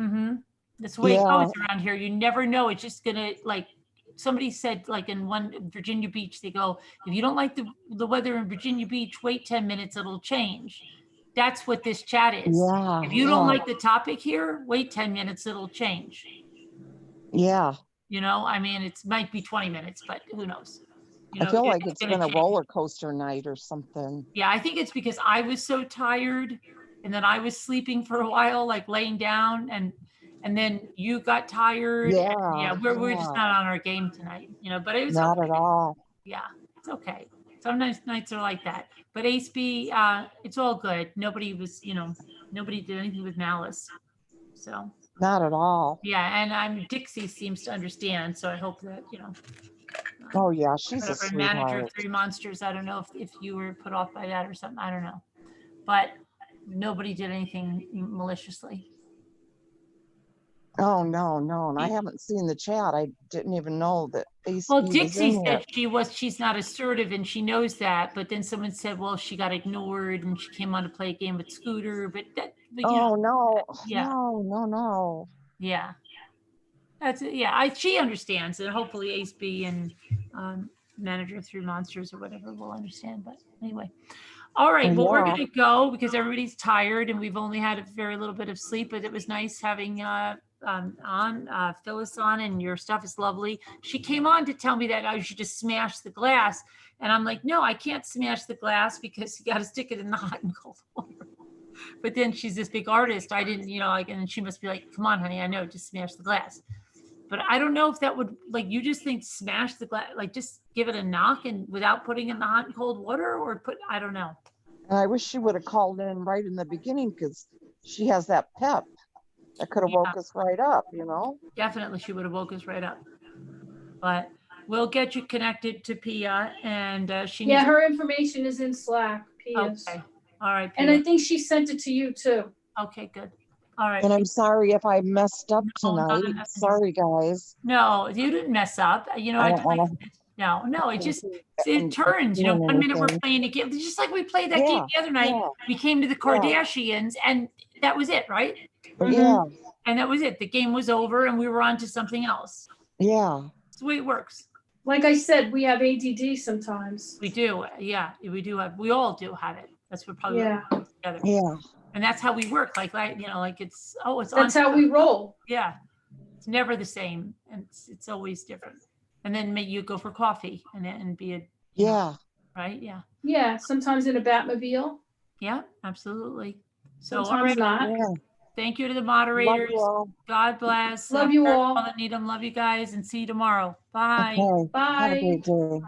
Mm-hmm. That's the way it goes around here. You never know. It's just gonna, like somebody said, like in one Virginia Beach, they go, if you don't like the weather in Virginia Beach, wait 10 minutes, it'll change. That's what this chat is. Yeah. If you don't like the topic here, wait 10 minutes, it'll change. Yeah. It might be 20 minutes, but who knows? I feel like it's gonna been a change. roller coaster night or something. Yeah, I think it's because I was so tired and then I was sleeping for a while, like laying down and then you got tired. Yeah. We're just not on our game tonight, but it was Not okay. at all. Yeah, it's okay. Some nights are like that. But Ace B, it's all good. Nobody did anything with malice. So Not at all. yeah, and Dixie seems to understand. So I hope that, Oh yeah, she's a whatever, manager of sweetheart. Three Monsters. I don't know if you were put off by that or something. I don't know. But nobody did anything maliciously. Oh no, and I haven't seen the chat. I didn't even know that AC Well, was Dixie in said here. she's not assertive and she knows that, but then someone said, well, she got ignored and she came on to play a game with Scooter, but Oh no, yeah. no. Yeah. That's it. Yeah, she understands, and hopefully Ace B and manager of Three Monsters or whatever will understand. But anyway. All right, well, we're Yeah. gonna go because everybody's tired and we've only had a very little bit of sleep, but it was nice having Phyllis on, and your stuff is lovely. She came on to tell me that I should just smash the glass. And I'm like, no, I can't smash the glass because you got to stick it in the hot and cold water. But then she's this big artist. I didn't, and she must be like, come on, honey, I know, just smash the glass. But I don't know if that would, you just think smash the glass, just give it a knock and without putting in the hot and cold water or I don't know. And I wish she would have called in right in the beginning because she has that pep that could have woke us right up, Definitely, she would have woke us right up. But we'll get you connected to Pia, and she. Yeah, her information is in Slack. Pia's. Okay. All right. Pia. And I think she sent it to you too. Okay, good. All right. And I'm sorry if I messed up tonight. Sorry, guys. No, you didn't mess up. No, it just it turns. 1 minute we're playing a game, just like we played that game the other night. Yeah. We came to the Kardashians, and that was it, right? Yeah. And that was it. The game was over, and we were on to something else. Yeah. It's the way it works. Like I said, we have ADD sometimes. We do. Yeah, we do have. We all do have it. That's what probably together. Yeah. And that's how we work. Like it's That's how we roll. Yeah. never the same, and it's always different. And then maybe you go for coffee and be a, Yeah. right? Yeah. Yeah, sometimes in a Batmobile, Yeah, absolutely. So, all sometimes right. not. Yeah. Thank you to the Love moderators. you all. God bless. Love you Carol all. and Needham, love you guys, and see you tomorrow. Bye. Okay. Have a Bye. great day.